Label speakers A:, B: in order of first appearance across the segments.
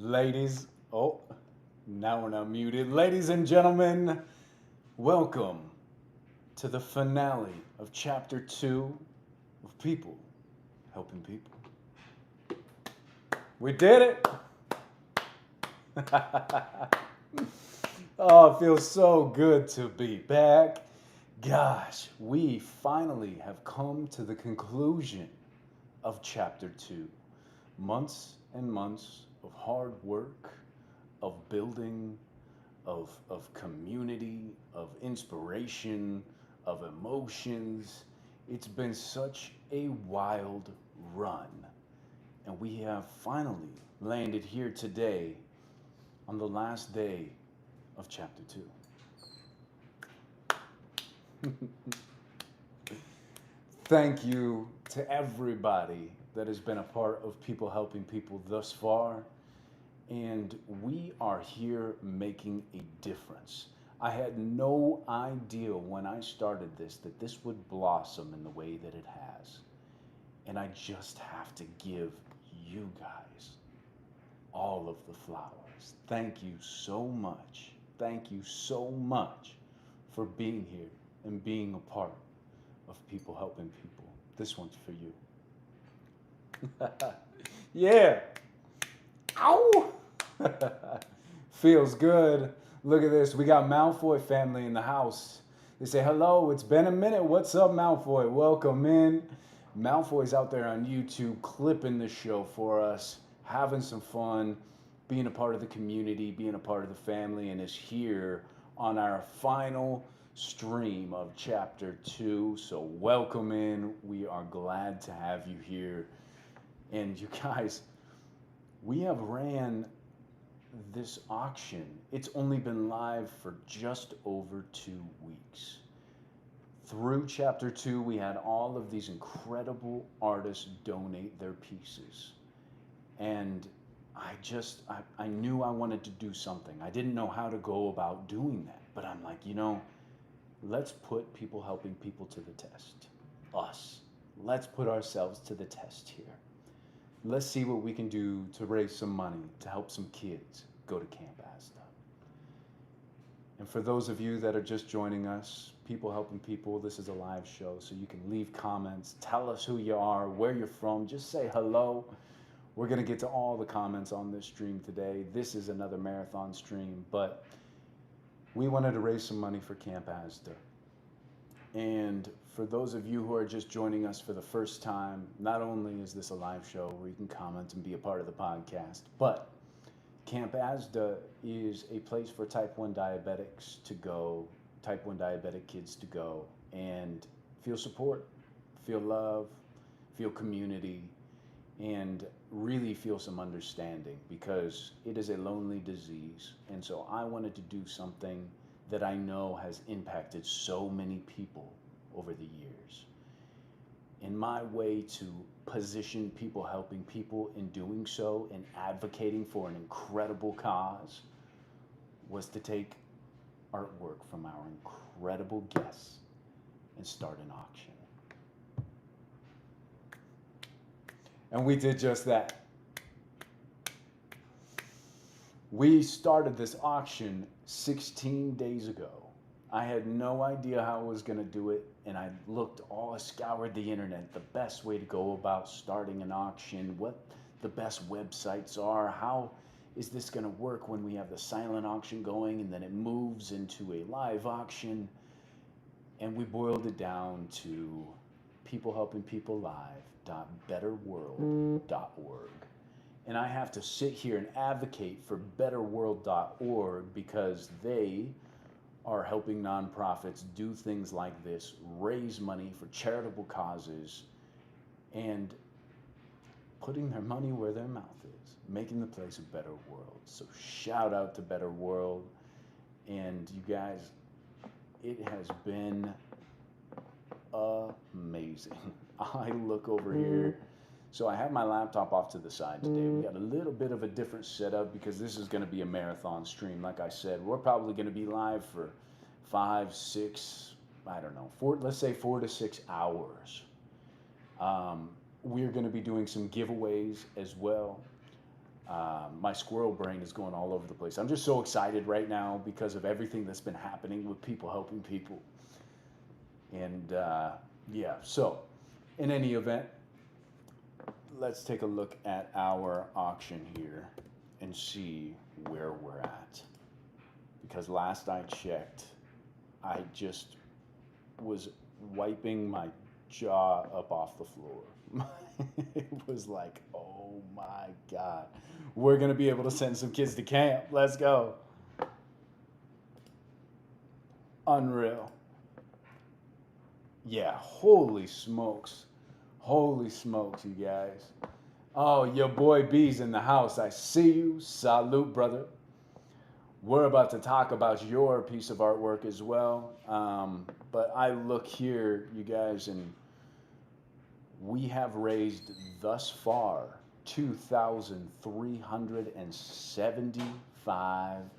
A: Ladies, oh, now we're not muted. Ladies and gentlemen, welcome to the finale of Chapter 2 of People Helping People. We did it! Oh, it feels so good to be back. Gosh, we finally have come to the conclusion of Chapter 2. Months and months of hard work, of building, of community, of inspiration, of emotions. It's been such a wild run. And we have finally landed here today on the last day of Chapter 2. Thank you to everybody that has been a part of People Helping People thus far. And we are here making a difference. I had no idea when I started this that this would blossom in the way that it has. And I just have to give you guys all of the flowers. Thank you so much. Thank you so much for being here and being a part of People Helping People. This one's for you. Yeah. Ow! Feels good. Look at this. We got Malfoy family in the house. They say, hello, it's been a minute. What's up, Malfoy? Welcome in. Malfoy's out there on YouTube clipping the show for us, having some fun, being a part of the community, being a part of the family, and is here on our final stream of Chapter 2. So welcome in. We are glad to have you here. And you guys, we have ran this auction. It's only been live for just over 2 weeks. Through Chapter 2, we had all of these incredible artists donate their pieces. And I knew I wanted to do something. I didn't know how to go about doing that. But I'm like, let's put People Helping People to the test. Us. Let's put ourselves to the test here. Let's see what we can do to raise some money to help some kids go to Camp AZDA. And for those of you that are just joining us, People Helping People, this is a live show, so you can leave comments, tell us who you are, where you're from, just say hello. We're going to get to all the comments on this stream today. This is another marathon stream, but we wanted to raise some money for Camp AZDA. And for those of you who are just joining us for the first time, not only is this a live show where you can comment and be a part of the podcast, but Camp AZDA is a place for type 1 diabetics to go, type 1 diabetic kids to go and feel support, feel love, feel community, and really feel some understanding, because it is a lonely disease. And so I wanted to do something that I know has impacted so many people over the years. And my way to position People Helping People in doing so and advocating for an incredible cause was to take artwork from our incredible guests and start an auction. And we did just that. We started this auction 16 days ago. I had no idea how I was going to do it, and I scoured the internet, the best way to go about starting an auction, what the best websites are, how is this going to work when we have the silent auction going and then it moves into a live auction. And we boiled it down to peoplehelpingpeoplelive.betterworld.org. And I have to sit here and advocate for betterworld.org because they are helping nonprofits do things like this, raise money for charitable causes, and putting their money where their mouth is, making the place a better world. So shout out to Better World. And you guys, it has been amazing. I look over here. So I have my laptop off to the side today. We got a little bit of a different setup because this is going to be a marathon stream. Like I said, we're probably going to be live for 5, 6, I don't know, let's say 4 to 6 hours. We're going to be doing some giveaways as well. My squirrel brain is going all over the place. I'm just so excited right now because of everything that's been happening with people helping people. And yeah, so in any event, let's take a look at our auction here and see where we're at. Because last I checked, I just was wiping my jaw up off the floor. It was like, oh my God, we're going to be able to send some kids to camp. Let's go. Unreal. Yeah, holy smokes. Holy smokes, you guys. Oh, your boy B's in the house. I see you. Salute, brother. We're about to talk about your piece of artwork as well. But I look here, you guys, and we have raised thus far $2,375.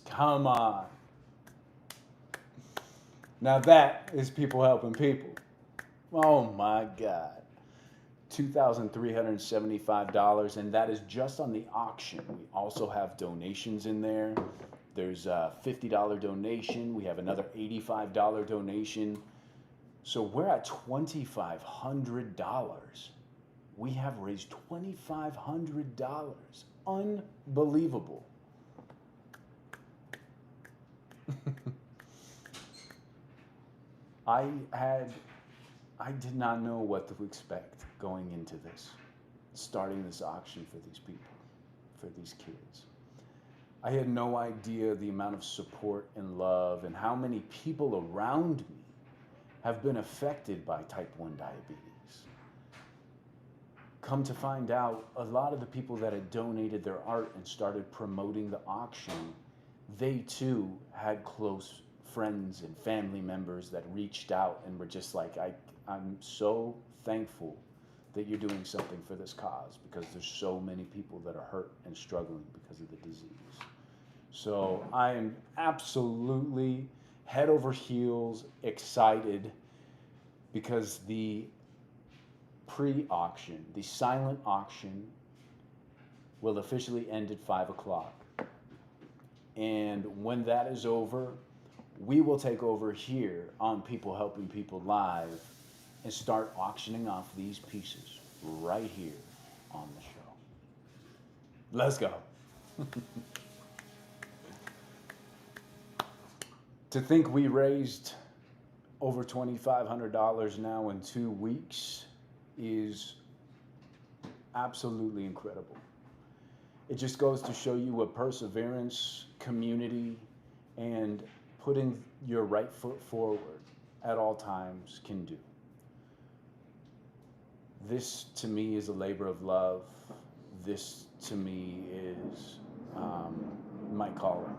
A: Come on. Now that is people helping people. Oh my God. $2,375, and that is just on the auction. We also have donations in there. There's a $50 donation. We have another $85 donation. So we're at $2,500. We have raised $2,500. Unbelievable. I did not know what to expect going into this, starting this auction for these people, for these kids. I had no idea the amount of support and love and how many people around me have been affected by type 1 diabetes. Come to find out, a lot of the people that had donated their art and started promoting the auction, they too had close friends and family members that reached out and were just like, I'm so thankful that you're doing something for this cause, because there's so many people that are hurt and struggling because of the disease. So I am absolutely head over heels excited, because the pre-auction, the silent auction, will officially end at 5 o'clock. And when that is over, we will take over here on People Helping People Live and start auctioning off these pieces right here on the show. Let's go. To think we raised over $2,500 now in 2 weeks is absolutely incredible. It just goes to show you what perseverance, community, and putting your right foot forward at all times can do. This to me is a labor of love. This to me is my calling.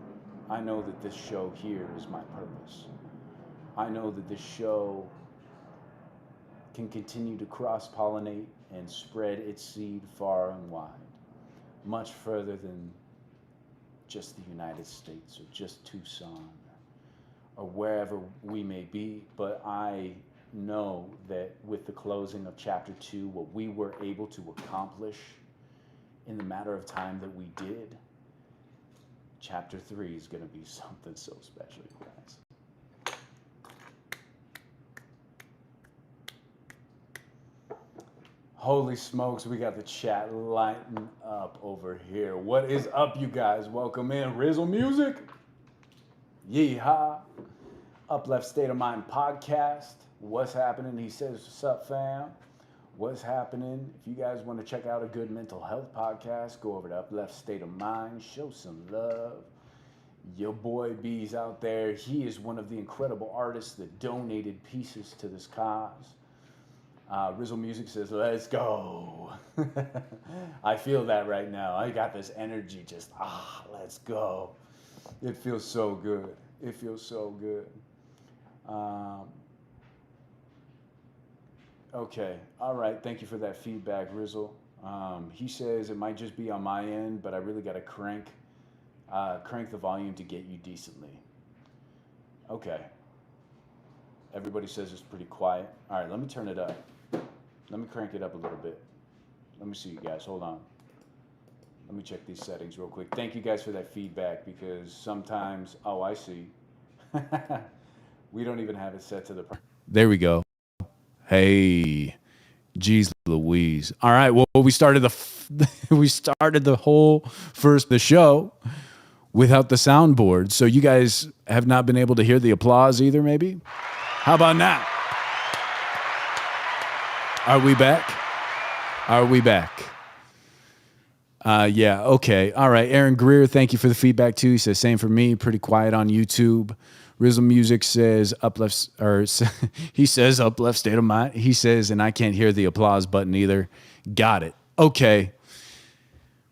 A: I know that this show here is my purpose. I know that this show can continue to cross-pollinate and spread its seed far and wide, much further than just the United States or just Tucson or wherever we may be. But I know that with the closing of Chapter 2, what we were able to accomplish in the matter of time that we did, Chapter 3 is going to be something so special, you guys. Holy smokes, we got the chat lighting up over here. What is up, you guys? Welcome in. Rizzle Music. Yeehaw. Uplift State of Mind podcast. What's happening? He says, what's up, fam? What's happening? If you guys want to check out a good mental health podcast, go over to Uplift State of Mind. Show some love. Your boy B's out there. He is one of the incredible artists that donated pieces to this cause. Rizzle Music says, let's go. I feel that right now. I got this energy just, let's go. It feels so good. It feels so good. Okay. All right. Thank you for that feedback, Rizzle. He says it might just be on my end, but I really got to crank the volume to get you decently. Okay. Everybody says it's pretty quiet. All right. Let me turn it up. Let me crank it up a little bit. Let me see you guys. Hold on. Let me check these settings real quick. Thank you guys for that feedback because sometimes, oh, I see. We don't even have it set to the. There we go. Hey, geez, Louise. All right. Well, we started the whole first the show without the soundboard, so you guys have not been able to hear the applause either. Maybe. How about now? Are we back? Are we back? Yeah, okay. All right. Aaron Greer, thank you for the feedback too. He says, same for me, pretty quiet on YouTube. Rizzle Music says uplift, or he says uplift state of mind. He says, and I can't hear the applause button either. Got it. Okay.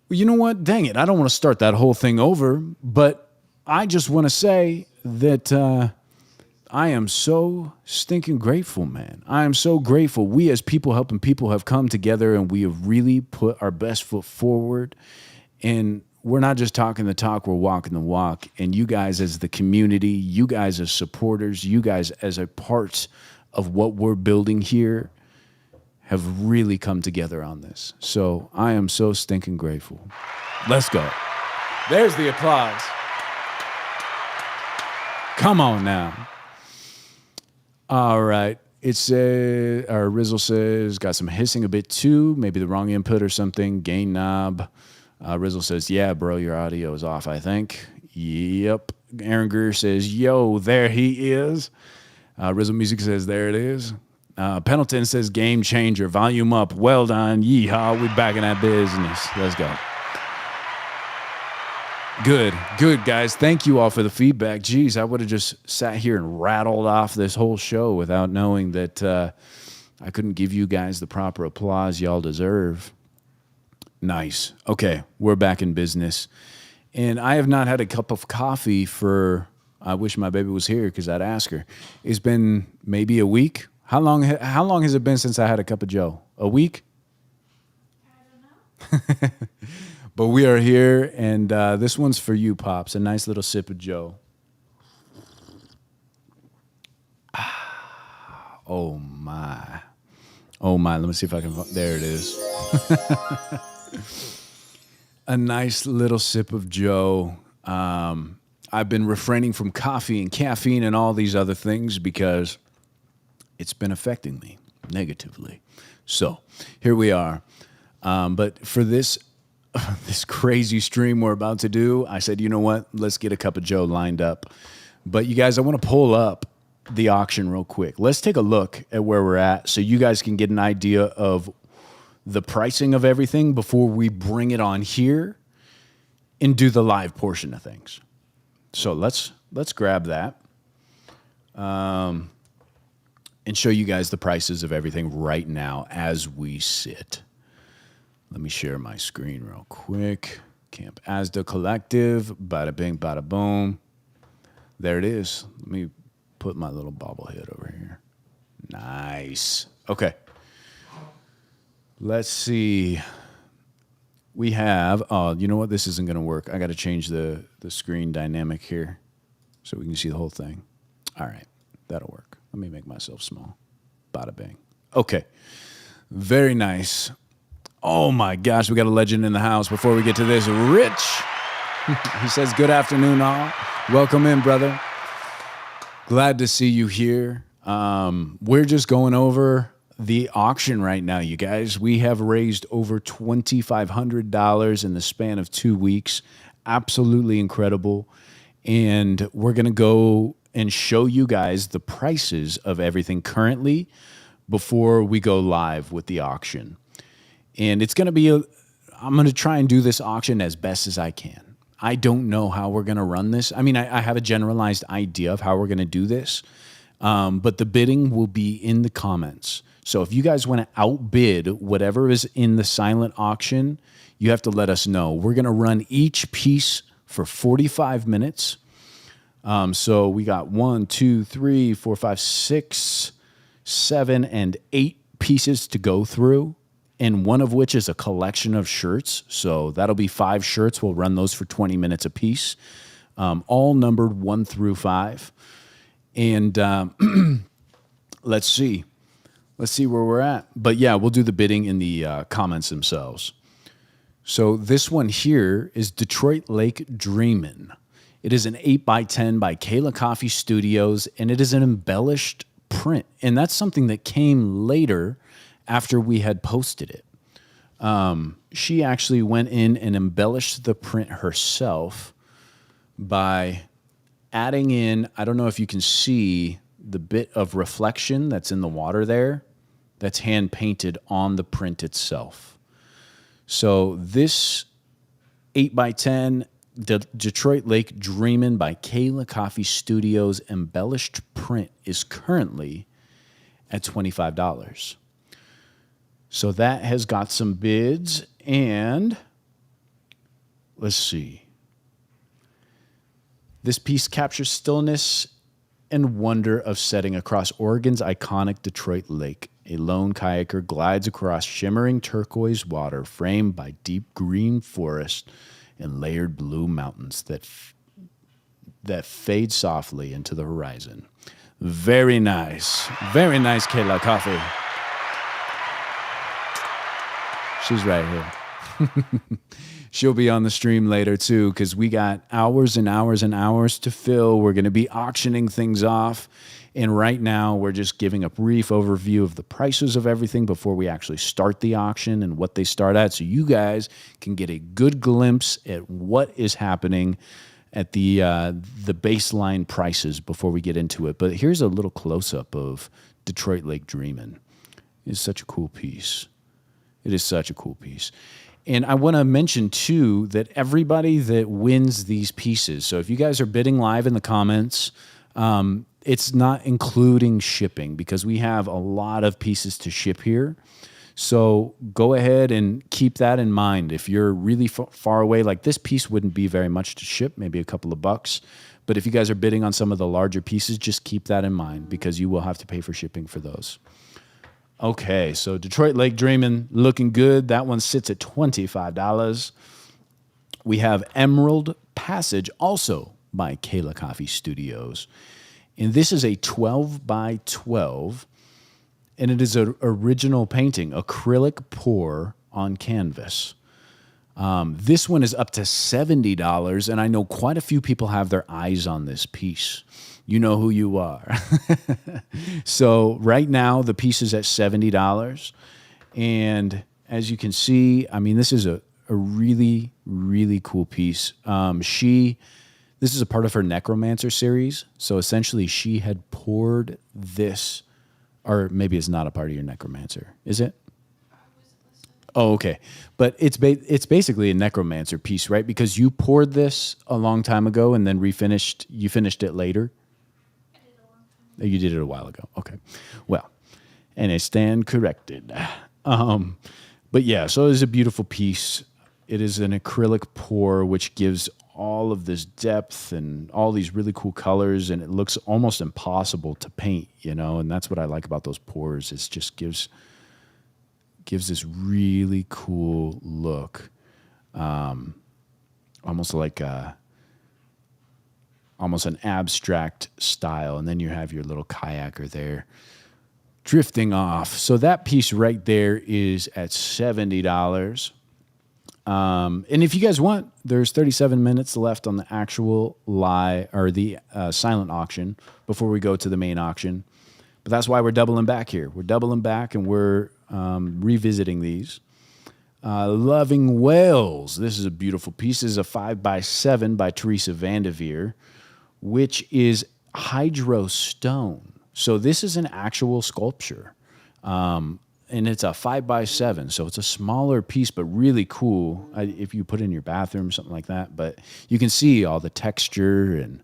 A: Well, you know what? Dang it. I don't want to start that whole thing over, but I just want to say that I am so stinking grateful, man. I am so grateful. We as people helping people have come together and we have really put our best foot forward. And we're not just talking the talk, we're walking the walk. And you guys as the community, you guys as supporters, you guys as a part of what we're building here have really come together on this. So I am so stinking grateful. Let's go. There's the applause. Come on now. All right. It says, or Rizzle says, got some hissing a bit too. Maybe the wrong input or something. Gain knob. Rizzle says, yeah, bro, your audio is off, I think. Yep. Aaron Greer says, yo, there he is. Rizzle Music says, there it is. Pendleton says, game changer. Volume up. Well done. Yeehaw. We back in that business. Let's go. Good, guys. Thank you all for the feedback. Geez, I would have just sat here and rattled off this whole show without knowing that I couldn't give you guys the proper applause y'all deserve. Nice. Okay, we're back in business. And I have not had a cup of coffee for, I wish my baby was here because I'd ask her. It's been maybe a week. How long has it been since I had a cup of Joe? A week? I don't know. But we are here, and this one's for you, Pops. A nice little sip of Joe. Oh, my. Oh, my. Let me see if I can... There it is. A nice little sip of Joe. I've been refraining from coffee and caffeine and all these other things because it's been affecting me negatively. So here we are. But for this crazy stream we're about to do, I said, you know what? Let's get a cup of Joe lined up. But you guys, I want to pull up the auction real quick. Let's take a look at where we're at so you guys can get an idea of the pricing of everything before we bring it on here and do the live portion of things. So let's grab that and show you guys the prices of everything right now as we sit. Let me share my screen real quick. Camp AZDA Collective. Bada bing, bada boom. There it is. Let me put my little bobblehead over here. Nice. Okay. Let's see. We have, oh, you know what? This isn't going to work. I got to change the screen dynamic here so we can see the whole thing. All right. That'll work. Let me make myself small. Bada bing. Okay. Very nice. Oh my gosh, we got a legend in the house. Before we get to this, Rich. He says, good afternoon, all. Welcome in, brother. Glad to see you here. We're just going over the auction right now, you guys. We have raised over $2,500 in the span of 2 weeks. Absolutely incredible. And we're going to go and show you guys the prices of everything currently before we go live with the auction. And it's going to be, I'm going to try and do this auction as best as I can. I don't know how we're going to run this. I mean, I have a generalized idea of how we're going to do this, but the bidding will be in the comments. So if you guys want to outbid whatever is in the silent auction, you have to let us know. We're going to run each piece for 45 minutes. So we got 1, 2, 3, 4, 5, 6, 7, and 8 pieces to go through. And one of which is a collection of shirts. So that'll be 5 shirts. We'll run those for 20 minutes apiece, all numbered 1 through 5. And let's see. Let's see where we're at. But yeah, we'll do the bidding in the comments themselves. So this one here is Detroit Lake Dreamin'. It is an 8x10 by Kayla Coffee Studios, and it is an embellished print. And that's something that came later after we had posted it. She actually went in and embellished the print herself by adding in, I don't know if you can see the bit of reflection that's in the water there, that's hand painted on the print itself. So this 8x10 Detroit Lake Dreamin' by Kayla Coffee Studios embellished print is currently at $25. So that has got some bids, and let's see. This piece captures stillness and wonder of setting across Oregon's iconic Detroit Lake. A lone kayaker glides across shimmering turquoise water framed by deep green forest and layered blue mountains that fade softly into the horizon. Very nice. Very nice, Kayla Coffee. She's right here. She'll be on the stream later, too, because we got hours and hours and hours to fill. We're going to be auctioning things off. And right now, we're just giving a brief overview of the prices of everything before we actually start the auction and what they start at, so you guys can get a good glimpse at what is happening at the baseline prices before we get into it. But here's a little close-up of Detroit Lake Dreamin'. It's such a cool piece. It is such a cool piece. And I want to mention, too, that everybody that wins these pieces, so if you guys are bidding live in the comments, it's not including shipping because we have a lot of pieces to ship here. So go ahead and keep that in mind. If you're really far away, like this piece wouldn't be very much to ship, maybe a couple of bucks. But if you guys are bidding on some of the larger pieces, just keep that in mind because you will have to pay for shipping for those. Okay, so Detroit Lake Dreamin', looking good. That one sits at $25. We have Emerald Passage, also by Kayla Coffee Studios. And this is a 12 by 12, and it is an original painting, acrylic pour on canvas. This one is up to $70, and I know quite a few people have their eyes on this piece. You know who you are. So right now, the piece is at $70. And as you can see, I mean, this is a really, really cool piece. This is a part of her Necromancer series. So essentially, she had poured this, or maybe it's not a part of your Necromancer. Is it? Oh, okay. But it's basically a Necromancer piece, right? Because you poured this a long time ago and then you finished it later. You did it a while ago. Okay. Well, and I stand corrected. But yeah, so it is a beautiful piece. It is an acrylic pour, which gives all of this depth and all these really cool colors, and it looks almost impossible to paint, you know, and that's what I like about those pours. It just gives this really cool look, almost like almost an abstract style, and then you have your little kayaker there drifting off. So that piece right there is at $70. And if you guys want, there's 37 minutes left on the actual live or the silent auction before we go to the main auction. But that's why we're doubling back here. We're doubling back and we're revisiting these. Loving Whales. This is a beautiful piece. This is a 5x7 by Teresa Vandeveer, which is hydro stone. So this is an actual sculpture. And it's a 5x7, so it's a smaller piece, but really cool if you put it in your bathroom, something like that. But you can see all the texture, and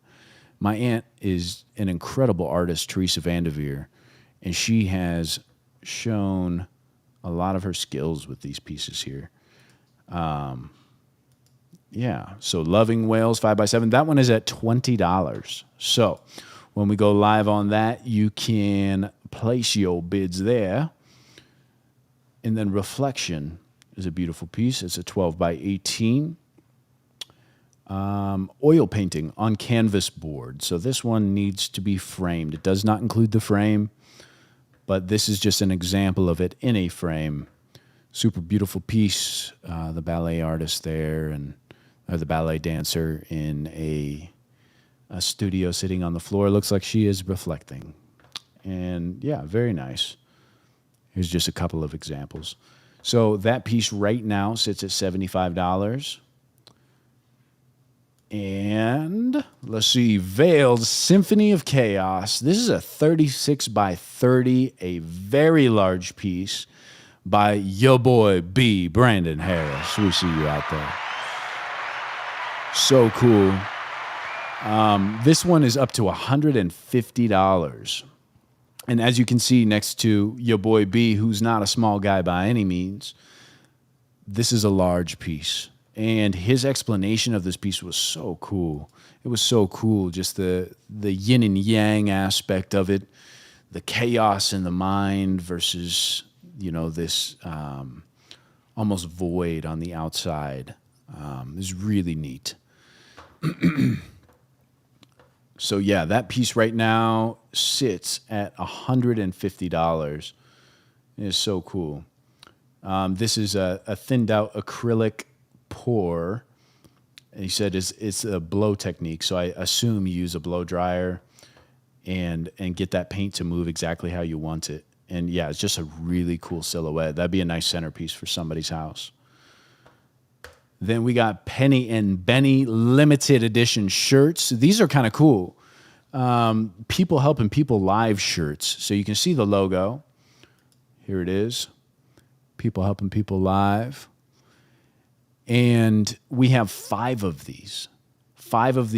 A: my aunt is an incredible artist, Teresa Vandeveer, and she has shown a lot of her skills with these pieces here. Yeah, so Loving Whales 5x7. That one is at $20. So when we go live on that, you can place your bids there. And then Reflection is a beautiful piece. It's a 12x18. Oil painting on canvas board. So this one needs to be framed. It does not include the frame, but this is just an example of it in a frame. Super beautiful piece. The ballet artist there, or the ballet dancer in a studio sitting on the floor. Looks like she is reflecting. And yeah, very nice. Here's just a couple of examples. So that piece right now sits at $75. And let's see, Veiled Symphony of Chaos. This is a 36 by 30, a very large piece by your boy B. Brandon Harris. We see you out there. So cool. This one is up to $150. And as you can see next to your boy B, who's not a small guy by any means, this is a large piece. And his explanation of this piece was so cool. It was so cool, just the yin and yang aspect of it, the chaos in the mind versus, this almost void on the outside. Is really neat. So yeah, that piece right now sits at $150. It is so cool. This is a thinned out acrylic pour. And he said it's a blow technique, so I assume you use a blow dryer and get that paint to move exactly how you want it. And yeah, it's just a really cool silhouette. That'd be a nice centerpiece for somebody's house. Then we got Penny and Benny limited edition shirts. These are kind of cool. People Helping People Live shirts. So you can see the logo. Here it is. People Helping People Live. And we have 5 of these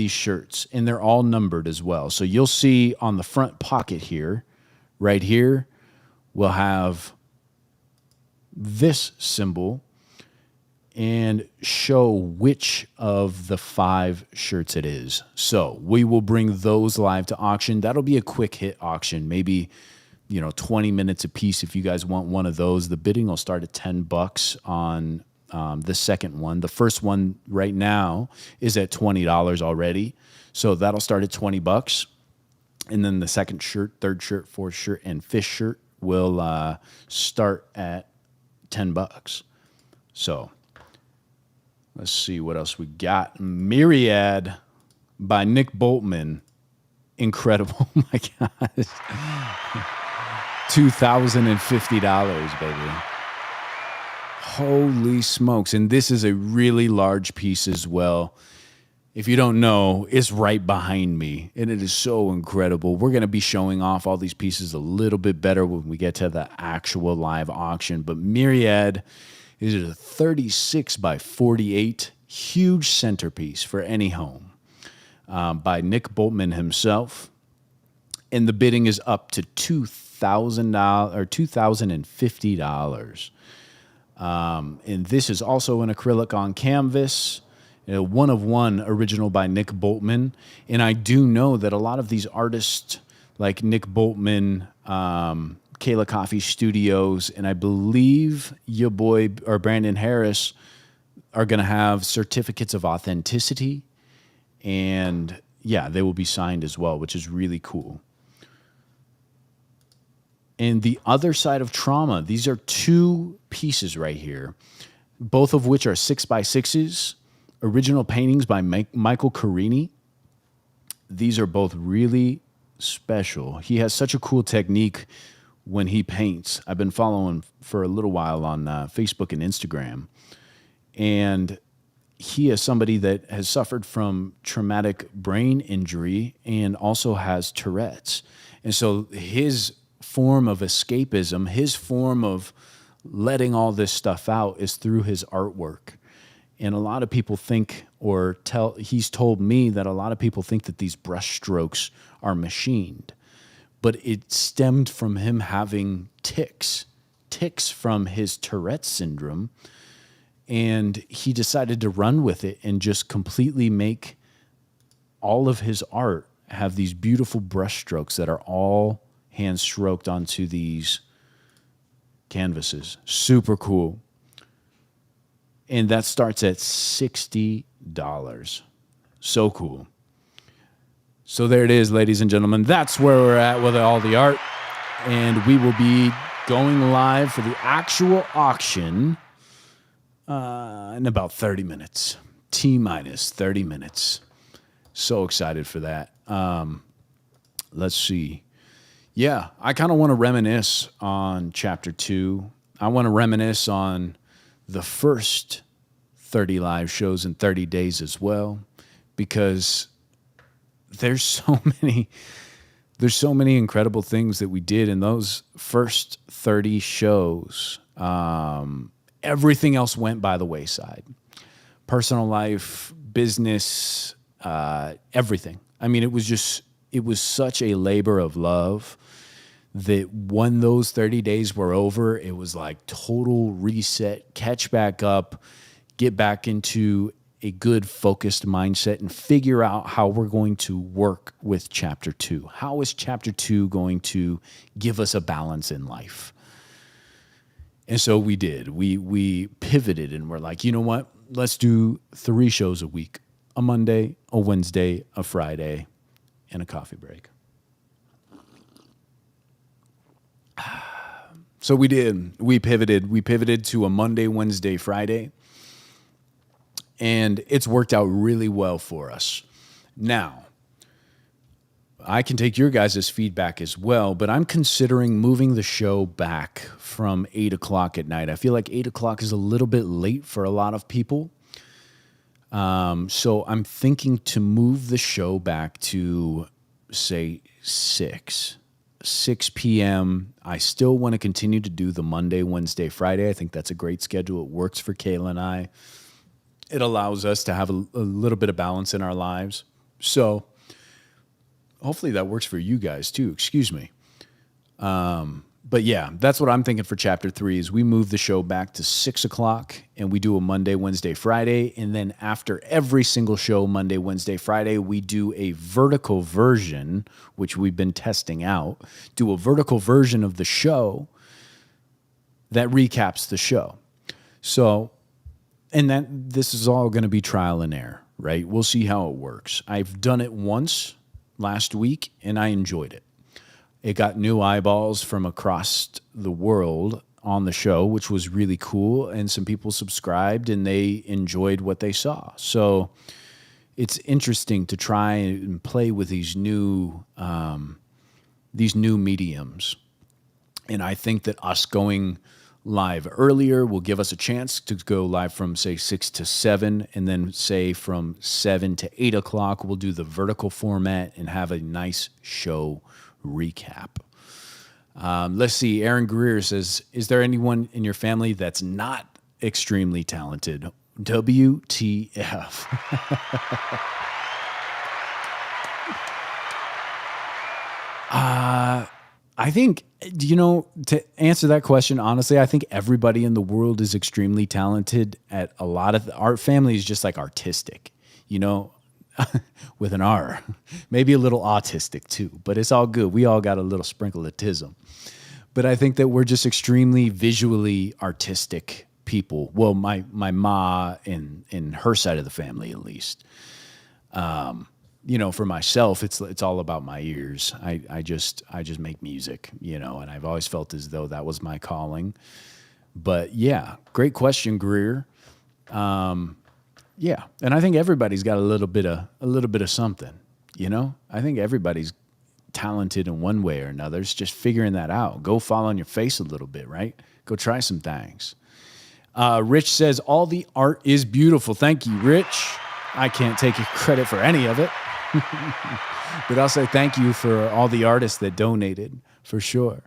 A: shirts, and they're all numbered as well. So you'll see on the front pocket here, right here, we'll have this symbol and show which of the 5 shirts it is. So we will bring those live to auction. That'll be a quick hit auction, maybe 20 minutes a piece if you guys want one of those. The bidding will start at $10 on the second one. The first one right now is at $20 already. So that'll start at $20. And then the second shirt, third shirt, fourth shirt, and fifth shirt will start at $10. So let's see what else we got. Myriad by Nick Boltman. Incredible. Oh my gosh. $2,050, baby. Holy smokes. And this is a really large piece as well. If you don't know, it's right behind me, and it is so incredible. We're going to be showing off all these pieces a little bit better when we get to the actual live auction. But Myriad is a 36 by 48, huge centerpiece for any home by Nick Boltman himself. And the bidding is up to $2,000 or $2,050. And this is also an acrylic on canvas, one of one original by Nick Boltman. And I do know that a lot of these artists like Nick Boltman, Kayla Coffee Studios, and I believe your boy or Brandon Harris are going to have certificates of authenticity. And yeah, they will be signed as well, which is really cool. And the other side of trauma, these are 2 pieces right here, both of which are 6x6s, original paintings by Michael Carini. These are both really special. He has such a cool technique when he paints. I've been following for a little while on Facebook and Instagram. And he is somebody that has suffered from traumatic brain injury and also has Tourette's. And so his form of escapism, his form of letting all this stuff out is through his artwork. And a lot of people think, he's told me that a lot of people think that these brush strokes are machined, but it stemmed from him having tics from his Tourette's syndrome. And he decided to run with it and just completely make all of his art have these beautiful brush strokes that are all hand stroked onto these canvases. Super cool. And that starts at $60. So cool. So there it is, ladies and gentlemen. That's where we're at with all the art. And we will be going live for the actual auction in about 30 minutes. T-minus 30 minutes. So excited for that. Let's see. Yeah, I kind of want to reminisce on Chapter 2. I want to reminisce on the first 30 live shows in 30 days as well, because there's so many incredible things that we did in those first 30 shows. Everything else went by the wayside. Personal life, business, everything. I mean, it was such a labor of love that when those 30 days were over, it was like total reset, catch back up, get back into a good focused mindset and figure out how we're going to work with Chapter 2. How is Chapter 2 going to give us a balance in life? And so we did. We pivoted and we're like, you know what? Let's do 3 shows a week, a Monday, a Wednesday, a Friday, and a coffee break. So we did. We pivoted to a Monday, Wednesday, Friday. And it's worked out really well for us. Now, I can take your guys' feedback as well, but I'm considering moving the show back from 8 o'clock at night. I feel like 8 o'clock is a little bit late for a lot of people. So I'm thinking to move the show back to, say, 6 p.m. I still want to continue to do the Monday, Wednesday, Friday. I think that's a great schedule. It works for Kayla and I. It allows us to have a little bit of balance in our lives. So hopefully that works for you guys too. Excuse me. But yeah, that's what I'm thinking for Chapter 3 is we move the show back to 6 o'clock and we do a Monday, Wednesday, Friday. And then after every single show, Monday, Wednesday, Friday, we do a vertical version, which we've been testing out, do a vertical version of the show that recaps the show. So, and this is all going to be trial and error, right? We'll see how it works. I've done it once last week and I enjoyed it. It got new eyeballs from across the world on the show, which was really cool. And some people subscribed and they enjoyed what they saw. So it's interesting to try and play with these new mediums. And I think that us going live earlier will give us a chance to go live from, say, 6 to 7. And then, say, from 7 to 8 o'clock, we'll do the vertical format and have a nice show recap. Let's see. Aaron Greer says, is there anyone in your family that's not extremely talented? WTF. I think, to answer that question, honestly, I think everybody in the world is extremely talented at a lot of our family is just like artistic, with an R, maybe a little autistic too, but it's all good. We all got a little sprinkle of tism, but I think that we're just extremely visually artistic people. Well, my ma in her side of the family, at least, for myself, it's all about my ears. I just make music, and I've always felt as though that was my calling. But yeah, great question, Greer. Yeah, and I think everybody's got a little bit of something, I think everybody's talented in one way or another. It's just figuring that out. Go fall on your face a little bit, right? Go try some things. Rich says, all the art is beautiful. Thank you, Rich. I can't take credit for any of it. But I'll say thank you for all the artists that donated, for sure.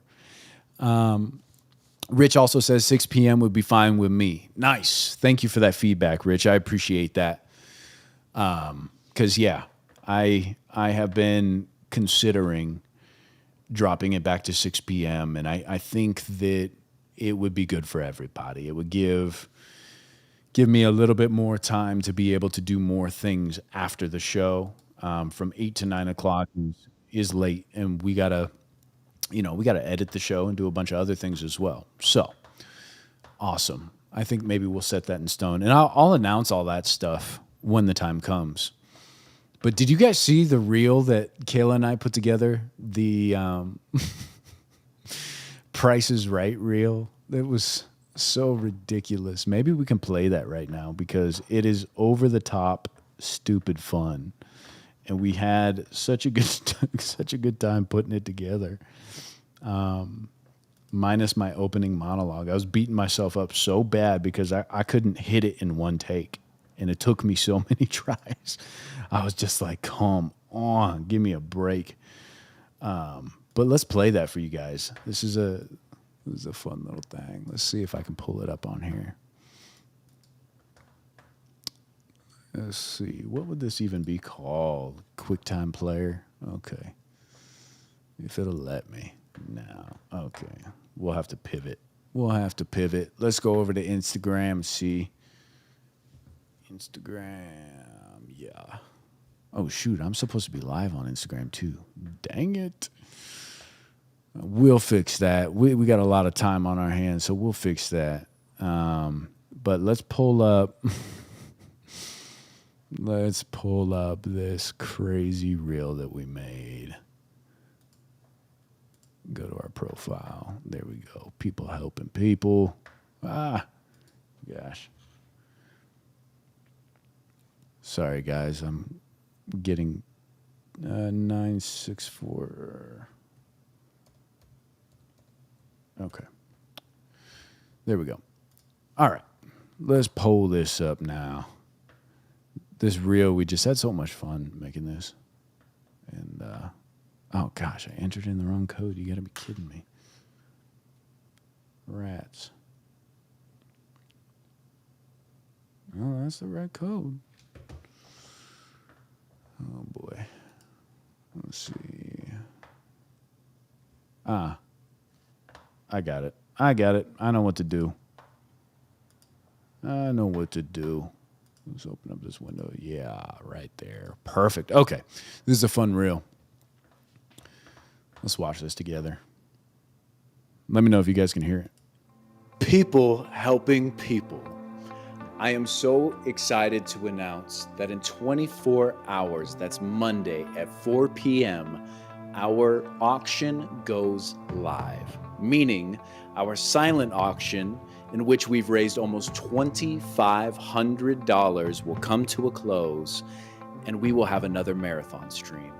A: Rich also says 6 p.m. would be fine with me. Nice. Thank you for that feedback, Rich. I appreciate that. Because, yeah, I have been considering dropping it back to 6 p.m. And I think that it would be good for everybody. It would give me a little bit more time to be able to do more things after the show. From 8 to 9 o'clock is late, and we gotta edit the show and do a bunch of other things as well. So awesome. I think maybe we'll set that in stone, and I'll announce all that stuff when the time comes. But did you guys see the reel that Kayla and I put together? The Price is Right reel. It was so ridiculous. Maybe we can play that right now because it is over the top, stupid fun, and we had such a good time putting it together. Minus my opening monologue, I was beating myself up so bad because I couldn't hit it in one take, and it took me so many tries. I was just like, come on, give me a break. But let's play that for you guys. This is a fun little thing. Let's see if I can pull it up on here. Let's see. What would this even be called? QuickTime Player? Okay. If it'll let me. No. Okay. We'll have to pivot. Let's go over to Instagram and see. Instagram. Yeah. Oh, shoot. I'm supposed to be live on Instagram, too. Dang it. We'll fix that. We got a lot of time on our hands, so we'll fix that. But let's pull up. Let's pull up this crazy reel that we made. Go to our profile. There we go. People helping people. Ah, gosh. Sorry, guys. I'm getting 964. Okay. There we go. All right. Let's pull this up now. This reel, we just had so much fun making this. And, oh gosh, I entered in the wrong code. You got to be kidding me. Rats. Oh, that's the right code. Oh boy. Let's see. I got it. I know what to do. Let's open up this window. Yeah, right there. Perfect. Okay. This is a fun reel. Let's watch this together. Let me know if you guys can hear it. People helping people. I am so excited to announce that in 24 hours, that's Monday at 4 p.m., our auction goes live, meaning our silent auction in which we've raised almost $2,500 will come to a close, and we will have another marathon stream.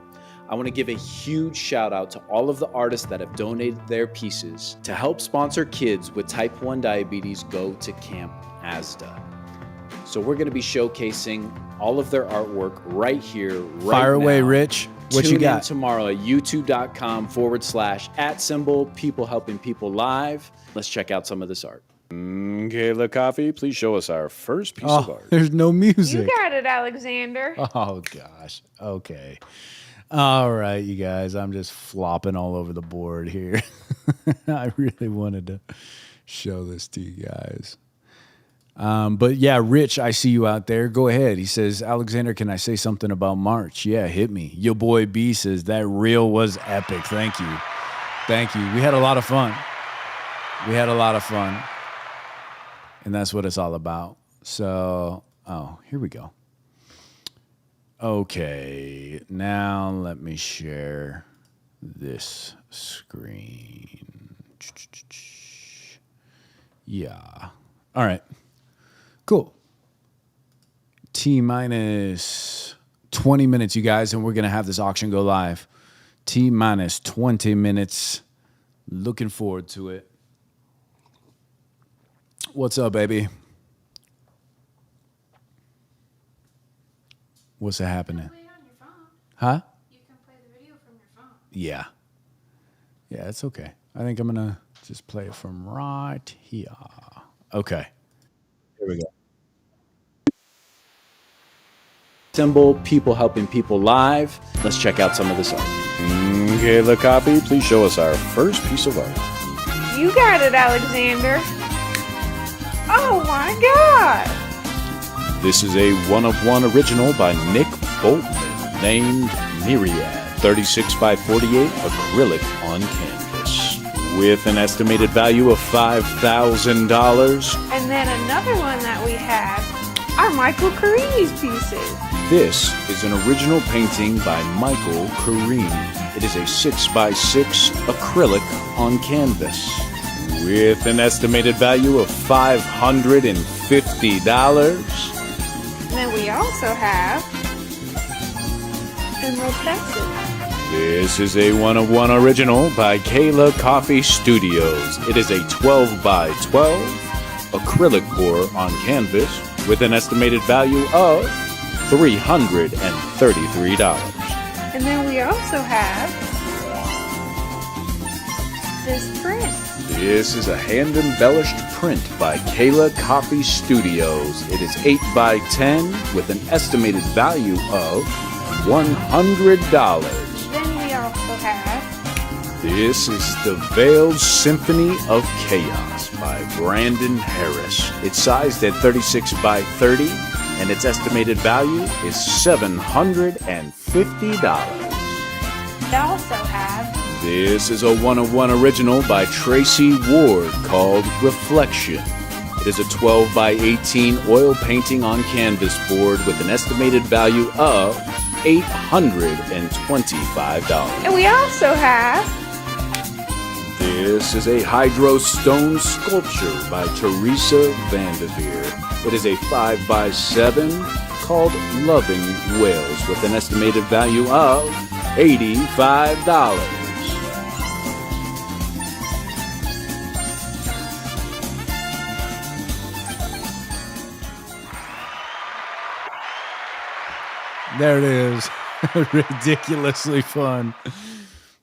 A: I want to give a huge shout out to all of the artists that have donated their pieces to help sponsor kids with type 1 diabetes go to Camp AZDA. So we're going to be showcasing all of their artwork right here, right now. Fire away, Rich. What you got? Tune in tomorrow at youtube.com/@ People Helping People Live. Let's check out some of this art. Kayla Coffee, please show us our first piece of art. There's no music.
B: You got it, Alexander.
A: Oh, gosh. Okay. All right, you guys. I'm just flopping all over the board here. I really wanted to show this to you guys. But yeah, Rich, I see you out there. Go ahead. He says, Alexander, can I say something about March? Yeah, hit me. Your boy B says, that reel was epic. Thank you. Thank you. We had a lot of fun. And that's what it's all about. So, here we go. Okay, now let me share this screen. Yeah. All right. Cool. T-minus 20 minutes, you guys, and we're going to have this auction go live. T-minus 20 minutes. Looking forward to it. What's up, baby? What's happening?
B: You can play it on your phone.
A: Huh?
B: You can play the video from your phone.
A: Yeah. Yeah, it's okay. I think I'm going to just play it from right here. Okay. Here we go. Symbol, People Helping People Live. Let's check out some of this art. Kayla Copy, please show us our first piece of art.
B: You got it, Alexander. Oh my God.
A: This is a one-of-one original by Nick Boltman named Myriad. 36 by 48 acrylic on canvas with an estimated value of $5,000.
B: And then another one that we have are Michael Carini's pieces.
A: This is an original painting by Michael Carini. It is a 6 by 6 acrylic on canvas. with an estimated value of $550.
B: And then we also have Emerald Pencil.
A: This is a 1-of-1 original by Kayla Coffee Studios. It is a 12 by 12 acrylic pour on canvas with an estimated value of $333.
B: And then we also have this print.
A: This is a hand-embellished print by Kayla Coffee Studios. It is 8 by 10 with an estimated value of $100.
B: Then we also have
A: This is the Veiled Symphony of Chaos by Brandon Harris. It's sized at 36 by 30, and its estimated value is $750.
B: we also have
A: This is a 1-of-1 original by Tracy Ward called Reflection. It is a 12 by 18 oil painting on canvas board with an estimated value of $825.
B: and we also have
A: This is a hydro stone sculpture by Teresa Vanderveer. It is a 5 by 7 called Loving Whales with an estimated value of $85. There it is. Ridiculously fun.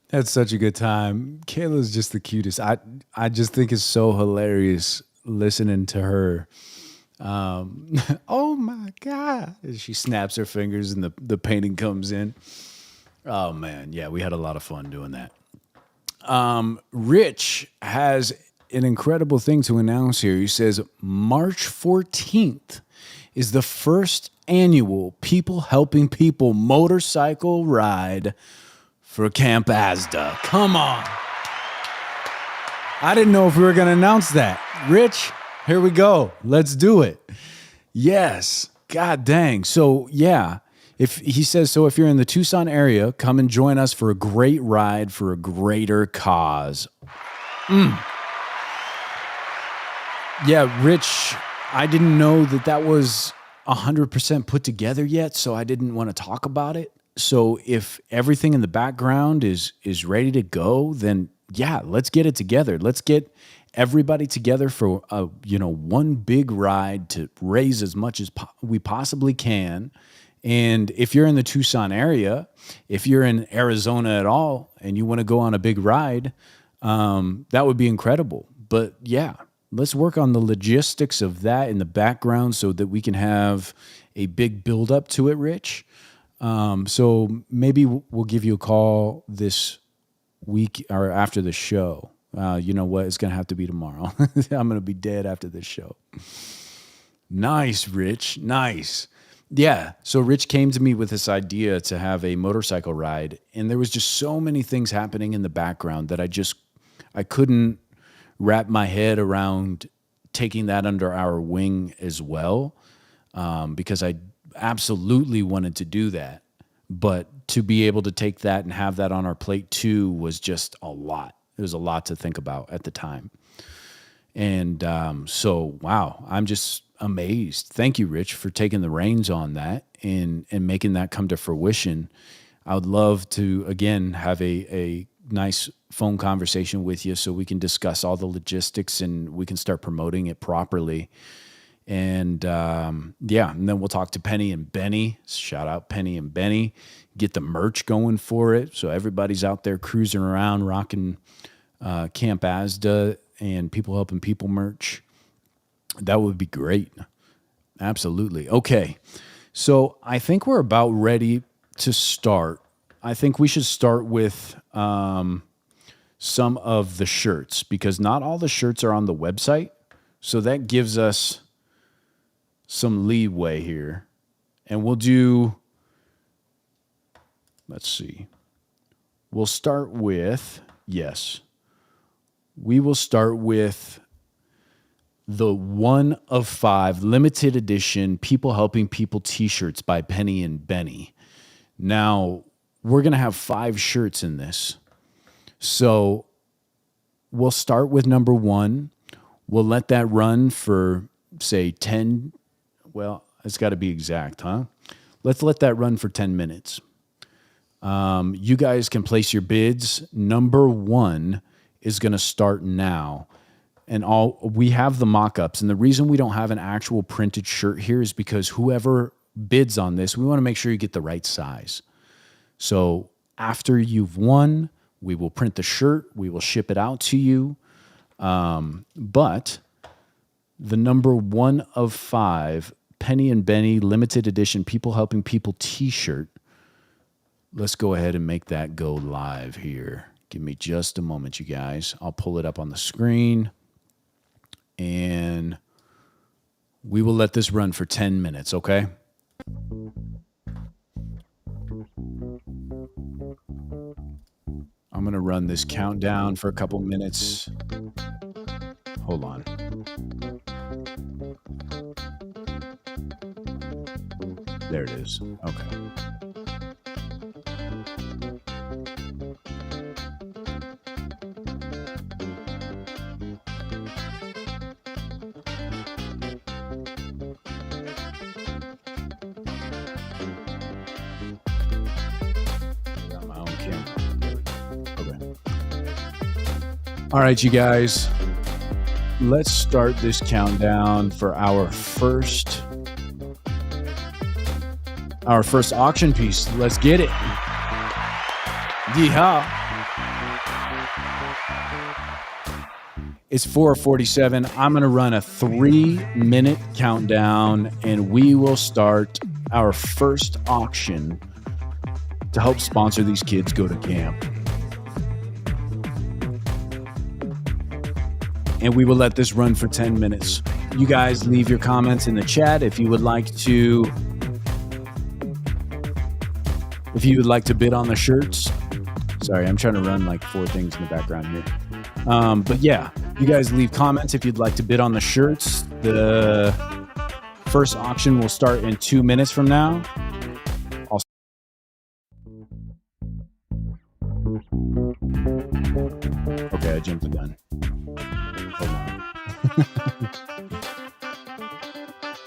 A: That's such a good time. Kayla's just the cutest. I just think it's so hilarious listening to her. Oh my God. She snaps her fingers and the painting comes in. Oh man, yeah, we had a lot of fun doing that. Rich has an incredible thing to announce here. He says March 14th is the first annual People Helping People motorcycle ride for Camp AZDA. Come on. I didn't know if we were going to announce that. Rich, here we go. Let's do it. Yes. God dang. So, yeah. If he says, so if you're in the Tucson area, come and join us for a great ride for a greater cause. Yeah, Rich, I didn't know that was 100% put together yet, so I didn't want to talk about it. So if everything in the background is ready to go, then yeah, let's get it together. Let's get everybody together for one big ride to raise as much as we possibly can. And if you're in the Tucson area, if you're in Arizona at all and you want to go on a big ride, that would be incredible. But yeah, let's work on the logistics of that in the background so that we can have a big build up to it, Rich. So maybe we'll give you a call this week or after the show. You know what? It's going to have to be tomorrow. I'm going to be dead after this show. Nice, Rich. Nice. Yeah. So Rich came to me with this idea to have a motorcycle ride, and there was just so many things happening in the background that I couldn't wrap my head around taking that under our wing as well, because I absolutely wanted to do that. But to be able to take that and have that on our plate too was just a lot. It was a lot to think about at the time. And so, wow, I'm just amazed. Thank you, Rich, for taking the reins on that and making that come to fruition. I would love to, again, have a nice phone conversation with you so we can discuss all the logistics and we can start promoting it properly. And and then we'll talk to Penny and Benny. Shout out Penny and Benny. Get the merch going for it. So everybody's out there cruising around, rocking Camp AZDA and People Helping People merch. That would be great. Absolutely. Okay. So I think we're about ready to start. I think we should start with some of the shirts, because not all the shirts are on the website. So that gives us some leeway here. And we'll do, let's see. We'll start with, we will start with the 1 of 5 limited edition People Helping People t-shirts by Penny and Benny. Now, we're going to have 5 shirts in this. So we'll start with number 1. We'll let that run for, say, 10. Well, it's got to be exact, huh? Let's let that run for 10 minutes. You guys can place your bids. Number 1 is going to start now. And we have the mock-ups. And the reason we don't have an actual printed shirt here is because whoever bids on this, we want to make sure you get the right size. So after you've won, we will print the shirt. We will ship it out to you. But the number 1 of 5, Penny and Benny limited edition People Helping People t-shirt. Let's go ahead and make that go live here. Give me just a moment, you guys. I'll pull it up on the screen. And we will let this run for 10 minutes, okay? I'm going to run this countdown for a couple minutes. Hold on. There it is. Okay. All right, you guys, let's start this countdown for our first auction piece. Let's get it. Yeehaw. It's 4:47. I'm going to run a 3-minute countdown, and we will start our first auction to help sponsor these kids go to camp. And we will let this run for 10 minutes. You guys leave your comments in the chat if you would like to bid on the shirts. Sorry, I'm trying to run like 4 things in the background here. But yeah, you guys leave comments if you'd like to bid on the shirts. The first auction will start in 2 minutes from now. Okay, I jumped the gun.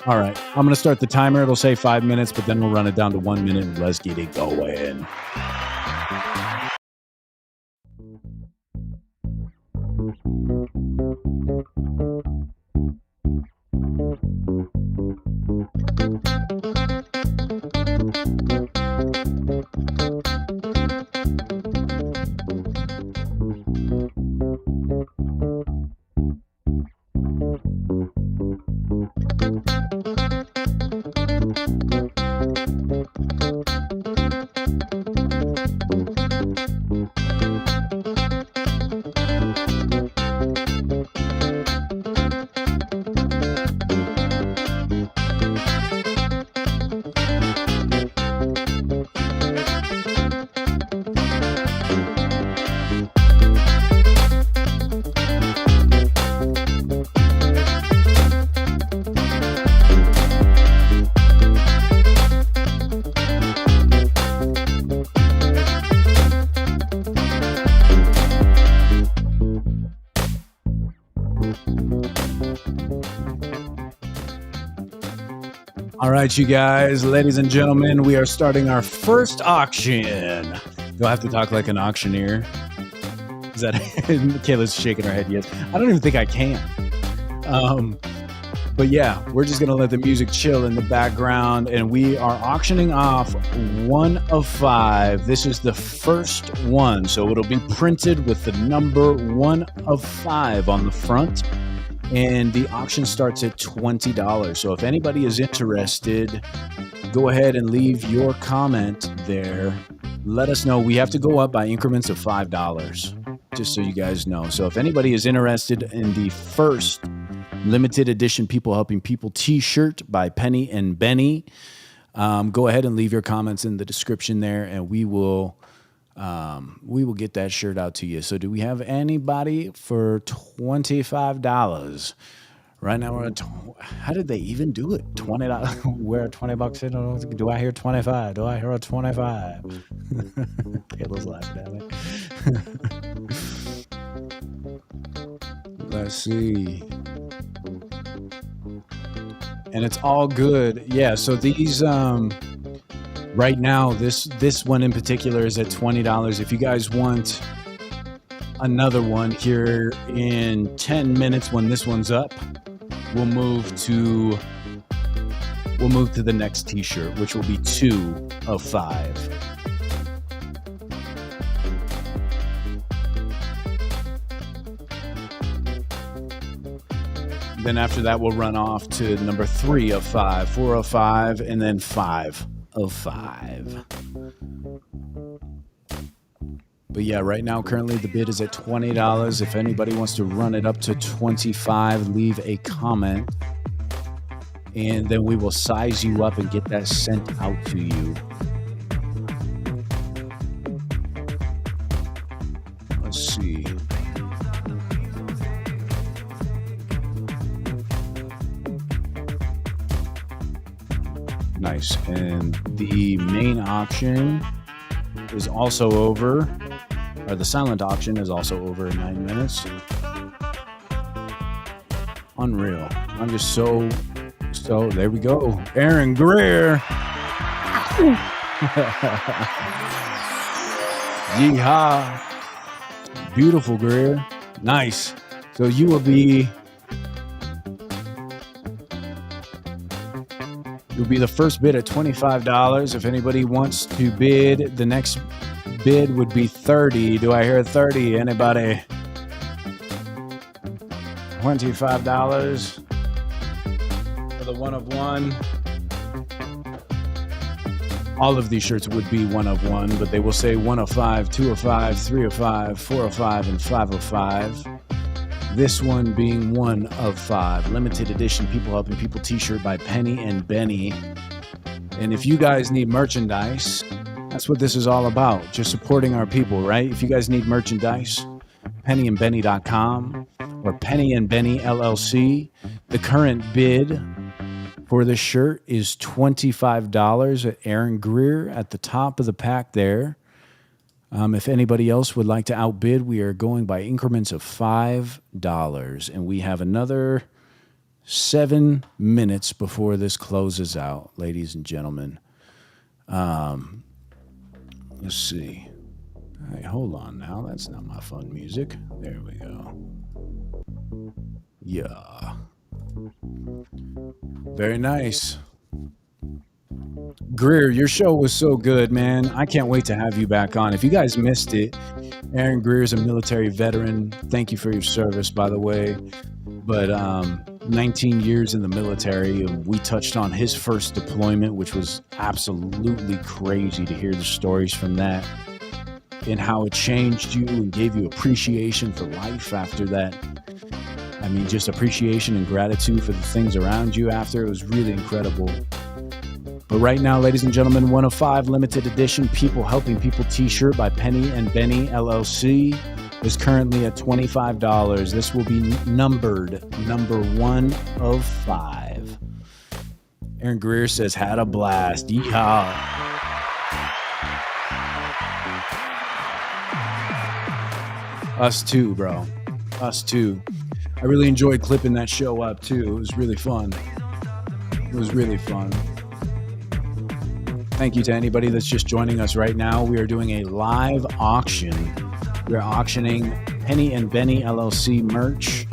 A: All right, I'm going to start the timer. It'll say 5 minutes, but then we'll run it down to 1 minute and let's get it going. All right, you guys, ladies and gentlemen, we are starting our first auction. Do I have to talk like an auctioneer? Is that Kayla's shaking her head? Yes. I don't even think I can. But yeah, we're just going to let the music chill in the background, and we are auctioning off 1 of 5. This is the first one, so it'll be printed with the number 1 of 5 on the front. And the auction starts at $20. So if anybody is interested, go ahead and leave your comment there. Let us know. We have to go up by increments of $5, just so you guys know. So if anybody is interested in the first limited edition People Helping People t-shirt by Penny and Benny, go ahead and leave your comments in the description there, and we will get that shirt out to you. So do we have anybody for $25? Right now we're at, how did they even do it? $20. We're at $20 in. Do I hear 25? Do I hear a 25? Kayla's laughing at me. Let's see. And it's all good. Yeah, so these right now this one in particular is at $20. If you guys want another one here in 10 minutes when this one's up, we'll move to the next t-shirt, which will be 2 of 5. Then after that, we'll run off to number 3 of 5, 4 of 5, and then 5 of 5. But yeah, right now, currently the bid is at $20. If anybody wants to run it up to 25, leave a comment. And then we will size you up and get that sent out to you. Let's see. Nice. And the main auction is also over, or the silent auction is also over in 9 minutes. Unreal. I'm just so there we go. Aaron Greer. Yeehaw. Beautiful, Greer. Nice. So you'll be the first bid at $25. If anybody wants to bid, the next bid would be $30. Do I hear 30? Anybody? $25 for the 1 of 1. All of these shirts would be 1 of 1, but they will say 1 of 5, 2 of 5, 3 of 5, 4 of 5, and 5 of 5. This one being 1 of 5. Limited edition People Helping People t-shirt by Penny and Benny. And if you guys need merchandise, that's what this is all about. Just supporting our people, right? If you guys need merchandise, pennyandbenny.com or Penny and Benny LLC. The current bid for this shirt is $25 at Aaron Greer at the top of the pack there. If anybody else would like to outbid, we are going by increments of $5, and we have another 7 minutes before this closes out, ladies and gentlemen. Let's see. Hey, hold on now. That's not my fun music. There we go. Yeah. Very nice. Greer, your show was so good, man. I can't wait to have you back on. If you guys missed it, Aaron Greer is a military veteran. Thank you for your service, by the way. But 19 years in the military, we touched on his first deployment, which was absolutely crazy to hear the stories from that and how it changed you and gave you appreciation for life after that. I mean, just appreciation and gratitude for the things around you after. It was really incredible. But right now, ladies and gentlemen, 1 of 5 limited edition People Helping People t-shirt by Penny and Benny LLC is currently at $25. This will be numbered number 1 of 5. Aaron Greer says, had a blast. Yeehaw. Us too, bro. Us too. I really enjoyed clipping that show up too. It was really fun. It was really fun. Thank you to anybody that's just joining us right now. We are doing a live auction. We're auctioning Penny and Benny LLC merch.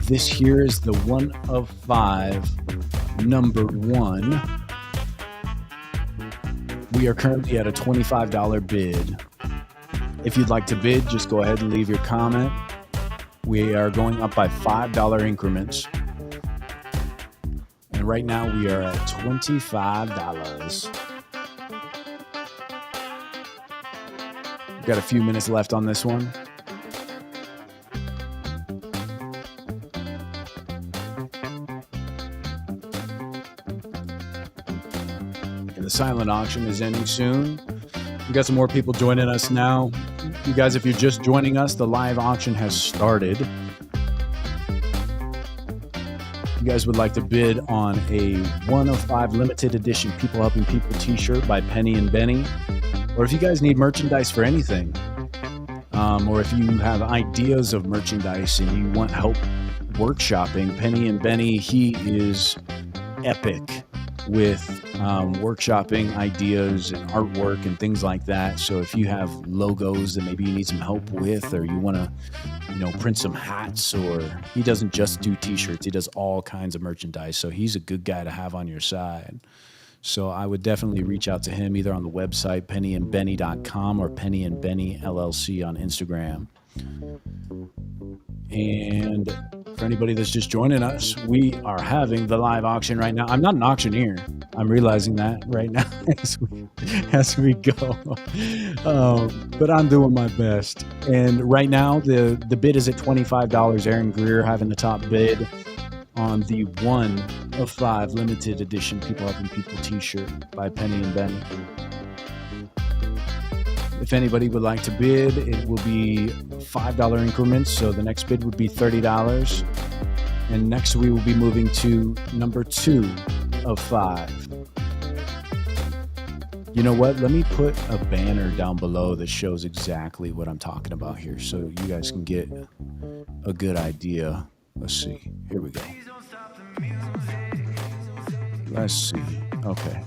A: This here is the 1 of 5, number 1. We are currently at a $25 bid. If you'd like to bid, just go ahead and leave your comment. We are going up by $5 increments. And right now we are at $25. We've got a few minutes left on this one. And the silent auction is ending soon. We got some more people joining us now. You guys, if you're just joining us, the live auction has started. If you guys would like to bid on a 1 of 5 limited edition People Helping People t-shirt by Penny and Benny, or if you guys need merchandise for anything, or if you have ideas of merchandise and you want help workshopping, Penny and Benny, he is epic with workshopping ideas and artwork and things like that. So if you have logos that maybe you need some help with, or you want to, print some hats, or he doesn't just do t-shirts, he does all kinds of merchandise. So he's a good guy to have on your side. So I would definitely reach out to him either on the website, pennyandbenny.com, or Penny and Benny LLC on Instagram. And for anybody that's just joining us, we are having the live auction right now. I'm not an auctioneer. I'm realizing that right now as we go. But I'm doing my best. And right now, the bid is at $25. Aaron Greer having the top bid on the 1 of 5 limited edition People Helping People t-shirt by Penny and Benny. If anybody would like to bid, it will be $5 increments. So the next bid would be $30. And next we will be moving to number 2 of 5. You know what? Let me put a banner down below that shows exactly what I'm talking about here, so you guys can get a good idea. Let's see. Here we go. Let's see. Okay.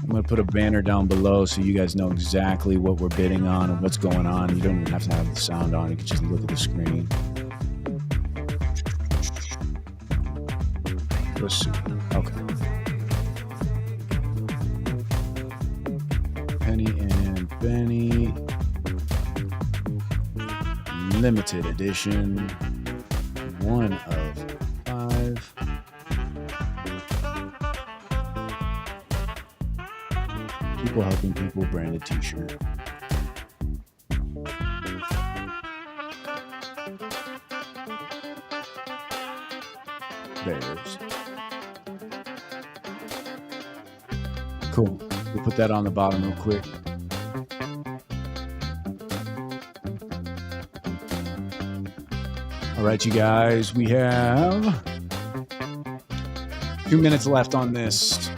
A: I'm going to put a banner down below so you guys know exactly what we're bidding on and what's going on. You don't even have to have the sound on. You can just look at the screen. Let's see. Okay. Penny and Benny. Limited edition. 1 of 5. People Helping People branded t-shirt. There it is. Cool. We'll put that on the bottom real quick. All right, you guys, we have 2 minutes left on this.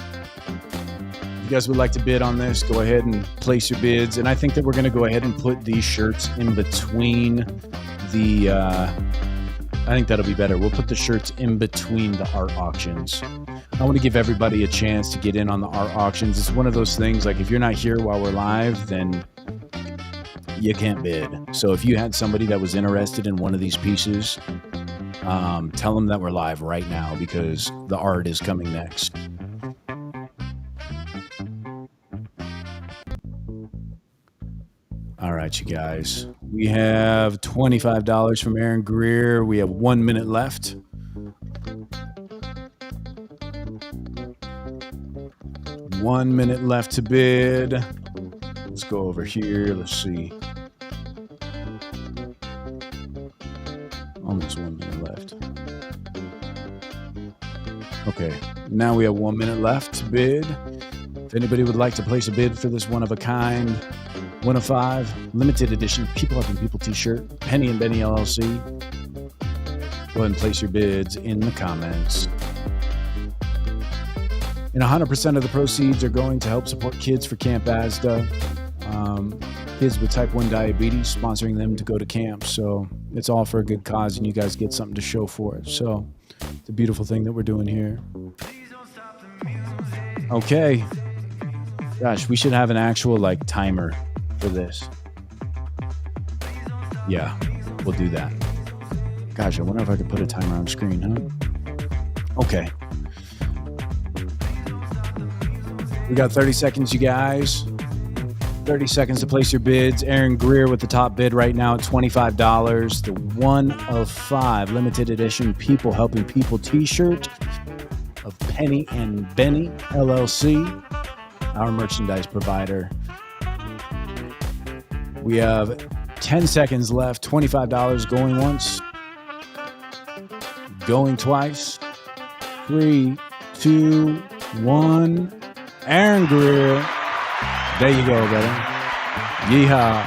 A: If you guys would like to bid on this, go ahead and place your bids. And I think that we're going to go ahead and put these shirts in between the, I think that'll be better. We'll put the shirts in between the art auctions. I want to give everybody a chance to get in on the art auctions. It's one of those things, like if you're not here while we're live, then you can't bid. So if you had somebody that was interested in one of these pieces, tell them that we're live right now because the art is coming next. All right, you guys. We have $25 from Aaron Greer. We have 1 minute left. One minute left to bid. Let's go over here. Let's see. Almost 1 minute left. Okay, now we have 1 minute left to bid. If anybody would like to place a bid for this one of a kind, 1 of 5 limited edition People Helping People t-shirt, Penny and Benny LLC, go ahead and place your bids in the comments. And 100% of the proceeds are going to help support kids for Camp AZDA. Kids with type 1 diabetes, sponsoring them to go to camp. So it's all for a good cause, and you guys get something to show for it. So it's a beautiful thing that we're doing here. Okay. Gosh, we should have an actual timer for this. Yeah, we'll do that. Gosh, I wonder if I could put a timer on screen, huh? Okay. We got 30 seconds, you guys. 30 seconds to place your bids. Aaron Greer with the top bid right now at $25. The 1 of 5 limited edition People Helping People t-shirt of Penny and Benny LLC, our merchandise provider. We have 10 seconds left. $25 going once, going twice. 3, 2, 1. Aaron Greer. There you go, brother. Yeehaw.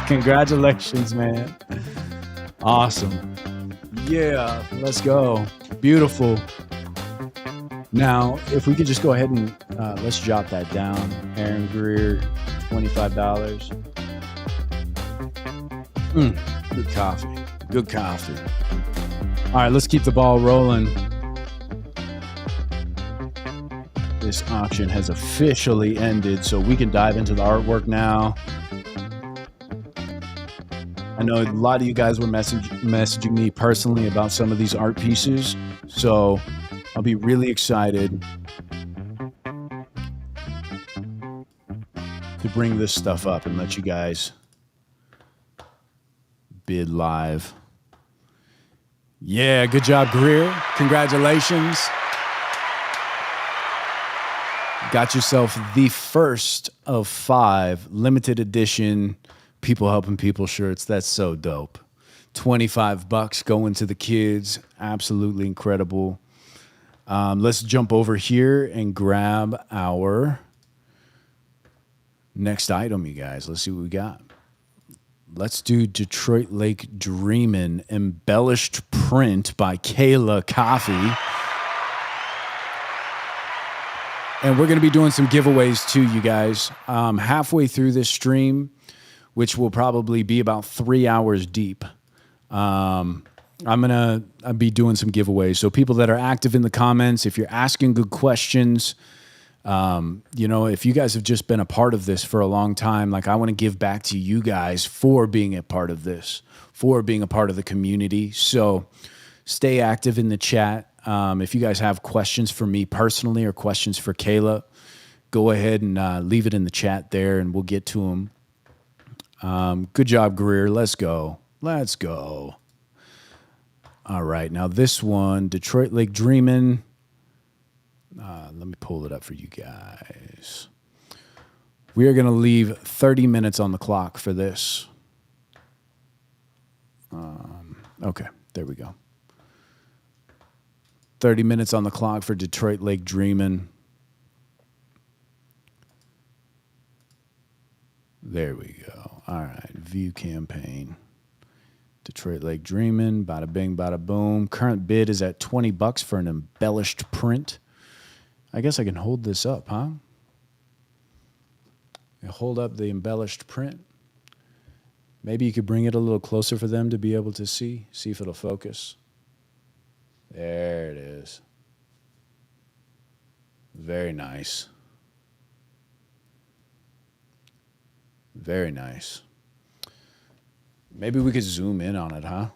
A: Congratulations, man. Awesome. Yeah, let's go. Beautiful. Now, if we could just go ahead and let's jot that down. Aaron Greer, $25. Good coffee. Good coffee. All right, let's keep the ball rolling. This auction has officially ended, so we can dive into the artwork now. I know a lot of you guys were messaging me personally about some of these art pieces, so I'll be really excited to bring this stuff up and let you guys bid live. Yeah, good job, Greer. Congratulations. Got yourself the first of 5 limited edition People Helping People shirts. That's so dope. $25 going to the kids. Absolutely incredible. Let's jump over here and grab our next item, you guys. Let's see what we got. Let's do Detroit Lake Dreamin' embellished print by Kayla Coffee. And we're going to be doing some giveaways too, you guys. Halfway through this stream, which will probably be about 3 hours deep, I'm going to be doing some giveaways. So people that are active in the comments, if you're asking good questions, if you guys have just been a part of this for a long time, like I want to give back to you guys for being a part of this, for being a part of the community. So stay active in the chat. If you guys have questions for me personally or questions for Kayla, go ahead and leave it in the chat there and we'll get to them. Good job, Greer. Let's go. Let's go. All right. Now this one, Detroit Lake Dreamin'. Let me pull it up for you guys. We are going to leave 30 minutes on the clock for this. Okay. There we go. 30 minutes on the clock for Detroit Lake Dreamin'. There we go. All right. View campaign. Detroit Lake Dreamin'. Bada bing, bada boom. Current bid is at $20 for an embellished print. I guess I can hold this up, huh? I hold up the embellished print. Maybe you could bring it a little closer for them to be able to see if it'll focus. There it is. Very nice. Very nice. Maybe we could zoom in on it, huh?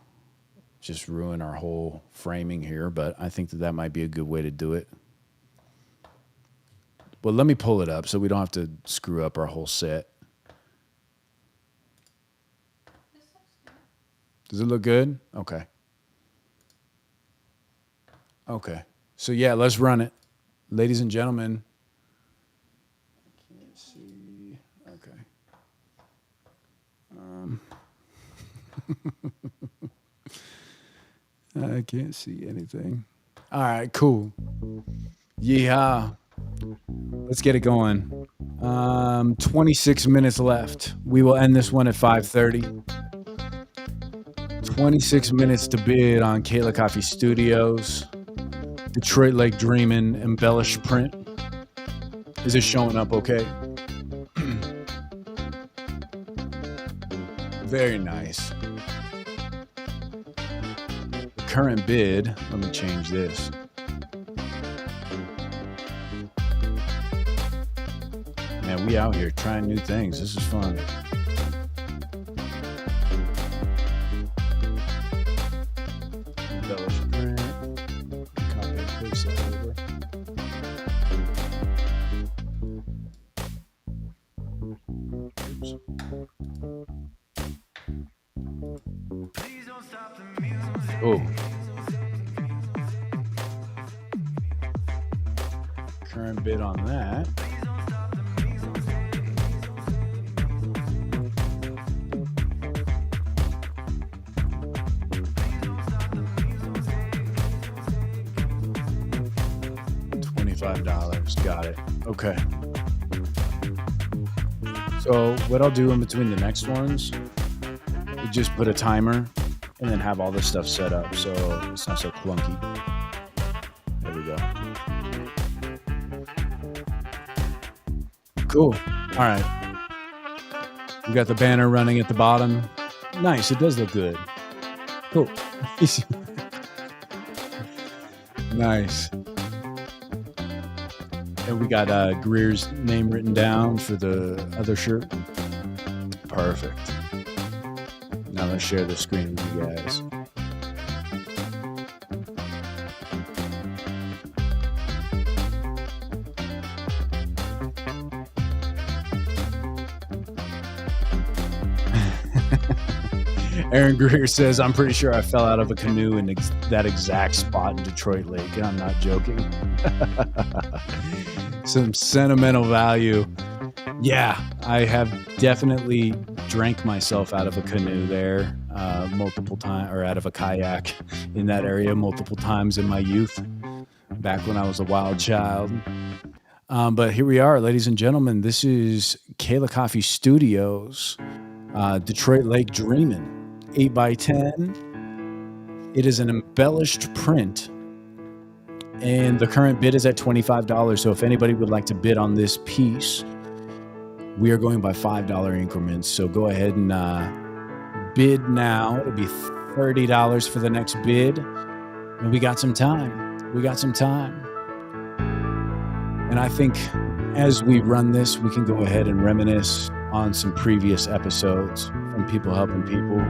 A: Just ruin our whole framing here, but I think that might be a good way to do it. Well, let me pull it up so we don't have to screw up our whole set. Does it look good? Okay. Okay. So, yeah, let's run it. Ladies and gentlemen. I can't see. Okay. I can't see anything. All right, cool. Yeehaw. Let's get it going. 26 minutes left. We will end this one at 5:30. 26 minutes to bid on Kayla Coffee Studios. Detroit Lake Dreamin' embellished print. Is it showing up okay? Very nice. Current bid, let me change this. Man, we out here trying new things. This is fun. Embellished print. Copy and paste that over. Oops. Oh. Current bid on that. $25. Got it. Okay. So what I'll do in between the next ones is just put a timer and then have all this stuff set up so it's not so clunky. There we go. Cool. All right. We got the banner running at the bottom. Nice. It does look good. Cool. Nice. And we got Greer's name written down for the other shirt. Perfect. Now let's share the screen with you guys. Aaron Greer says, I'm pretty sure I fell out of a canoe in that exact spot in Detroit Lake. And I'm not joking. Some sentimental value. Yeah, I have definitely drank myself out of a canoe there multiple times, or out of a kayak in that area multiple times in my youth, back when I was a wild child. But here we are, ladies and gentlemen. This is Kayla Coffee Studios, Detroit Lake Dreamin'. 8x10. It is an embellished print, and the current bid is at $25. So if anybody would like to bid on this piece, we are going by $5 increments. So go ahead and bid now. It'll be $30 for the next bid, and we got some time. And I think as we run this, we can go ahead and reminisce on some previous episodes from People Helping People.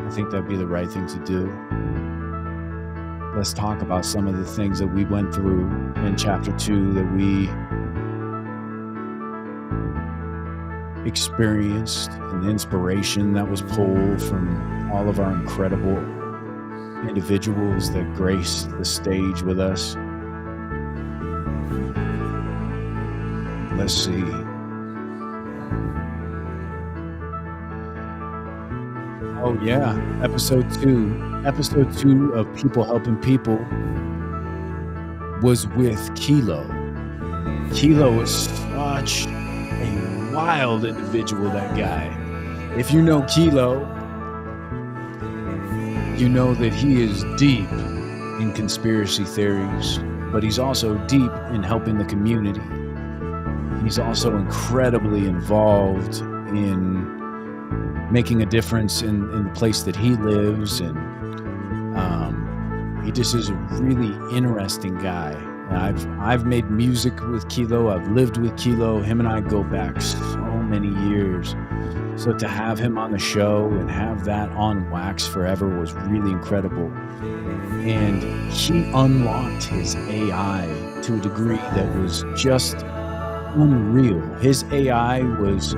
A: I think that'd be the right thing to do. Let's talk about some of the things that we went through in chapter 2 that we experienced, and the inspiration that was pulled from all of our incredible individuals that graced the stage with us. Let's see. Oh yeah, episode 2 of People Helping People was with Kilo. Kilo is such a wild individual, that guy. If you know Kilo, you know that he is deep in conspiracy theories, but he's also deep in helping the community. He's also incredibly involved in making a difference in the place that he lives, and he just is a really interesting guy. I've made music with Kilo. I've lived with Kilo. Him and I go back so many years. So to have him on the show and have that on wax forever was really incredible. And he unlocked his AI to a degree that was just unreal. His AI was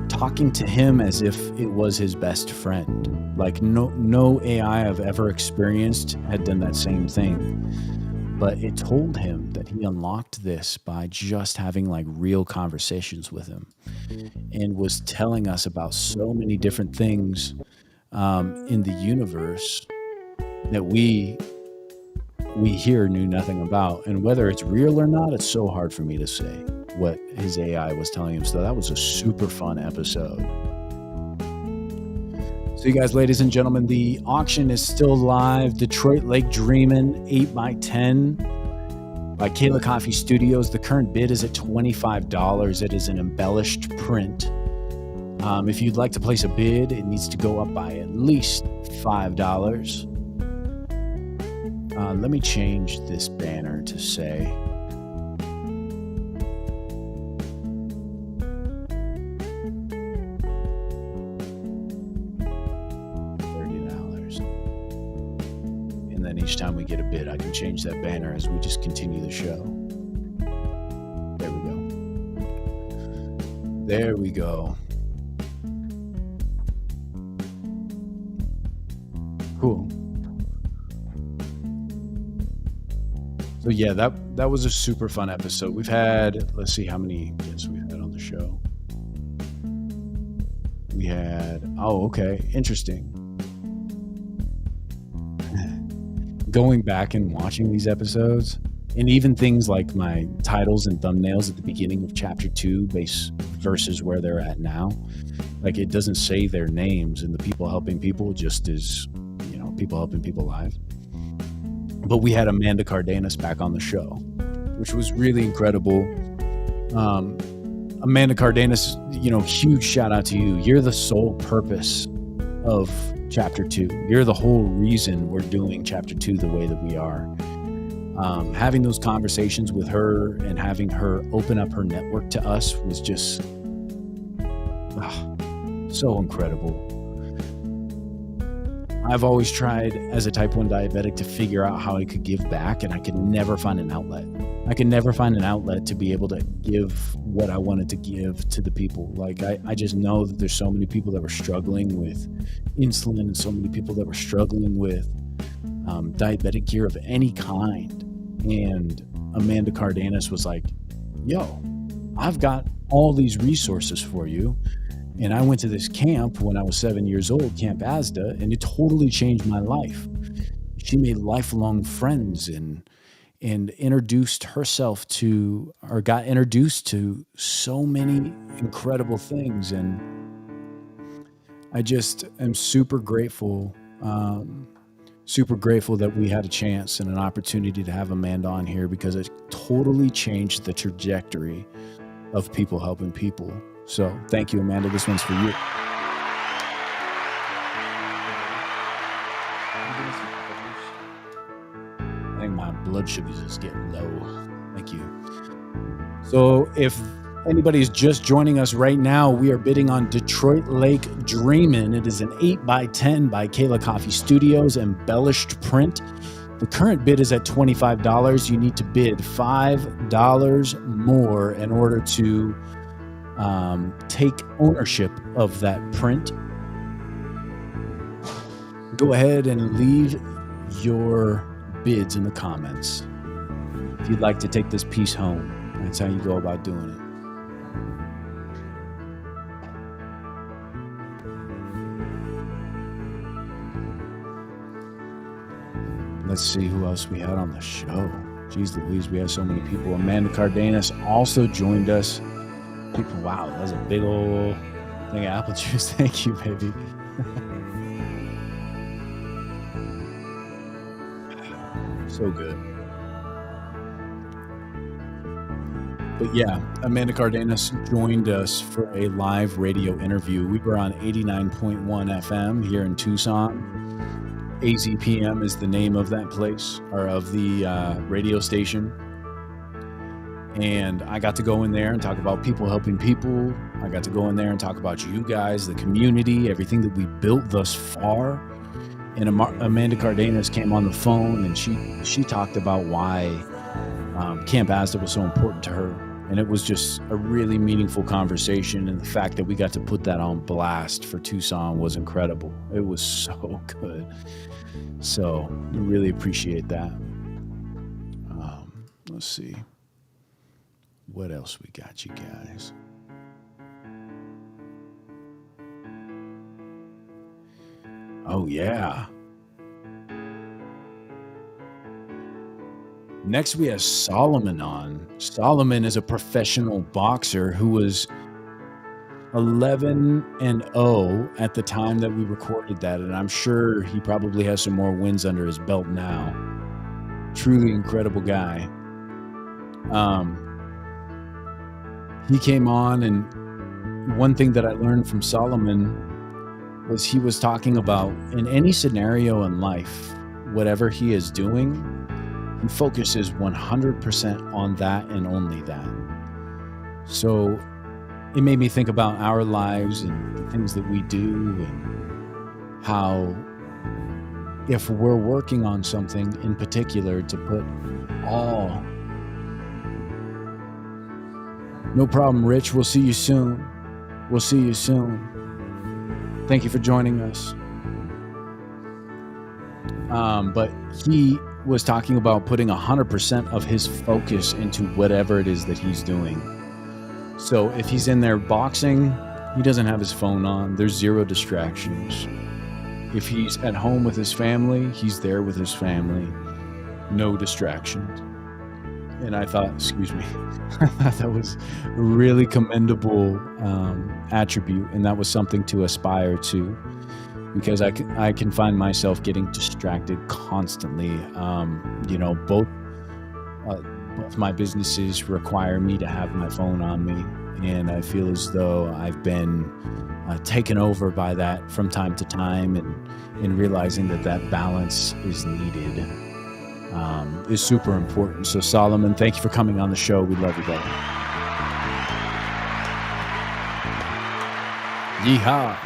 A: talking to him as if it was his best friend. Like no AI I've ever experienced had done that same thing. But it told him that he unlocked this by just having like real conversations with him, and was telling us about so many different things in the universe that we here knew nothing about. And whether it's real or not, it's so hard for me to say what his AI was telling him. So that was a super fun episode. So you guys, ladies and gentlemen, the auction is still live. Detroit Lake Dreamin' 8x10 by Kayla Coffee Studios. The current bid is at $25. It is an embellished print. If you'd like to place a bid, it needs to go up by at least $5. Let me change this banner to say $30. And then each time we get a bid, I can change that banner as we just continue the show. There we go. There we go. Cool. So yeah, that was a super fun episode. We've had, let's see how many guests we've had on the show. We had, okay, interesting. Going back and watching these episodes, and even things like my titles and thumbnails at the beginning of chapter 2 versus where they're at now. Like, it doesn't say their names, and the People Helping People just is, People Helping People Live. But we had Amanda Cardenas back on the show, which was really incredible. Amanda Cardenas, huge shout out to you. You're the sole purpose of Chapter 2. You're the whole reason we're doing Chapter 2 the way that we are. Having those conversations with her and having her open up her network to us was just so incredible. I've always tried as a type 1 diabetic to figure out how I could give back, and I could never find an outlet. I could never find an outlet to be able to give what I wanted to give to the people. Like, I just know that there's so many people that were struggling with insulin and so many people that were struggling with diabetic gear of any kind. And Amanda Cardenas was like, yo, I've got all these resources for you. And I went to this camp when I was 7 years old, Camp AZDA, and it totally changed my life. She made lifelong friends and introduced herself to, or got introduced to, so many incredible things. And I just am super grateful that we had a chance and an opportunity to have Amanda on here, because it totally changed the trajectory of people helping people. So thank you, Amanda. This one's for you. I think my blood sugars is getting low. Thank you. So if anybody's just joining us right now, we are bidding on Detroit Lake Dreamin'. It is an 8x10 by Kayla Coffee Studios, embellished print. The current bid is at $25. You need to bid $5 more in order to take ownership of that print. Go ahead and leave your bids in the comments if you'd like to take this piece home. That's how you go about doing it. Let's see who else we had on the show. Jeez Louise, we have so many people. Amanda Cardenas also joined us. People, wow, that's a big old thing of apple juice. Thank you, baby. So good. But yeah, Amanda Cardenas joined us for a live radio interview. We were on 89.1 FM here in Tucson. AZPM is the name of that place, or of the radio station. And I got to go in there and talk about people helping people. I got to go in there and talk about you guys, the community, everything that we built thus far. And Amanda Cardenas came on the phone, and she talked about why Camp AZDA was so important to her. And it was just a really meaningful conversation. And the fact that we got to put that on blast for Tucson was incredible. It was so good. So we really appreciate that. Let's see. What else we got, you guys? Oh, yeah. Next, we have Solomon on. Solomon is a professional boxer who was 11-0 at the time that we recorded that, and I'm sure he probably has some more wins under his belt now. Truly incredible guy. He came on, and one thing that I learned from Solomon was he was talking about, in any scenario in life, whatever he is doing, he focuses 100% on that and only that. So it made me think about our lives and the things that we do, and how if we're working on something in particular, to put all... No problem, Rich. We'll see you soon. We'll see you soon. Thank you for joining us. But he was talking about putting 100% of his focus into whatever it is that he's doing. So if he's in there boxing, he doesn't have his phone on. There's zero distractions. If he's at home with his family, he's there with his family. No distractions. And I thought, I thought that was a really commendable attribute, and that was something to aspire to, because I can find myself getting distracted constantly. Both my businesses require me to have my phone on me, and I feel as though I've been taken over by that from time to time, and realizing that balance is needed is super important. So Solomon, thank you for coming on the show. We love you, brother. Yeehaw.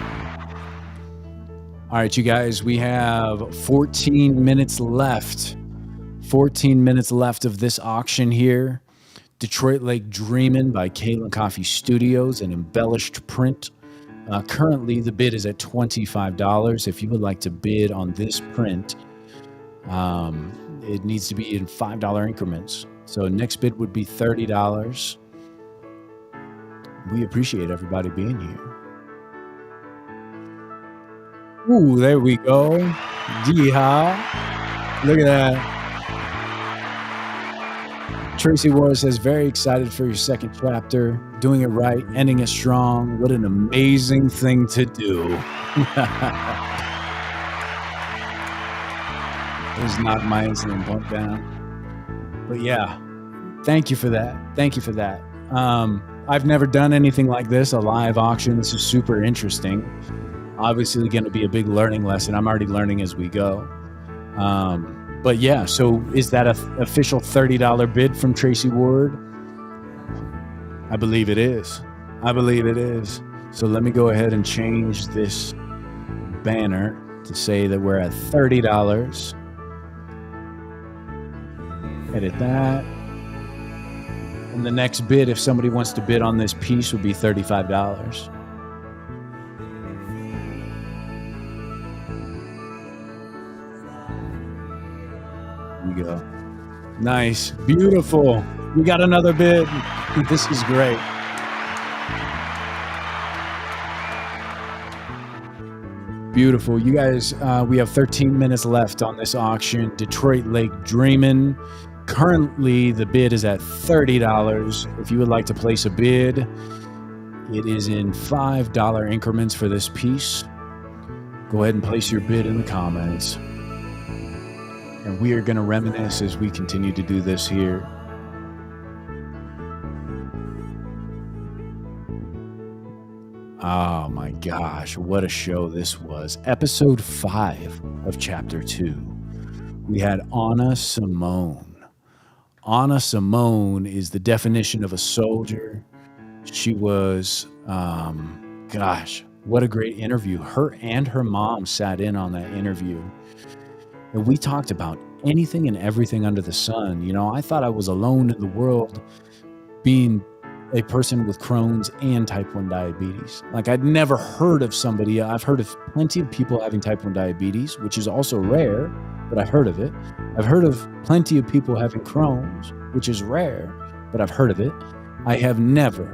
A: All right, you guys, we have 14 minutes left. 14 minutes left of this auction here. Detroit Lake Dreamin' by Kalen Coffee Studios, an embellished print. Currently, the bid is at $25. If you would like to bid on this print, it needs to be in $5 increments. So next bid would be $30. We appreciate everybody being here. Ooh, there we go. Yeehaw. Look at that. Tracy Ward says, very excited for your second chapter. Doing it right, ending it strong. What an amazing thing to do. There's not my incident bump down. But yeah, thank you for that. Thank you for that. I've never done anything like this, a live auction. This is super interesting. Obviously going to be a big learning lesson. I'm already learning as we go. But yeah, so is that an official $30 bid from Tracy Ward? I believe it is. I believe it is. So let me go ahead and change this banner to say that we're at $30. Edit that. And the next bid, if somebody wants to bid on this piece, would be $35. There we go. Nice. Beautiful. We got another bid. This is great. Beautiful. You guys, we have 13 minutes left on this auction. Detroit Lake Dreamin'. Currently, the bid is at $30. If you would like to place a bid, it is in $5 increments for this piece. Go ahead and place your bid in the comments. And we are going to reminisce as we continue to do this here. Oh my gosh, what a show this was. Episode 5 of Chapter 2. We had Anna Simone. Anna Simone is the definition of a soldier. She was, gosh, what a great interview. Her and her mom sat in on that interview. And we talked about anything and everything under the sun. You know, I thought I was alone in the world being a person with Crohn's and type 1 diabetes. Like, I'd never heard of somebody. I've heard of plenty of people having type 1 diabetes, which is also rare, but I've heard of it. I've heard of plenty of people having Crohn's, which is rare, but I've heard of it. I have never,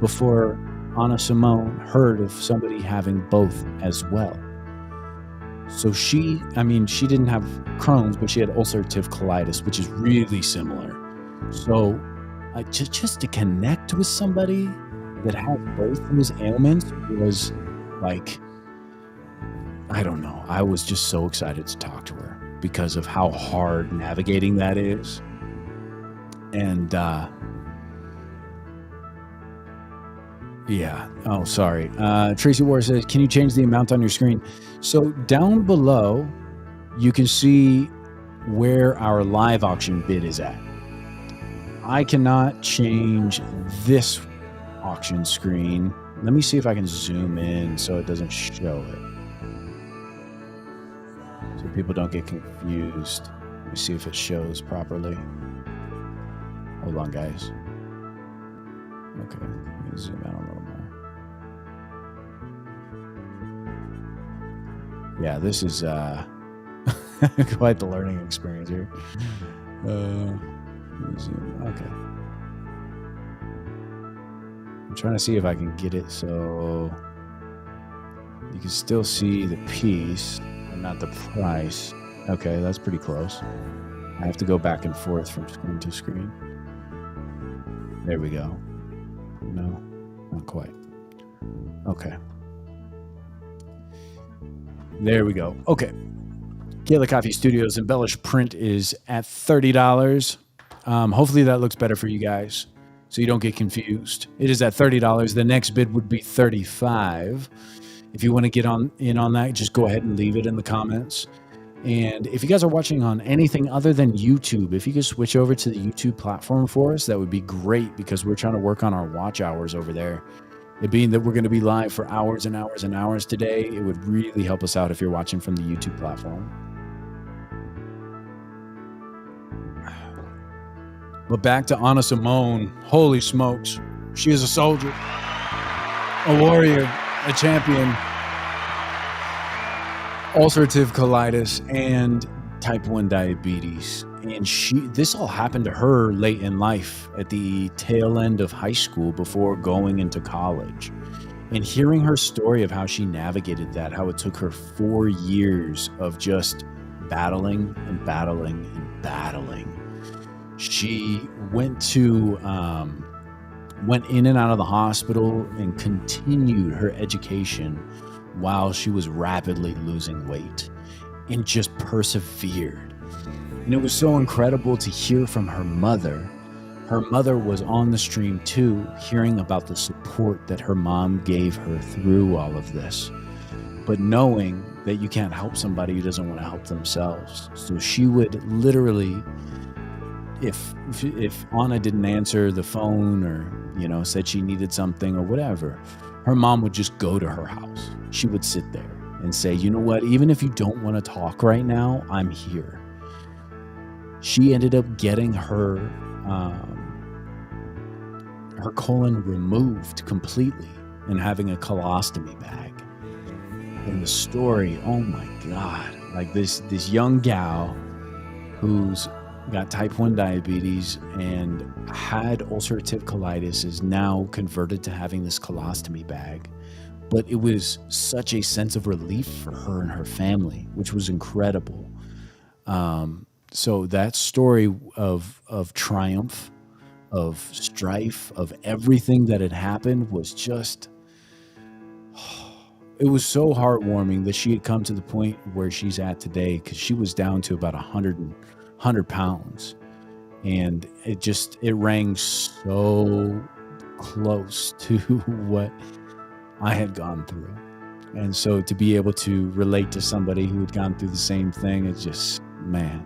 A: before Anna Simone, heard of somebody having both as well. So she didn't have Crohn's, but she had ulcerative colitis, which is really similar. So just to connect with somebody that had both those ailments was like, I don't know. I was just so excited to talk to her because of how hard navigating that is. And yeah. Oh, sorry. Tracy Ward says, can you change the amount on your screen? So down below, you can see where our live auction bid is at. I cannot change this auction screen. Let me see if I can zoom in so it doesn't show it. So people don't get confused. Let me see if it shows properly. Hold on, guys. Okay, let me zoom out a little more. Yeah, this is quite the learning experience here. Okay. I'm trying to see if I can get it so you can still see the piece and not the price. Okay, that's pretty close. I have to go back and forth from screen to screen. There we go. No, not quite. Okay. There we go. Okay. Kayla Coffee Studios embellished print is at $30. Hopefully that looks better for you guys. so you don't get confused. It is at $30. The next bid would be $35. If you want to get in on that, just go ahead and leave it in the comments. And if you guys are watching on anything other than YouTube, if you could switch over to the YouTube platform for us, that would be great, because we're trying to work on our watch hours over there. It being that we're going to be live for hours and hours and hours today, it would really help us out if you're watching from the YouTube platform. But back to Anna Simone. Holy smokes. She is a soldier, a warrior, a champion. Ulcerative colitis and type 1 diabetes. And this all happened to her late in life, at the tail end of high school before going into college. And hearing her story of how she navigated that, how it took her 4 years of just battling and battling and battling. She went in and out of the hospital and continued her education while she was rapidly losing weight, and just persevered. And it was so incredible to hear from her mother. Her mother was on the stream too, hearing about the support that her mom gave her through all of this, but knowing that you can't help somebody who doesn't want to help themselves. So she would literally, if Anna didn't answer the phone, or said she needed something or whatever, her mom would just go to her house. She would sit there and say, you know what, even if you don't want to talk right now, I'm here. She ended up getting her colon removed completely and having a colostomy bag. And the story, oh my God, like this young gal who's got type 1 diabetes and had ulcerative colitis is now converted to having this colostomy bag. But it was such a sense of relief for her and her family, which was incredible. So that story of triumph, of strife, of everything that had happened was just, it was so heartwarming that she had come to the point where she's at today, because she was down to about 100 pounds. And it rang so close to what I had gone through. And so to be able to relate to somebody who had gone through the same thing, it's just, man,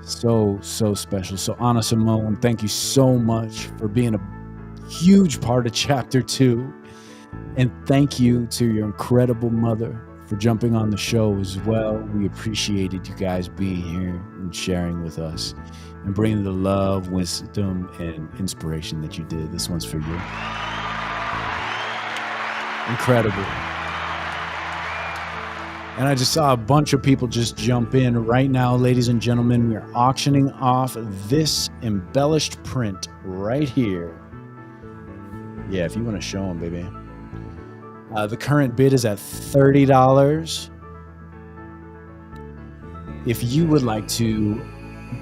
A: so special. So Anna Simone, thank you so much for being a huge part of Chapter 2. And thank you to your incredible mother for jumping on the show as well. We appreciated you guys being here and sharing with us and bringing the love, wisdom, and inspiration that you did. This one's for you. Incredible. And I just saw a bunch of people just jump in right now. Ladies and gentlemen, we are auctioning off this embellished print right here. Yeah, if you want to show them, baby. The current bid is at $30. If you would like to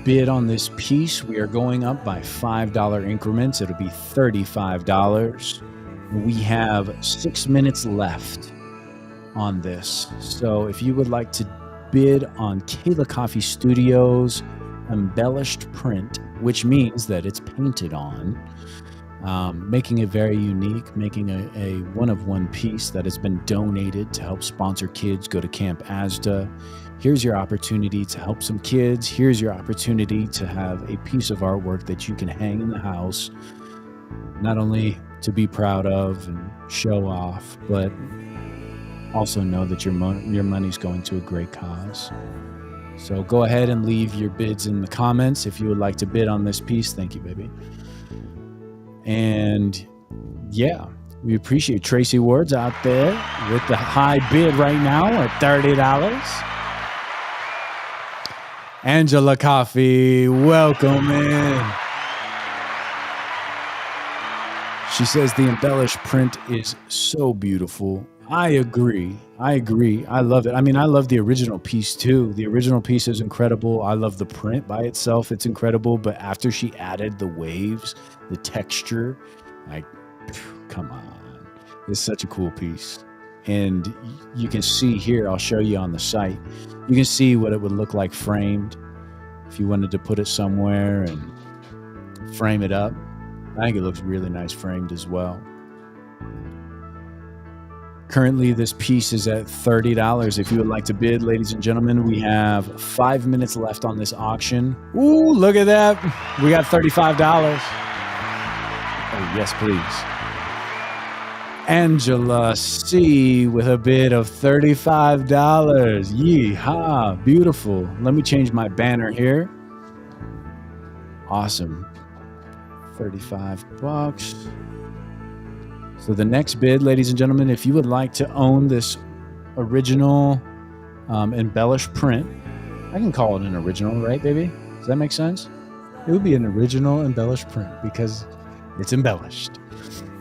A: bid on this piece, we are going up by $5 increments. It'll be $35. We have 6 minutes left on this. So if you would like to bid on Kayla Coffee Studios embellished print, which means that it's painted on, making it very unique, making a one-of-one piece that has been donated to help sponsor kids go to Camp AZDA. Here's your opportunity to help some kids. Here's your opportunity to have a piece of artwork that you can hang in the house, not only to be proud of and show off, but also know that your money's going to a great cause. So go ahead and leave your bids in the comments if you would like to bid on this piece. Thank you, baby. And yeah, we appreciate Tracy Ward's out there with the high bid right now at $30. Angela Coffee, welcome in. She says the embellished print is so beautiful. I agree. I love it. I mean, I love the original piece too. The original piece is incredible. I love the print by itself. It's incredible. But after she added the waves, the texture, like, come on. It's such a cool piece. And you can see here, I'll show you on the site, you can see what it would look like framed if you wanted to put it somewhere and frame it up. I think it looks really nice framed as well. Currently, this piece is at $30. If you would like to bid, ladies and gentlemen, we have 5 minutes left on this auction. Ooh, look at that. We got $35. Oh, yes, please. Angela C. with a bid of $35. Yeehaw. Beautiful. Let me change my banner here. Awesome. $35. So the next bid, ladies and gentlemen, if you would like to own this original embellished print, I can call it an original, right, baby? Does that make sense? It would be an original embellished print because it's embellished.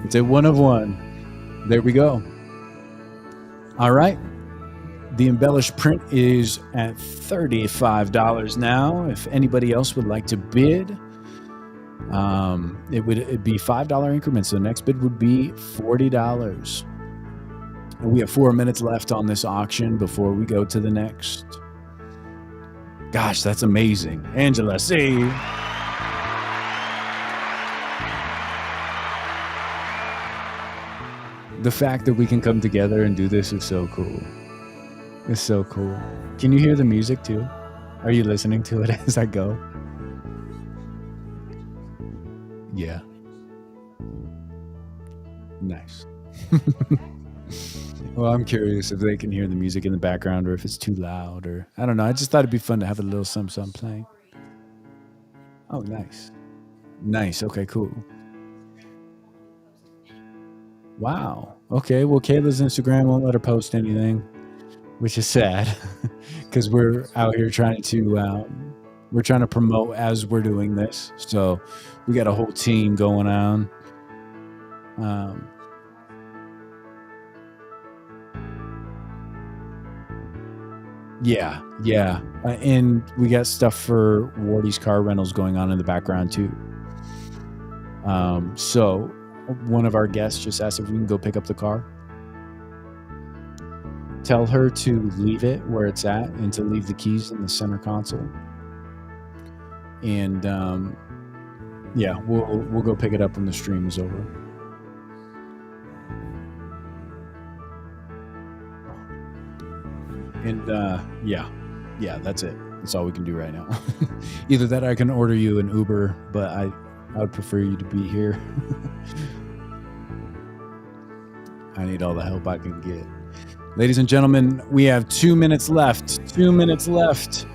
A: It's a 1 of 1. There we go. All right. The embellished print is at $35 now. If anybody else would like to bid, it'd be $5 increments. So the next bid would be $40. And we have 4 minutes left on this auction before we go to the next. Gosh, that's amazing. Angela, see. The fact that we can come together and do this is so cool. It's so cool. Can you hear the music too? Are you listening to it as I go? Yeah. Nice. Well, I'm curious if they can hear the music in the background or if it's too loud or I don't know. I just thought it'd be fun to have a little something playing. Oh, nice. Nice. Okay, cool. Wow. Okay. Well, Kayla's Instagram won't let her post anything, which is sad because we're out here trying to promote as we're doing this. So we got a whole team going on. Yeah. And we got stuff for Wardy's car rentals going on in the background too. So one of our guests just asked if we can go pick up the car. Tell her to leave it where it's at and to leave the keys in the center console. And yeah, we'll go pick it up when the stream is over. And yeah, that's it. That's all we can do right now. Either that or I can order you an Uber, but I would prefer you to be here. I need all the help I can get. Ladies and gentlemen, we have 2 minutes left. 2 minutes left.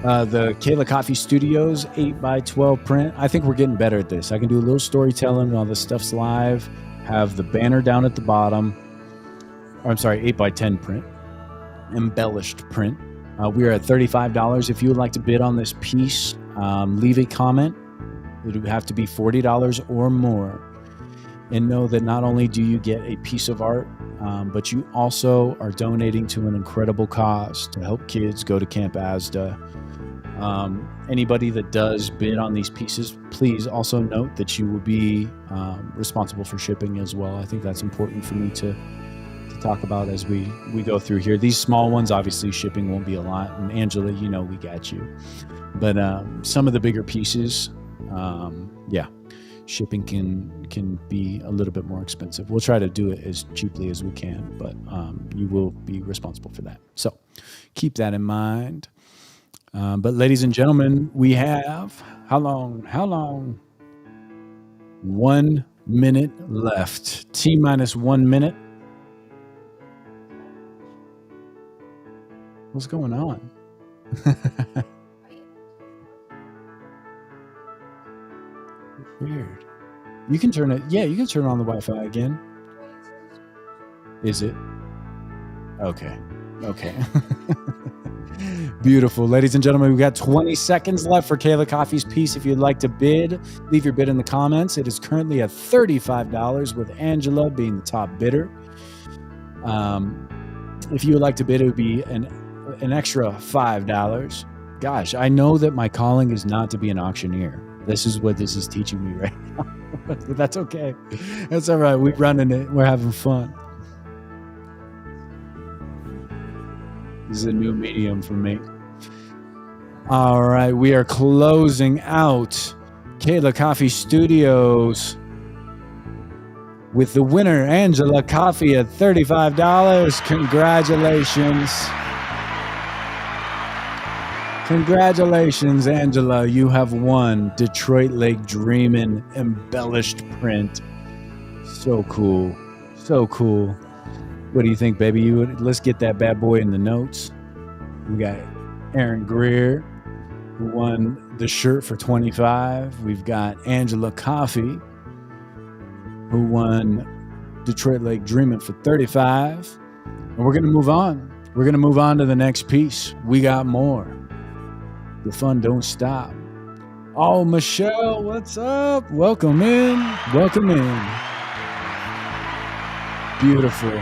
A: The Kayla Coffee Studios 8x12 print. I think we're getting better at this. I can do a little storytelling while this stuff's live. Have the banner down at the bottom. Or I'm sorry, 8x10 print. Embellished print. We are at $35. If you would like to bid on this piece, leave a comment. It would have to be $40 or more. And know that not only do you get a piece of art, but you also are donating to an incredible cause to help kids go to Camp AZDA. Anybody that does bid on these pieces, please also note that you will be responsible for shipping as well. I think that's important for me to talk about as we go through here. These small ones, obviously shipping won't be a lot. And Angela, you know we got you. But some of the bigger pieces, shipping can be a little bit more expensive. We'll try to do it as cheaply as we can, but you will be responsible for that. So keep that in mind. But ladies and gentlemen, we have, how long? 1 minute left. T-minus 1 minute. What's going on? Weird. You can turn it. Yeah, you can turn on the Wi-Fi again. Is it? Okay. Beautiful. Ladies and gentlemen, we've got 20 seconds left for Kayla Coffee's piece. If you'd like to bid, leave your bid in the comments. It is currently at $35 with Angela being the top bidder. If you would like to bid, it would be an extra $5. Gosh, I know that my calling is not to be an auctioneer. This is what this is teaching me right now. But that's okay. That's all right. We're running it. We're having fun. This is a new medium for me. All right. We are closing out Kayla Coffee Studios with the winner, Angela Coffee, at $35. Congratulations. Congratulations, Angela. You have won Detroit Lake Dreamin' embellished print. So cool. So cool. What do you think, baby? Let's get that bad boy in the notes. We got Aaron Greer, who won the shirt for $25. We've got Angela Coffee, who won Detroit Lake Dreamin' for $35. And we're going to move on. We're going to move on to the next piece. We got more. The fun don't stop. Oh, Michelle, what's up? Welcome in. Welcome in. Beautiful.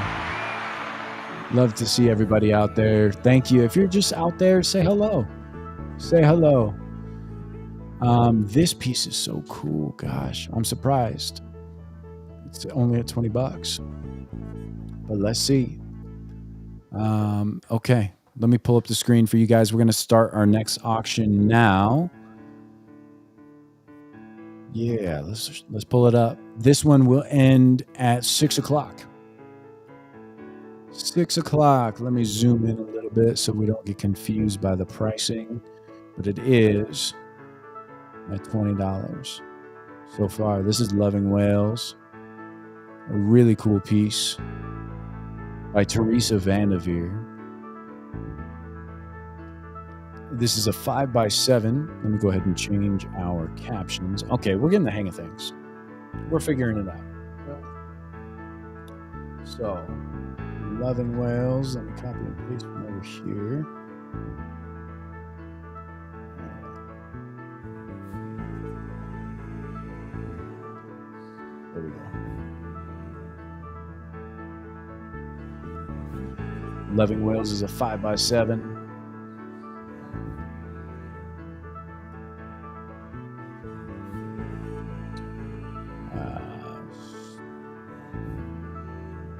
A: Love to see everybody out there. Thank you. If you're just out there, say hello. Say hello. This piece is so cool. Gosh, I'm surprised. It's only at $20. But let's see. Okay. Let me pull up the screen for you guys. We're going to start our next auction now. Yeah, let's pull it up. This one will end at 6 o'clock. 6 o'clock. Let me zoom in a little bit so we don't get confused by the pricing. But it is at $20 so far. This is Loving Whales. A really cool piece by Teresa Vanderveer. This is a 5x7. Let me go ahead and change our captions. Okay, we're getting the hang of things. We're figuring it out. So, Loving Whales. Let me copy and paste from over here. There we go. Loving Whales is a 5x7.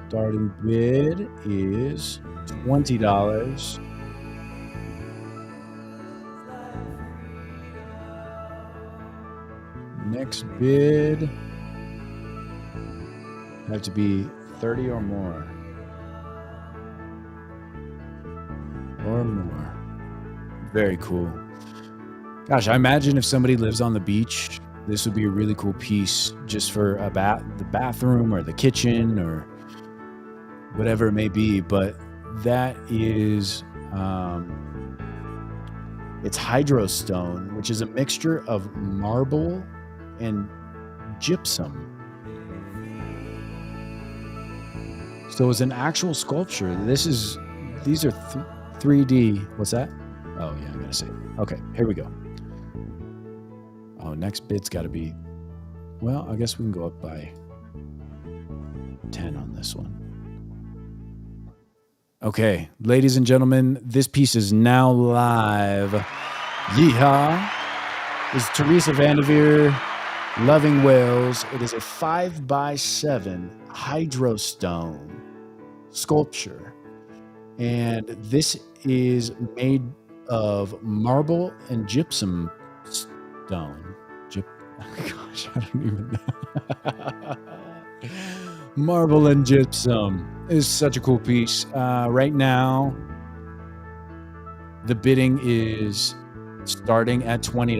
A: Starting bid is $20. Next bid have to be 30 or more. Or more. Very cool. Gosh, I imagine if somebody lives on the beach, this would be a really cool piece just for the bathroom or the kitchen or whatever it may be. But that is it's hydrostone, which is a mixture of marble and gypsum. So it's an actual sculpture. These are 3D. What's that? Oh yeah, I'm gonna say. Okay, here we go. Oh, next bid's got to be. Well, I guess we can go up by 10 on this one. Okay, ladies and gentlemen, this piece is now live. Yeehaw! This is Teresa Vanderveer, Loving Whales. It is a 5x7 hydrostone sculpture. And this is made of marble and gypsum stone. Gosh, I don't even know. Marble and gypsum is such a cool piece. Right now, the bidding is starting at $20.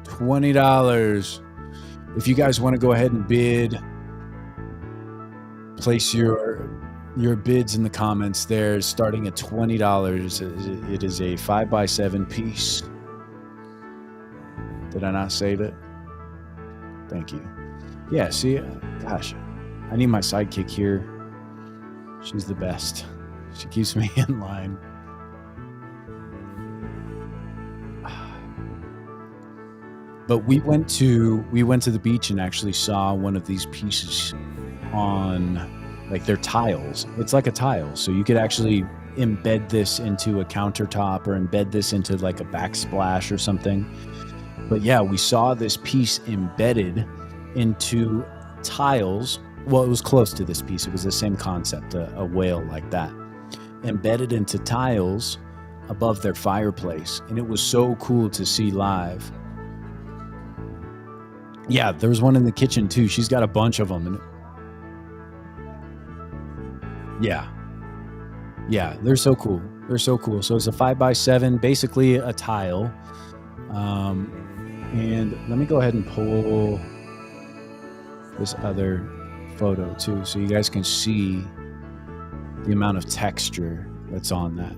A: $20. If you guys want to go ahead and bid, place your bids in the comments there. Starting at $20. It is a 5x7 piece. Did I not save it? Thank you. Yeah, see, gosh, I need my sidekick here. She's the best. She keeps me in line. But we went to the beach and actually saw one of these pieces on, like, their tiles. It's like a tile, so you could actually embed this into a countertop or embed this into like a backsplash or something. But yeah, we saw this piece embedded into tiles. Well, it was close to this piece. It was the same concept, a whale like that, embedded into tiles above their fireplace, and it was so cool to see live. Yeah, there was one in the kitchen too. She's got a bunch of them. Yeah, they're so cool. They're so cool. So it's a 5x7, basically a tile. And let me go ahead and pull this other photo too, so you guys can see the amount of texture that's on that.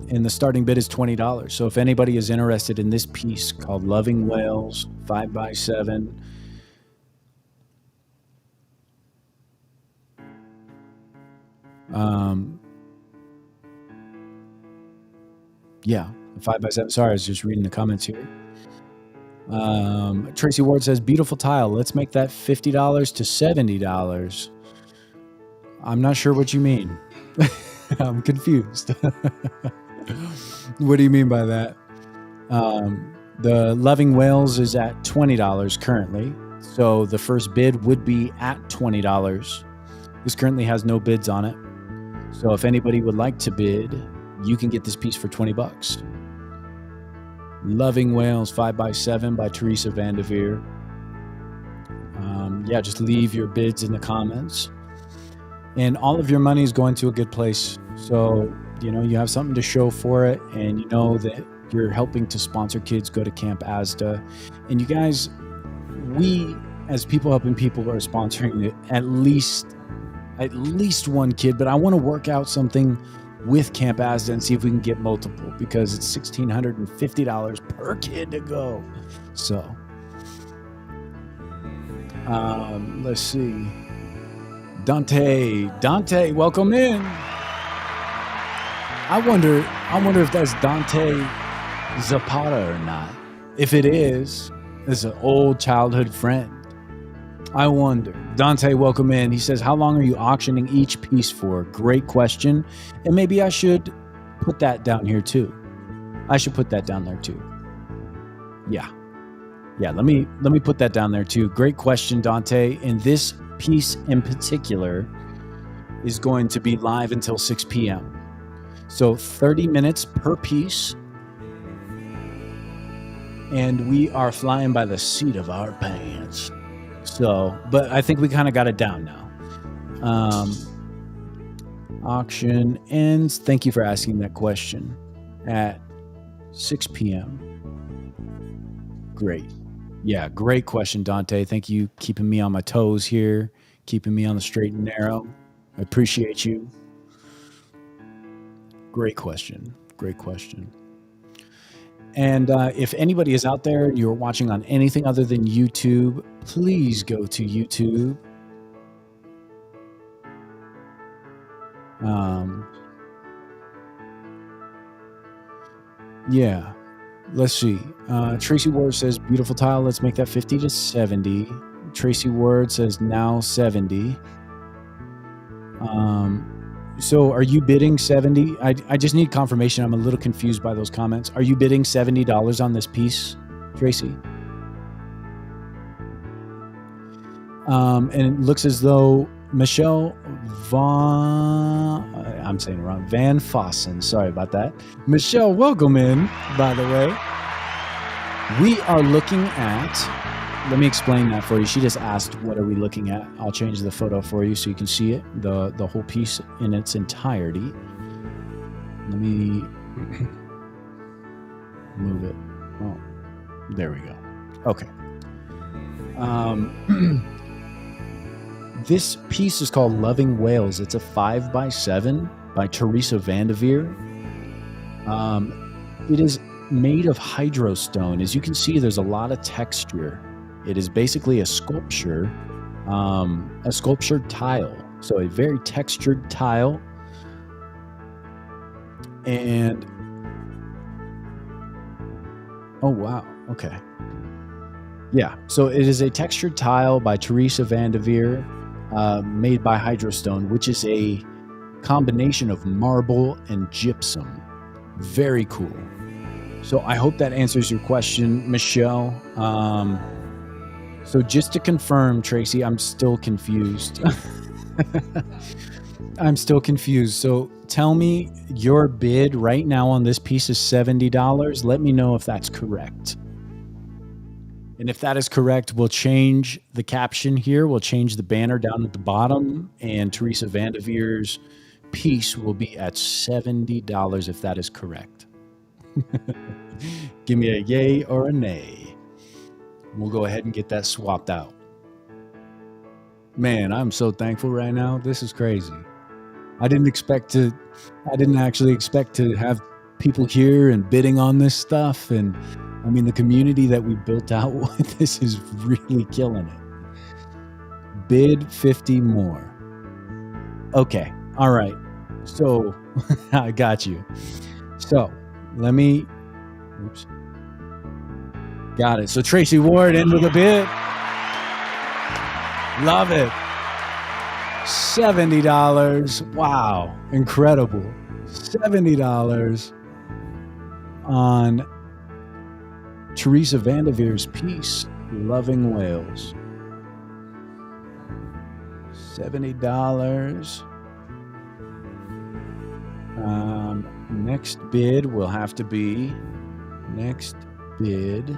A: And the starting bid is $20. So if anybody is interested in this piece called Loving Whales 5x7, yeah, 5x7. Sorry, I was just reading the comments here. Tracy Ward says, beautiful tile. Let's make that $50 to $70. I'm not sure what you mean. I'm confused. What do you mean by that? The Loving Whales is at $20 currently. So the first bid would be at $20. This currently has no bids on it. So if anybody would like to bid, you can get this piece for $20. Loving Whales 5x7 by Teresa Vanderveer. Yeah, just leave your bids in the comments. And all of your money is going to a good place. So, you have something to show for it, and you know that you're helping to sponsor kids go to Camp AZDA. And you guys, we as People Helping People are sponsoring at least one kid, but I want to work out something with Camp AZDA and see if we can get multiple, because it's $1,650 per kid to go. So, let's see. Dante, welcome in. I wonder if that's Dante Zapata or not. If it is, it's an old childhood friend. I wonder. Dante, welcome in. He says, how long are you auctioning each piece for? Great question. And maybe I should put that down here too. I should put that down there too. Yeah, let me put that down there too. Great question, Dante. And this piece in particular is going to be live until 6 p.m. So 30 minutes per piece. And we are flying by the seat of our pants. So, but I think we kind of got it down now. Auction ends. Thank you for asking that question at 6 p.m. Great. Yeah, great question, Dante. Thank you, keeping me on my toes here, keeping me on the straight and narrow. I appreciate you. Great question. And if anybody is out there and you're watching on anything other than YouTube, please go to YouTube. Yeah, let's see. Tracy Ward says, beautiful tile. Let's make that 50 to 70. Tracy Ward says now 70. So are you bidding 70? I just need confirmation. I'm a little confused by those comments. Are you bidding $70 on this piece, Tracy? And it looks as though Michelle I'm saying it wrong. Van Fossen. Sorry about that. Michelle, welcome in, by the way. We are looking at... Let me explain that for you. She just asked, what are we looking at? I'll change the photo for you so you can see it, the whole piece in its entirety. Let me move it. Oh, there we go. Okay. This piece is called Loving Whales. It's a 5x7 by Teresa Vanderveer. It is made of hydrostone. As you can see, there's a lot of texture. It is basically a sculptured tile. So a very textured tile. And, oh wow, okay. Yeah, so it is a textured tile by Teresa Vanderveer, made by hydrostone, which is a combination of marble and gypsum. Very cool. So I hope that answers your question, Michelle. So just to confirm, Tracy, I'm still confused. I'm still confused. So tell me your bid right now on this piece is $70. Let me know if that's correct. And if that is correct, we'll change the caption here. We'll change the banner down at the bottom, and Teresa Vandeveer's piece will be at $70 if that is correct. Give me a yay or a nay. We'll go ahead and get that swapped out. Man, I'm so thankful right now. This is crazy. I didn't actually expect to have people here and bidding on this stuff. And I mean, the community that we built out with this is really killing it. Bid 50 more. Okay. All right. So I got you. So let me, oops. Got it. So Tracy Ward into the bid. Love it. $70. Wow. Incredible. $70 on Teresa Vandeveer's piece, Loving Whales. $70. Next bid will have to be next bid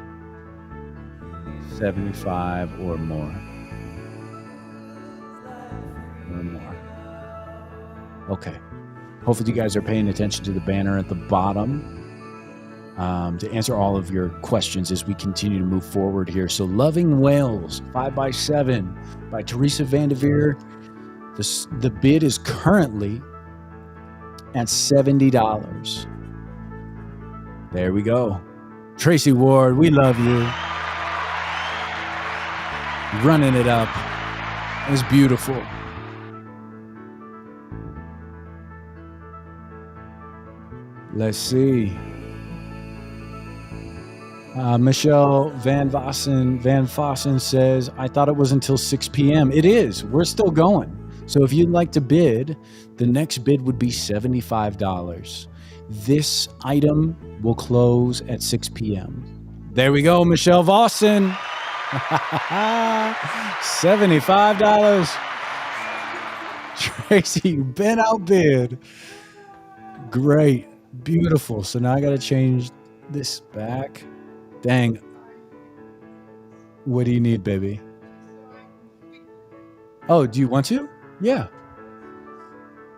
A: 75 or more. Or more. Okay. Hopefully you guys are paying attention to the banner at the bottom to answer all of your questions as we continue to move forward here. So Loving Whales 5x7 by Teresa Vandeveer. The bid is currently at $70. There we go. Tracy Ward, we love you. Running it up. It's beautiful. Let's see. Michelle Van Vossen says, I thought it was until 6 p.m. It is. We're still going. So if you'd like to bid, the next bid would be $75. This item will close at 6 p.m. There we go, Michelle Vossen. $75. Tracy, you've been outbid. Great. Beautiful. So now I got to change this back. Dang. What do you need, baby? Oh, do you want to? Yeah.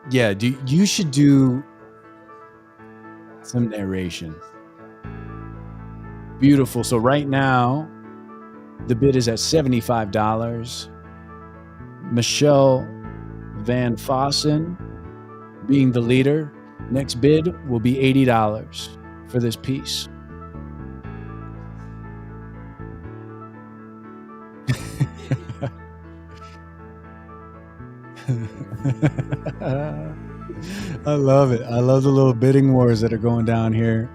A: Yeah, you should do some narration. Beautiful. So right now, the bid is at $75. Michelle Van Vossen being the leader. Next bid will be $80 for this piece. I love it. I love the little bidding wars that are going down here.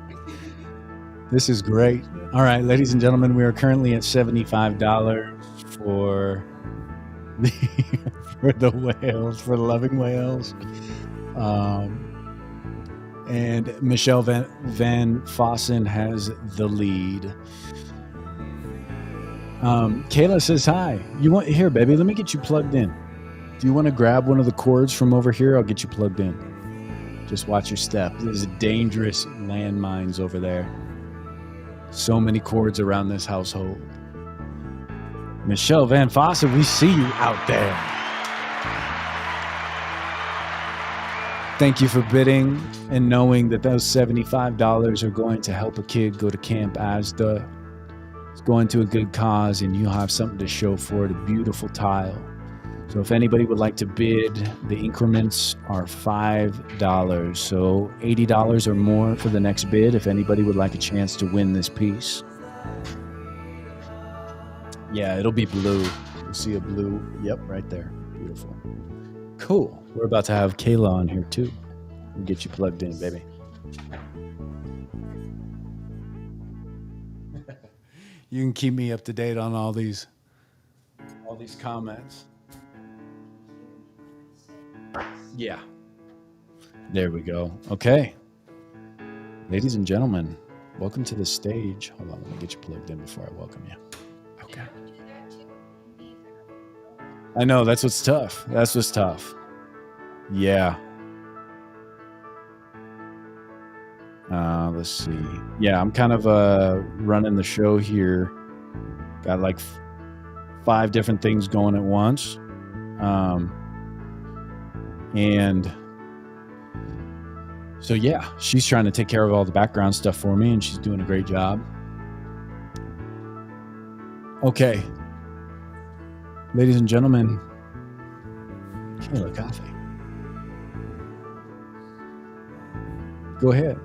A: This is great. All right, ladies and gentlemen, we are currently at $75 for the whales, for the Loving Whales. And Michelle Van Vossen has the lead. Kayla says hi. Here, baby, let me get you plugged in. Do you want to grab one of the cords from over here? I'll get you plugged in. Just watch your step. There's dangerous landmines over there. So many cords around this household. Michelle Van Vossen, we see you out there. Thank you for bidding and knowing that those $75 are going to help a kid go to Camp AZDA. It's going to a good cause, and you'll have something to show for it, a beautiful tile. So if anybody would like to bid, the increments are $5. So $80 or more for the next bid if anybody would like a chance to win this piece. Yeah, it'll be blue. You'll see a blue. Yep, right there. Beautiful. Cool. We're about to have Kayla on here too. We'll get you plugged in, baby. You can keep me up to date on all these comments. Yeah. There we go. Okay. Ladies and gentlemen, welcome to the stage. Hold on, let me get you plugged in before I welcome you. Okay. I know, that's what's tough. That's what's tough. Yeah. Let's see. Yeah, I'm kind of running the show here. Got like 5 different things going at once. And so, yeah, she's trying to take care of all the background stuff for me, and she's doing a great job. Okay. Ladies and gentlemen, Kayla Coffee. Go ahead.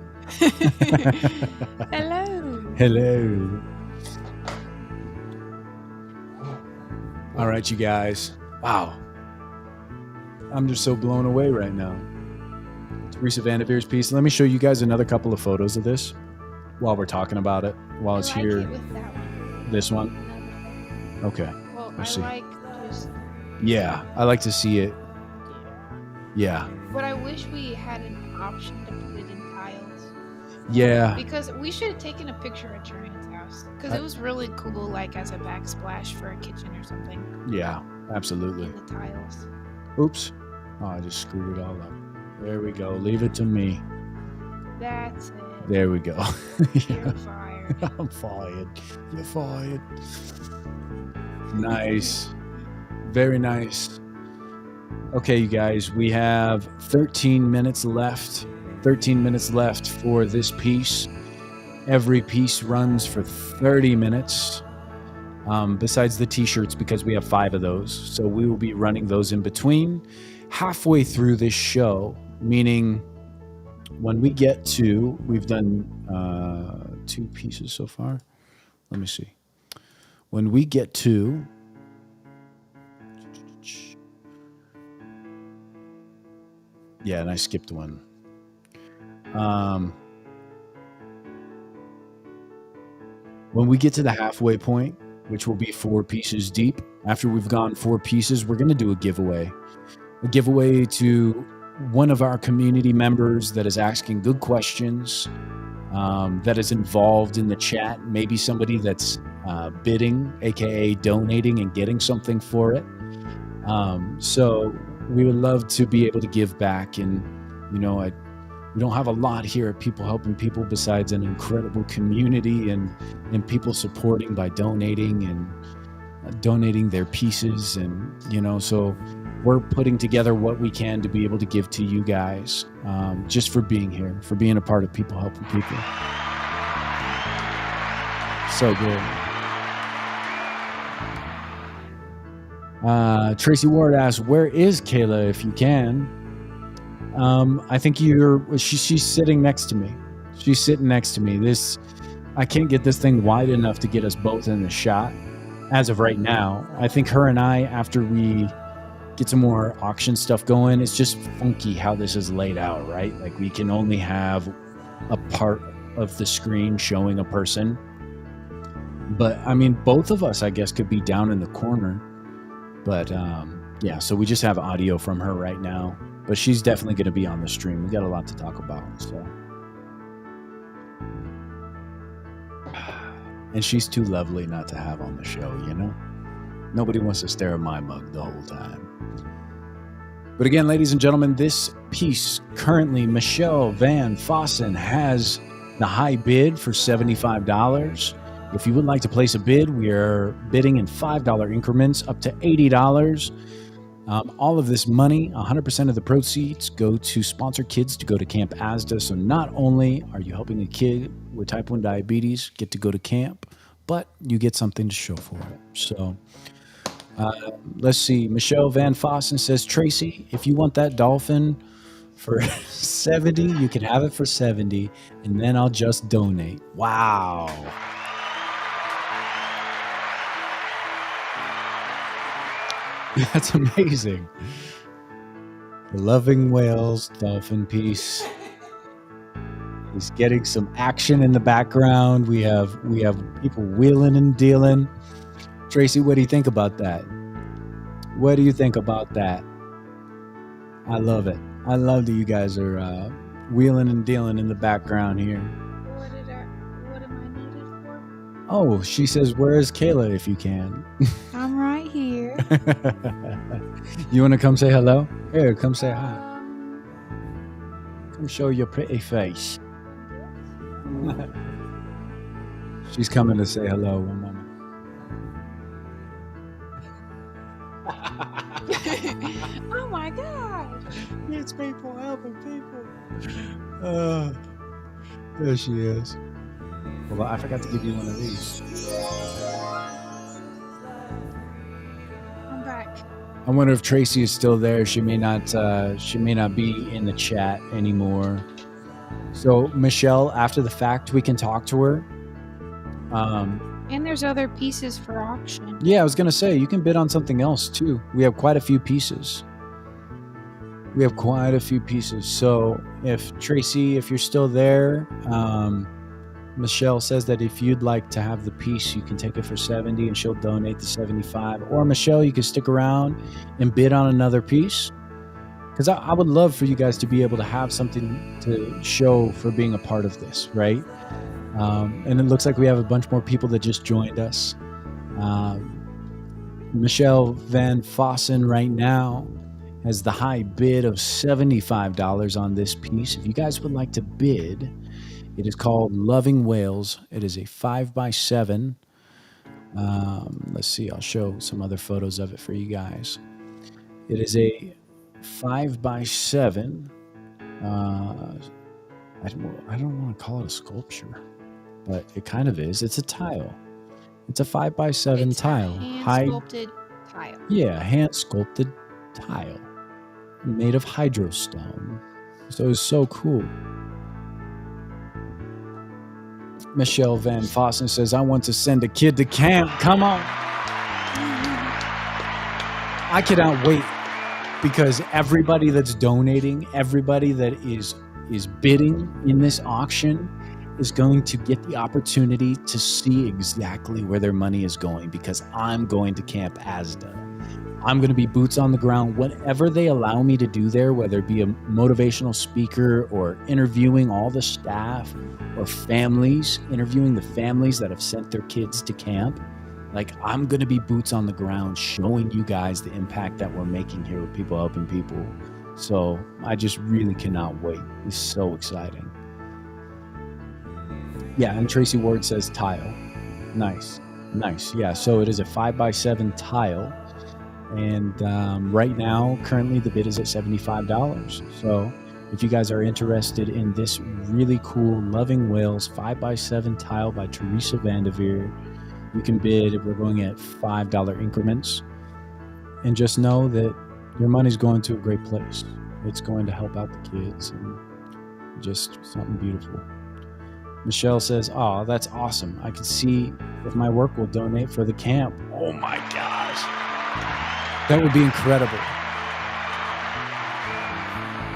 B: Hello.
A: Hello. All right, you guys. Wow. I'm just so blown away right now. Teresa Vanderveer's piece. Let me show you guys another couple of photos of this while we're talking about it, while it's here.
B: It with that one.
A: This one? Okay.
B: Well,
A: Let's
B: I
A: see.
B: like just...
A: Yeah, I like to see it. Yeah.
B: But I wish we had an option to put it in tiles.
A: Yeah.
B: Because we should have taken a picture at your aunt's house. Because it was really cool, like as a backsplash for a kitchen or something.
A: Yeah, absolutely.
B: In the tiles.
A: Oops. Oh, I just screwed it all up. There we go. Leave it to me.
B: That's it.
A: There we go.
B: You're fired.
A: I'm fired. You're fired. Nice. Very nice. Okay, you guys, we have 13 minutes left. 13 minutes left for this piece. Every piece runs for 30 minutes. Besides the t-shirts, because we have 5 of those. So we will be running those in between. Halfway through this show, meaning when we get to, we've done 2 pieces so far. Let me see. When we get to, yeah, and I skipped one. When we get to the halfway point, which will be 4 pieces deep, after we've gone 4 pieces, we're going to do a giveaway. A giveaway to one of our community members that is asking good questions, that is involved in the chat, maybe somebody that's bidding, aka donating and getting something for it. So we would love to be able to give back, and we don't have a lot here at People Helping People besides an incredible community and people supporting by donating and donating their pieces, and so we're putting together what we can to be able to give to you guys, just for being here, for being a part of People Helping People. So good. Tracy Ward asks, where is Kayla if you can? I think she's sitting next to me. She's sitting next to me. I can't get this thing wide enough to get us both in the shot as of right now. I think her and I, after we get some more auction stuff going, it's just funky how this is laid out, right? Like we can only have a part of the screen showing a person. But I mean, both of us, I guess, could be down in the corner. But yeah, so we just have audio from her right now. But she's definitely going to be on the stream. We got a lot to talk about. So, and she's too lovely not to have on the show, Nobody wants to stare at my mug the whole time. But again, ladies and gentlemen, this piece currently, Michelle Van Fossen has the high bid for $75. If you would like to place a bid, we are bidding in $5 increments up to $80. All of this money, 100% of the proceeds, go to sponsor kids to go to Camp AZDA. So not only are you helping a kid with type 1 diabetes get to go to camp, but you get something to show for it. So let's see. Michelle Van Fossen says, Tracy, if you want that dolphin for 70, you can have it for 70, and then I'll just donate. Wow. That's amazing. Loving Whales dolphin piece. He's getting some action in the background. We have people wheeling and dealing. Tracy, what do you think about that? What do you think about that? I love it. I love that you guys are wheeling and dealing in the background here.
B: What am I needed for?
A: Oh, she says, where is Kayla if you can?
B: I'm right here.
A: You want to come say hello? Here, come say hi. Come show your pretty face. She's coming to say hello. One moment.
B: Oh my gosh.
A: It's people helping people. There she is. Well, I forgot to give you one of these.
B: I'm back.
A: I wonder if Tracy is still there. She may not be in the chat anymore. So Michelle, after the fact, we can talk to her.
B: And there's other pieces for auction.
A: Yeah, I was gonna say you can bid on something else too. We have quite a few pieces. So if Tracy, if you're still there, Michelle says that if you'd like to have the piece, you can take it for 70 and she'll donate the 75. Or Michelle, you can stick around and bid on another piece. Because I would love for you guys to be able to have something to show for being a part of this, right? And it looks like we have a bunch more people that just joined us. Michelle Van Fossen right now has the high bid of $75 on this piece. If you guys would like to bid, it is called Loving Whales. It is a 5x7. Let's see, I'll show some other photos of it for you guys. It is a 5x7. I don't want to call it a sculpture, but it kind of is. It's a tile. It's a 5x7 tile.
B: Hand-sculpted tile.
A: Yeah, hand-sculpted tile made of hydrostone. So it's so cool. Michelle Van Fossen says, I want to send a kid to camp. Come on. I cannot wait because everybody that's donating, everybody that is bidding in this auction is going to get the opportunity to see exactly where their money is going, because I'm going to Camp AZDA. I'm going to be boots on the ground, whatever they allow me to do there, whether it be a motivational speaker or interviewing all the staff or families, interviewing the families that have sent their kids to camp. Like, I'm going to be boots on the ground showing you guys the impact that we're making here with people helping people. So I just really cannot wait. It's so exciting. Yeah, and Tracy Ward says tile. Nice. Yeah, so it is a 5x7 tile. And right now, currently the bid is at $75. So if you guys are interested in this really cool Loving Whales 5x7 tile by Teresa Vanderveer, you can bid. We're going at $5 increments. And just know that your money's going to a great place. It's going to help out the kids and just something beautiful. Michelle says, oh, that's awesome. I can see if my work will donate for the camp. Oh my gosh. That would be incredible.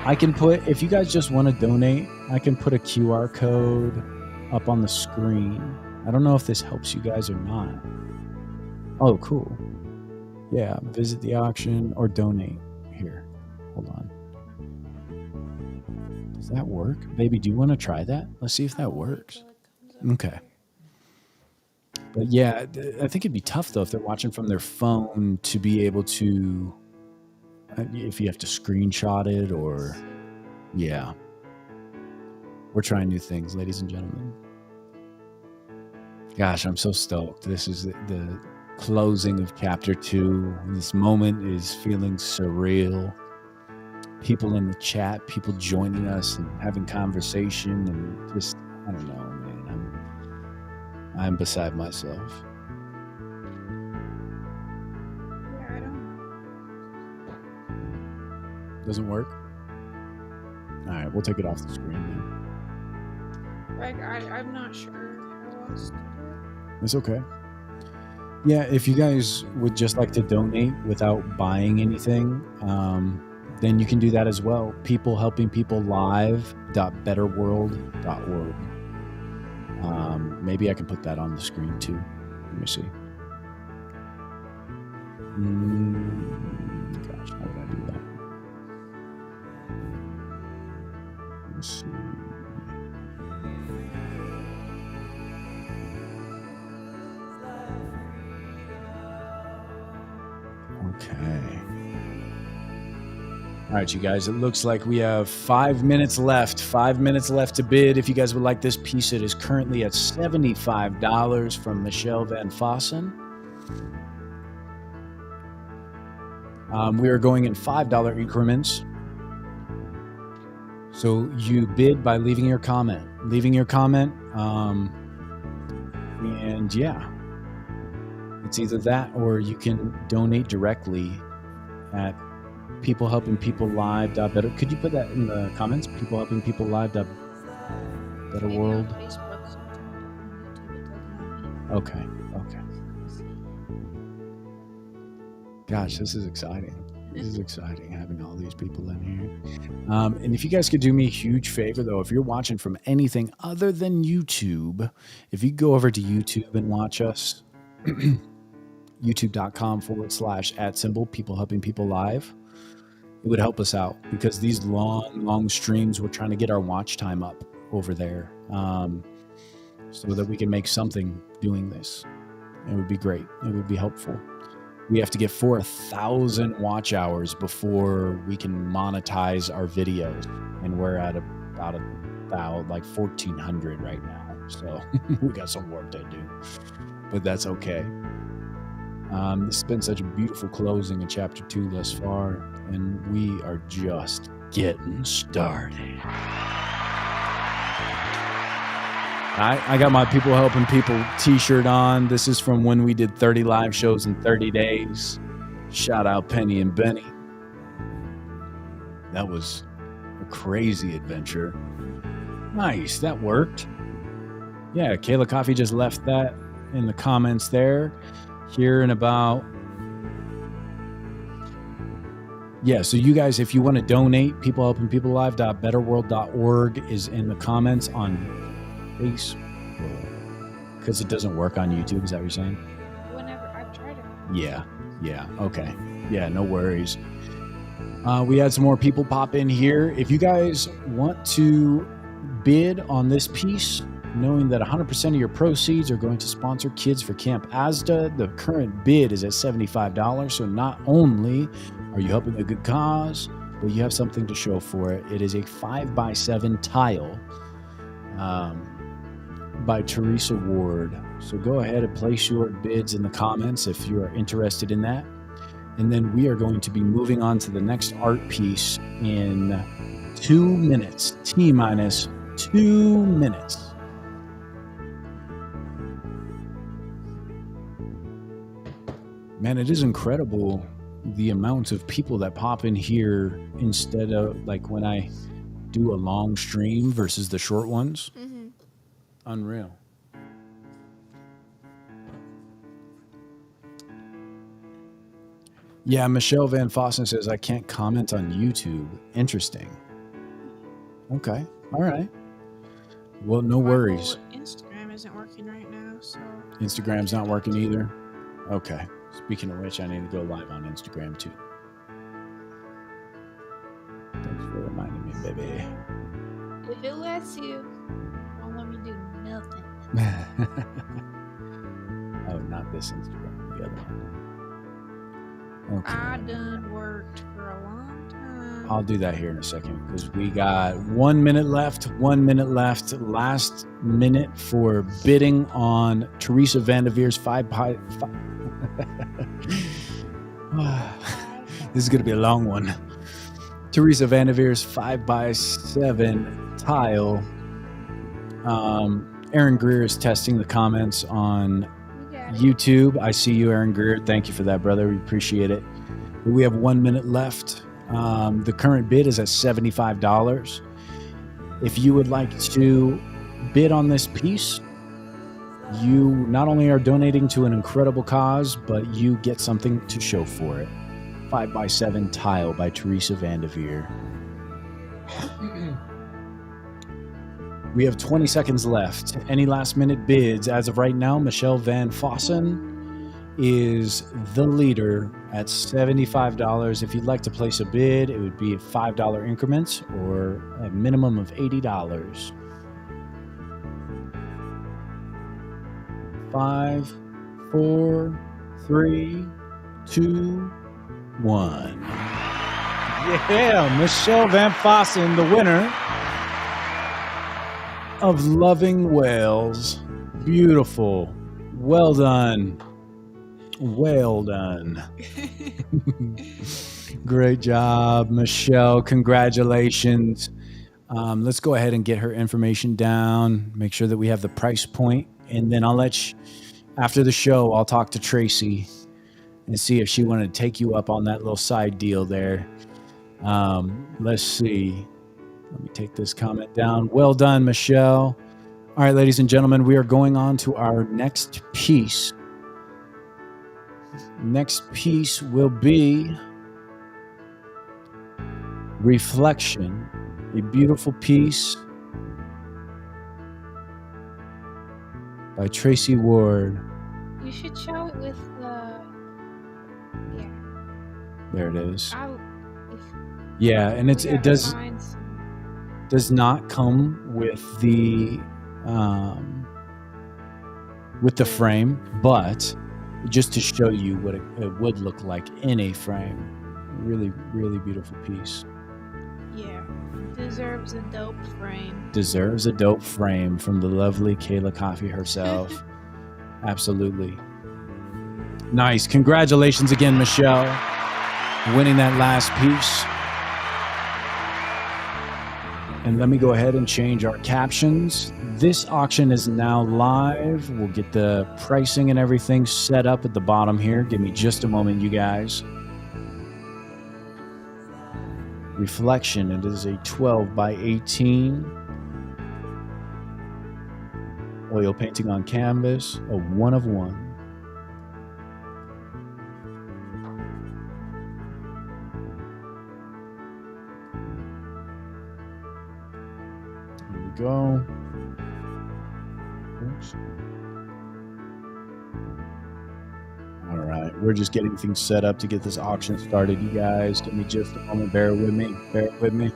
A: I can put, if you guys just want to donate, I can put a QR code up on the screen. I don't know if this helps you guys or not. Oh, cool. Yeah, visit the auction or donate. Here, hold on. Does that work? Baby, do you want to try that? Let's see if that works. Okay. But yeah, I think it'd be tough, though, if they're watching from their phone to be able to, if you have to screenshot it or, yeah. We're trying new things, ladies and gentlemen. Gosh, I'm so stoked. This is the closing of Chapter 2. This moment is feeling surreal. People in the chat, people joining us and having conversation, and just, I don't know, man. I'm beside myself.
B: Yeah, I don't.
A: Doesn't work? All right, we'll take it off the screen then.
B: Like, I'm not sure how else to do it.
A: It's okay. Yeah, if you guys would just like to donate without buying anything, then you can do that as well. peoplehelpingpeoplelive.betterworld.org. Maybe I can put that on the screen too. Let me see. Gosh, how would I do that? Let's see. Okay. All right, you guys, it looks like we have 5 minutes left. 5 minutes left to bid. If you guys would like this piece, it is currently at $75 from Michelle Van Fossen. We are going in $5 increments. So you bid by leaving your comment. And yeah, it's either that or you can donate directly at peoplehelpingpeoplelive.better. Could you put that in the comments? Peoplehelpingpeoplelive.betterworld. Okay. Gosh, this is exciting. This is exciting having all these people in here. And if you guys could do me a huge favor, though, if you're watching from anything other than YouTube, if you go over to YouTube and watch us, youtube.com/@ People Helping People Live, it would help us out because these long streams, we're trying to get our watch time up over there so that we can make something doing this. It would be great. It would be helpful. We have to get 4,000 watch hours before we can monetize our videos, and we're at about 1,400 right now. So we got some work to do, but that's okay. This has been such a beautiful closing of Chapter 2 thus far, and we are just getting started. I got my People Helping People t-shirt on. This is from when we did 30 live shows in 30 days. Shout out Penny and Benny. That was a crazy adventure. Nice, that worked. Yeah, Kayla Coffee just left that in the comments there. Here in about... Yeah, so you guys, if you want to donate, peoplehelpingpeoplelive.betterworld.org is in the comments on Facebook, because it doesn't work on YouTube. Is that what you're saying?
B: Whenever I've tried it.
A: Yeah. Okay. Yeah, no worries. We had some more people pop in here. If you guys want to bid on this piece, knowing that 100% of your proceeds are going to sponsor kids for Camp AZDA, the current bid is at $75. So not only are you helping a good cause, but you have something to show for it. It is a 5x7 tile by Teresa Ward. So go ahead and place your bids in the comments if you are interested in that. And then we are going to be moving on to the next art piece in 2 minutes. T-minus 2 minutes. Man, it is incredible the amount of people that pop in here instead of like when I do a long stream versus the short ones. Mm-hmm. Unreal. Yeah, Michelle Van Fossen says, I can't comment on YouTube. Interesting. Okay. All right. Well, no worries.
B: Instagram isn't working right now, so...
A: Instagram's not working either? Okay. Speaking of which, I need to go live on Instagram, too. Thanks for reminding me, baby.
B: If it lets you, won't let me do nothing.
A: Oh, not this Instagram, the other one. Okay.
B: I done worked for a long time.
A: I'll do that here in a second because we got 1 minute left. 1 minute left. Last minute for bidding on Teresa Vanderveer's 5x... This is going to be a long one. Teresa Vanderveer's 5x7 tile. Aaron Greer is testing the comments on YouTube. I see you, Aaron Greer. Thank you for that, brother. We appreciate it. We have 1 minute left. The current bid is at $75. If you would like to bid on this piece, you not only are donating to an incredible cause, but you get something to show for it. 5x7 tile by Teresa Vanderveer. We have 20 seconds left. Any last minute bids? As of right now, Michelle Van Fossen is the leader at $75. If you'd like to place a bid, it would be at $5 increments or a minimum of $80. 5, 4, 3, 2, 1. Yeah, Michelle Van Fossen, the winner of Loving Whales. Beautiful. Well done. Well done. Great job, Michelle. Congratulations. Let's go ahead and get her information down, make sure that we have the price point, and then I'll let you, after the show, I'll talk to Tracy and see if she wanted to take you up on that little side deal there. Let's see. Let me take this comment down. Well done, Michelle. All right, ladies and gentlemen, we are going on to our next piece. Next piece will be Reflection, a beautiful piece by Tracy Ward.
B: You should show it with the. Yeah.
A: There it is. Yeah, and it does not come with the frame, but just to show you what it would look like in a frame. Really, really beautiful piece.
B: Yeah, deserves a dope frame.
A: Deserves a dope frame from the lovely Kayla Coffey herself. Absolutely. Nice. Congratulations again, Michelle, winning that last piece. And let me go ahead and change our captions. This auction is now live. We'll get the pricing and everything set up at the bottom here. Give me just a moment, you guys. Reflection, it is a 12 by 18 oil painting on canvas, a 1 of 1. Here we go. Oops. All right, we're just getting things set up to get this auction started, you guys. Give me just a moment. Bear with me. Bear with me.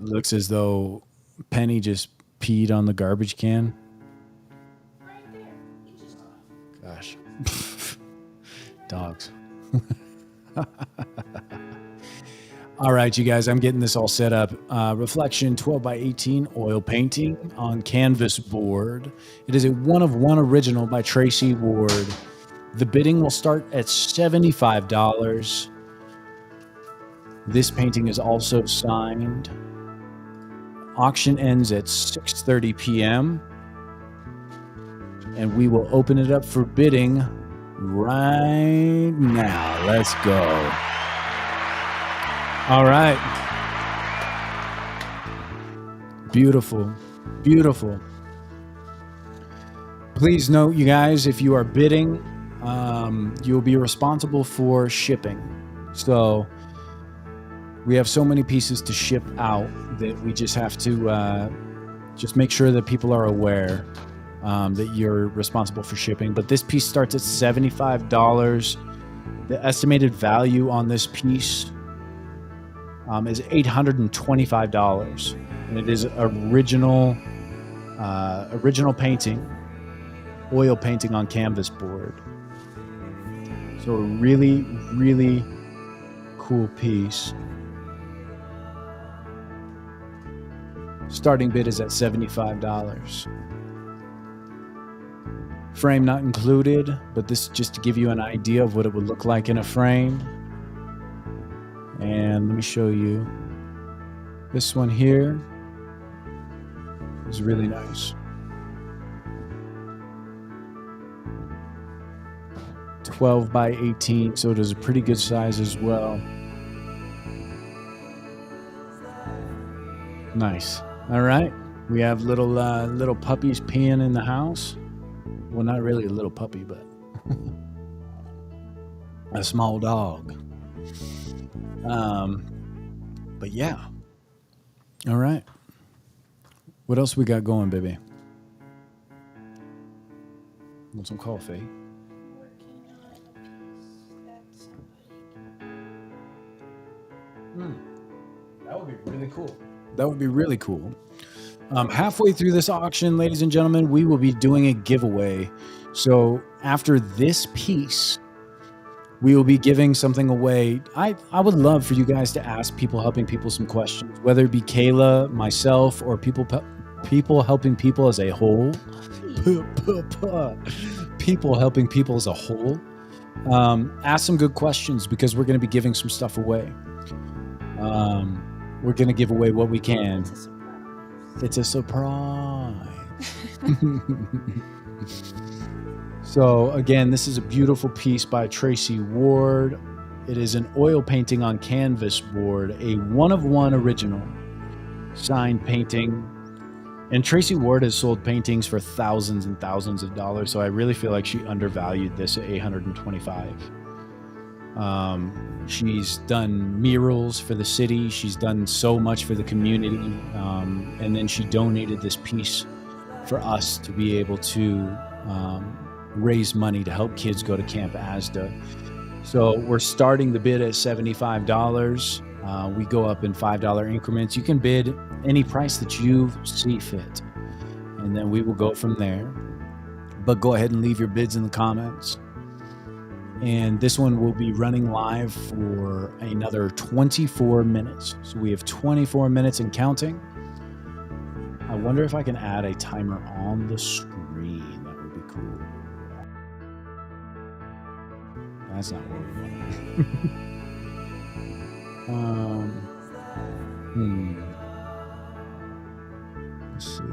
A: Looks as though Penny just peed on the garbage can.
B: Right there.
A: Gosh. Dogs. All right, you guys, I'm getting this all set up. Reflection 12 by 18 oil painting on canvas board. It is a 1 of 1 original by Tracy Ward. The bidding will start at $75. This painting is also signed. Auction ends at 6:30 p.m. and we will open it up for bidding right now. Let's go. All right. Beautiful. Beautiful. Please note, you guys, if you are bidding, you'll be responsible for shipping. So we have so many pieces to ship out that we just have to just make sure that people are aware that you're responsible for shipping. But this piece starts at $75. The estimated value on this piece is $825, and it is original painting, oil painting on canvas board. So a really, really cool piece. Starting bid is at $75. Frame not included, but this is just to give you an idea of what it would look like in a frame. And let me show you. This one here is really nice. 12 by 18, so it is a pretty good size as well. Nice. All right, we have little puppies peeing in the house. Well, not really a little puppy, but a small dog. But yeah. All right. What else we got going, baby? Want some coffee? cool. That would be really cool. Halfway through this auction, ladies and gentlemen, we will be doing a giveaway. So after this piece, we will be giving something away. I would love for you guys to ask People Helping People some questions, whether it be Kayla, myself, or people helping people as a whole. People helping people as a whole. Ask some good questions because we're going to be giving some stuff away. We're going to give away what we can. It's a surprise. So again, this is a beautiful piece by Tracy Ward. It is an oil painting on canvas board, a one-of-one original signed painting. And Tracy Ward has sold paintings for thousands and thousands of dollars, so I really feel like she undervalued this at $825. She's done murals for the city. She's done so much for the community. And then she donated this piece for us to be able to raise money to help kids go to Camp AZDA. So we're starting the bid at $75. We go up in $5 increments. You can bid any price that you see fit, and then we will go from there. But go ahead and leave your bids in the comments. And this one will be running live for another 24 minutes. So we have 24 minutes and counting. I wonder if I can add a timer on the screen. That would be cool. That's not what we want. Let's see.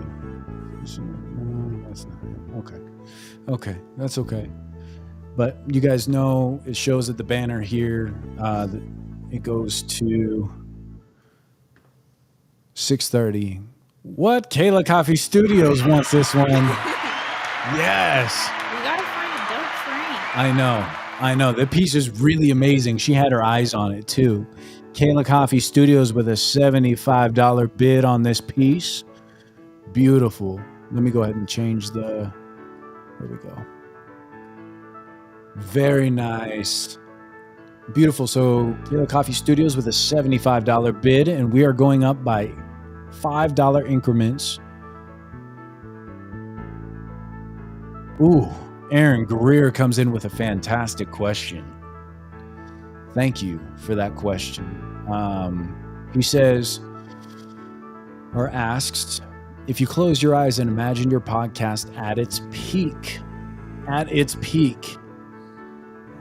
A: No, that's not it. Okay, that's okay. But you guys know it shows at the banner here. It goes to 6:30. What? Kayla Coffee Studios wants this one. Yes.
B: We gotta find a dope frame.
A: I know. The piece is really amazing. She had her eyes on it too. Kayla Coffee Studios with a $75 bid on this piece. Beautiful. Let me go ahead and change there we go. Very nice. Beautiful. So Kayla Coffee Studios with a $75 bid, and we are going up by $5 increments. Ooh, Aaron Greer comes in with a fantastic question. Thank you for that question. He says, or asks, if you close your eyes and imagine your podcast at its peak,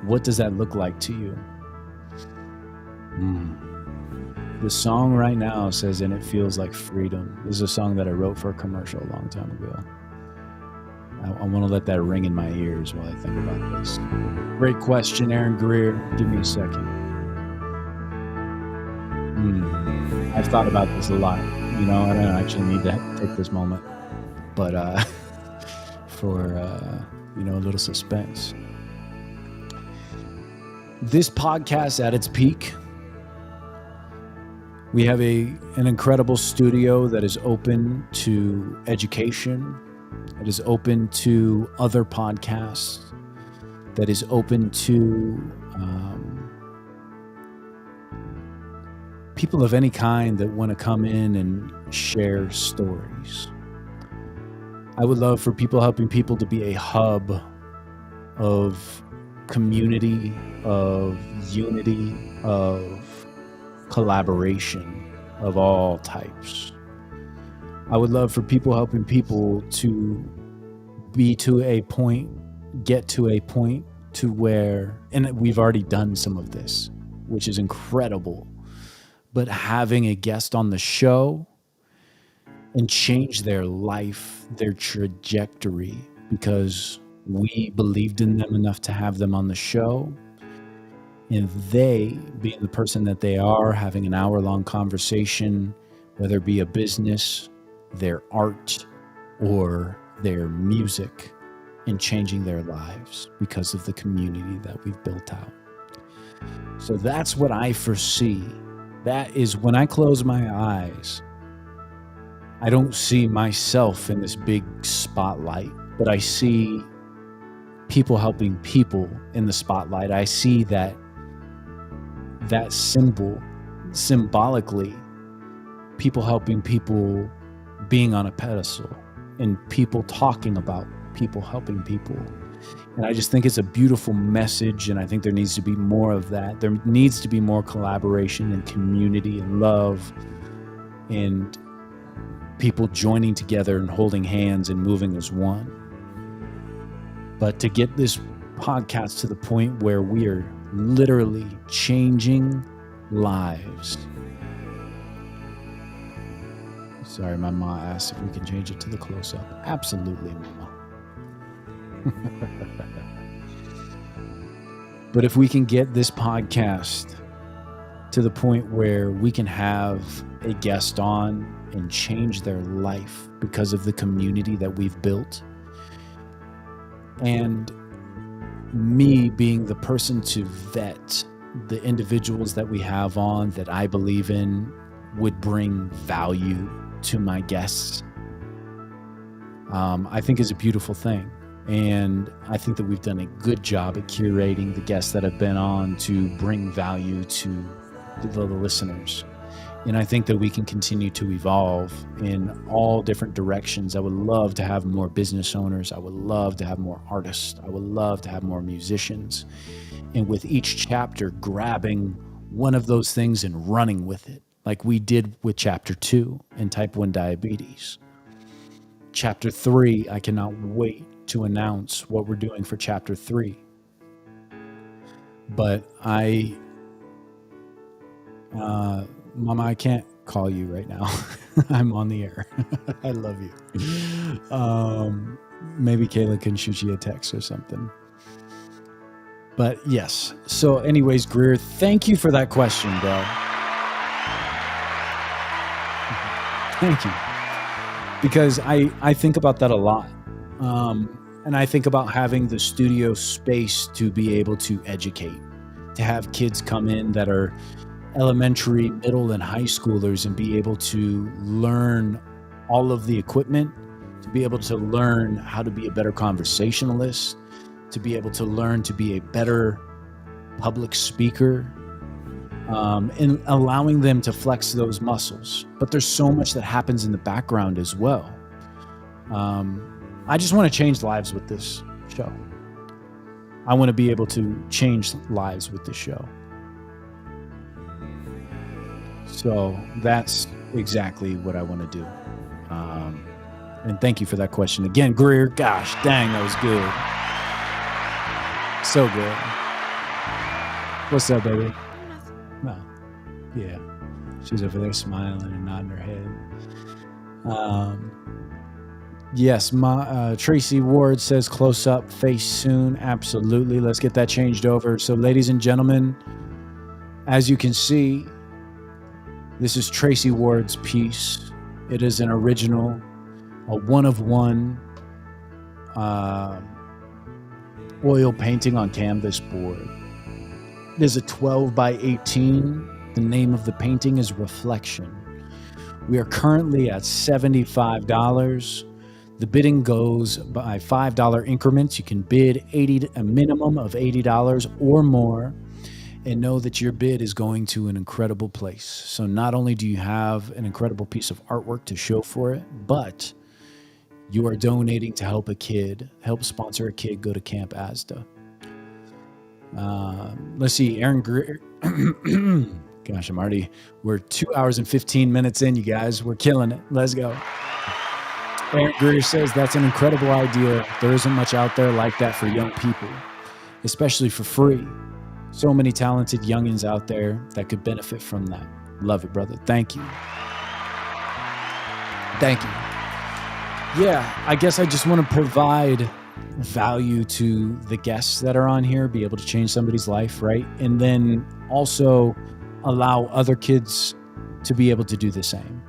A: what does that look like to you? The song right now says, and it feels like freedom. This is a song that I wrote for a commercial a long time ago. I want to let that ring in my ears while I think about this. Great question, Aaron Greer. Give me a second. I've thought about this a lot. You know, I don't actually need to take this moment, but for a little suspense. This podcast at its peak, we have an incredible studio that is open to education, that is open to other podcasts, that is open to people of any kind that want to come in and share stories. I would love for People Helping People to be a hub of community, of unity, of collaboration of all types. I would love for People Helping People to get to a point to where, and we've already done some of this, which is incredible, but having a guest on the show and change their life, their trajectory, because we believed in them enough to have them on the show. And they, being the person that they are, having an hour-long conversation, whether it be a business, their art, or their music, and changing their lives because of the community that we've built out. So that's what I foresee. That is, when I close my eyes, I don't see myself in this big spotlight, but I see people helping people in the spotlight. I see that symbolically
C: people helping people being on a pedestal and people talking about people helping people. And I just think it's a beautiful message, and I think there needs to be more of that. There needs to be more collaboration and community and love and people joining together and holding hands and moving as one. But to get this podcast to the point where we are literally changing lives. Sorry, my mom asked if we can change it to the close-up. Absolutely, mama. But if we can get this podcast to the point where we can have a guest on and change their life because of the community that we've built, and me being the person to vet the individuals that we have on that I believe in would bring value to my guests, I think is a beautiful thing. And I think that we've done a good job at curating the guests that have been on to bring value to the listeners. And I think that we can continue to evolve in all different directions. I would love to have more business owners. I would love to have more artists. I would love to have more musicians. And with each chapter, grabbing one of those things and running with it, like we did with chapter 2 in type 1 diabetes. Chapter 3, I cannot wait to announce what we're doing for chapter 3. But Mama, I can't call you right now. I'm on the air. I love you. Maybe Kayla can shoot you a text or something. But yes. So anyways, Greer, thank you for that question, bro. Thank you. Because I think about that a lot. And I think about having the studio space to be able to educate, to have kids come in that are elementary, middle, and high schoolers and be able to learn all of the equipment, to be able to learn how to be a better conversationalist, to be able to learn to be a better public speaker, and allowing them to flex those muscles. But there's so much that happens in the background as well. I just want to change lives with this show. I want to be able to change lives with this show. So that's exactly what I want to do. And thank you for that question. Again, Greer, gosh, dang, that was good. So good. What's up, baby? No. Yeah. She's over there smiling and nodding her head. Yes, Tracy Ward says close up, face soon. Absolutely. Let's get that changed over. So, ladies and gentlemen, as you can see, this is Tracy Ward's piece. It is an original, a one-of-one oil painting on canvas board. It is a 12 by 18. The name of the painting is Reflection. We are currently at $75. The bidding goes by $5 increments. You can bid a minimum of $80 or more, and know that your bid is going to an incredible place. So not only do you have an incredible piece of artwork to show for it, but you are donating to help sponsor a kid go to Camp AZDA. Let's see, Aaron Greer. Gosh, we're 2 hours and 15 minutes in, you guys. We're killing it. Let's go. Aaron Greer says, that's an incredible idea. There isn't much out there like that for young people, especially for free. So many talented youngins out there that could benefit from that. Love it, brother. Thank you. Thank you. Yeah, I guess I just want to provide value to the guests that are on here, be able to change somebody's life, right? And then also allow other kids to be able to do the same.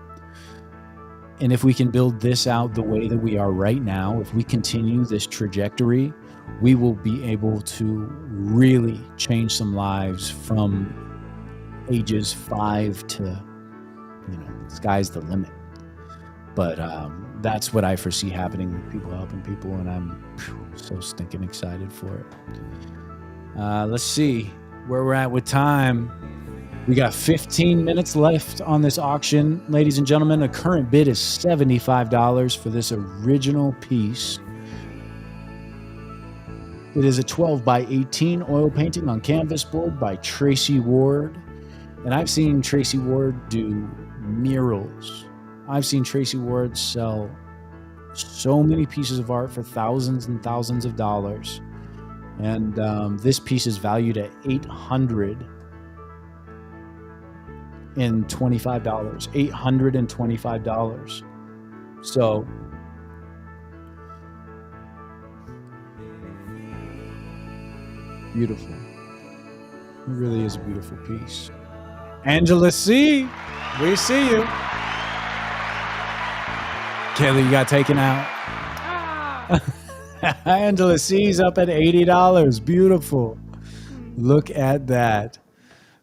C: And if we can build this out the way that we are right now, if we continue this trajectory, we will be able to really change some lives from ages 5 to, sky's the limit. But that's what I foresee happening with people helping people, and I'm so stinking excited for it. Let's see where we're at with time. We got 15 minutes left on this auction. Ladies and gentlemen, the current bid is $75 for this original piece. It is a 12 by 18 oil painting on canvas board by Tracy Ward. And I've seen Tracy Ward do murals. I've seen Tracy Ward sell so many pieces of art for thousands and thousands of dollars. And this piece is valued at $825. $825. So beautiful. It really is a beautiful piece. Angela C., we see you. Kelly, you got taken out. Angela C's up at $80. Beautiful. Look at that.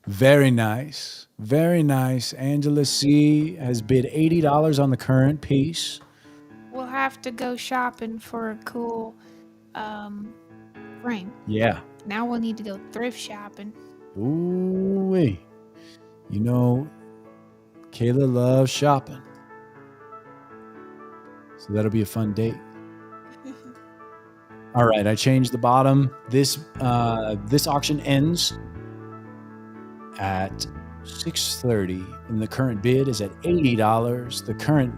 C: Very nice. Very nice. Angela C has bid $80 on the current piece.
B: We'll have to go shopping for a cool frame.
C: Yeah.
B: Now we'll need to go thrift shopping.
C: Ooh-wee. You know, Kayla loves shopping. So that'll be a fun date. All right, I changed the bottom. This auction ends at 6:30, and the current bid is at $80. The current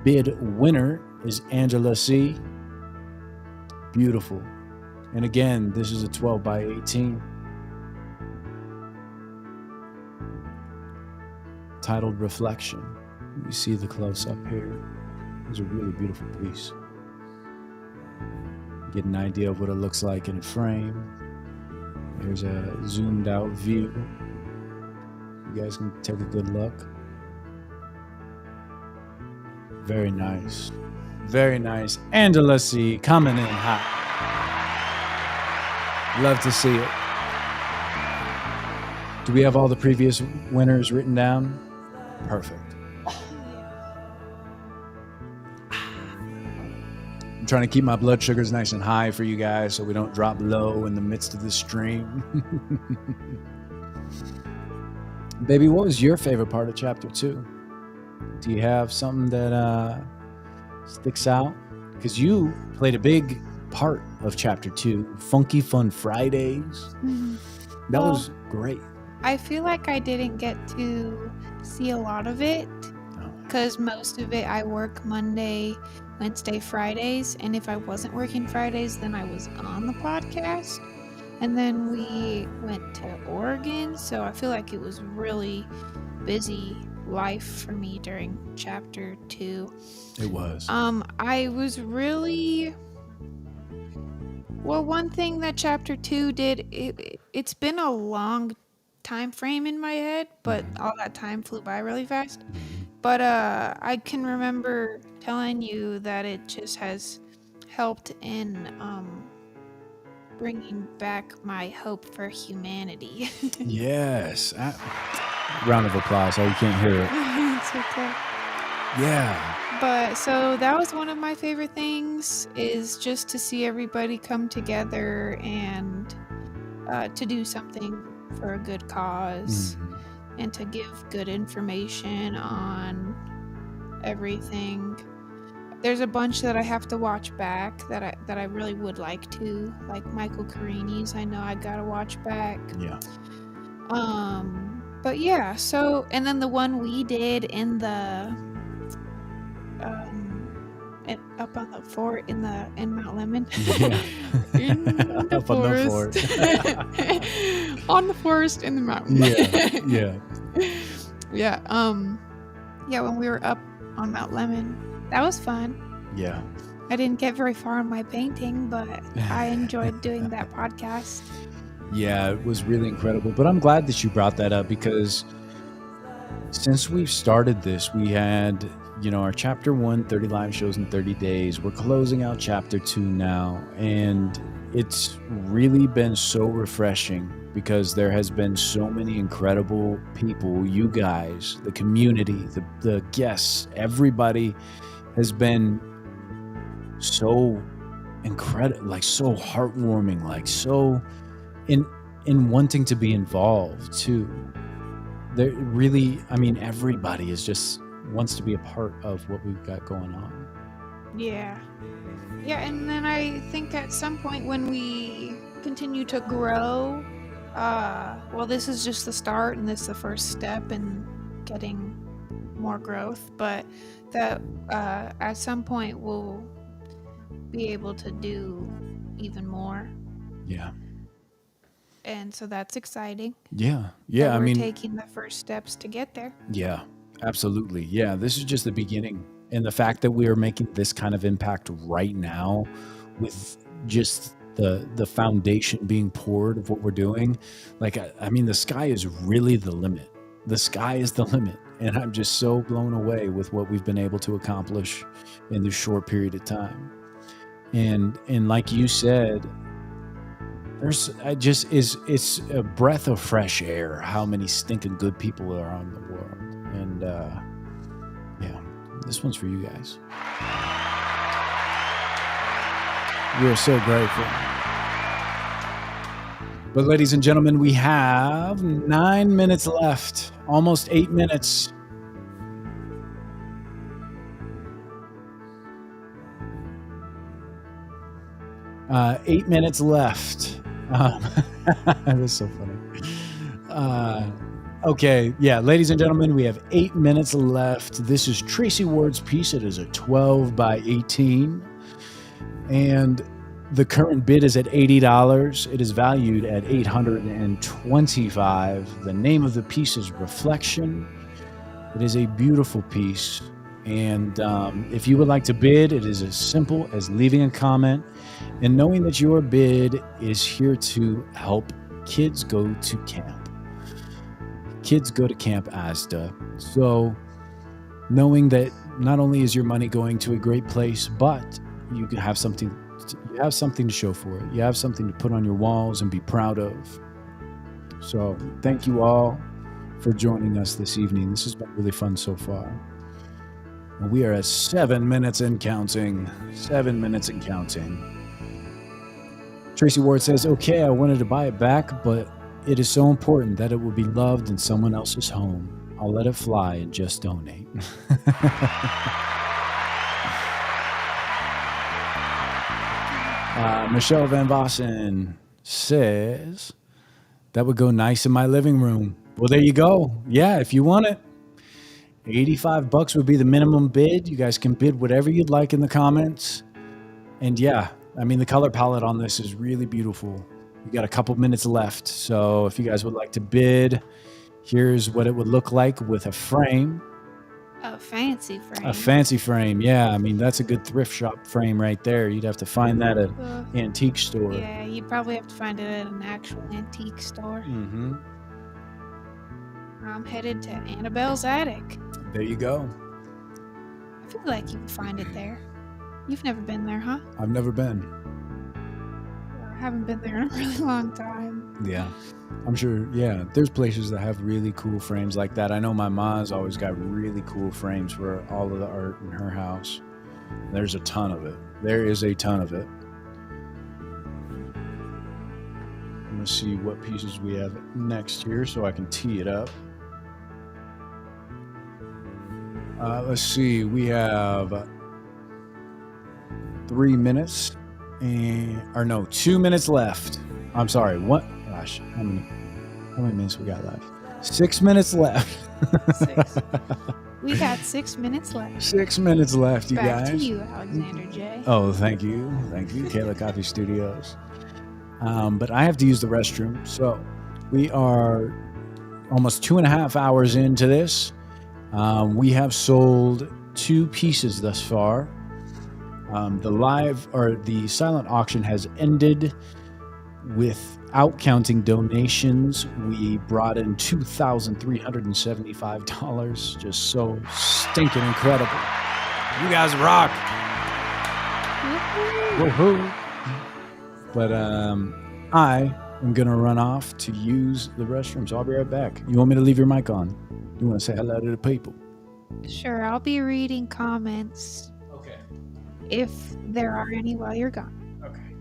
C: bid winner is Angela C. Beautiful. And again, this is a 12 by 18. Titled Reflection. You see the close-up here. It's a really beautiful piece. Get an idea of what it looks like in a frame. Here's a zoomed out view. You guys can take a good look. Very nice. Very nice. Angela C. coming in hot. Love to see it. Do we have all the previous winners written down? Perfect. I'm trying to keep my blood sugars nice and high for you guys so we don't drop low in the midst of the stream. Baby, what was your favorite part of chapter 2? Do you have something that sticks out? Because you played a big part of chapter 2, Funky Fun Fridays.
B: Mm-hmm.
C: That was great.
B: I feel like I didn't get to see a lot of it because most of it I work Monday, Wednesday, Fridays, and if I wasn't working Fridays, then I was on the podcast. And then we went to Oregon, so I feel like it was really busy life for me during chapter 2.
C: It was.
B: I was really... Well, one thing that chapter 2 did, it's been a long time frame in my head, but all that time flew by really fast. But I can remember telling you that it just has helped in bringing back my hope for humanity.
C: Yes. Round of applause. Oh, you can't hear it.
B: It's okay.
C: Yeah.
B: But so that was one of my favorite things, is just to see everybody come together and to do something for a good cause and to give good information on everything. There's a bunch that I have to watch back that I really would like to, like Michael Carini's. I know I gotta watch back.
C: Yeah.
B: But yeah, so, and then the one we did in the up on the fort in Mount Lemon.
C: Yeah.
B: In the
C: Up
B: forest. On the forest in the mountain.
C: Yeah.
B: Yeah. Yeah, when we were up on Mount Lemon. That was fun.
C: Yeah.
B: I didn't get very far on my painting, but I enjoyed doing that podcast.
C: Yeah, it was really incredible. But I'm glad that you brought that up, because since we've started this, we had, our chapter 1, 30 live shows in 30 days. We're closing out chapter 2 now. And it's really been so refreshing because there has been so many incredible people, you guys, the community, the guests, everybody has been so incredible, like so heartwarming, like so in wanting to be involved too. There really, I mean, everybody is just wants to be a part of what we've got going on.
B: Yeah. Yeah, and then I think at some point when we continue to grow, well, this is just the start and this is the first step in getting more growth, but that at some point we'll be able to do even more.
C: Yeah.
B: And so that's exciting.
C: Yeah.
B: that
C: I
B: we're
C: mean,
B: taking the first steps to get there.
C: yeah, absolutely. Yeah, this is just the beginning. And the fact that we are making this kind of impact right now with just the foundation being poured of what we're doing, like, I mean, the sky is really the limit. The sky is the limit. And I'm just so blown away with what we've been able to accomplish in this short period of time. And like you said, it's a breath of fresh air how many stinking good people are on the world. And yeah, this one's for you guys. We are so grateful. But ladies and gentlemen, we have 9 minutes left, almost 8 minutes. Uh, 8 minutes left. That is so funny. Okay, yeah, ladies and gentlemen, we have 8 minutes left. This is Tracy Ward's piece. It is a 12 by 18. And the current bid is at $80. It is valued at $825. The name of the piece is Reflection. It is a beautiful piece. And if you would like to bid, it is as simple as leaving a comment and knowing that your bid is here to help kids go to camp. Kids go to Camp AZDA. So knowing that not only is your money going to a great place, but you have something to show for it. You have something to put on your walls and be proud of. So thank you all for joining us this evening. This has been really fun so far. We are at 7 minutes and counting. 7 minutes and counting. Tracy Ward says, okay, I wanted to buy it back, but it is so important that it will be loved in someone else's home. I'll let it fly and just donate. Michelle Van Vossen says, that would go nice in my living room. Well, there you go. Yeah, if you want it. $85 would be the minimum bid. You guys can bid whatever you'd like in the comments. And yeah, I mean, the color palette on this is really beautiful. We got a couple minutes left. So if you guys would like to bid, here's what it would look like with a frame.
B: A fancy frame.
C: A fancy frame, yeah. I mean, that's a good thrift shop frame right there. You'd have to find that at an antique store.
B: Yeah, you'd probably have to find it at an actual antique store.
C: Mm-hmm.
B: I'm headed to Annabelle's attic.
C: There you go.
B: I feel like you can find it there. You've never been there, huh?
C: I've never been.
B: I haven't been there in a really long time.
C: Yeah. I'm sure, yeah, there's places that have really cool frames like that. I know my mom's always got really cool frames for all of the art in her house. There's a ton of it. There is a ton of it. I'm going to see what pieces we have next here so I can tee it up. Let's see, we have 3 minutes or no, 2 minutes left. I'm sorry, what? Gosh, how many minutes we got left? 6 minutes left.
B: 6. We got 6 minutes left.
C: 6 minutes left, you
B: Back
C: guys.
B: to you, Alexander J.
C: Oh, thank you. Thank you, Kayla Coffee Studios. But I have to use the restroom. So we are almost 2.5 hours into this. We have sold 2 pieces thus far. The silent auction has ended. Without counting donations, we brought in $2,375. Just so stinking incredible. You guys rock. Woohoo. But I am going to run off to use the restroom, so I'll be right back. You want me to leave your mic on? You want to say hello to the people?
B: Sure, I'll be reading comments.
C: Okay.
B: If there are any while you're gone.
C: Okay.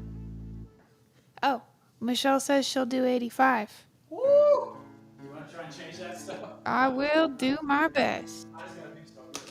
B: Oh, Michelle says she'll do 85.
A: Woo! You want to try and change that stuff?
B: I will do my best.
A: I just gotta be so good.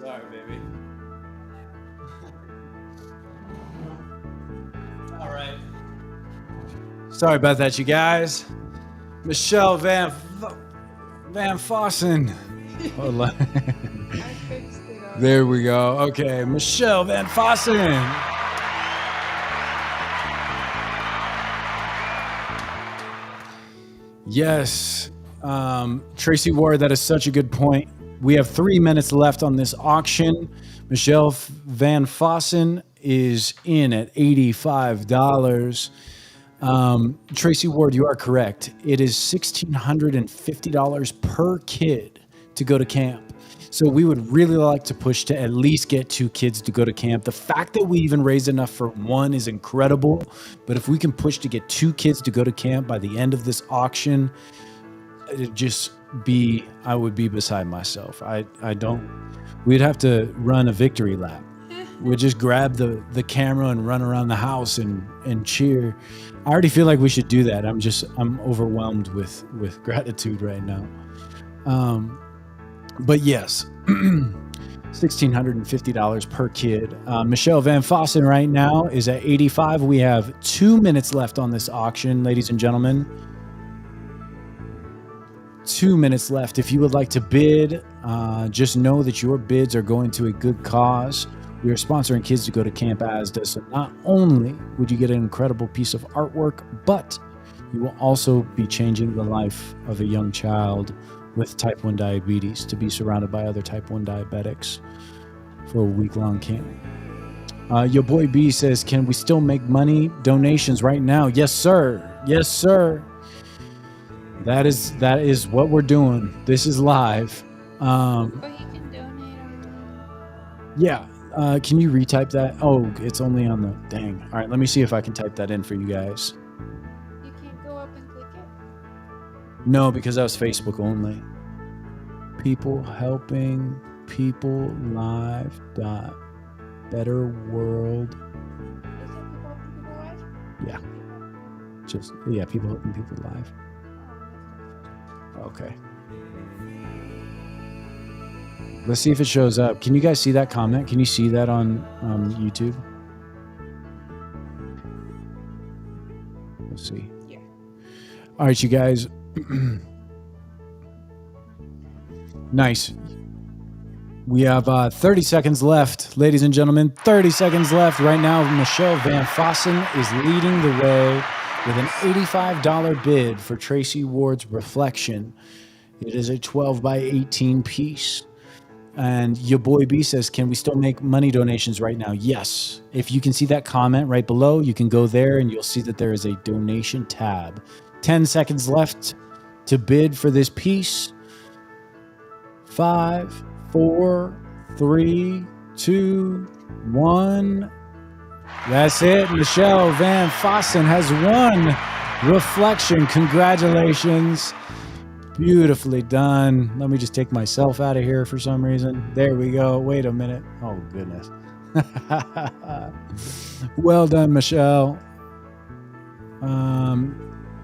A: Sorry, baby. All right. Sorry about that, you guys. Michelle Van Fossen. Hold on.
B: I fixed it.
A: There we go. Okay, Michelle Van Fossen. Yes. Tracy Ward, that is such a good point. We have 3 minutes left on this auction. Michelle Van Fossen is in at $85. Tracy Ward, you are correct. It is $1,650 per kid to go to camp. So we would really like to push to at least get 2 kids to go to camp. The fact that we even raised enough for 1 is incredible. But if we can push to get 2 kids to go to camp by the end of this auction, it'd just be, I would be beside myself. We'd have to run a victory lap. We'd just grab the camera and run around the house and cheer. I already feel like we should do that. I'm overwhelmed with gratitude right now. But yes, $1,650 per kid. Michelle Van Fossen right now is at 85. We have 2 minutes left on this auction, ladies and gentlemen. 2 minutes left. If you would like to bid, just know that your bids are going to a good cause. We are sponsoring kids to go to Camp AZDA. So not only would you get an incredible piece of artwork, but you will also be changing the life of a young child with type 1 diabetes to be surrounded by other type 1 diabetics for a week-long camp. Your boy B says, can we still make money donations right now? Yes, sir. Yes, sir. That is what we're doing. This is live.
B: But you can donate online.
A: Yeah. Can you retype that? Oh, it's only on the dang. All right, let me see if I can type that in for you guys.
B: You can't go up and click it?
A: No, because that was Facebook only. People helping people live dot better world.
B: Is it people helping people live?
A: Yeah. Just yeah, people helping people live. Okay. Let's see if it shows up. Can you guys see that comment? Can you see that on YouTube? Let's see.
B: Yeah.
A: All right, you guys. Nice. We have 30 seconds left, ladies and gentlemen. 30 seconds left. Right now, Michelle Van Fossen is leading the way with an $85 bid for Tracy Ward's Reflection. It is a 12 by 18 piece. And your boy B says, can we still make money donations right now? Yes. If you can see that comment right below, you can go there and you'll see that there is a donation tab. 10 seconds left to bid for this piece. 5, 4, 3, 2, 1.
C: That's it. Michelle Van Fossen has won Reflection. Congratulations. Beautifully done. Let me just take myself out of here for some reason. There we go. Wait a minute. Oh, goodness. Well done, Michelle.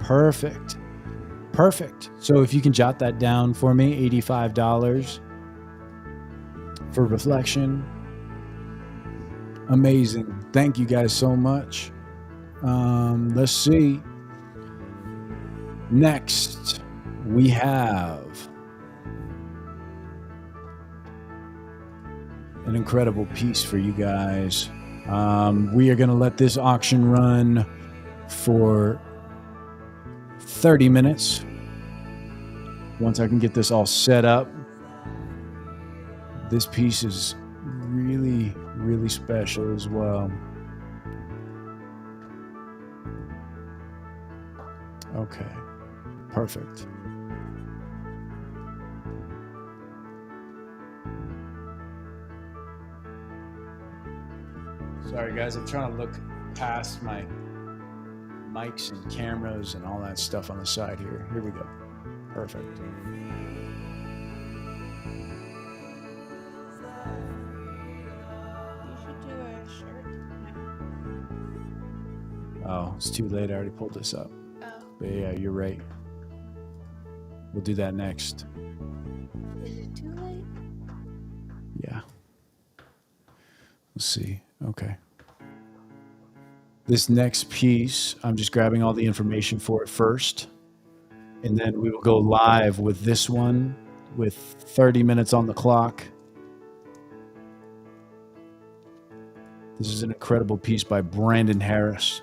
C: Perfect. Perfect. So if you can jot that down for me, $85 for Reflection. Amazing. Thank you guys so much. Let's see. Next, we have an incredible piece for you guys. We are going to let this auction run for 30 minutes. Once I can get this all set up. This piece is really, really special as well. Okay, perfect. Sorry guys, I'm trying to look past my mics and cameras and all that stuff on the side here. Here we go. Perfect. Oh, it's too late. I already pulled this up.
B: Oh.
C: But yeah, you're right. We'll do that next.
B: Is it too late?
C: Yeah. Let's see. Okay. This next piece, I'm just grabbing all the information for it first. And then we will go live with this one with 30 minutes on the clock. This is an incredible piece by Brandon Harris.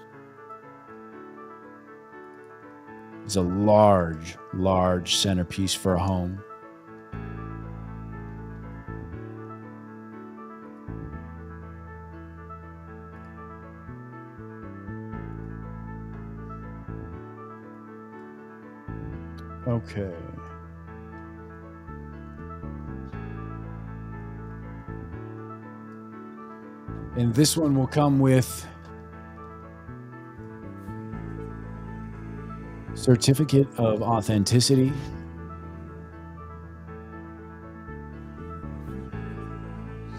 C: It's a large, large centerpiece for a home. Okay. And this one will come with certificate of authenticity.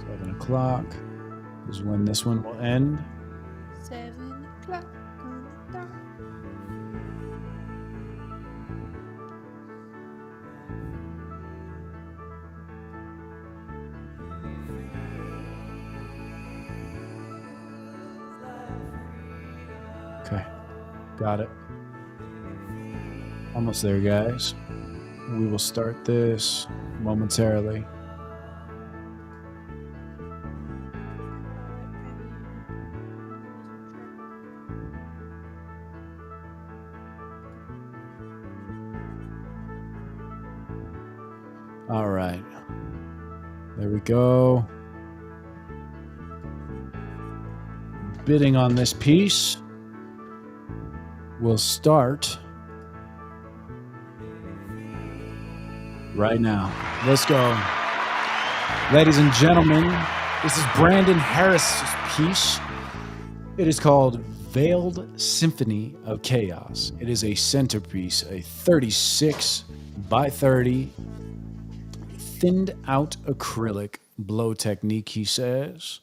C: 7 o'clock is when this one will end.
B: 7 o'clock on the dot.
C: Okay, got it. Almost there, guys. We will start this momentarily. All right. There we go. Bidding on this piece will start right now. Let's go. Ladies and gentlemen, this is Brandon Harris' piece. It is called Veiled Symphony of Chaos. It is a centerpiece, a 36 by 30 thinned out acrylic blow technique, he says.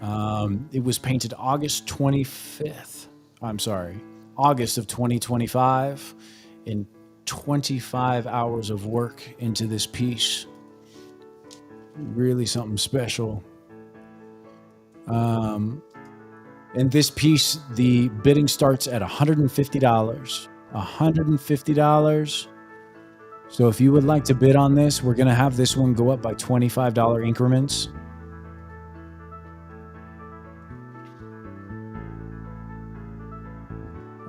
C: It was painted August of 2025 in 25 hours of work into this piece. Really something special. And this piece, the bidding starts at $150. $150. So if you would like to bid on this, we're going to have this one go up by $25 increments.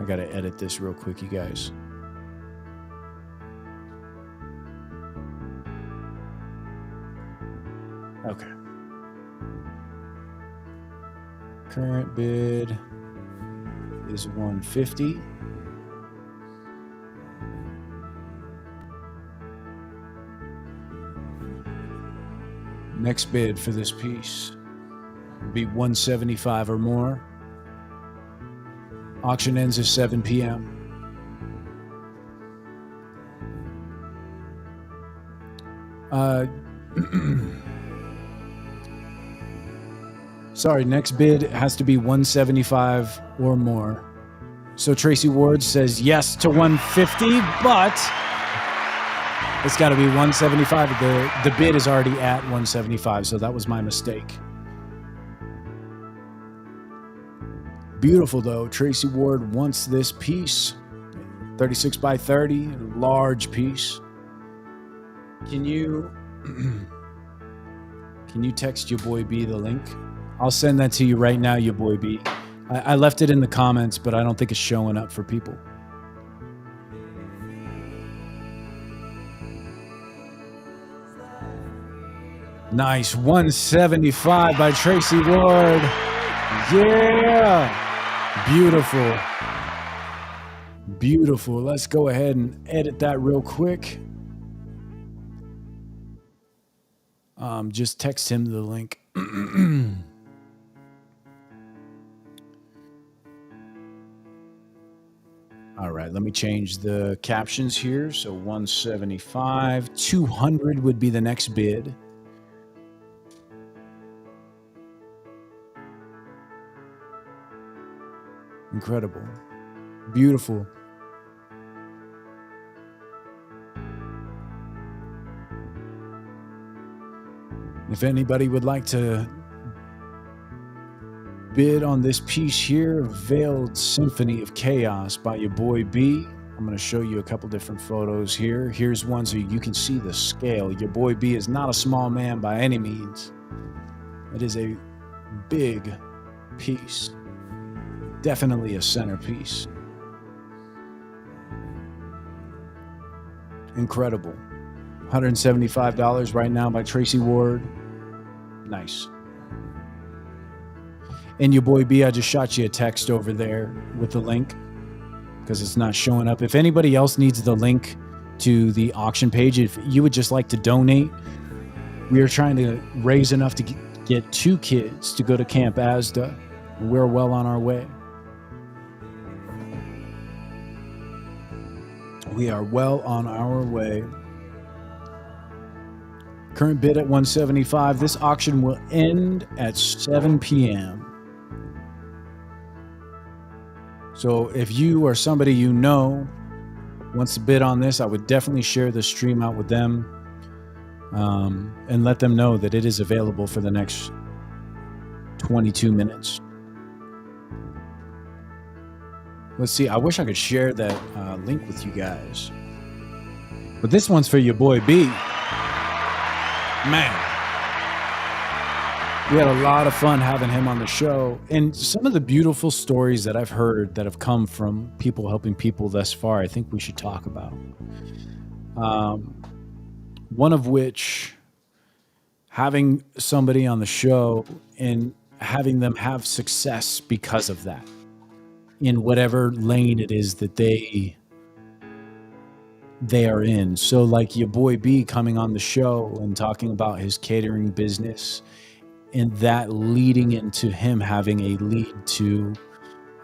C: I got to edit this real quick, you guys. Okay. Current bid is $150. Next bid for this piece It'd be 175 or more. Auction ends at 7 p.m. Sorry, next bid has to be 175 or more. So Tracy Ward says yes to 150, but it's got to be 175. The bid is already at 175, so that was my mistake. Beautiful, though. Tracy Ward wants this piece. 36 by 30, large piece. Can you text your boy B the link? I'll send that to you right now, your boy B. I left it in the comments, but I don't think it's showing up for people. Nice. 175 by Tracy Ward. Yeah. Beautiful. Beautiful. Let's go ahead and edit that real quick. Just text him the link. All right, let me change the captions here. So 175, 200 would be the next bid. Incredible. Beautiful. If anybody would like to bid on this piece here, Veiled Symphony of Chaos by your boy B. I'm going to show you a couple different photos here. Here's one so you can see the scale. Your boy B is not a small man by any means. It is a big piece. Definitely a centerpiece. Incredible. $175 right now by Tracy Ward. Nice. And your boy B, I just shot you a text over there with the link because it's not showing up. If anybody else needs the link to the auction page, if you would just like to donate, we are trying to raise enough to get 2 kids to go to Camp AZDA. We're well on our way. We are well on our way. Current bid at 175. This auction will end at 7 p.m. So if you or somebody you know wants to bid on this, I would definitely share the stream out with them and let them know that it is available for the next 22 minutes. Let's see. I wish I could share that link with you guys. But this one's for your boy B. Man. We had a lot of fun having him on the show. And some of the beautiful stories that I've heard that have come from people helping people thus far, I think we should talk about. One of which, having somebody on the show and having them have success because of that in whatever lane it is that they are in. So like your boy B coming on the show and talking about his catering business, and that leading into him having a lead to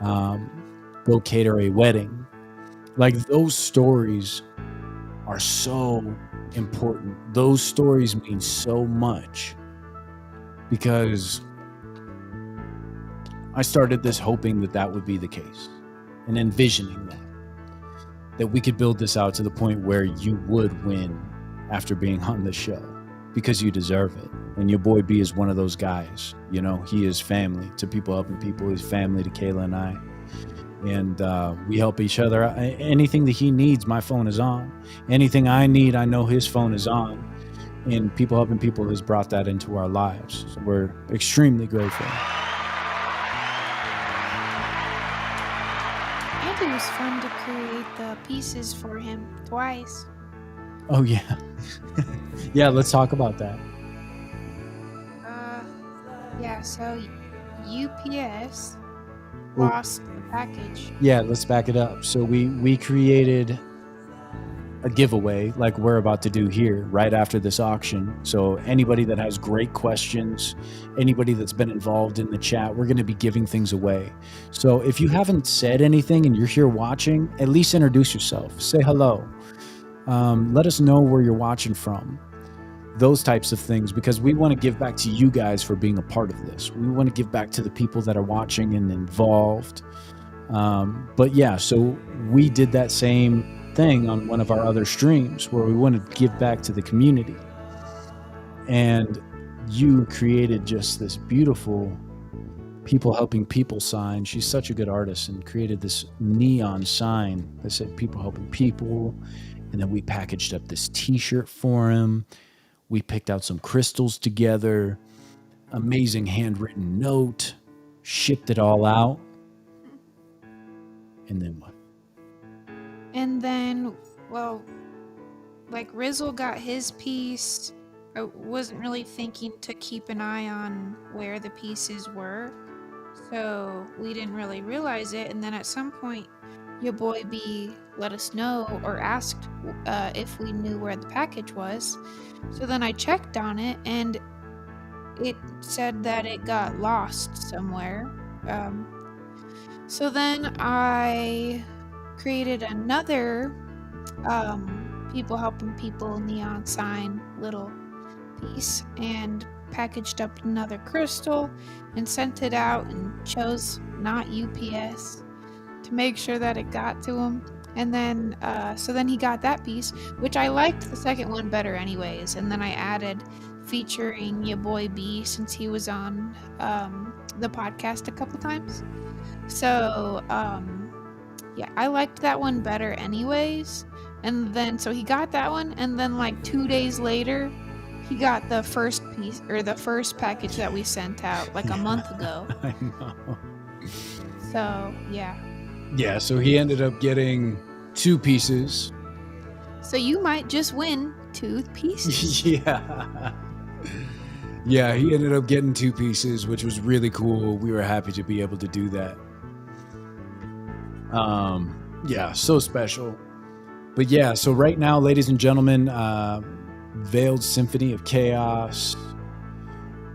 C: go cater a wedding. Like, those stories are so important. Those stories mean so much because I started this hoping that that would be the case and envisioning that we could build this out to the point where you would win after being on the show because you deserve it. And your boy B is one of those guys. You know, he is family to people helping people. He's family to Kayla and I. And we help each other. Anything that he needs, my phone is on. Anything I need, I know his phone is on. And people helping people has brought that into our lives. So we're extremely grateful.
B: And it was fun to create the pieces for him twice.
C: Oh, yeah. Yeah, let's talk about that.
B: Yeah, so UPS lost the package.
C: Yeah, let's back it up. So we created a giveaway like we're about to do here right after this auction. So anybody that has great questions, anybody that's been involved in the chat, we're going to be giving things away. So if you haven't said anything and you're here watching, at least introduce yourself. Say hello. Let us know where you're watching from. Those types of things, because we want to give back to you guys for being a part of this. We want to give back to the people that are watching and involved. But yeah, so we did that same thing on one of our other streams where we wanted to give back to the community. And you created just this beautiful people helping people sign. She's such a good artist and created this neon sign that said people helping people. And then we packaged up this t-shirt for him. We picked out some crystals together, amazing handwritten note, shipped it all out. And then what?
B: And then, well, like Rizzle got his piece. I wasn't really thinking to keep an eye on where the pieces were, so we didn't really realize it. And then at some point, your boy B let us know or asked if we knew where the package was. So then I checked on it, and it said that it got lost somewhere. So then I created another people helping people neon sign little piece and packaged up another crystal and sent it out and chose not UPS to make sure that it got to him. And then so then he got that piece, which I liked the second one better anyways. And then I added featuring your boy B, since he was on the podcast a couple times. So yeah, I liked that one better anyways. And then so he got that one, and then like 2 days later he got the first piece, or the first package that we sent out like a month ago.
C: I know.
B: So yeah.
C: Yeah, so he ended up getting 2 pieces.
B: So you might just win 2 pieces.
C: Yeah. Yeah, he ended up getting 2 pieces, which was really cool. We were happy to be able to do that. Yeah, so special. But yeah, so right now, ladies and gentlemen, Veiled Symphony of Chaos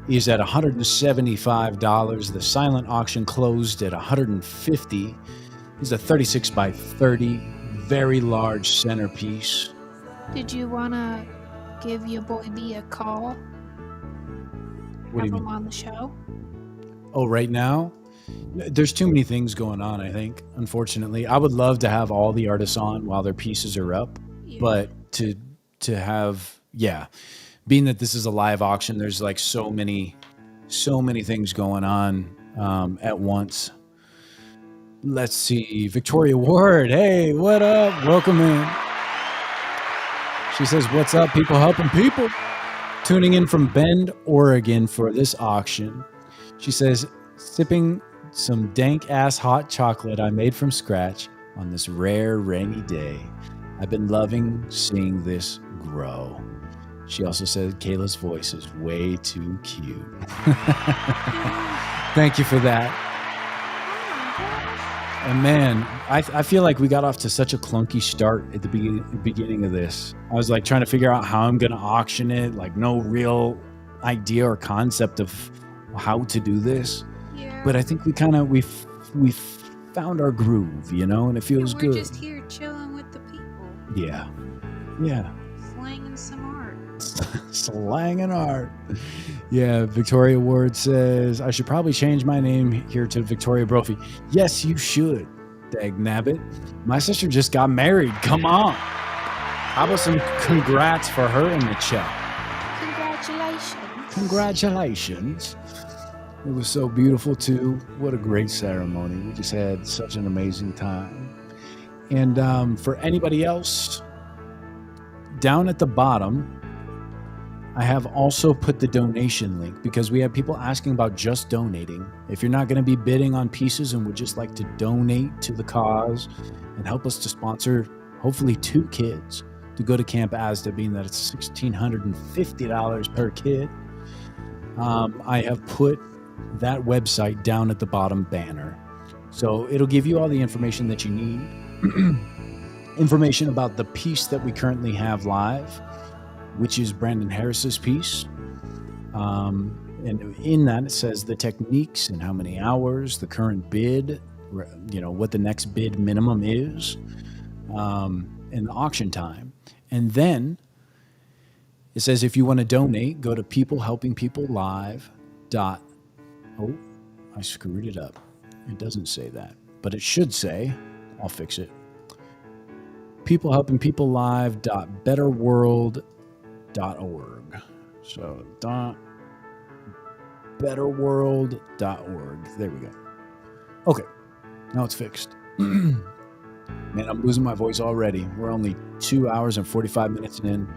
C: is at $175. The silent auction closed at $150. It's a 36 by 30, very large centerpiece.
B: Did you want to give your boy B a call?
C: What do you
B: Have him
C: mean?
B: on the show?
C: Oh, right now? There's too many things going on, I think, unfortunately. I would love to have all the artists on while their pieces are up,
B: Yeah.
C: but to have, yeah, being that this is a live auction, there's like so many things going on at once. Let's see. Victoria Ward. Hey, what up? Welcome in. She says, what's up, people helping people? Tuning in from Bend, Oregon for this auction. She says, sipping some dank-ass hot chocolate I made from scratch on this rare rainy day. I've been loving seeing this grow. She also said Kayla's voice is way too cute. Thank you for that. And man, I feel like we got off to such a clunky start at the beginning of this. I was like trying to figure out how I'm going to auction it, like no real idea or concept of how to do this.
B: Yeah.
C: But I think we found our groove, you know, and it feels
B: we're
C: good.
B: just here chilling with the people.
C: Yeah. Yeah.
B: Slanging some art.
C: Slang and art. Yeah, Victoria Ward says, I should probably change my name here to Victoria Brophy. Yes, you should, dagnabbit. My sister just got married. Come on. How about some congrats for her in the chat?
B: Congratulations.
C: Congratulations. It was so beautiful, too. What a great ceremony. We just had such an amazing time. And for anybody else, down at the bottom, I have also put the donation link because we have people asking about just donating. If you're not going to be bidding on pieces and would just like to donate to the cause and help us to sponsor hopefully 2 kids to go to Camp AZDA, being that it's $1,650 per kid, I have put that website down at the bottom banner. So it'll give you all the information that you need. information about the piece that we currently have live, which is Brandon Harris's piece. And in that, it says the techniques and how many hours, the current bid, what the next bid minimum is, and the auction time. And then it says if you want to donate, go to peoplehelpingpeoplelive. Oh, I screwed it up. It doesn't say that, but it should say, I'll fix it, peoplehelpingpeoplelive.betterworld.org. So betterworld.org. There we go. Okay, now it's fixed. Man, I'm losing my voice already. We're only 2 hours and 45 minutes in.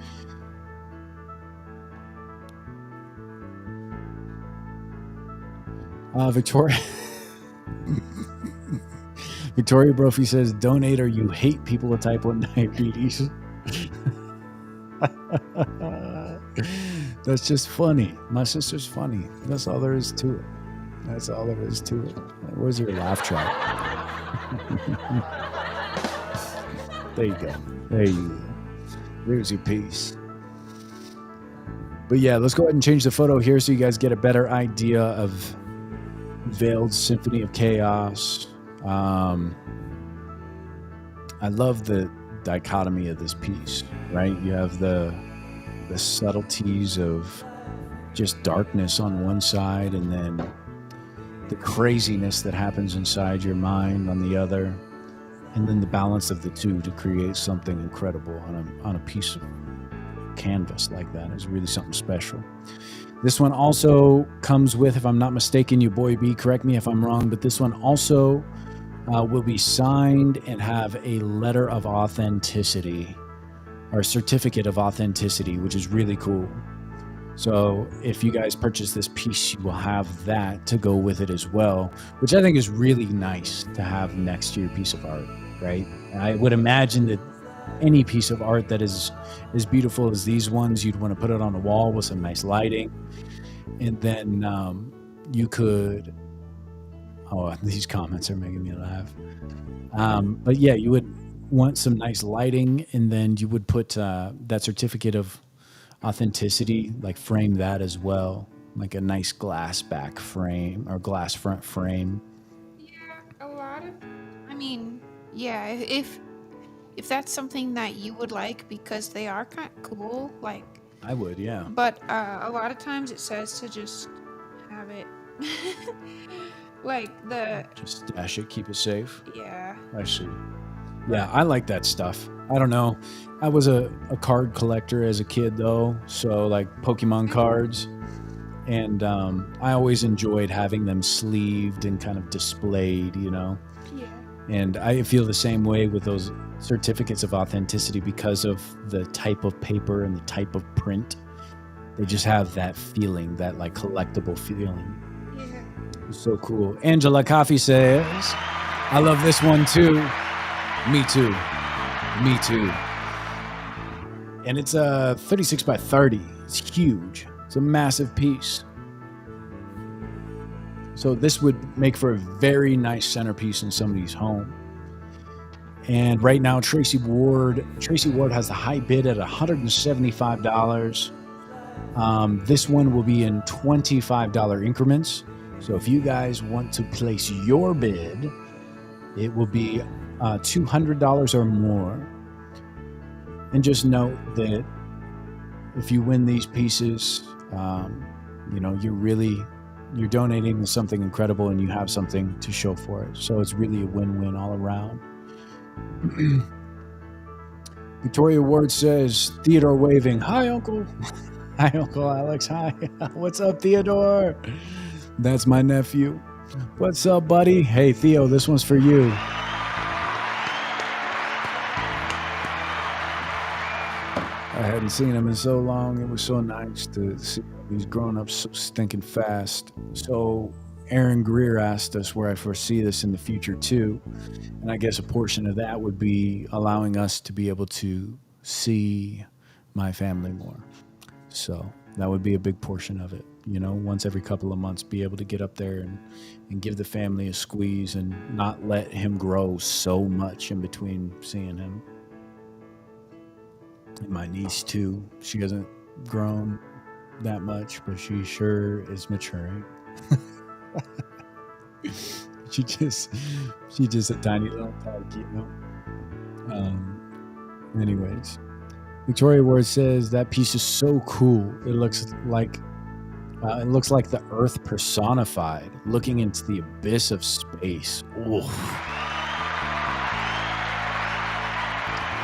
C: Victoria Brophy says, donate or you hate people with type 1 diabetes. That's just funny. My sister's funny. That's all there is to it. That's all there is to it. Where's your laugh track? There you go. There you go. There's your piece. But yeah, let's go ahead and change the photo here so you guys get a better idea of Veiled Symphony of Chaos. I love the dichotomy of this piece, right? You have the subtleties of just darkness on one side, and then the craziness that happens inside your mind on the other, and then the balance of the two to create something incredible on a piece of canvas like that is really something special. This one also comes with, if I'm not mistaken, you boy B, correct me if I'm wrong, but this one also will be signed and have a letter of authenticity, or certificate of authenticity, which is really cool. So if you guys purchase this piece, you will have that to go with it as well, which I think is really nice to have next to your piece of art, right? I would imagine that any piece of art that is as beautiful as these ones, you'd want to put it on a wall with some nice lighting. And then you could, these comments are making me laugh. But yeah, you would want some nice lighting, and then you would put that certificate of authenticity, like frame that as well, like a nice glass back frame or glass front frame.
B: Yeah, if that's something that you would like, because they are kind of cool, like
C: I would, yeah.
B: But a lot of times it says to just have it like
C: just stash it, keep it safe.
B: Yeah.
C: I see. Yeah, I like that stuff. I don't know. I was a card collector as a kid, though, so like Pokemon cards. And I always enjoyed having them sleeved and kind of displayed, Yeah. And I feel the same way with those certificates of authenticity because of the type of paper and the type of print. They just have that feeling, that like collectible feeling.
B: Yeah.
C: It's so cool. Angela Coffee says, I love this one too. Me too. Me too. And it's a 36 by 30. It's huge. It's a massive piece. So this would make for a very nice centerpiece in somebody's home. And right now, Tracy Ward has the high bid at $175. This one will be in $25 increments. So if you guys want to place your bid, it will be $200 or more. And just note that if you win these pieces, you're donating to something incredible, and you have something to show for it. So it's really a win-win all around. Victoria Ward says, Theodore waving. Hi, Uncle. Hi, Uncle Alex. Hi. What's up, Theodore? That's my nephew. What's up, buddy? Hey, Theo, this one's for you. I hadn't seen him in so long. It was so nice to see. He's grown up so stinking fast. So Aaron Greer asked us where I foresee this in the future too. And I guess a portion of that would be allowing us to be able to see my family more. So that would be a big portion of it. Once every couple of months, be able to get up there and give the family a squeeze and not let him grow so much in between seeing him. And my niece too. She hasn't grown that much, but she sure is maturing. She's just a tiny little pug, you know. Anyways, Victoria Ward says that piece is so cool. It looks like the Earth personified, looking into the abyss of space. Oof.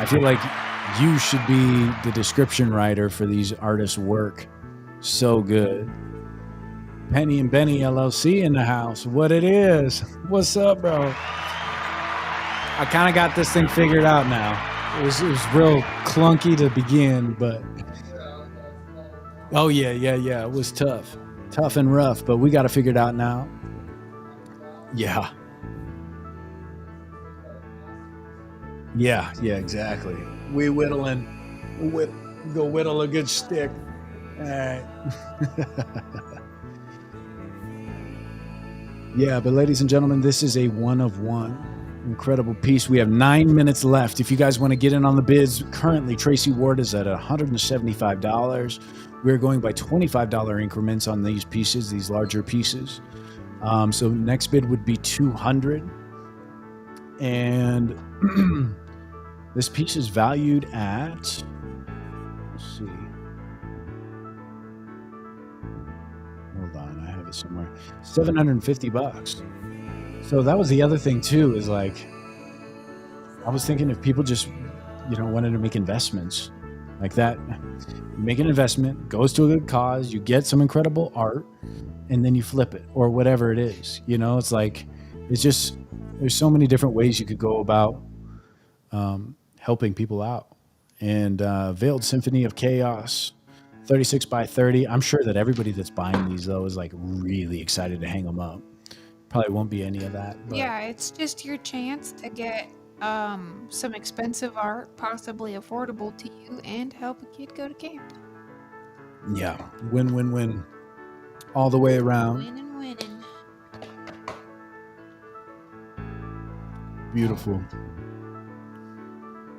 C: I feel like you should be the description writer for these artists' work. So good. Penny and Benny LLC in the house. What it is? What's up, bro? I kind of got this thing figured out now. It was real clunky to begin, but oh yeah, it was tough and rough, but we got to figure it out now. Yeah, exactly. We go whittle a good stick. All right. Yeah, but ladies and gentlemen, this is a one of one. Incredible piece. We have 9 minutes left. If you guys want to get in on the bids, currently Tracy Ward is at $175. We're going by $25 increments on these pieces, these larger pieces. So next bid would be $200. And this piece is valued at, let's see. Hold on, I have it somewhere. $750. So that was the other thing too, is like, I was thinking if people just, wanted to make investments like that, make an investment, goes to a good cause, you get some incredible art, and then you flip it or whatever it is. It's like, there's so many different ways you could go about helping people out. And Veiled Symphony of Chaos, 36 by 30. I'm sure that everybody that's buying these though is like really excited to hang them up. Probably won't be any of that. But.
B: Yeah, it's just your chance to get some expensive art, possibly affordable to you, and help a kid go to camp.
C: Yeah, win, all the way around.
B: Winning.
C: Beautiful.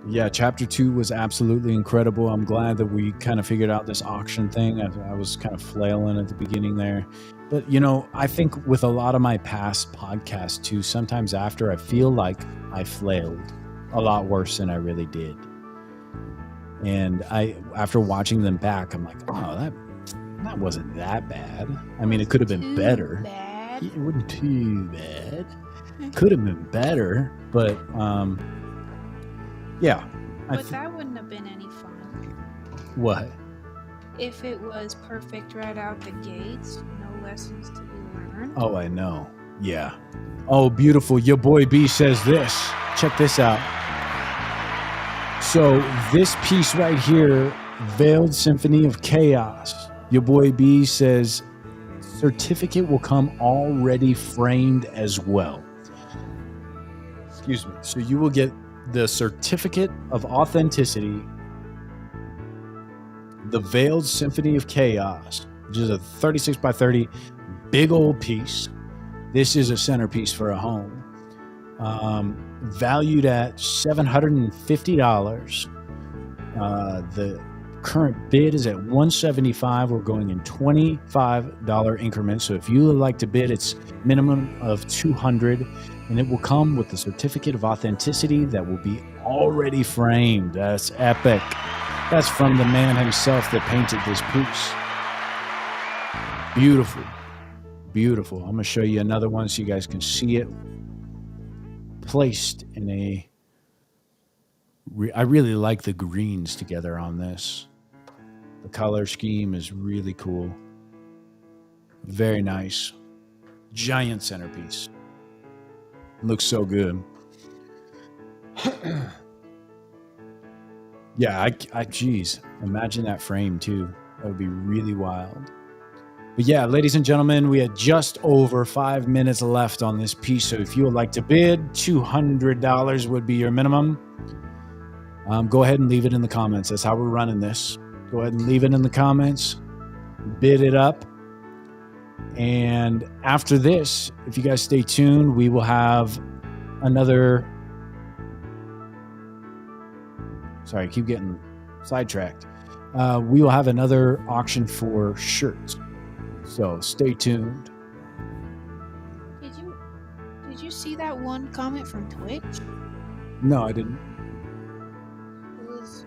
C: Yeah, chapter 2 was absolutely incredible. I'm glad that we kind of figured out this auction thing. I was kind of flailing at the beginning there. But, I think with a lot of my past podcasts too, sometimes after I feel like I flailed a lot worse than I really did. And after watching them back, I'm like, oh, that wasn't that bad. I mean, it could have been better.
B: Bad.
C: It wasn't too bad. Could have been better, but yeah.
B: But that wouldn't have been any fun.
C: What?
B: If it was perfect right out the gates, no lessons to be learned.
C: Oh, I know. Yeah. Oh, beautiful. Your boy B says this. Check this out. So this piece right here, Veiled Symphony of Chaos, your boy B says, certificate will come already framed as well. Excuse me. So you will get the certificate of authenticity, the Veiled Symphony of Chaos, which is a 36 by 30 big old piece. This is a centerpiece for a home. Valued at $750. The current bid is at $175. We're going in $25 increments. So if you would like to bid, it's minimum of $200, and it will come with the certificate of authenticity that will be already framed. That's epic. That's from the man himself that painted this piece. Beautiful. Beautiful. I'm going to show you another one so you guys can see it. Placed in a... I really like the greens together on this. The color scheme is really cool. Very nice. Giant centerpiece. Looks so good. Yeah, geez, imagine that frame too. That would be really wild. But yeah, ladies and gentlemen, we had just over 5 minutes left on this piece. So if you would like to bid, $200 would be your minimum. Go ahead and leave it in the comments. That's how we're running this. Go ahead and leave it in the comments. Bid it up. And after this, if you guys stay tuned, we will have another... Sorry, I keep getting sidetracked. We will have another auction for shirts. So stay tuned.
B: Did you see that one comment from Twitch?
C: No, I didn't.
B: It was.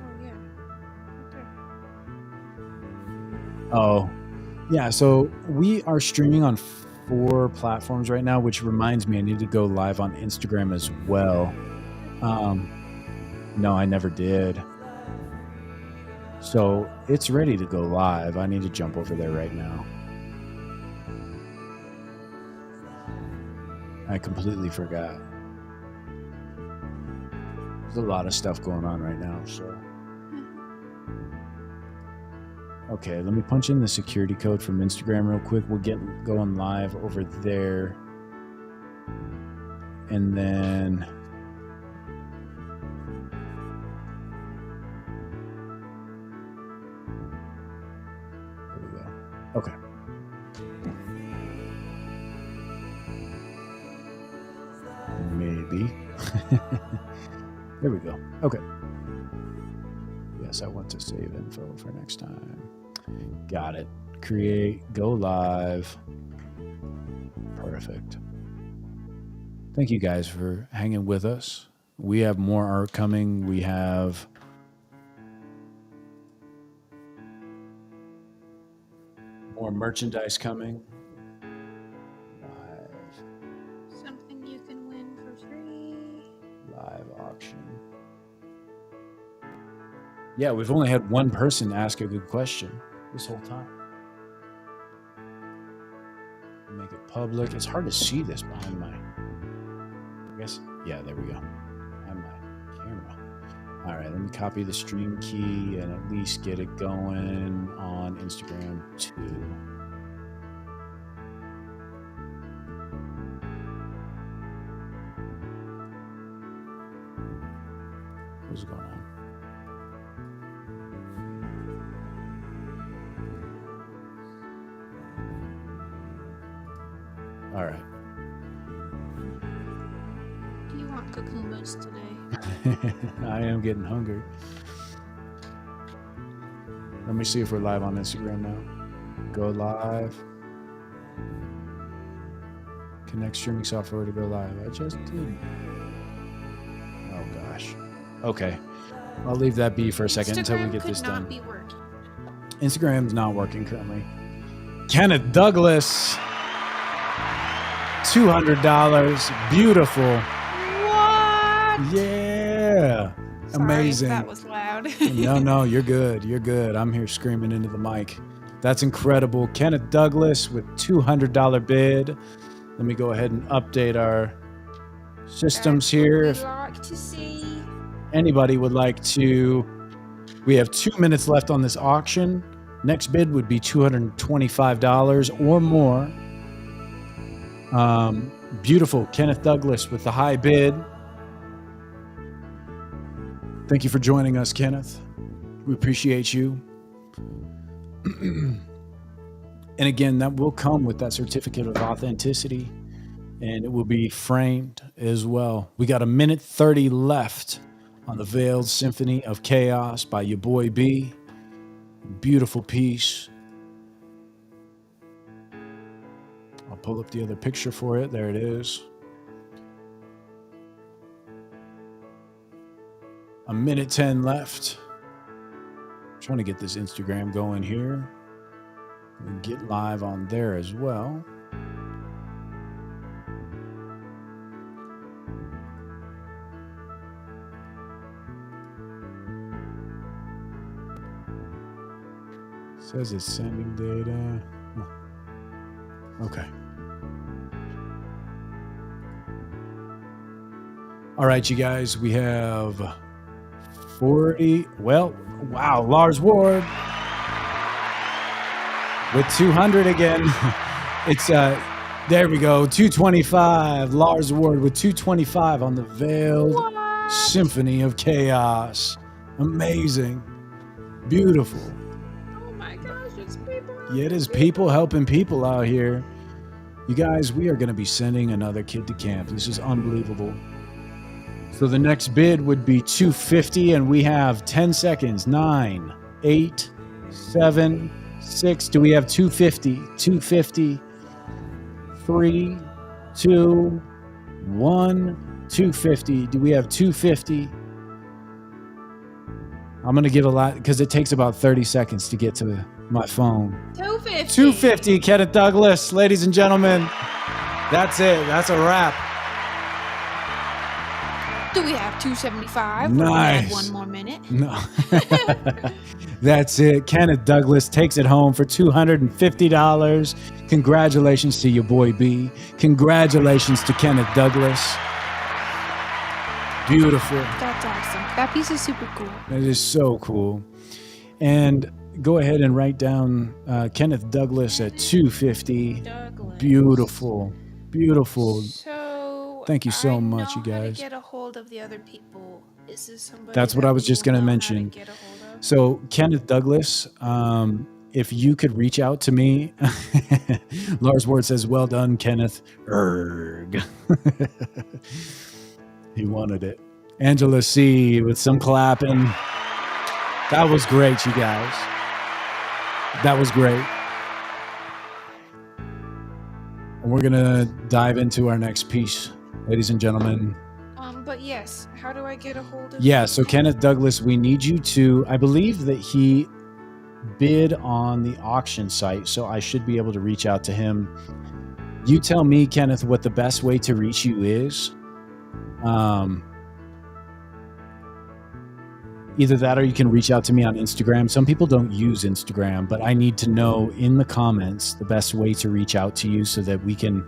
B: Oh yeah. Okay.
C: Oh, yeah. So we are streaming on 4 platforms right now, which reminds me I need to go live on Instagram as well. No, I never did. So it's ready to go live. I need to jump over there right now. I completely forgot. There's a lot of stuff going on right now, so. Okay, let me punch in the security code from Instagram real quick. We'll get going live over there. And then there we go. Okay. Maybe. There we go. Okay. Yes, I want to save info for next time. Got it. Create, go live. Perfect. Thank you guys for hanging with us. We have more art coming. We have more merchandise coming. Live.
B: Something you can win for free.
C: Live auction. Yeah, we've only had one person ask a good question this whole time. Make it public. It's hard to see this behind my, I guess, yeah, there we go. Behind my camera. All right, let me copy the stream key and at least get it going on Instagram too. What's going on? All right.
B: Do you want cucumbers today?
C: I am getting hungry. Let me see if we're live on Instagram now. Go live. Connect streaming software to go live. I just did. Oh gosh. Okay. I'll leave that be for a second until we get this done.
B: Instagram could not be working.
C: Instagram's not working currently. Kenneth Douglas. $200. Beautiful.
B: What?
C: Yeah.
B: Sorry,
C: Amazing.
B: that was loud.
C: No, you're good. You're good. I'm here screaming into the mic. That's incredible. Kenneth Douglas with $200 bid. Let me go ahead and update our systems here. If
B: like to see.
C: anybody would like to, we have 2 minutes left on this auction. Next bid would be $225 or more. Beautiful. Kenneth Douglas with the high bid. Thank you for joining us, Kenneth. We appreciate you. And again, that will come with that certificate of authenticity, and it will be framed as well. We got 1:30 left on the Veiled Symphony of Chaos by your boy B. Beautiful piece. I'll pull up the other picture for it. There it is. 1:10 left. Trying to get this Instagram going here. And get live on there as well. Says it's sending data. Okay. All right, you guys, we have 40. Well, wow, Lars Ward with 200 again. It's there we go, 225. Lars Ward with 225 on the Veiled Symphony of Chaos. Amazing. Beautiful.
B: Oh my gosh, it's people.
C: Yeah, it is people helping people out here. You guys, we are going to be sending another kid to camp. This is unbelievable. So the next bid would be $250, and we have 10 seconds. 9, 8, 7, 6. Do we have 250? 250. 3, 2, 1. 250. Do we have 250? I'm going to give a lot because it takes about 30 seconds to get to my phone.
B: 250.
C: 250, Kenneth Douglas, ladies and gentlemen. That's it. That's a wrap.
B: Do we have 275?
C: Nice.
B: We have one more minute.
C: No. That's it. Kenneth Douglas takes it home for $250. Congratulations to your boy B. Congratulations to Kenneth Douglas. Beautiful.
B: That's awesome. That piece is super cool.
C: That is so cool. And go ahead and write down Kenneth Douglas at $250.
B: Douglas.
C: Beautiful. Beautiful.
B: So
C: Thank you so much, you
B: How to
C: guys.
B: get a hold of the other people. Is this somebody?
C: That's what I was just going to mention. So Kenneth Douglas, if you could reach out to me, Lars Ward says, well done, Kenneth. Erg. He wanted it. Angela C with some clapping. That was great, you guys. That was great. And we're going to dive into our next piece, ladies and gentlemen.
B: But yes, how do I get a hold of?
C: Yeah, so Kenneth Douglas, we need you to, I believe that he bid on the auction site, so I should be able to reach out to him. You tell me, Kenneth, what the best way to reach you is. Either that or you can reach out to me on Instagram. Some people don't use Instagram, but I need to know in the comments the best way to reach out to you so that we can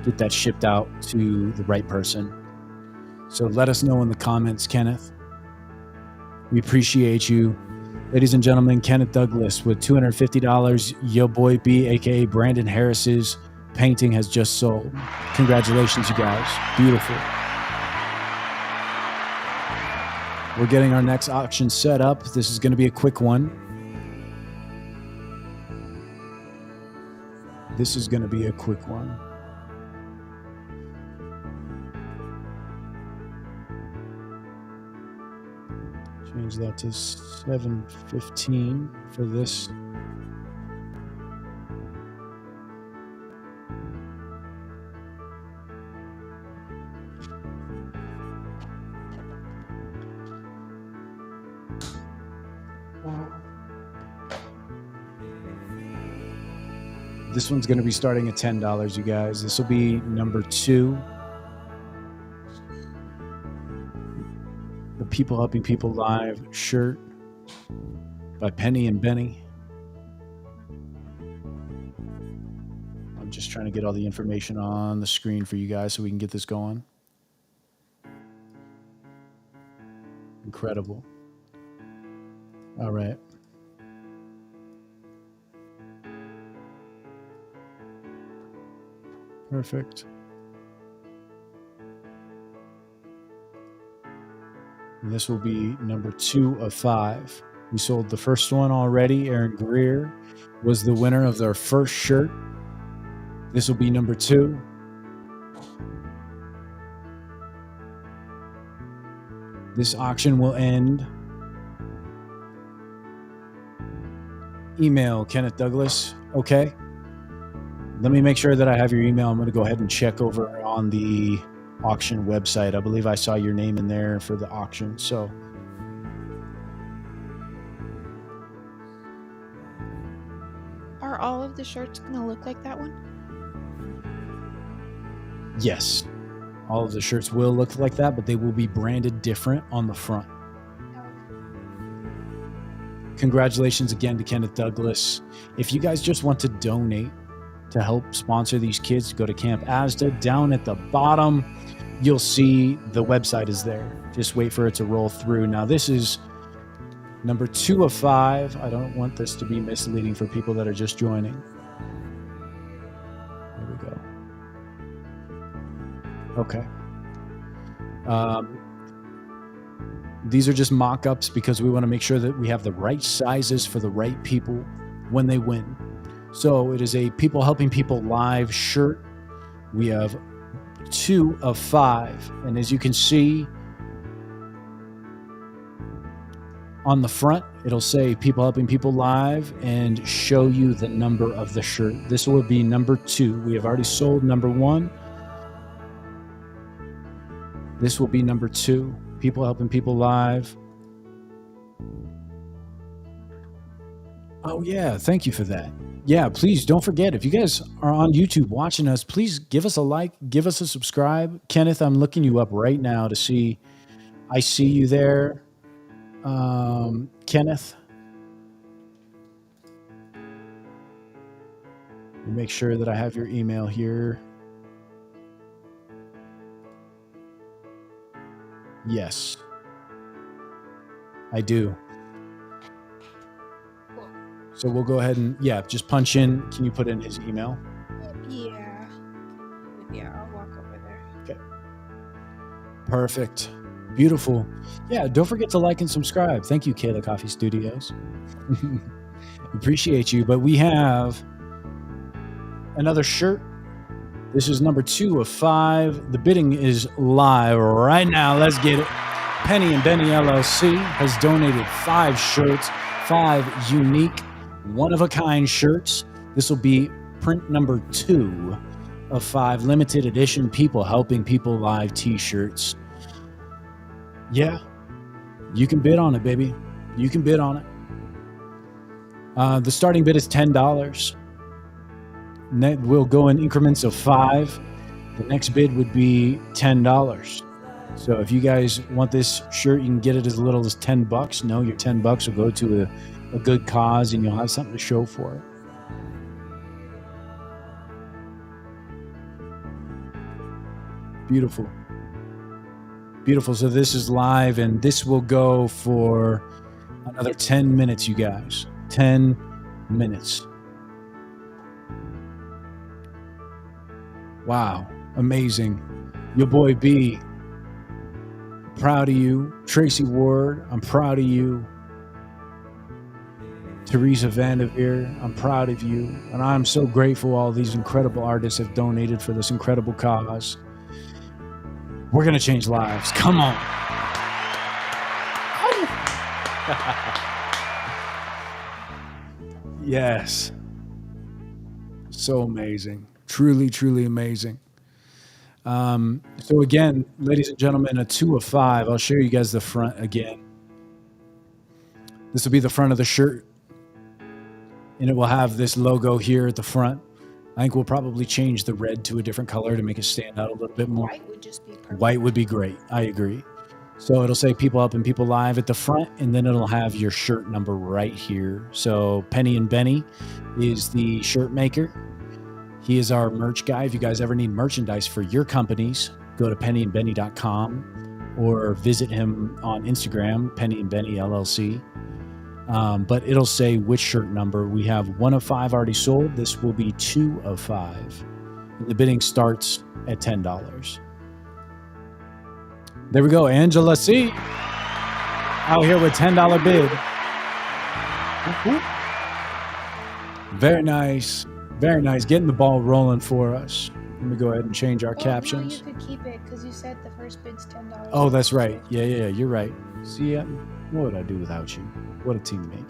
C: get that shipped out to the right person. So let us know in the comments, Kenneth. We appreciate you. Ladies and gentlemen, Kenneth Douglas with $250. Yo boy B, aka Brandon Harris's painting has just sold. Congratulations, you guys. Beautiful. We're getting our next auction set up. This is going to be a quick one. This is going to be a quick one. Change that to 7:15 for this. This one's going to be starting at $10, you guys. This will be number 2. The People Helping People Live shirt by Penny and Benny. I'm just trying to get all the information on the screen for you guys so we can get this going. Incredible. All right. Perfect. And this will be number 2 of 5. We sold the first one already. Aaron Greer was the winner of their first shirt. This will be number 2. This auction will end. Email Kenneth Douglas. Okay. Let me make sure that I have your email. I'm going to go ahead and check over on the auction website. I believe I saw your name in there for the auction. So
B: Are all of the shirts going to look like that one?
C: yes, all of the shirts will look like that, but they will be branded different on the front. Congratulations again to Kenneth Douglas. If you guys just want to donate to help sponsor these kids, go to Camp AZDA. Down at the bottom, you'll see the website is there. Just wait for it to roll through. Now, this is number 2 of 5. I don't want this to be misleading for people that are just joining. There we go. Okay. These are just mock-ups because we want to make sure that we have the right sizes for the right people when they win. So it is a People Helping People Live shirt. We have 2 of 5. And as you can see, On the front, it'll say People Helping People Live and show you the number of the shirt. This will be number 2. We have already sold number 1. This will be number 2. People Helping People Live. Oh, yeah. Thank you for that. Yeah, please don't forget, if you guys are on YouTube watching us, please give us a like, give us a subscribe. Kenneth, I'm looking you up right now to see. I see you there. Kenneth. Make sure that I have your email here. Yes, I do. So we'll go ahead and, just punch in. Can you put in his email?
B: Yeah. Yeah, I'll walk over there.
C: Okay. Perfect. Beautiful. Yeah, don't forget to like and subscribe. Thank you, Kayla Coffee Studios. Appreciate you. But we have another shirt. This is number 2 of 5. The bidding is live right now. Let's get it. Penny and Benny LLC has donated 5 shirts, 5 unique, one-of-a-kind shirts. This will be print number 2 of 5 limited edition People Helping People Live t-shirts. Yeah, you can bid on it, baby. You can bid on it. The starting bid is $10. We'll go in increments of 5. The next bid would be $10. So if you guys want this shirt, you can get it as little as $10. No, your $10 will go to a good cause, and you'll have something to show for it. Beautiful. Beautiful. So this is live, and this will go for another 10 minutes, you guys. 10 minutes. Wow. Amazing. Your boy B. Proud of you. Tracy Ward, I'm proud of you. Teresa Vanderveer, I'm proud of you. And I'm so grateful all these incredible artists have donated for this incredible cause. We're going to change lives. Come on. Yes. So amazing. Truly, truly amazing. So again, ladies and gentlemen, a 2 of 5. I'll show you guys the front again. This will be the front of the shirt. And it will have this logo here at the front. I think we'll probably change the red to a different color to make it stand out a little bit more.
B: White would just be perfect.
C: White would be great. I agree. So it'll say People Helping People Live at the front, and then it'll have your shirt number right here. So Penny and Benny is the shirt maker. He is our merch guy. If you guys ever need merchandise for your companies, go to pennyandbenny.com or visit him on Instagram, Penny and Benny LLC. But it'll say which shirt number. We have 1 of 5 already sold. This will be 2 of 5. And the bidding starts at $10. There we go. Angela C. out here with $10 bid. Very nice. Very nice. Getting the ball rolling for us. Let me go ahead and change our captions.
B: No, you could keep it because you said the first bid's $10.
C: Oh, that's right. Yeah, you're right. See, what would I do without you? What a teammate.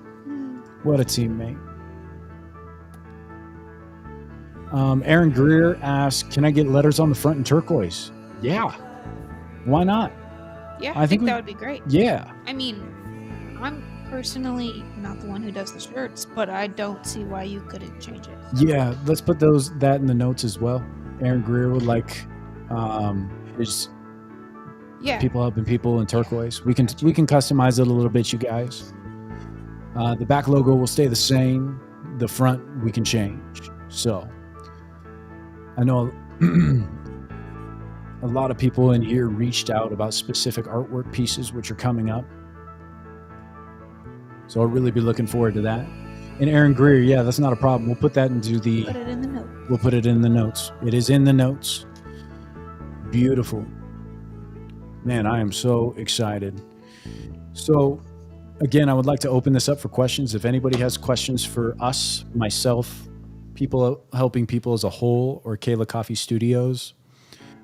C: What a teammate. Aaron Greer asked, can I get letters on the front in turquoise? Yeah. Why not?
B: Yeah, I think that would be great.
C: Yeah.
B: I mean, I'm personally not the one who does the shirts, but I don't see why you couldn't change it. So.
C: Yeah, let's put that in the notes as well. Aaron Greer would like his People Helping People in turquoise. We can customize it a little bit, you guys. The back logo will stay the same. The front we can change. So I know a lot of people in here reached out about specific artwork pieces which are coming up. So I'll really be looking forward to that. And Aaron Greer, yeah, that's not a problem. We'll put that into the...
B: Put it in the notes.
C: We'll put it in the notes. It is in the notes. Beautiful. Man, I am so excited. So, again, I would like to open this up for questions. If anybody has questions for us, myself, People Helping People as a whole, or Kayla Coffee Studios,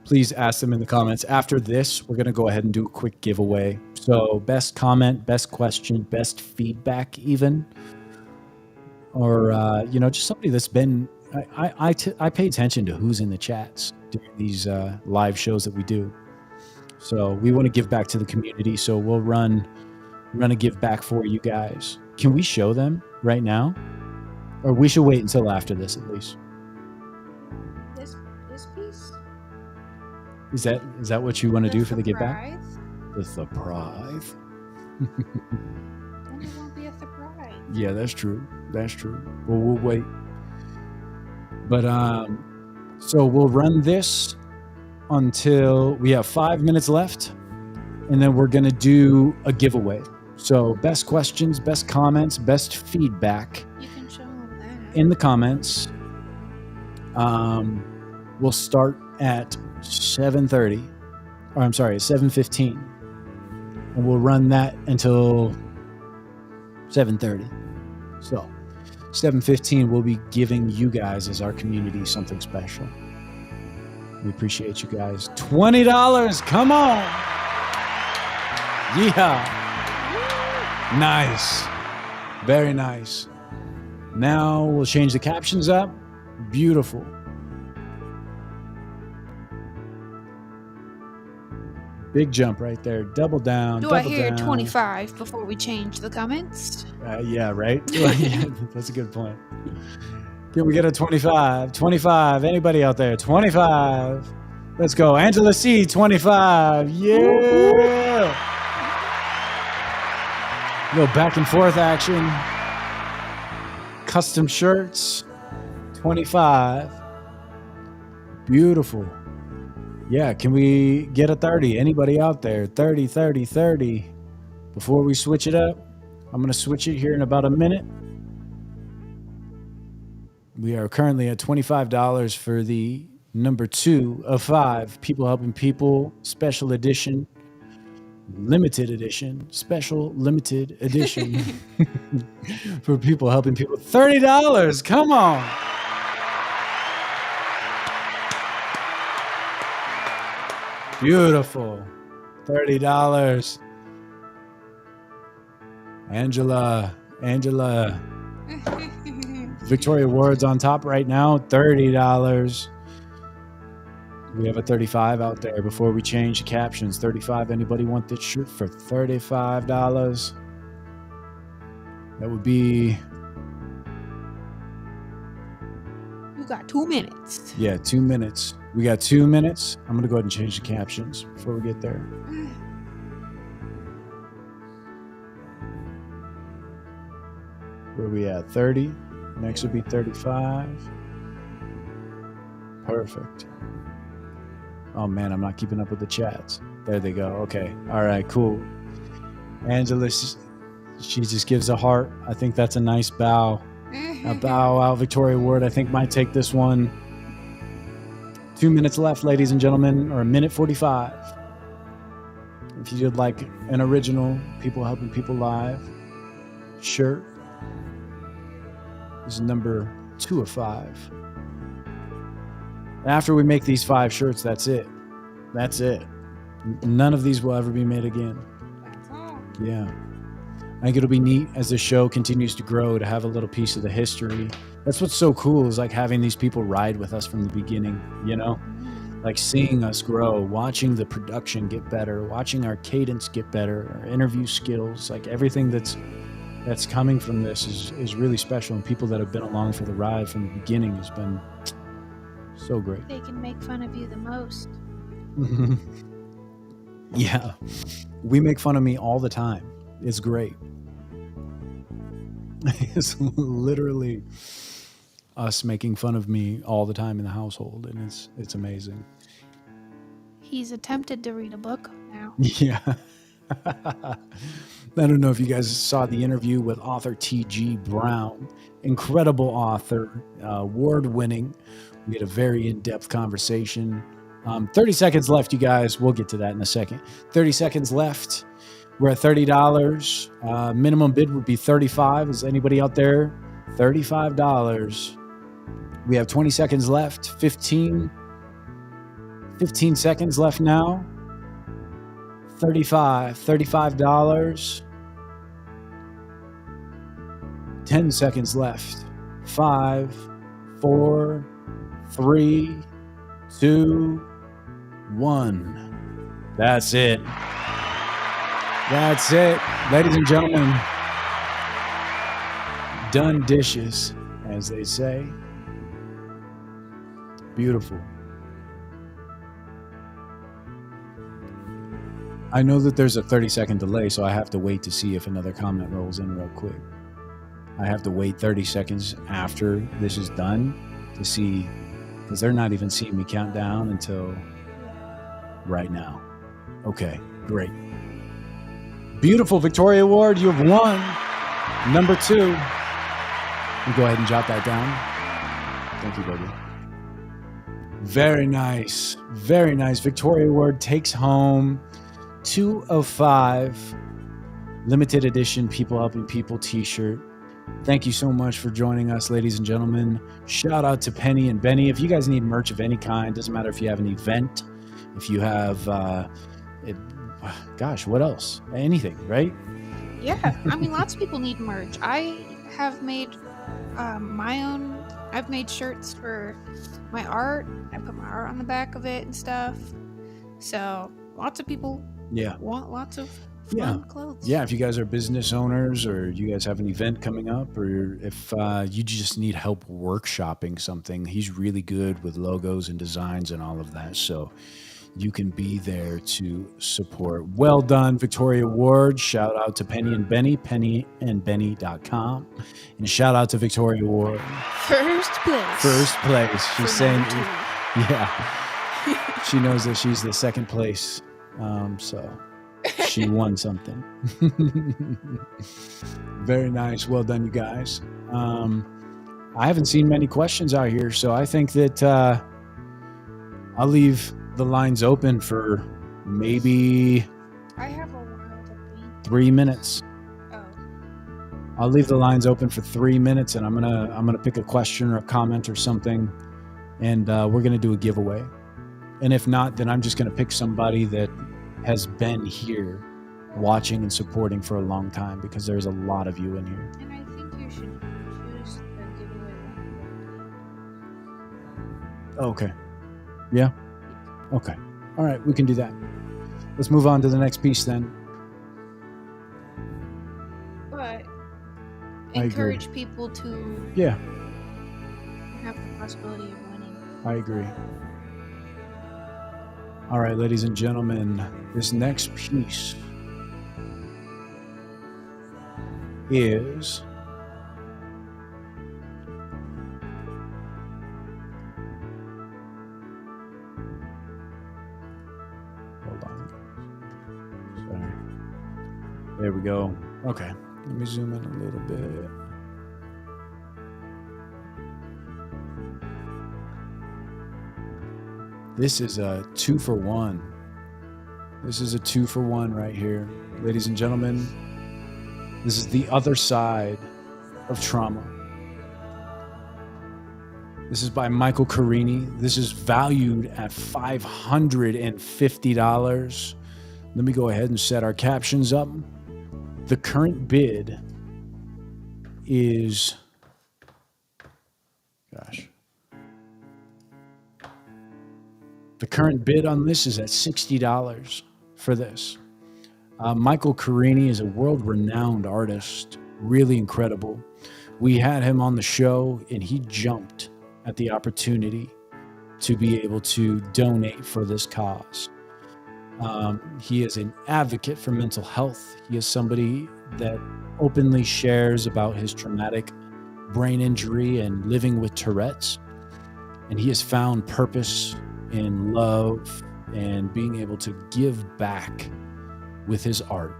C: please ask them in the comments. After this, we're going to go ahead and do a quick giveaway. So best comment, best question, best feedback even. Or, just somebody that's been, I pay attention to who's in the chats during these live shows that we do. So we want to give back to the community. So we'll run a give back for you guys. Can we show them right now? Or we should wait until after this at least.
B: This piece?
C: Is that what you want to do for the give back?
B: Surprise?
C: The surprise.
B: Then it won't be a surprise.
C: Yeah, that's true. That's true. Well, we'll wait. But so we'll run this until we have 5 minutes left, and then we're gonna do a giveaway. So best questions, best comments, best feedback.
B: You can show them that.
C: In the comments. We'll start at 7:30, or I'm sorry, 7:15, and we'll run that until 7:30. So 7:15, we'll be giving you guys as our community something special. We appreciate you guys. $20, come on! Yeah, nice, very nice. Now we'll change the captions up. Beautiful. Big jump right there. Double down.
B: Do I hear 25 before we change the comments?
C: Yeah, right? That's a good point. Can we get a 25? 25. Anybody out there? 25. Let's go. Angela C, 25. Yeah. Little back and forth action. Custom shirts. 25. Beautiful. Yeah, can we get a 30? Anybody out there? 30, 30, 30. Before we switch it up, I'm going to switch it here in about a minute. We are currently at $25 for the number 2 of 5 People Helping People special edition, limited edition, special limited edition for People Helping People. $30. Come on. Beautiful. $30. Angela. Victoria Ward's on top right now. $30. We have a 35 out there before we change the captions. 35. Anybody want this shirt for $35? That would be...
B: You got 2 minutes.
C: Yeah, 2 minutes. We got 2 minutes. I'm going to go ahead and change the captions before we get there. Where are we at? 30. Next would be 35. Perfect. Oh, man, I'm not keeping up with the chats. There they go. Okay. All right, cool. Angela, she just gives a heart. I think that's a nice bow. A bow out. Victoria Ward, I think, might take this one. 2 minutes left, ladies and gentlemen, or a minute 45. If you'd like an original People Helping People Live shirt, this is number 2 of 5. After we make these 5 shirts, that's it. That's it. None of these will ever be made again.
B: That's all.
C: Yeah. I think it'll be neat as the show continues to grow to have a little piece of the history. That's what's so cool is like having these people ride with us from the beginning, you know? Like seeing us grow, watching the production get better, watching our cadence get better, our interview skills, like everything that's coming from this is really special. And people that have been along for the ride from the beginning has been so great.
B: They can make fun of you the most.
C: Yeah. We make fun of me all the time. It's great. It's literally us making fun of me all the time in the household, and it's amazing.
B: He's attempted to read a book now.
C: Yeah. I don't know if you guys saw the interview with author T.G. Brown. Incredible author, award-winning. We had a very in-depth conversation. 30 seconds left, you guys. We'll get to that in a second. 30 seconds left. We're at $30. Minimum bid would be $35. Is anybody out there? $35. We have 20 seconds left. 15 seconds left now. $35. 10 seconds left. 5, 4, 3, 2, 1. That's it. That's it. Ladies and gentlemen, done dishes, as they say. Beautiful. I know that there's a 30-second delay, so I have to wait to see if another comment rolls in real quick. I have to wait 30 seconds after this is done to see, because they're not even seeing me count down until right now. Okay, great. Beautiful Victoria Award. You have won. Number 2. You go ahead and jot that down. Thank you, baby. Very nice. Very nice. Victoria Award takes home 2 of 5 limited edition People Helping People t-shirt. Thank you so much for joining us, ladies and gentlemen. Shout out to Penny and Benny. If you guys need merch of any kind, doesn't matter if you have an event, if you have, gosh, what else? Anything, right?
B: Yeah, I mean, lots of people need merch. I have made my own. I've made shirts for my art. I put my art on the back of it and stuff. So lots of people want lots of fun clothes.
C: Yeah, if you guys are business owners or you guys have an event coming up, or if you just need help workshopping something, he's really good with logos and designs and all of that. So you can be there to support. Well done, Victoria Award. Shout out to Penny and Benny, pennyandbenny.com. And shout out to Victoria Award.
B: First place.
C: First place. She's saying,
B: 2.
C: yeah. She knows that she's the second place. So she won something. Very nice. Well done, you guys. I haven't seen many questions out here, so I think that I'll leave the lines open for maybe
B: I have a while to think.
C: 3 minutes.
B: Oh.
C: I'll leave the lines open for 3 minutes, and I'm gonna pick a question or a comment or something, and we're gonna do a giveaway. And if not, then I'm just gonna pick somebody that has been here watching and supporting for a long time, because there's a lot of you in here.
B: And I think you should choose the giveaway one.
C: Okay. Yeah? Okay. All right, we can do that. Let's move on to the next piece then.
B: But
C: I
B: encourage
C: agree.
B: people to
C: Yeah,
B: have the possibility of winning.
C: I agree. All right, ladies and gentlemen, this next piece is hold on. Sorry. There we go. Okay. Let me zoom in a little bit. This is a 2-for-1. This is a 2-for-1 right here. Ladies and gentlemen, this is the other side of trauma. This is by Michael Carini. This is valued at $550. Let me go ahead and set our captions up. The current bid is, the current bid on this is at $60 for this. Michael Carini is a world-renowned artist, really incredible. We had him on the show, and he jumped at the opportunity to be able to donate for this cause. He is an advocate for mental health. He is somebody that openly shares about his traumatic brain injury and living with Tourette's. And he has found purpose in love and being able to give back with his art.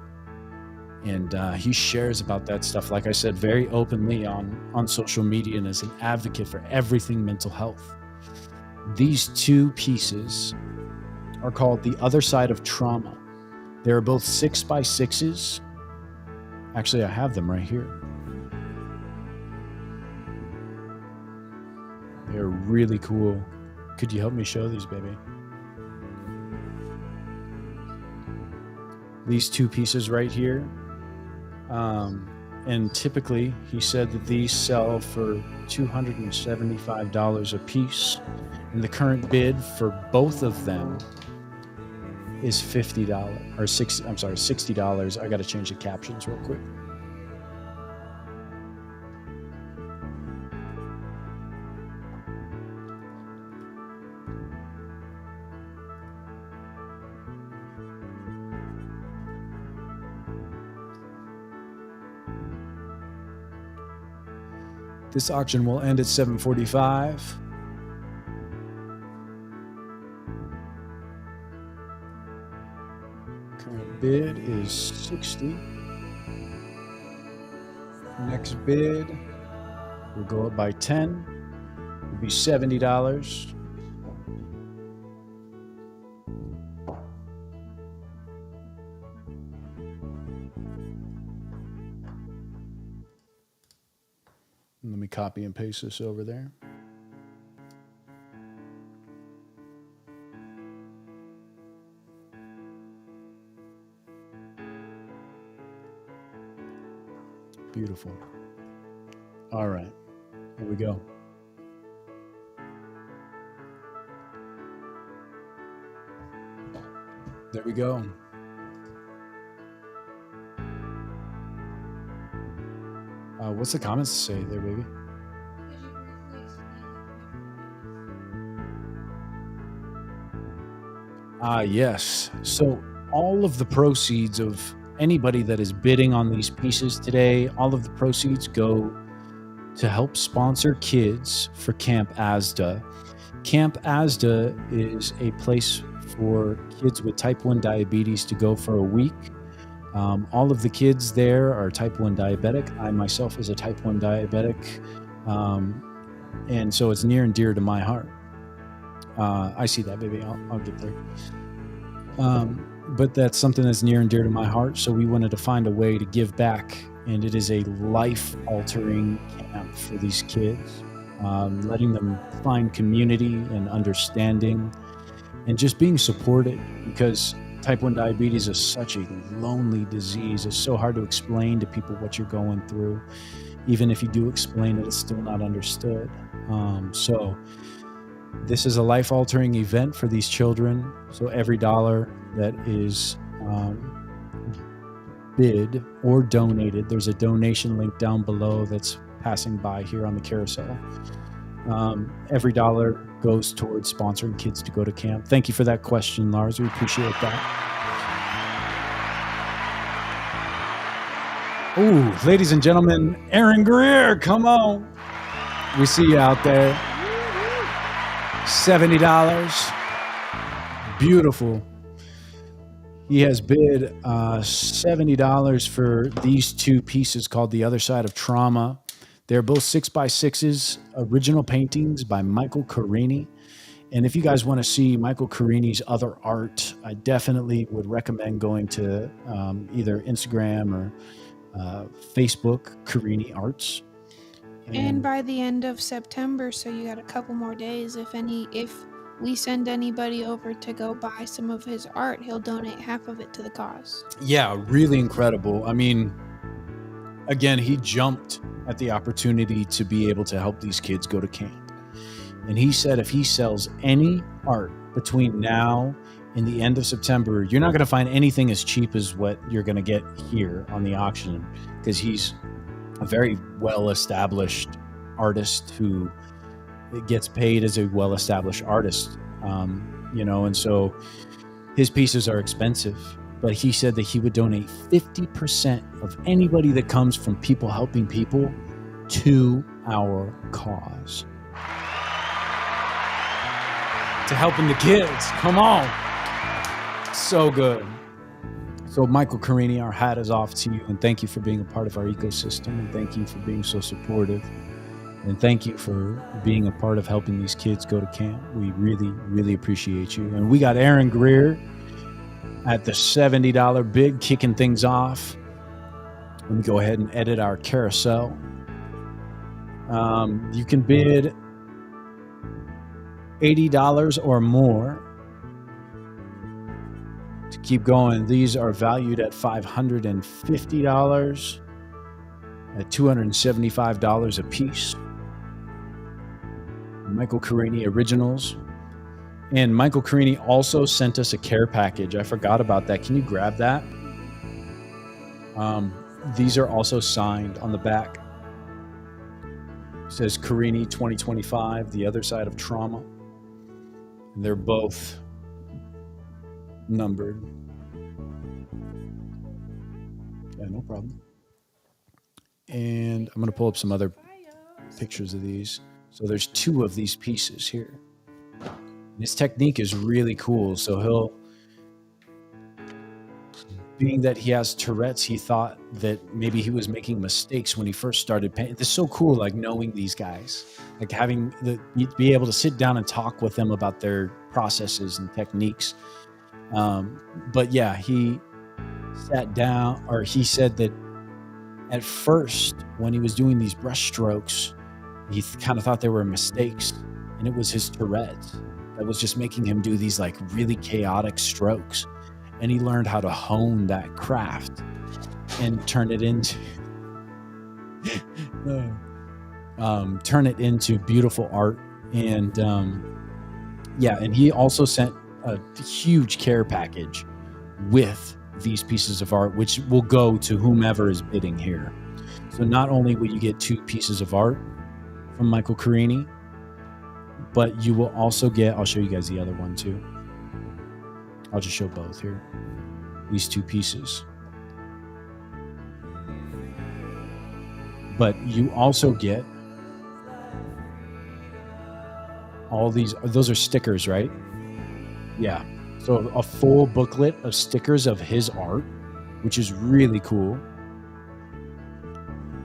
C: And he shares about that stuff, like I said, very openly on social media, and is an advocate for everything mental health. These two pieces are called The Other Side of Trauma. They're both 6x6s. Actually, I have them right here. They're really cool. Could you help me show these, baby? these two pieces right here. And typically he said that these sell for $275 a piece. And the current bid for both of them is $50 or $60. I got to change the captions real quick. This auction will end at 7:45. Current bid is 60. Next bid will go up by 10. It'll be $70. Let me copy and paste this over there. Beautiful. All right, here we go. There we go. What's the comments say there, baby? Yes. So all of the proceeds of anybody that is bidding on these pieces today, all of the proceeds go to help sponsor kids for Camp AZDA. Camp AZDA is a place for kids with type 1 diabetes to go for a week. All of the kids there are type 1 diabetic. I myself is a type 1 diabetic. And so it's near and dear to my heart. I see that, baby. I'll get there. But that's something that's near and dear to my heart. So we wanted to find a way to give back. And it is a life-altering camp for these kids, letting them find community and understanding and just being supported, because type 1 diabetes is such a lonely disease. It's so hard to explain to people what you're going through. Even if you do explain it, it's still not understood. So this is a life-altering event for these children. So every dollar that is bid or donated, there's a donation link down below that's passing by here on the carousel. Every dollar goes towards sponsoring kids to go to camp. Thank you for that question, Lars. We appreciate that. Ooh, ladies and gentlemen, Aaron Greer, come on. We see you out there. $70. Beautiful. He has bid $70 for these two pieces called The Other Side of Trauma. They're both 6x6s, original paintings by Michael Carini. And if you guys want to see Michael Carini's other art, I definitely would recommend going to either Instagram or Facebook, Carini Arts.
B: And by the end of September, so you got a couple more days. If we send anybody over to go buy some of his art, he'll donate half of it to the cause.
C: Yeah, really incredible. I mean, again, he jumped at the opportunity to be able to help these kids go to camp. And he said if he sells any art between now and the end of September, you're not going to find anything as cheap as what you're going to get here on the auction, because he's a very well-established artist who gets paid as a well-established artist, and so his pieces are expensive. But he said that he would donate 50% of anybody that comes from people helping people to our cause. To helping the kids. Come on. So good. So Michael Carini, our hat is off to you, and thank you for being a part of our ecosystem, and thank you for being so supportive, and thank you for being a part of helping these kids go to camp. We really, really appreciate you. And we got Aaron Greer at the $70 bid, kicking things off. Let me go ahead and edit our carousel. You can bid $80 or more. To keep going, these are valued at $550, at $275 a piece. Michael Carini originals. And Michael Carini also sent us a care package. I forgot about that. Can you grab that? These are also signed on the back. It says Carini 2025, The Other Side of Trauma. And they're both numbered. Yeah, no problem. And I'm going to pull up some other pictures of these. So there's 2 of these pieces here. And his technique is really cool. So he'll, being that he has Tourette's, he thought that maybe he was making mistakes when he first started painting. It's so cool, like knowing these guys, like having be able to sit down and talk with them about their processes and techniques. But yeah, he sat down, or he said that at first when he was doing these brush strokes, he kind of thought they were mistakes, and it was his Tourette's that was just making him do these like really chaotic strokes. And he learned how to hone that craft and turn it into beautiful art. And yeah, and he also sent a huge care package with these pieces of art, which will go to whomever is bidding here. So not only will you get 2 pieces of art from Michael Carini, but you will also get, I'll show you guys the other one too. I'll just show both here. These 2 pieces. But you also get all these, those are stickers, right? Yeah. So a full booklet of stickers of his art, which is really cool.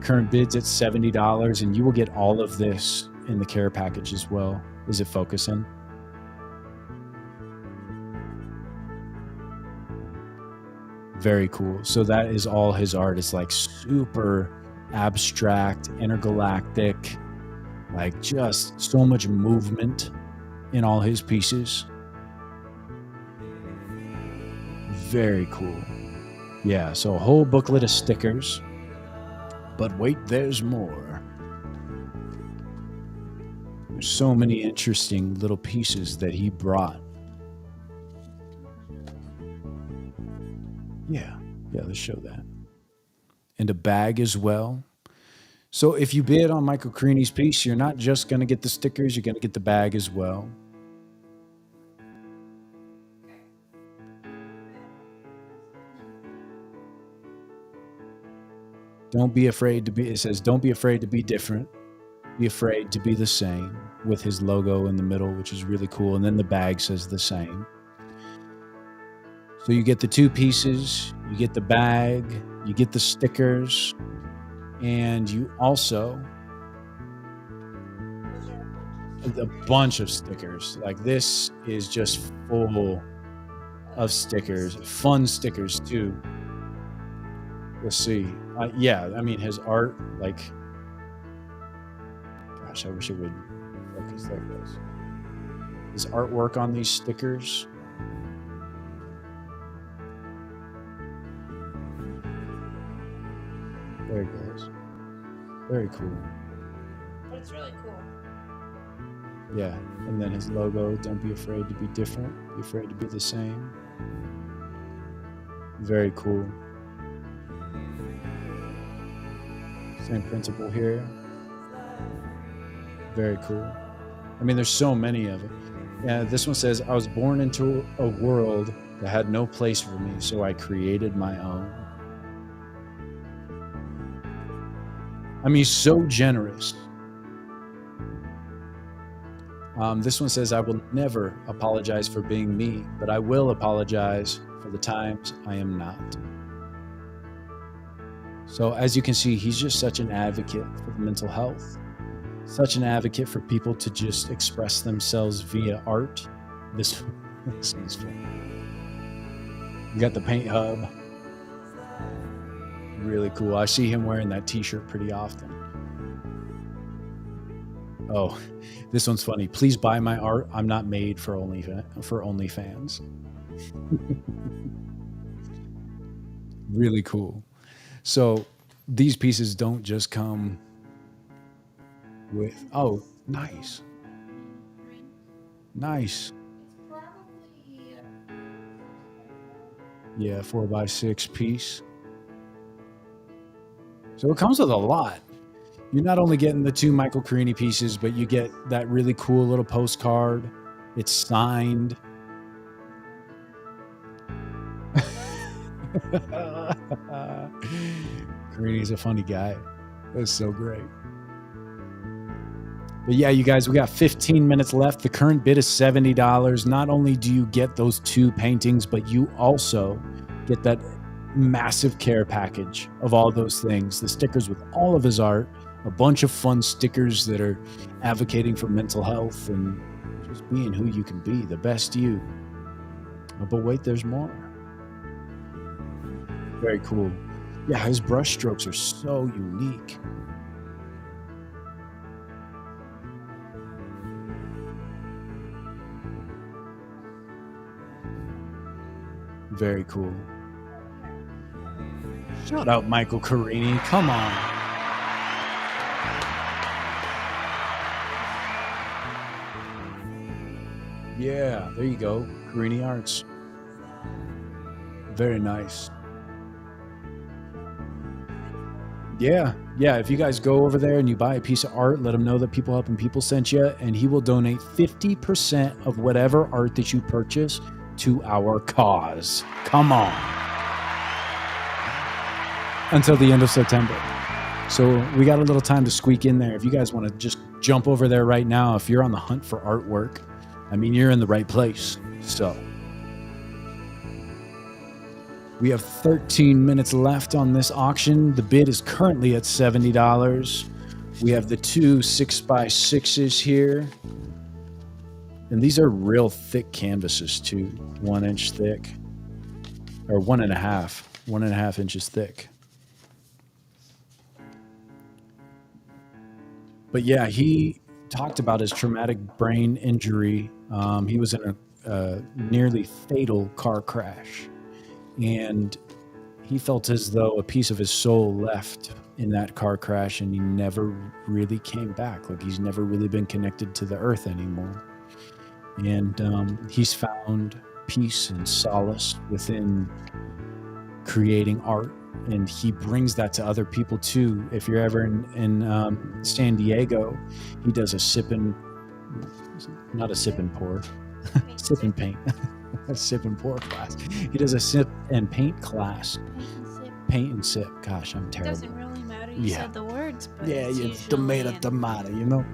C: Current bids at $70, and you will get all of this in the care package as well. Is it focusing? Very cool. So that is all his art. It's like super abstract, intergalactic, like just so much movement in all his pieces. Very cool. Yeah, so a whole booklet of stickers. But wait, there's more. There's so many interesting little pieces that he brought. Yeah, let's show that. And a bag as well. So if you bid on Michael Carini's piece, you're not just going to get the stickers, you're going to get the bag as well. Don't be afraid to be, it says, don't be afraid to be different. Be afraid to be the same, with his logo in the middle, which is really cool. And then the bag says the same. So you get the 2 pieces, you get the bag, you get the stickers, and you also a bunch of stickers. Like this is just full of stickers, fun stickers too. Let's see. Yeah, I mean his art, like, gosh, I wish it would focus. There it goes. His artwork on these stickers. There it goes. Very cool.
B: But it's really cool.
C: Yeah, and then his logo, don't be afraid to be different, be afraid to be the same. Very cool. Same principle here. Very cool. I mean, there's so many of them. Yeah, this one says, I was born into a world that had no place for me, so I created my own. I mean, so generous. This one says, I will never apologize for being me, but I will apologize for the times I am not. So as you can see, he's just such an advocate for mental health, such an advocate for people to just express themselves via art. This one's fun. You got the paint hub. Really cool. I see him wearing that t-shirt pretty often. Oh, this one's funny. Please buy my art. I'm not made for OnlyFans. Really cool. So these pieces don't just come with, oh, nice. Nice. Yeah, 4x6 piece. So it comes with a lot. You're not only getting the 2 Michael Carini pieces, but you get that really cool little postcard. It's signed. Carini's a funny guy. That's so great. But yeah, you guys, we got 15 minutes left. The current bid is $70. Not only do you get those 2 paintings, but you also get that massive care package of all those things. The stickers with all of his art, a bunch of fun stickers that are advocating for mental health and just being who you can be, the best you. But wait, there's more. Very cool. Yeah, his brush strokes are so unique. Very cool. Shout out Michael Carini. Come on. Yeah, there you go. Carini Arts. Very nice. Yeah. If you guys go over there and you buy a piece of art, let him know that People Helping People sent you, and he will donate 50% of whatever art that you purchase to our cause. Come on. Until the end of September. So we got a little time to squeak in there. If you guys want to just jump over there right now, if you're on the hunt for artwork, I mean, you're in the right place. So we have 13 minutes left on this auction. The bid is currently at $70. We have the 2 6x6s here. And these are real thick canvases too, 1 inch thick, or 1.5 inches thick. But yeah, he talked about his traumatic brain injury. He was in a nearly fatal car crash, and he felt as though a piece of his soul left in that car crash, and he never really came back. Like, he's never really been connected to the earth anymore. And he's found peace and solace within creating art, and he brings that to other people too. If you're ever in San Diego, he does a sip and pour, sip and paint, a sip and pour class. He does a sip and paint class. Paint and sip. Gosh, I'm terrible.
B: It doesn't really matter. You said the words, but
C: yeah,
B: it's
C: tomato, you know,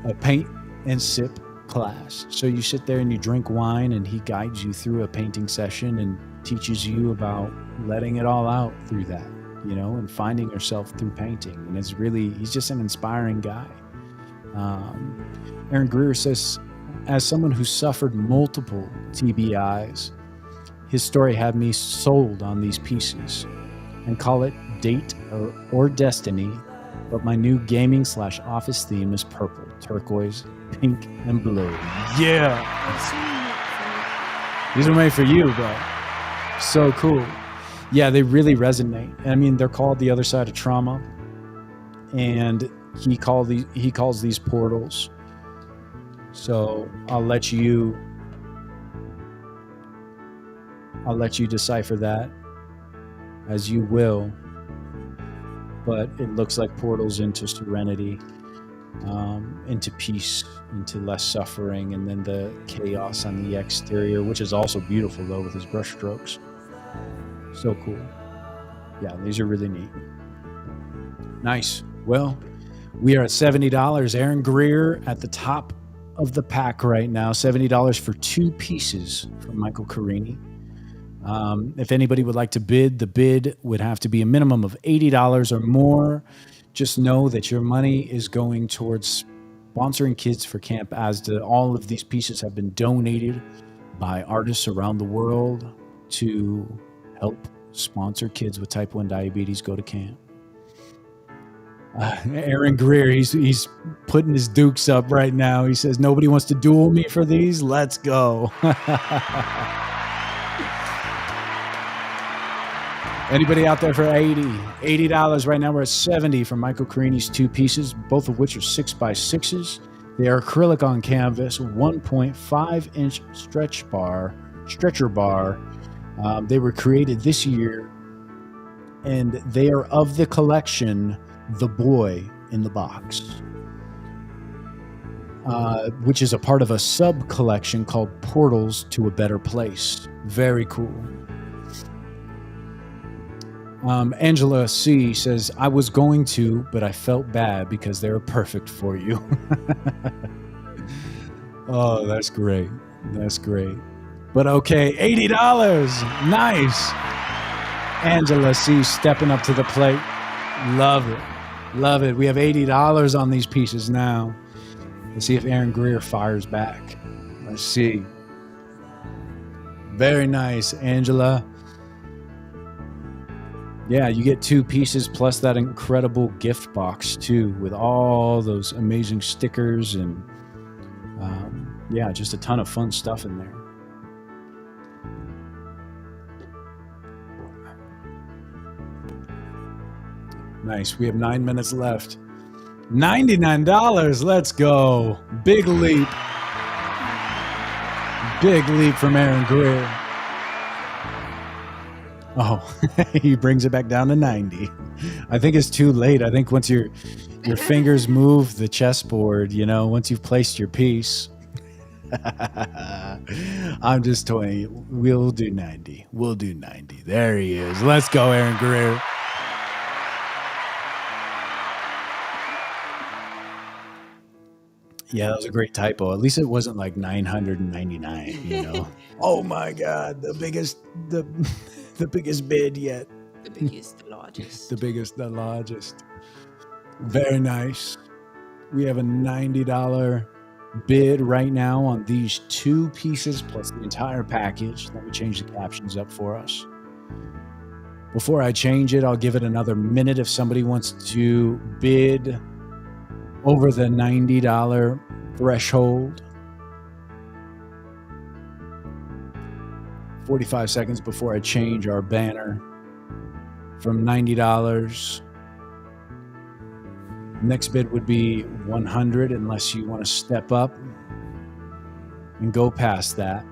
C: a paint and sip class. So you sit there and you drink wine, and he guides you through a painting session and teaches you about letting it all out through that, you know, and finding yourself through painting. And he's just an inspiring guy. Aaron Greer says, as someone who suffered multiple TBIs, his story had me sold on these pieces, and call it date or destiny, but my new gaming/office theme is purple, turquoise, pink, and blue. Yeah. These are made for you, bro. So cool. Yeah, they really resonate. I mean, they're called The Other Side of Trauma, and he calls these portals. So I'll let you decipher that as you will. But it looks like portals into serenity, into peace, into less suffering, and then the chaos on the exterior, which is also beautiful though with his brush strokes. So cool. Yeah, these are really neat. Nice. Well, we are at $70. Aaron Greer at the top of the pack right now. $70 for 2 pieces from Michael Carini. If anybody would like to bid, the bid would have to be a minimum of $80 or more. Just know that your money is going towards sponsoring kids for Camp AZDA. All of these pieces have been donated by artists around the world to help sponsor kids with type 1 diabetes go to camp. Aaron Greer, he's putting his dukes up right now. He says, nobody wants to duel me for these. Let's go. Anybody out there for $80 right now? We're at $70 for Michael Carini's 2 pieces, both of which are 6x6s. They are acrylic on canvas, 1.5-inch stretcher bar. They were created this year, and they are of the collection The Boy in the Box, which is a part of a sub-collection called Portals to a Better Place. Very cool. Angela C. says, I was going to, but I felt bad because they're perfect for you. Oh, that's great. That's great. But okay, $80. Nice. Angela C. stepping up to the plate. Love it. Love it. We have $80 on these pieces now. Let's see if Aaron Greer fires back. Let's see. Very nice, Angela. Yeah, you get 2 pieces plus that incredible gift box too, with all those amazing stickers and yeah, just a ton of fun stuff in there. Nice. We have 9 minutes left. $99. Let's go. Big leap. Big leap from Aaron Greer. Oh, he brings it back down to 90. I think it's too late. I think once your fingers move the chessboard, you know, once you've placed your piece. I'm just toying. We'll do 90. We'll do 90. There he is. Let's go, Aaron Greer. Yeah, that was a great typo. At least it wasn't like 999, you know. Oh my God, the biggest bid yet.
B: The biggest, the largest.
C: The biggest, the largest. Very nice. We have a $90 bid right now on these 2 pieces plus the entire package. Let me change the captions up for us. Before I change it, I'll give it another minute if somebody wants to bid over the $90 threshold. 45 seconds before I change our banner from $90. Next bid would be $100 unless you want to step up and go past that.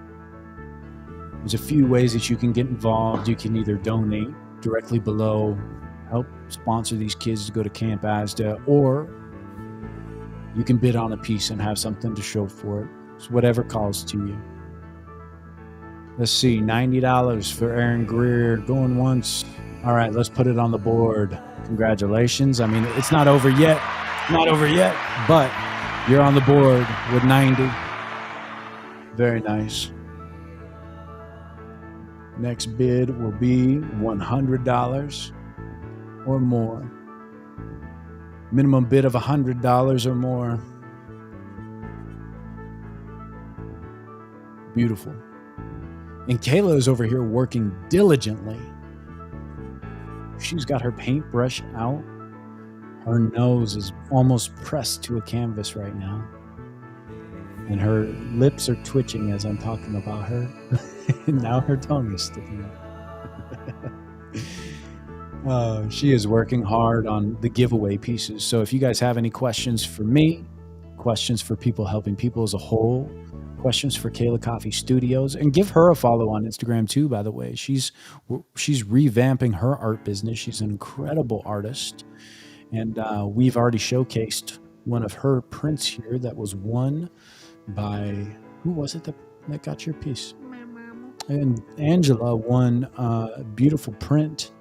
C: There's a few ways that you can get involved. You can either donate directly below, help sponsor these kids to go to Camp AZDA, or you can bid on a piece and have something to show for it. It's whatever calls to you. Let's see, $90 for Aaron Greer, going once. All right, let's put it on the board. Congratulations. I mean, it's not over yet. Not over yet, but you're on the board with 90. Very nice. Next bid will be $100 or more. Minimum bid of $100 or more. Beautiful. And Kayla is over here working diligently. She's got her paintbrush out. Her nose is almost pressed to a canvas right now. And her lips are twitching as I'm talking about her. And now her tongue is sticking out. She is working hard on the giveaway pieces. So if you guys have any questions for me, questions for people helping people as a whole, questions for Kayla Coffee Studios, and give her a follow on Instagram too, by the way. She's revamping her art business. She's an incredible artist. And we've already showcased one of her prints here that was won by, who was it that got your piece?
B: My mama.
C: And Angela won a beautiful print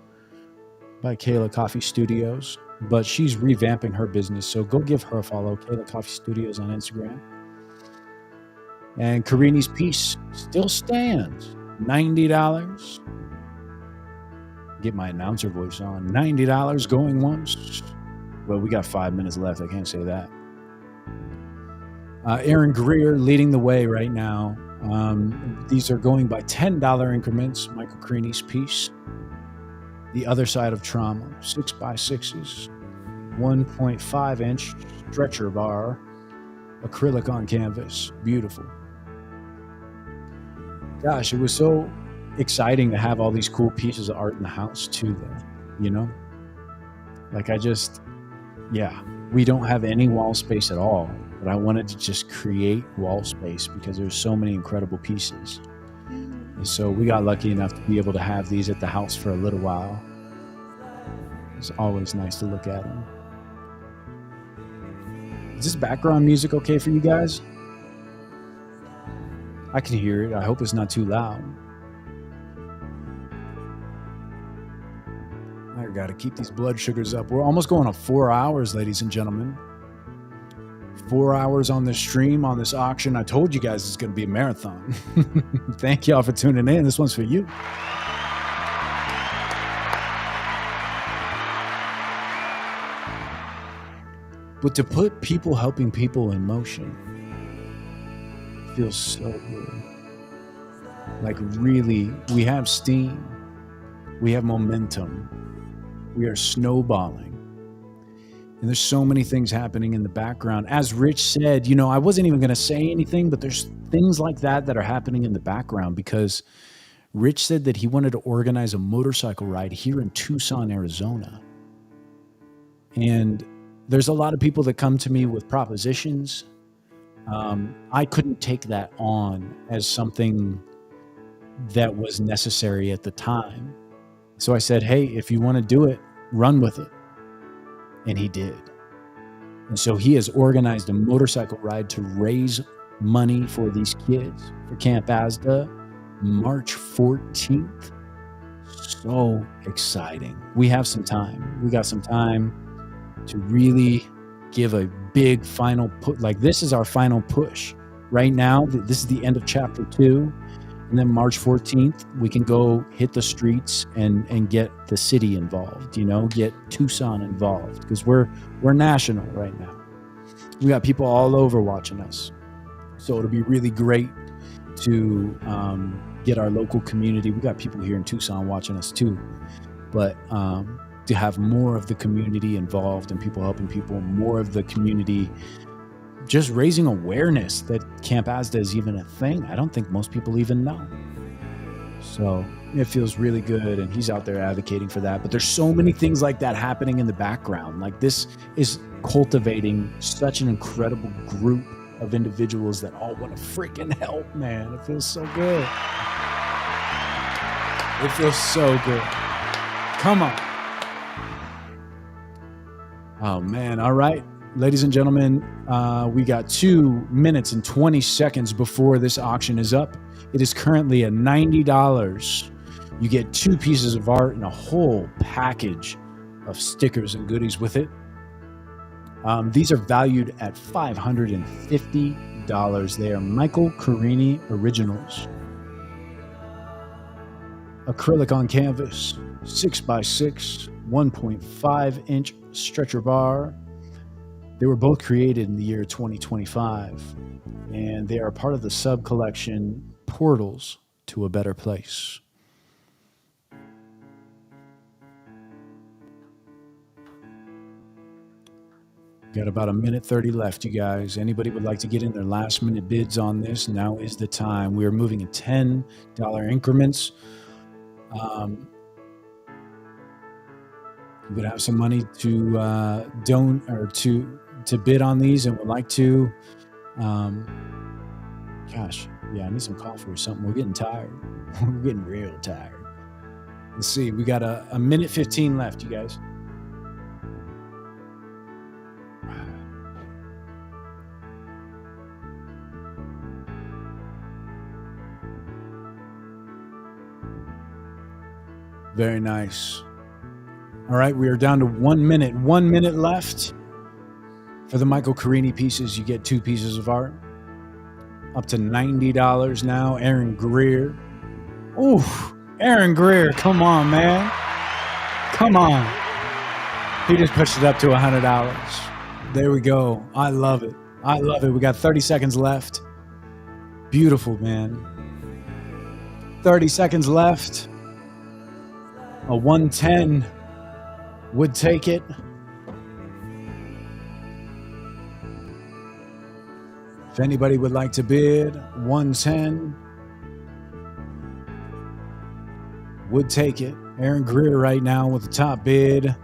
C: by Kayla Coffee Studios, but she's revamping her business. So go give her a follow, Kayla Coffee Studios on Instagram. And Karini's piece still stands, $90. Get my announcer voice on. $90 going once. Well, we got 5 minutes left. I can't say that. Aaron Greer leading the way right now. These are going by $10 increments. Michael Carini's piece. The Other Side of Trauma, 6x6s. 1.5-inch stretcher bar, acrylic on canvas. Beautiful. Gosh, it was so exciting to have all these cool pieces of art in the house too, though, you know? Like we don't have any wall space at all, but I wanted to just create wall space because there's so many incredible pieces. And so we got lucky enough to be able to have these at the house for a little while. It's always nice to look at them. Is this background music okay for you guys? I can hear it. I hope it's not too loud. I gotta keep these blood sugars up. We're almost going on 4 hours, ladies and gentlemen. 4 hours on this stream, on this auction. I told you guys it's gonna be a marathon. Thank y'all for tuning in. This one's for you. But to put people helping people in motion feels so good. Like really, we have steam. We have momentum. We are snowballing. And there's so many things happening in the background. As Rich said, you know, I wasn't even going to say anything, but there's things like that that are happening in the background because Rich said that he wanted to organize a motorcycle ride here in Tucson, Arizona. And there's a lot of people that come to me with propositions. I couldn't take that on as something that was necessary at the time. So I said, hey, if you want to do it, run with it. And he did. And so he has organized a motorcycle ride to raise money for these kids for Camp AZDA, March 14th. So exciting. We have some time. We got some time to really give a big final push. Like this is our final push. Right now, this is the end of chapter 2. And then March 14th, we can go hit the streets and get the city involved, you know, get Tucson involved because we're national right now. We got people all over watching us. So it'll be really great to get our local community. We got people here in Tucson watching us too. But to have more of the community involved and people helping people, more of the community just raising awareness that Camp AZDA is even a thing. I don't think most people even know. So it feels really good, and he's out there advocating for that. But there's so many things like that happening in the background. Like this is cultivating such an incredible group of individuals that all want to freaking help, man. It feels so good. It feels so good. Come on. Oh, man. All right. Ladies and gentlemen, we got 2 minutes and 20 seconds before this auction is up. It is currently at $90. You get 2 pieces of art and a whole package of stickers and goodies with it. These are valued at $550. They are Michael Carini originals. Acrylic on canvas, 6x6, 1.5-inch stretcher bar. They were both created in the year 2025, and they are part of the sub-collection Portals to a Better Place. Got about 1:30 left, you guys. Anybody would like to get in their last-minute bids on this? Now is the time. We are moving in $10 increments. You would have some money to donate or to bid on these and would like to. Gosh, yeah, I need some coffee or something. We're getting tired. We're getting real tired. Let's see. We got a 1:15 left, you guys. Very nice. All right, we are down to 1 minute. 1 minute left. For the Michael Carini pieces, you get 2 pieces of art. Up to $90 now. Aaron Greer. Oof. Aaron Greer, come on, man. Come on. He just pushed it up to $100. There we go. I love it. I love it. We got 30 seconds left. Beautiful, man. 30 seconds left. A 110 would take it. If anybody would like to bid, 110 would take it. Aaron Greer right now with the top bid.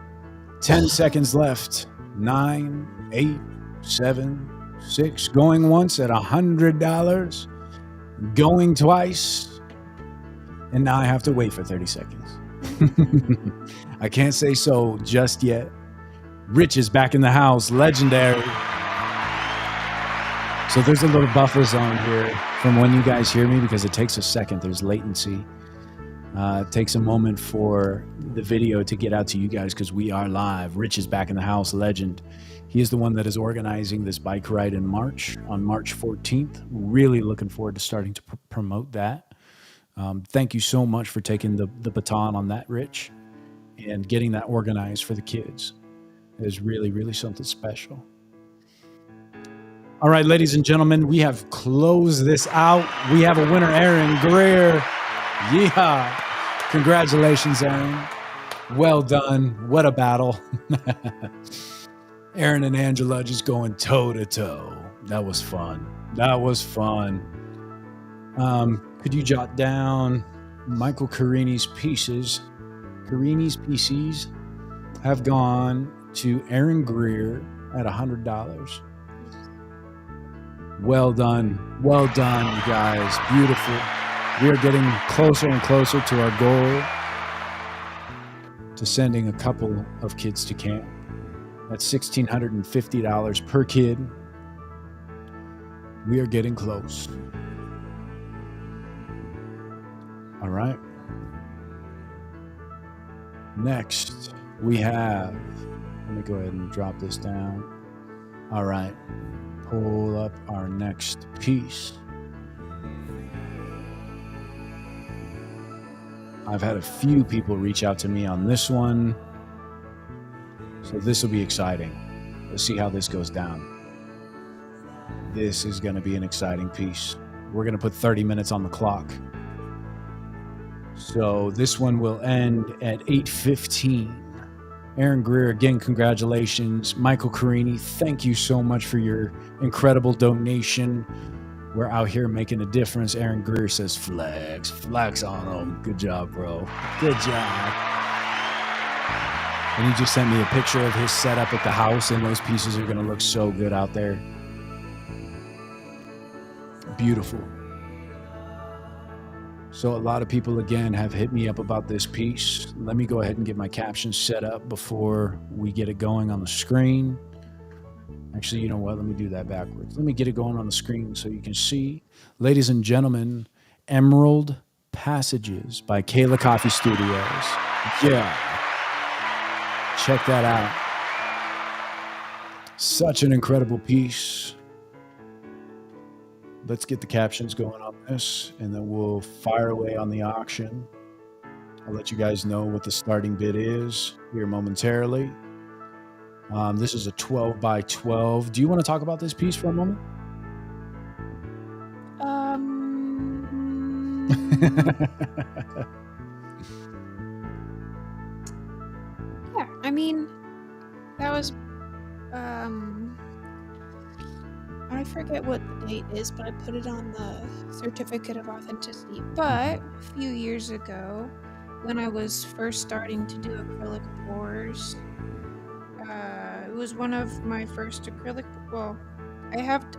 C: 10 seconds left. 9, 8, 7, 6. Going once at $100. Going twice. And now I have to wait for 30 seconds. I can't say so just yet. Rich is back in the house. Legendary. So there's a little buffer zone here from when you guys hear me because it takes a second. There's latency. It takes a moment for the video to get out to you guys because we are live. Rich is back in the house, legend. He is the one that is organizing this bike ride in March, on March 14th. Really looking forward to starting to promote that. Thank you so much for taking the baton on that, Rich, and getting that organized for the kids. It is really, really something special. All right, ladies and gentlemen, we have closed this out. We have a winner, Aaron Greer. Yeah. Congratulations, Aaron. Well done. What a battle. Aaron and Angela just going toe to toe. That was fun. That was fun. Could you jot down Michael Carini's pieces? Carini's PCs have gone to Aaron Greer at $100. Well done. Well done, you guys. Beautiful. We are getting closer and closer to our goal to sending a couple of kids to camp. That's $1,650 per kid. We are getting close. All right. Next, we have, let me go ahead and drop this down. All right. Pull up our next piece. I've had a few people reach out to me on this one. So this will be exciting. Let's see how this goes down. This is going to be an exciting piece. We're going to put 30 minutes on the clock. So this one will end at 8:15. Aaron Greer, again, congratulations. Michael Carini, thank you so much for your incredible donation. We're out here making a difference. Aaron Greer says flex. Flex on them. Good job, bro. Good job. And he just sent me a picture of his setup at the house, and those pieces are going to look so good out there. Beautiful. So a lot of people, again, have hit me up about this piece. Let me go ahead and get my captions set up before we get it going on the screen. Actually, you know what? Let me do that backwards. Let me get it going on the screen so you can see. Ladies and gentlemen, Emerald Passages by Kayla Coffee Studios. Yeah. Check that out. Such an incredible piece. Let's get the captions going on this, and then we'll fire away on the auction. I'll let you guys know what the starting bid is here momentarily. This is a 12 by 12. Do you want to talk about this piece for a moment?
B: Yeah, I mean, that was, I forget what the date is, but I put it on the certificate of authenticity. But a few years ago, when I was first starting to do acrylic pours, it was one of my first acrylic, well,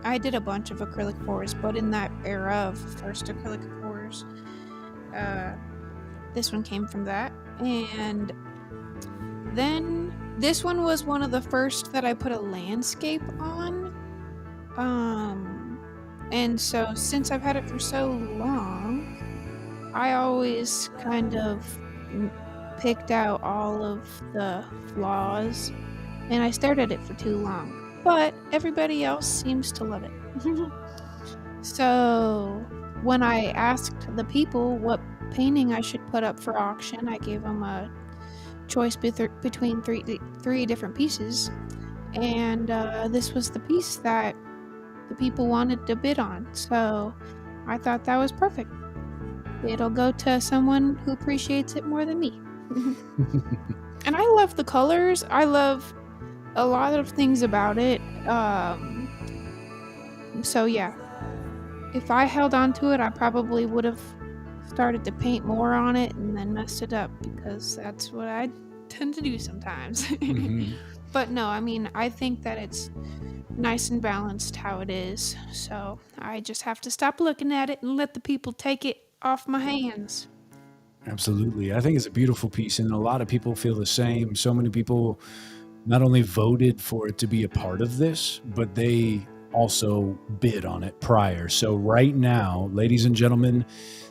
B: I did a bunch of acrylic pours, but in that era of first acrylic pours, this one came from that. And then this one was one of the first that I put a landscape on. And so since I've had it for so long, I always kind of picked out all of the flaws, and I stared at it for too long. But everybody else seems to love it. So when I asked the people what painting I should put up for auction, I gave them a choice between three different pieces, and this was the piece that the people wanted to bid on. So I thought that was perfect. It'll go to someone who appreciates it more than me. And I love the colors. I love a lot of things about it. So yeah, if I held on to it, I probably would have started to paint more on it and then messed it up, because that's what I tend to do sometimes.
C: Mhm.
B: But no, I mean, I think that it's nice and balanced how it is. So I just have to stop looking at it and let the people take it off my hands.
C: Absolutely. I think it's a beautiful piece, and a lot of people feel the same. So many people not only voted for it to be a part of this, but they also bid on it prior. So right now, ladies and gentlemen,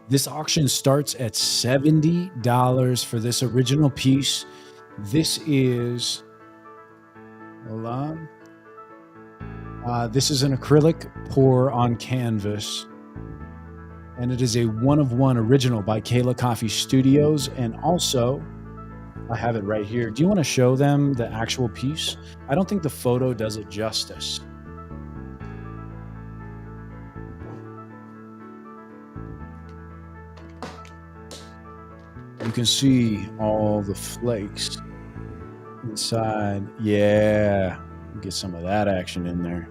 C: this auction starts at $70 for this original piece. This is, hold on. This is an acrylic pour on canvas, and it is a one-of-one original by Kayla Coffee Studios. And also, I have it right here. Do you want to show them the actual piece? I don't think the photo does it justice. You can see all the flakes inside. Yeah, get some of that action in there.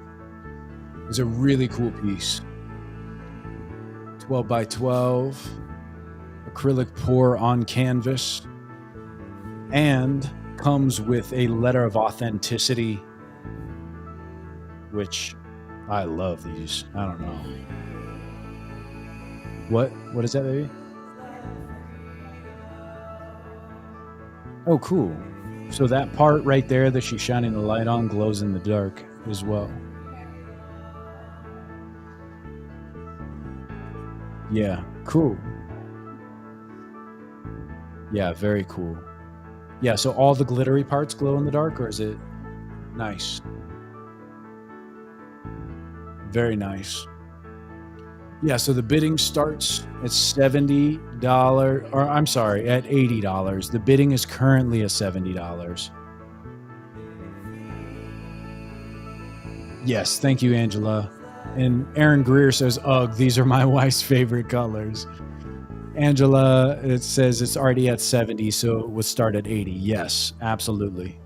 C: It's a really cool piece. 12 by 12, acrylic pour on canvas, and comes with a letter of authenticity, which I love these. I don't know. What is that, baby? Oh, cool. So that part right there that she's shining the light on glows in the dark as well. Yeah, cool. Yeah, very cool. Yeah, so all the glittery parts glow in the dark, or is it nice? Very nice. Yeah, so the bidding starts at $70, or I'm sorry, at $80. The bidding is currently at $70. Yes, thank you, Angela. And Aaron Greer says, ugh, these are my wife's favorite colors. Angela, it says it's already at 70, so it would start at 80. Yes, absolutely.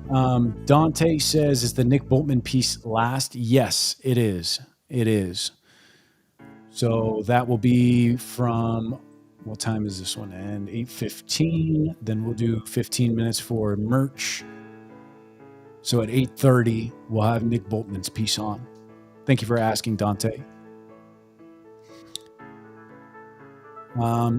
C: Dante says, is the Nick Boltman piece last? Yes, it is. It is. So that will be from, what time is this one end? 8:15. Then we'll do 15 minutes for merch. So at 8:30, we'll have Nick Boltman's piece on. Thank you for asking, Dante.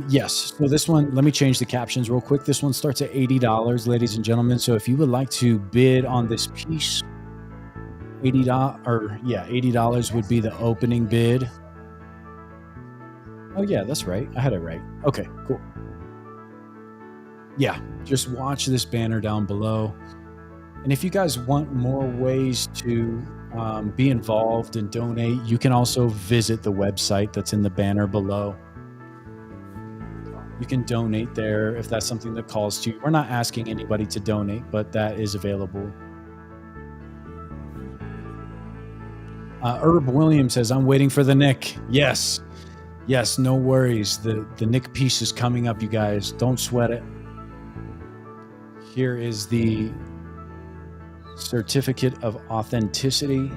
C: Yes, so this one, let me change the captions real quick. This one starts at $80, ladies and gentlemen. So if you would like to bid on this piece, $80 would be the opening bid. Oh yeah, that's right. I had it right. Okay, cool. Yeah, just watch this banner down below. And if you guys want more ways to be involved and donate, you can also visit the website that's in the banner below. You can donate there if that's something that calls to you. We're not asking anybody to donate, but that is available. Herb Williams says, I'm waiting for the Nick. Yes, no worries. The Nick piece is coming up, you guys. Don't sweat it. Here is the certificate of authenticity.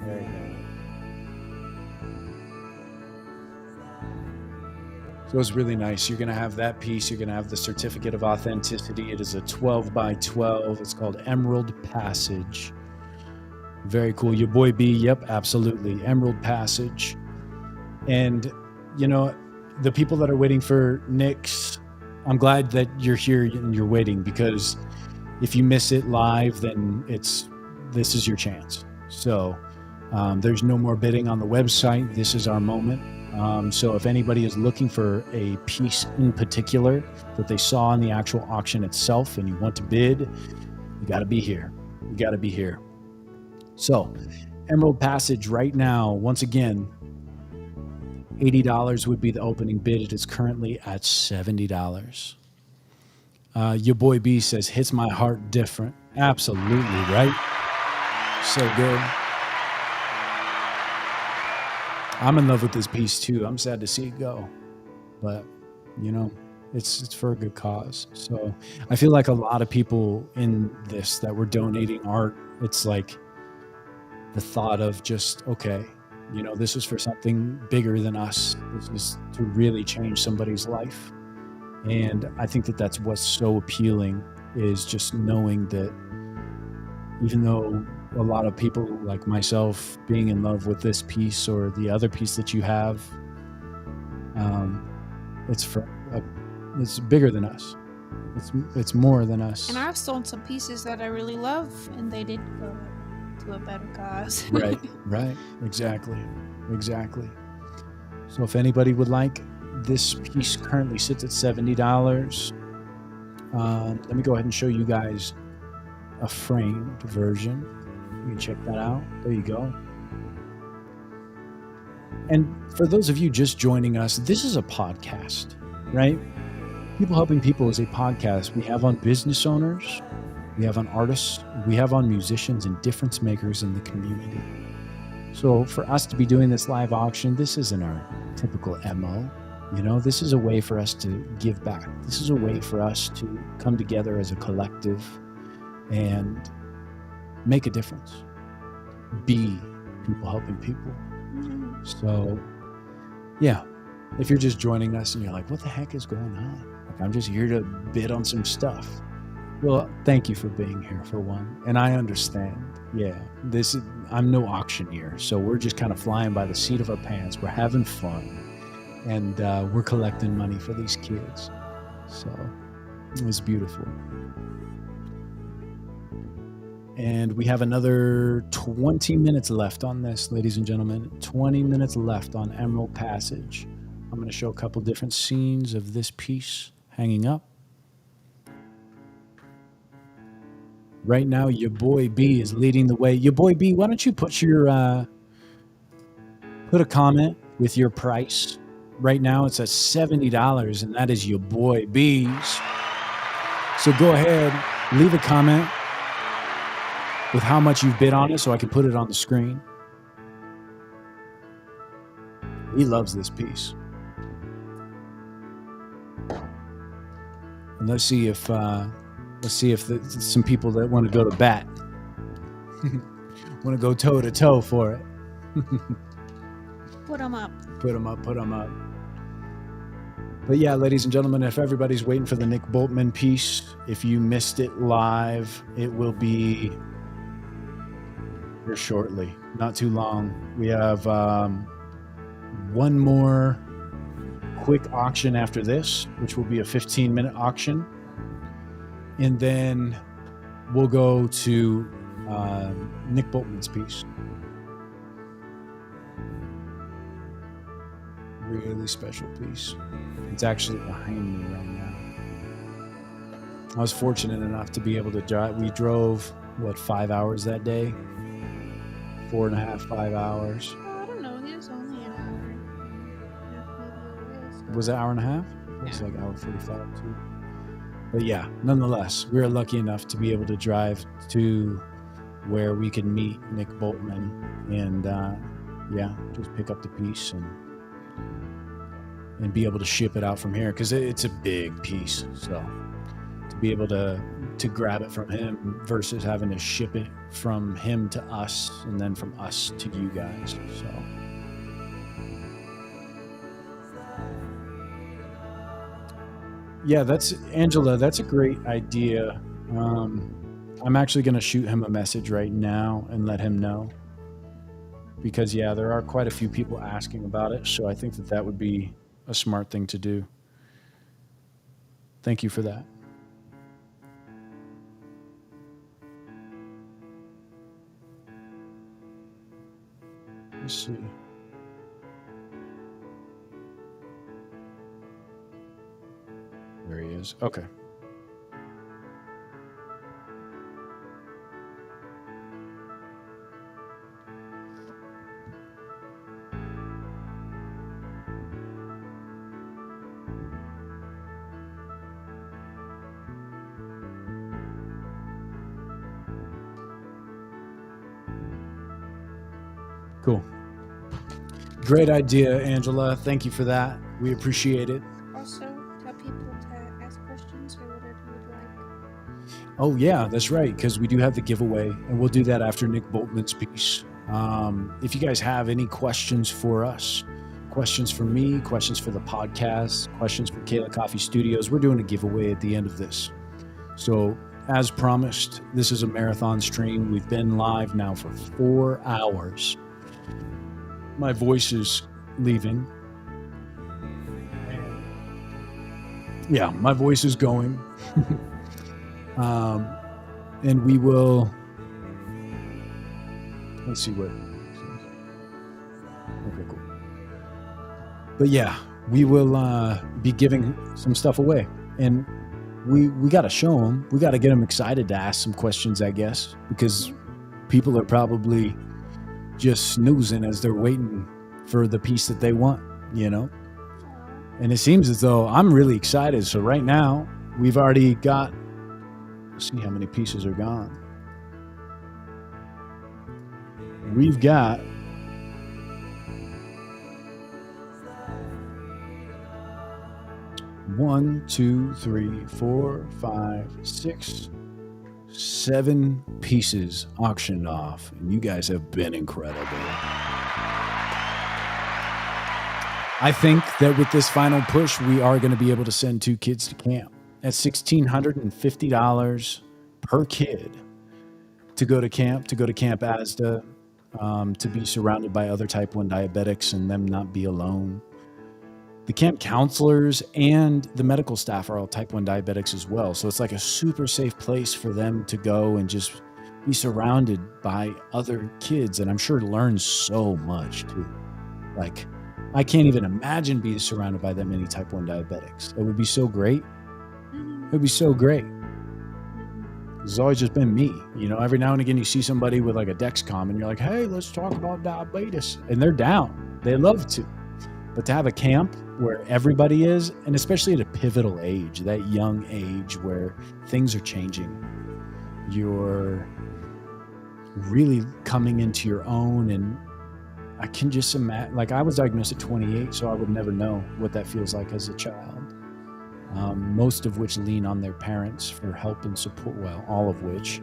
C: There you go. So it's really nice. You're going to have that piece. You're going to have the certificate of authenticity. It is a 12 by 12. It's called Emerald Passage. Very cool. Your boy B. Yep, absolutely. Emerald Passage. And, you know, the people that are waiting for Nick's, I'm glad that you're here and you're waiting, because if you miss it live, then this is your chance. So there's no more bidding on the website. This is our moment. So if anybody is looking for a piece in particular that they saw in the actual auction itself and you want to bid, you got to be here. You got to be here. So Emerald Passage right now, once again, $80 would be the opening bid. It is currently at $70. Your boy B says, hits my heart different. Absolutely, right? So good. I'm in love with this piece too. I'm sad to see it go, but you know, It's for a good cause. So I feel like a lot of people in this that were donating art, it's like the thought of just, okay, you know, this is for something bigger than us. This is to really change somebody's life. And I think that that's what's so appealing, is just knowing that even though a lot of people like myself being in love with this piece or the other piece that you have, it's bigger than us. It's more than us.
B: And I've sold some pieces that I really love, and they did go to a better cause.
C: Right. Exactly. So if anybody would like, this piece currently sits at $70. Let me go ahead and show you guys a framed version. You can check that out. There you go. And for those of you just joining us, this is a podcast, right? People Helping People is a podcast. We have on business owners, we have on artists, we have on musicians and difference makers in the community. So for us to be doing this live auction, this isn't our typical MO. You know, this is a way for us to give back. This is a way for us to come together as a collective and make a difference. Be people helping people. So, yeah, if you're just joining us and you're like, what the heck is going on? Like, I'm just here to bid on some stuff. Well, thank you for being here, for one. And I understand. Yeah, I'm no auctioneer. So we're just kind of flying by the seat of our pants. We're having fun. And we're collecting money for these kids. So it was beautiful. And we have another 20 minutes left on this, ladies and gentlemen. 20 minutes left on Emerald Passage. I'm going to show a couple different scenes of this piece hanging up. Right now, your boy B is leading the way. Your boy B, why don't you put a comment with your price. Right now, it's at $70, and that is your boy B's. So go ahead, leave a comment with how much you've bid on it so I can put it on the screen. He loves this piece. And let's see if some people that want to go to bat want to go toe to toe for it.
B: Put them up.
C: Put them up. But yeah, ladies and gentlemen, if everybody's waiting for the Nick Boltman piece, if you missed it live, it will be here shortly. Not too long. We have one more quick auction after this, which will be a 15-minute auction. And then we'll go to Nick Boltman's piece. Really special piece. It's actually behind me right now. I was fortunate enough to be able to drive. We drove, 5 hours that day? 4.5, 5 hours.
B: I don't know. It was only an hour.
C: Was it an hour and a half? It was like hour 45 too. But yeah, nonetheless, we were lucky enough to be able to drive to where we could meet Nick Boltman and just pick up the piece and be able to ship it out from here, because it's a big piece. So to be able to grab it from him versus having to ship it from him to us and then from us to you guys. So yeah, that's Angela. That's a great idea. I'm actually going to shoot him a message right now and let him know, because there are quite a few people asking about it. So I think that would be a smart thing to do. Thank you for that. Let's see. There he is. Okay. Cool. Great idea, Angela. Thank you for that. We appreciate it.
B: Also, tell people to
C: Oh, yeah, that's right, because we do have the giveaway, and we'll do that after Nick Boltman's piece. If you guys have any questions for us, questions for me, questions for the podcast, questions for Kayla Coffee Studios, we're doing a giveaway at the end of this. So, as promised, this is a marathon stream. We've been live now for 4 hours. My voice is leaving. Yeah, my voice is going. And we will, let's see what, okay, cool. But yeah, we will be giving some stuff away, and we got to show them, we got to get them excited to ask some questions, I guess, because people are probably just snoozing as they're waiting for the piece that they want, you know? And it seems as though I'm really excited. So right now we've already got, let's see how many pieces are gone. We've got one, two, three, four, 5, 6, 7 pieces auctioned off, and you guys have been incredible. I think that with this final push, we are going to be able to send 2 kids to camp at $1,650 per kid to go to Camp AZDA, to be surrounded by other type 1 diabetics and them not be alone. The camp counselors and the medical staff are all type 1 diabetics as well. So it's like a super safe place for them to go and just be surrounded by other kids. And I'm sure learn so much too. Like, I can't even imagine being surrounded by that many type 1 diabetics. It would be so great. It would be so great. It's always just been me. You know, every now and again you see somebody with like a Dexcom and you're like, hey, let's talk about diabetes. And they're down. They love to. But to have a camp where everybody is, and especially at a pivotal age, that young age where things are changing, you're really coming into your own. And I can just imagine, like, I was diagnosed at 28, so I would never know what that feels like as a child. Most of which lean on their parents for help and support. Well, all of which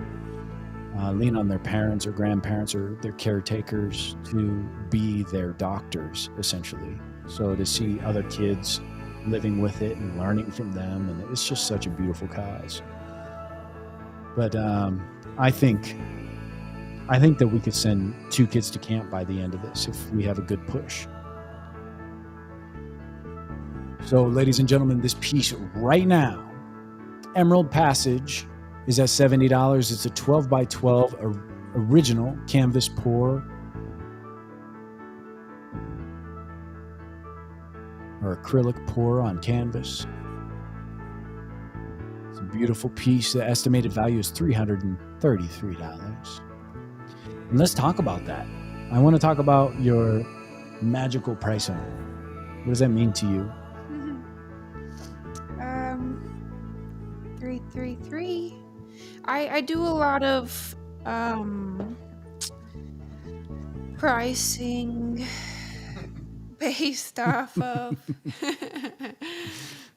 C: lean on their parents or grandparents or their caretakers to be their doctors, essentially. So to see other kids living with it and learning from them, and it's just such a beautiful cause. But I think that we could send 2 kids to camp by the end of this if we have a good push. So, ladies and gentlemen, this piece right now, Emerald Passage, is at $70. It's a 12 by 12 original canvas pour, or acrylic pour on canvas. It's a beautiful piece. The estimated value is $333. And let's talk about that. I want to talk about your magical pricing. What does that mean to you?
B: 333. I do a lot of pricing based off of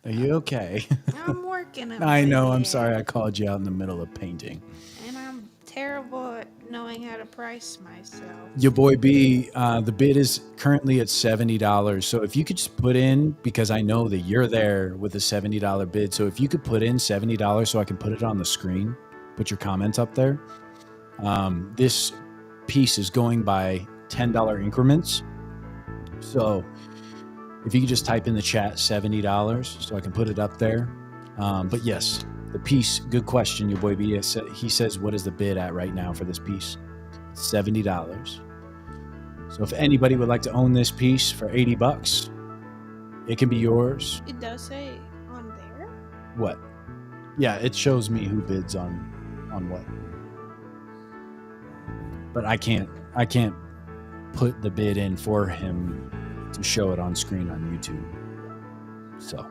C: Are you okay?
B: I'm working on
C: I know, I'm
B: it.
C: sorry I called you out in the middle of painting.
B: And I'm terrible at knowing how to price myself.
C: Your boy B, the bid is currently at $70. So if you could just put in, because I know that you're there with a $70 bid, so if you could put in $70 so I can put it on the screen, put your comment up there. This piece is going by $10 increments. So if you could just type in the chat $70 so I can put it up there. But yes, the piece, good question, your boy B. He says, what is the bid at right now for this piece? $70. So if anybody would like to own this piece for $80, it can be yours.
B: It does say on there.
C: What? Yeah, it shows me who bids on what. But I can't put the bid in for him to show it on screen on YouTube. So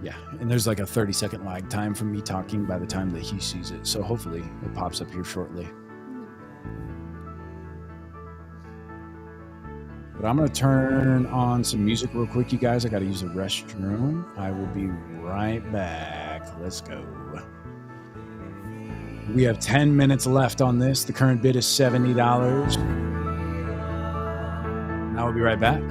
C: yeah, and there's like a 30-second lag time from me talking by the time that he sees it. So hopefully it pops up here shortly. But I'm going to turn on some music real quick, you guys. I got to use the restroom. I will be right back. Let's go. We have 10 minutes left on this. The current bid is $70. Now we'll be right back.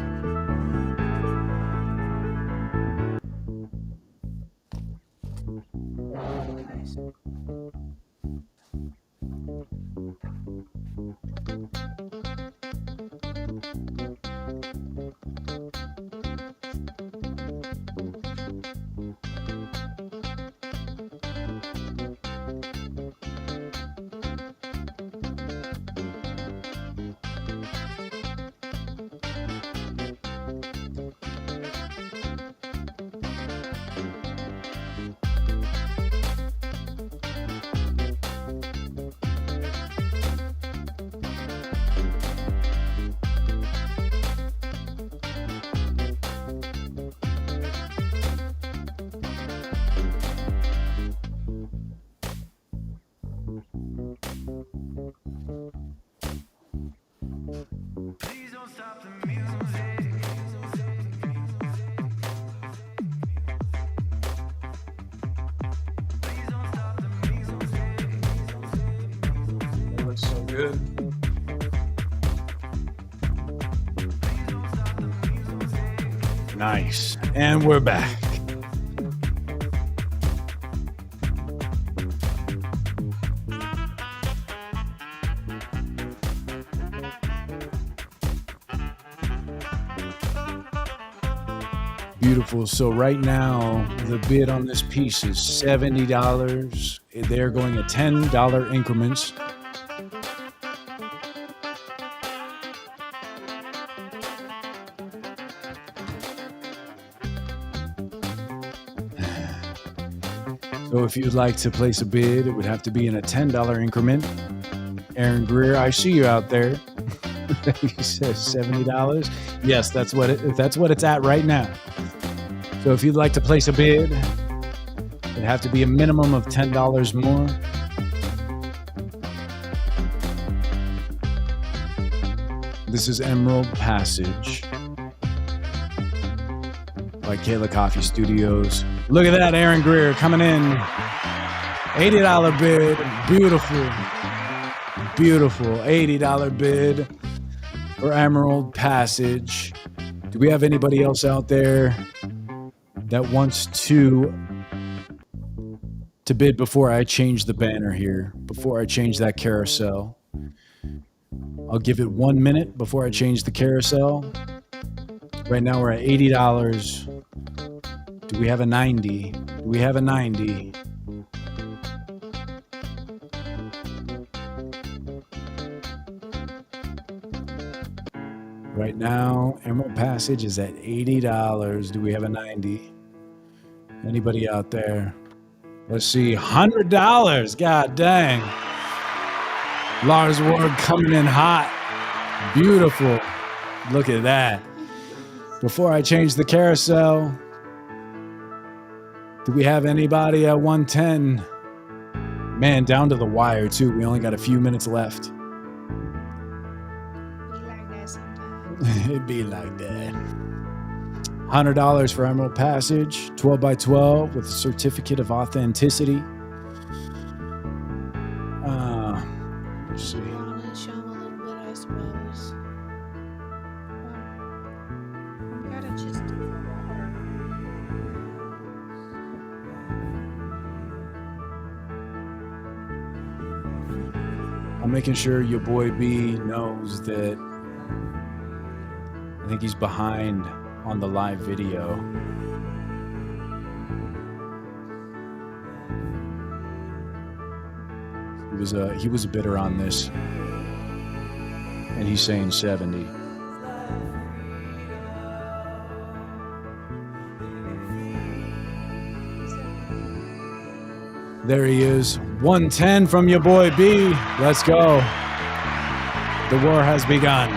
C: That looks so good. Nice. And we're back. Beautiful. So right now, the bid on this piece is $70. They're going at $10 increments. So if you'd like to place a bid, it would have to be in a $10 increment. Aaron Greer, I see you out there. He says $70. Yes, that's what it's at right now. So if you'd like to place a bid, it'd have to be a minimum of $10 more. This is Emerald Passage by Kayla Coffee Studios. Look at that, Aaron Greer coming in. $80 bid. Beautiful. Beautiful. $80 bid for Emerald Passage. Do we have anybody else out there that wants to bid before I change the banner here, before I change that carousel? I'll give it 1 minute before I change the carousel. Right now we're at $80. Do we have a 90? Do we have a 90? Right now, Emerald Passage is at $80. Do we have a 90? Anybody out there? Let's see, $100. God dang. Lars Ward coming in hot. Beautiful. Look at that. Before I change the carousel, do we have anybody at 110? Man, down to the wire too. We only got a few minutes left. It'd be like that. $100 for Emerald Passage, 12 by 12 with a certificate of authenticity. Let's see.
B: Show them a little bit, I suppose. We gotta just do
C: I'm making sure your boy B knows that I think he's behind on the live video. He was a bidder on this, and he's saying 70. There he is, 110 from your boy B. Let's go. The war has begun.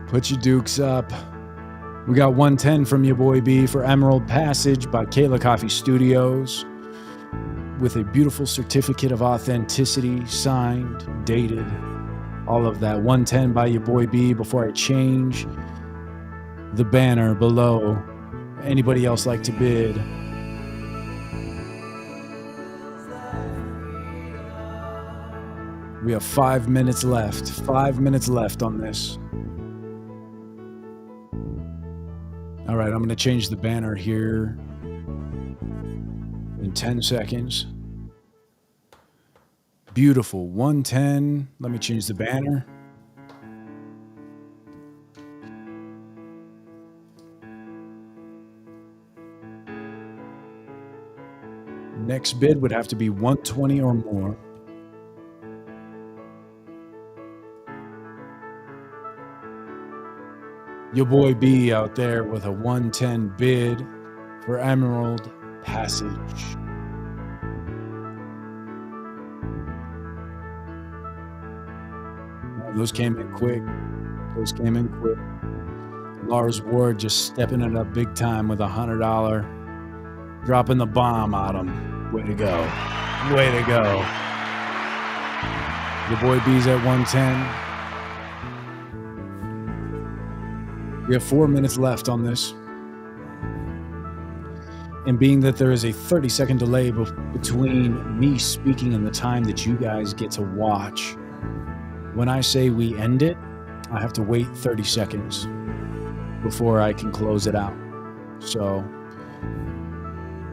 C: Put your dukes up. We got 110 from your boy B for Emerald Passage by Kayla Coffee Studios, with a beautiful certificate of authenticity, signed, dated, all of that. 110 by your boy B before I change the banner below. Anybody else like to bid? We have 5 minutes left. 5 minutes left on this. All right, I'm going to change the banner here in 10 seconds. Beautiful. 110. Let me change the banner. Next bid would have to be 120 or more. Your boy B out there with a 110 bid for Emerald Passage. Those came in quick. Those came in quick. Lars Ward just stepping it up big time with $100. Dropping the bomb on him. Way to go. Way to go. Your boy B's at 110. We have 4 minutes left on this. And being that there is a 30-second delay between me speaking and the time that you guys get to watch, when I say we end it, I have to wait 30 seconds before I can close it out. So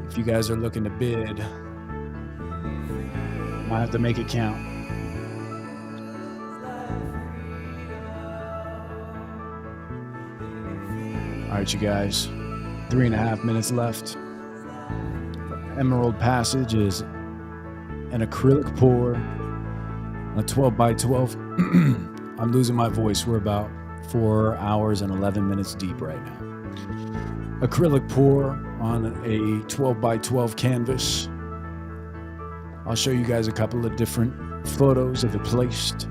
C: if you guys are looking to bid, I have to make it count. All right, you guys, 3.5 minutes left. Emerald Passage is an acrylic pour, a 12 by 12. I'm losing my voice. We're about 4 hours and 11 minutes deep right now. Acrylic pour on a 12 by 12 canvas. I'll show you guys a couple of different photos of it placed.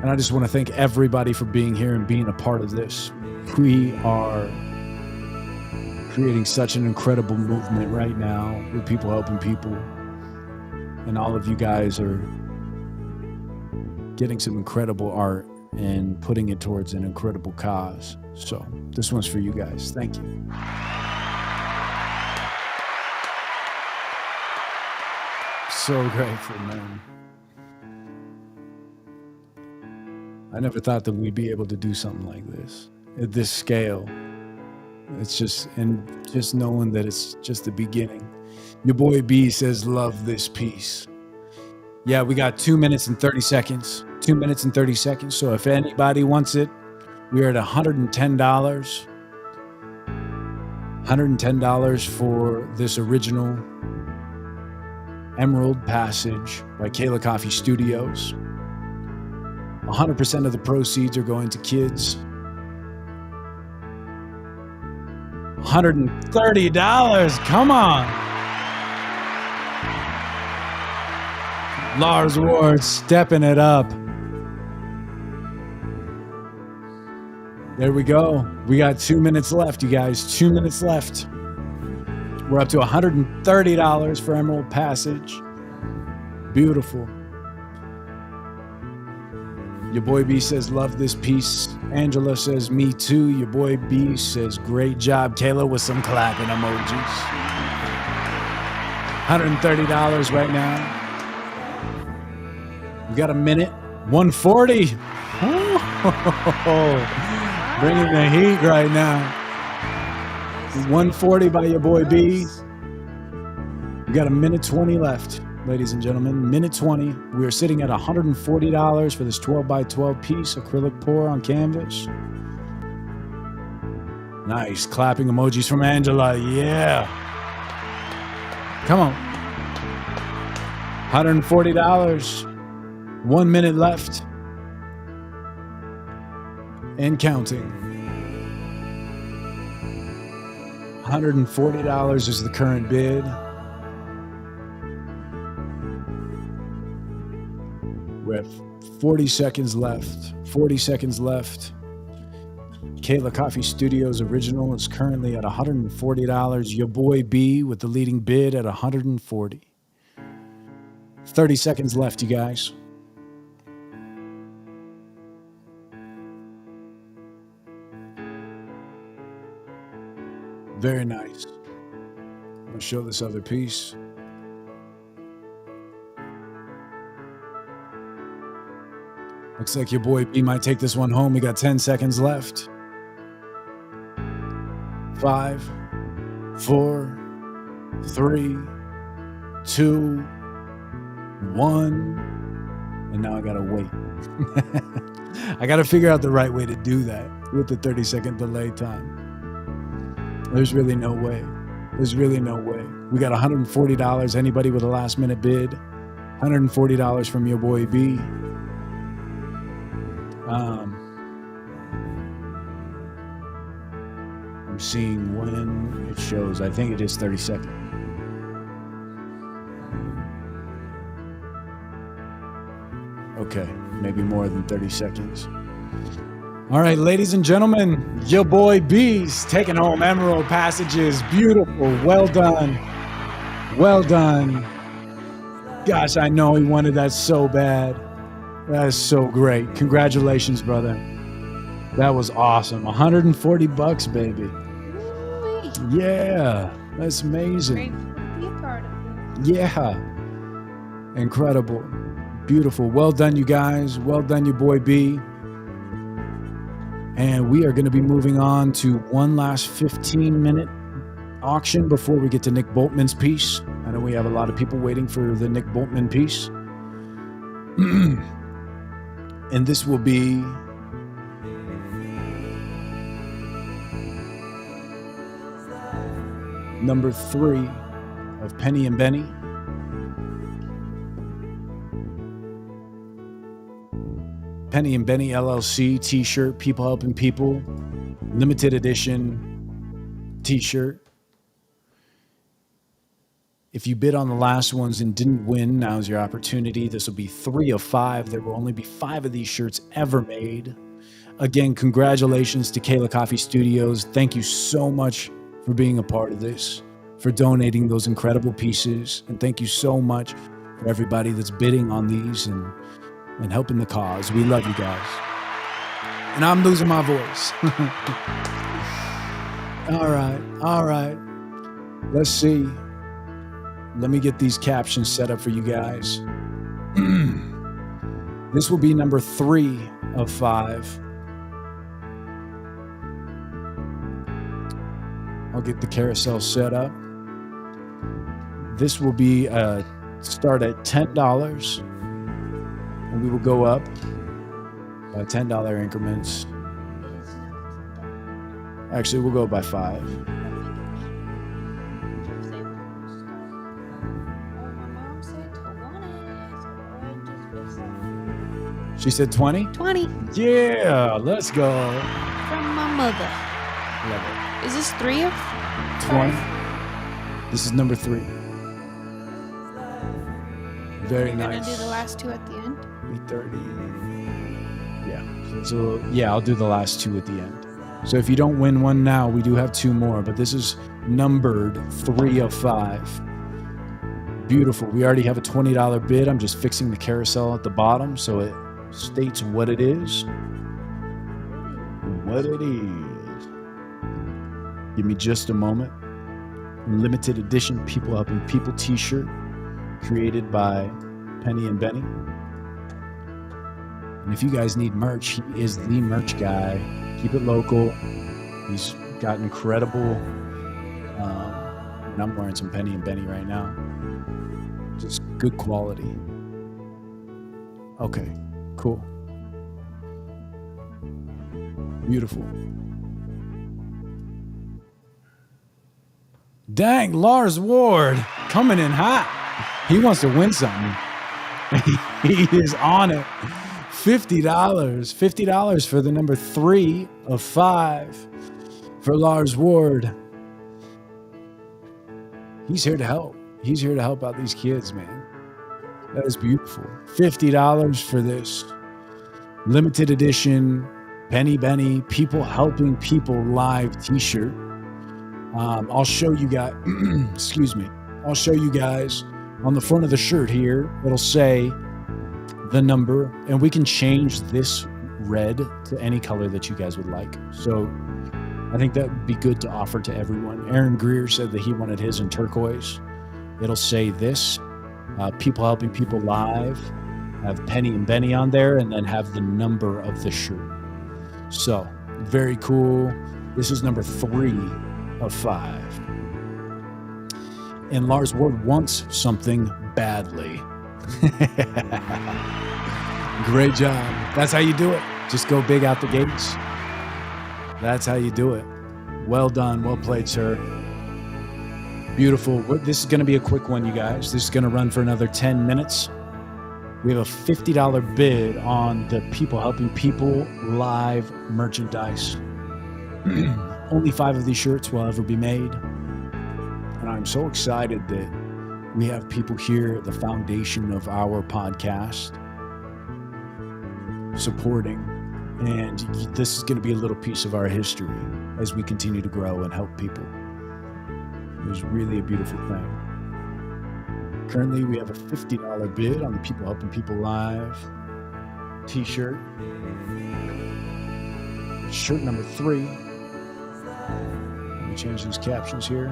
C: And I just want to thank everybody for being here and being a part of this. We are creating such an incredible movement right now with people helping people. And all of you guys are getting some incredible art and putting it towards an incredible cause. So this one's for you guys. Thank you. So grateful, man. I never thought that we'd be able to do something like this at this scale. It's just knowing that it's just the beginning. Your boy B says, love this piece. Yeah, we got 2 minutes and 30 seconds. 2 minutes and 30 seconds. So if anybody wants it, we're at $110. $110 for this original Emerald Passage by Kayla Coffee Studios. 100% of the proceeds are going to kids. $130. Come on. Lars Ward stepping it up. There we go. We got 2 minutes left, you guys. 2 minutes left. We're up to $130 for Emerald Passage. Beautiful. Your boy B says, love this piece. Angela says, me too. Your boy B says, great job, Kayla, with some clapping emojis. $130 right now. We got a minute. 140. Oh, bringing the heat right now. 140 by your boy B. We got a minute 20 left. Ladies and gentlemen, minute 20. We are sitting at $140 for this 12 by 12 piece, acrylic pour on canvas. Nice. Clapping emojis from Angela. Yeah. Come on. $140. 1 minute left. And counting. $140 is the current bid. We have 40 seconds left. 40 seconds left. Kayla Coffee Studios original is currently at $140. Your boy B with the leading bid at $140. 30 seconds left, you guys. Very nice. I'm going to show this other piece. Looks like your boy B might take this one home. We got 10 seconds left. 5, 4, 3, 2, 1. And now I gotta wait. I gotta figure out the right way to do that with the 30-second delay time. There's really no way. There's really no way. We got $140. Anybody with a last minute bid? $140 from your boy B. I'm seeing when it shows. I think it is 30 seconds. Okay, maybe more than 30 seconds. All right, ladies and gentlemen, your boy B's taking home Emerald Passages. Beautiful. Well done. Well done. Gosh, I know he wanted that so bad. That is so great. Congratulations, brother. That was awesome. $140, baby. Yeah, that's amazing.
B: Grateful to be a part of it.
C: Yeah. Incredible. Beautiful. Well done, you guys. Well done, your boy B. And we are going to be moving on to one last 15-minute auction before we get to Nick Boltman's piece. I know we have a lot of people waiting for the Nick Boltman piece. And this will be number 3 of Penny and Benny. Penny and Benny LLC t-shirt, People Helping People, limited edition t-shirt. If you bid on the last ones and didn't win, now's your opportunity. This will be 3 of 5. There will only be 5 of these shirts ever made. Again, congratulations to Kayla Coffee Studios. Thank you so much for being a part of this, for donating those incredible pieces. And thank you so much for everybody that's bidding on these and helping the cause. We love you guys. And I'm losing my voice. All right. Let's see. Let me get these captions set up for you guys. This will be number 3 of 5. I'll get the carousel set up. This will be start at $10. And we will go up by $10 increments. Actually, we'll go by 5. She said 20?
B: 20.
C: Yeah, let's go.
B: From my mother.
C: Love it.
B: Is this 3 of
C: 20. This is number 3. Very
B: You're
C: nice.
B: gonna do the last 2 at the end?
C: 330. Yeah. So yeah, I'll do the last 2 at the end. So if you don't win one now, we do have 2 more, but this is numbered 3 of 5. Beautiful. We already have a $20 bid. I'm just fixing the carousel at the bottom so it states what it is. What it is. Give me just a moment. Limited edition People Helping People t-shirt created by Penny and Benny. And if you guys need merch, he is the merch guy. Keep it local. He's got incredible, and I'm wearing some Penny and Benny right now. Just good quality. Okay, cool. Beautiful. Dang, Lars Ward coming in hot. He wants to win something. He is on it. $50. $50 for the number 3 of 5 for Lars Ward. He's here to help. He's here to help out these kids, man. That is beautiful. $50 for this limited edition Penny Benny People Helping People live t-shirt. I'll show you guys, excuse me. I'll show you guys on the front of the shirt here. It'll say the number, and we can change this red to any color that you guys would like. So I think that would be good to offer to everyone. Aaron Greer said that he wanted his in turquoise. It'll say this, People Helping People Live. have Penny and Benny on there, and then have the number of the shirt. So very cool. This is number 3 of 5. And Lars Ward wants something badly. Great job. That's how you do it. Just go big out the gates. That's how you do it. Well done. Well played, sir. Beautiful. This is going to be a quick one, you guys. This is going to run for another 10 minutes. We have a $50 bid on the People Helping People live merchandise. Only 5 of these shirts will ever be made. And I'm so excited that we have people here at the foundation of our podcast supporting. And this is going to be a little piece of our history as we continue to grow and help people. It was really a beautiful thing. Currently, we have a $50 bid on the People Helping People Live t-shirt. Shirt number 3. Let me change these captions here.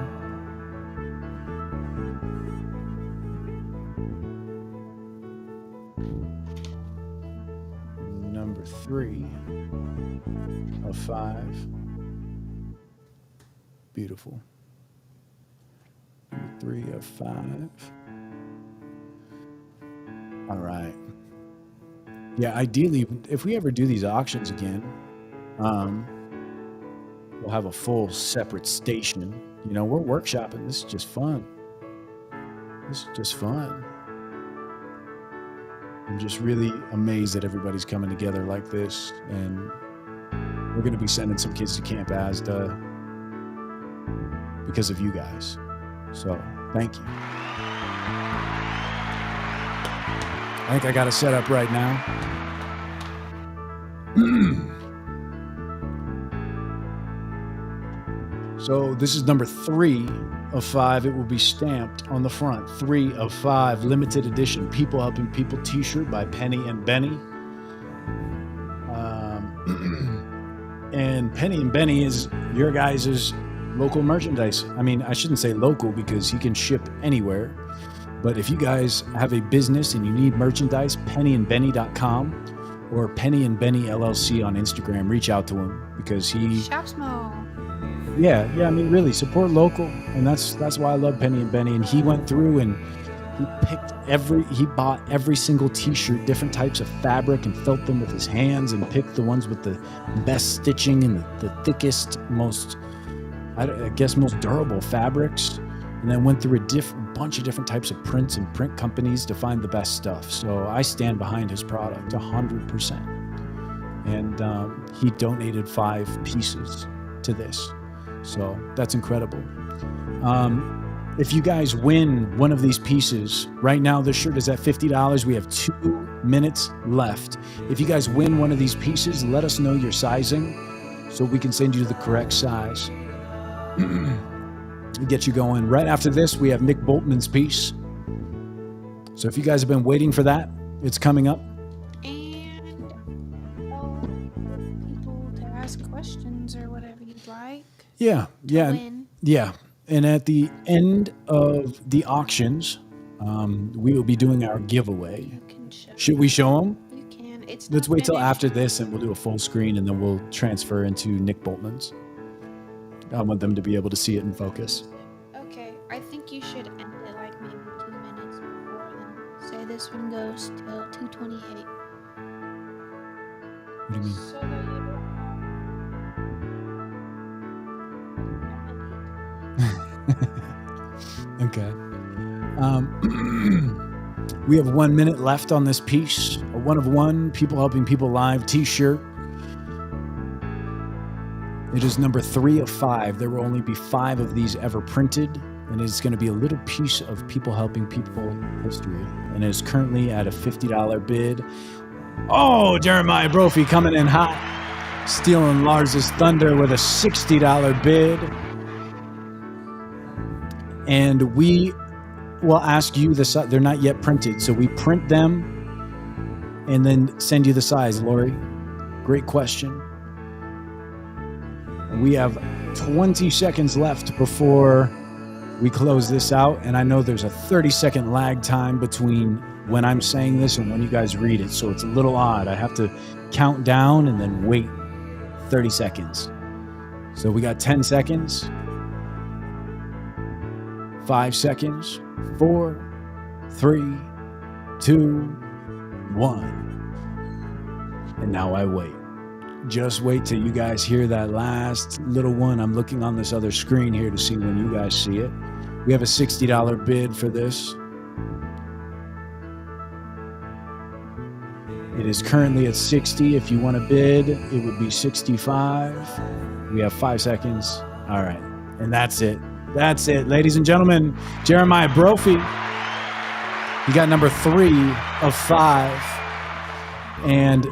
C: Number 3 of 5. Beautiful. Number 3 of 5. All right. Yeah, ideally, if we ever do these auctions again, we'll have a full separate station. You know, we're workshopping. This is just fun. This is just fun. I'm just really amazed that everybody's coming together like this. And we're going to be sending some kids to Camp AZDA because of you guys. So, thank you. I think I got it set up right now. So this is number 3 of 5. It will be stamped on the front. 3 of 5, limited edition People Helping People t-shirt by Penny and Benny. And Penny and Benny is your guys' local merchandise. I mean, I shouldn't say local because he can ship anywhere. But if you guys have a business and you need merchandise, pennyandbenny.com or Penny and Benny LLC on Instagram, reach out to him because he...
B: Shop small.
C: Yeah, I mean, really, support local. And that's why I love Penny and Benny. And he went through and he bought every single t-shirt, different types of fabric, and felt them with his hands and picked the ones with the best stitching and the thickest, most durable fabrics. And then went through a bunch of different types of prints and print companies to find the best stuff. So I stand behind his product 100%. And he donated 5 pieces to this. So that's incredible. If you guys win one of these pieces, right now this shirt is at $50. We have 2 minutes left. If you guys win one of these pieces, let us know your sizing so we can send you the correct size. Get you going. Right after this, we have Nick Boltman's piece. So if you guys have been waiting for that, it's coming up.
B: And people to ask questions or whatever you'd like.
C: Yeah.
B: Win.
C: Yeah. And at the end of the auctions, we will be doing our giveaway. Should we show them?
B: You can.
C: Let's wait till after this and we'll do a full screen and then we'll transfer into Nick Boltman's. I want them to be able to see it in focus.
B: Okay, I think you should end it like maybe 2 minutes before then. Say this one goes till 2:28.
C: What do you mean?
B: So that you
C: Okay. We have 1 minute left on this piece. A 1 of 1 People Helping People Live t-shirt. It is number 3 of 5. There will only be 5 of these ever printed, and it's going to be a little piece of People Helping People history. And it is currently at a $50 bid. Oh, Jeremiah Brophy coming in hot, stealing Lars's thunder with a $60 bid. And we will ask you the size. They're not yet printed, so we print them and then send you the size. Lori, great question. We have 20 seconds left before we close this out. And I know there's a 30-second lag time between when I'm saying this and when you guys read it. So it's a little odd. I have to count down and then wait 30 seconds. So we got 10 seconds, 5 seconds, 4, 3, 2, 1. And now I wait. Just wait till you guys hear that last little one. I'm looking on this other screen here to see when you guys see it. We have a $60 bid for this. It is currently at 60. If you want to bid, it would be 65. We have 5 seconds. All right. And that's it. That's it, ladies and gentlemen. Jeremiah Brophy. He got number 3 of 5. And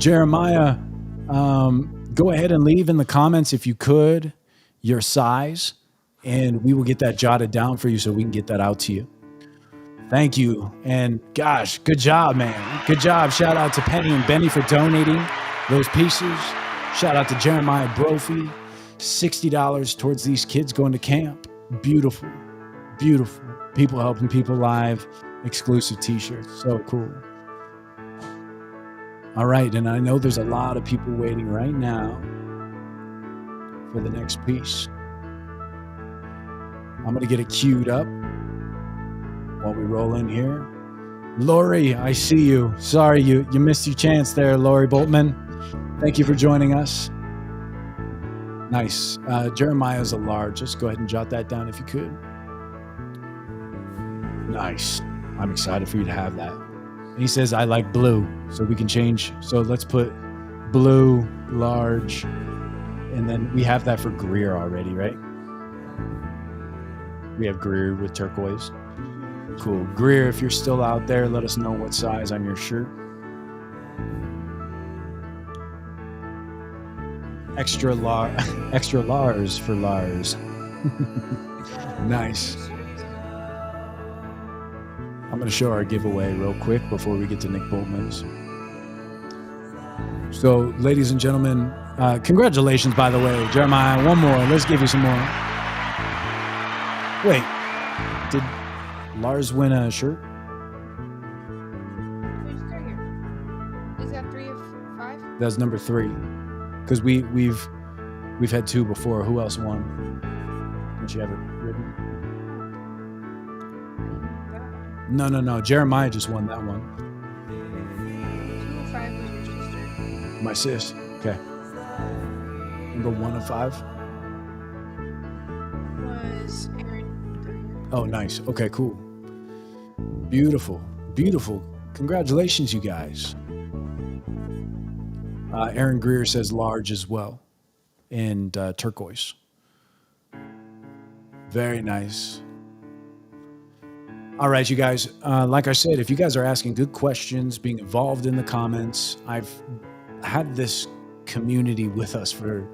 C: Jeremiah, go ahead and leave in the comments, if you could, your size, and we will get that jotted down for you so we can get that out to you. Thank you. And gosh, good job, man. Good job. Shout out to Penny and Benny for donating those pieces. Shout out to Jeremiah Brophy. $60 towards these kids going to camp. Beautiful. Beautiful. People helping people live. Exclusive t-shirts. So cool. All right. And I know there's a lot of people waiting right now for the next piece. I'm going to get it queued up while we roll in here. Lori, I see you. Sorry, you missed your chance there, Lori Boltman. Thank you for joining us. Nice. Jeremiah's a large. Let's go ahead and jot that down if you could. Nice. I'm excited for you to have that. And he says, I like blue, so we can change. So let's put blue, large, and then we have that for Greer already, right? We have Greer with turquoise. Cool. Greer, if you're still out there, let us know what size on your shirt. Extra Lars for Lars. Nice. I'm going to show our giveaway real quick before we get to Nick Boltman's. So, ladies and gentlemen, congratulations, by the way. Jeremiah, one more. Let's give you some more. Wait, did Lars win a shirt?
B: Is that 3 of 5?
C: That's number 3. Because we've had 2 before. Who else won? Did you have it written? No. Jeremiah just won that one.
B: 2 of 5 was your sister.
C: My sis. Okay. Number 1 of 5?
B: Was Aaron.
C: Oh, nice. Okay, cool. Beautiful. Beautiful. Congratulations, you guys. Aaron Greer says large as well. And turquoise. Very nice. All right, you guys. Like I said, if you guys are asking good questions, being involved in the comments, I've had this community with us for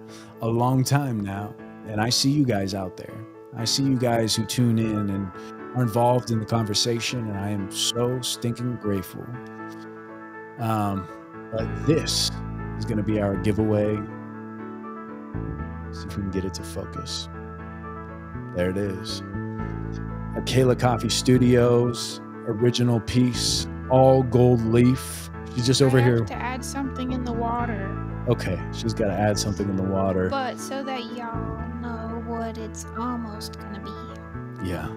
C: a long time now. And I see you guys out there. I see you guys who tune in and are involved in the conversation, and I am so stinking grateful. But this is going to be our giveaway. Let's see if we can get it to focus. There it is. A Kayla Coffee Studios original piece, all gold leaf. She's just over here.
B: To add something in the water.
C: Okay, she's got to add something in the water.
B: But so that y'all know what it's almost gonna be.
C: Yeah.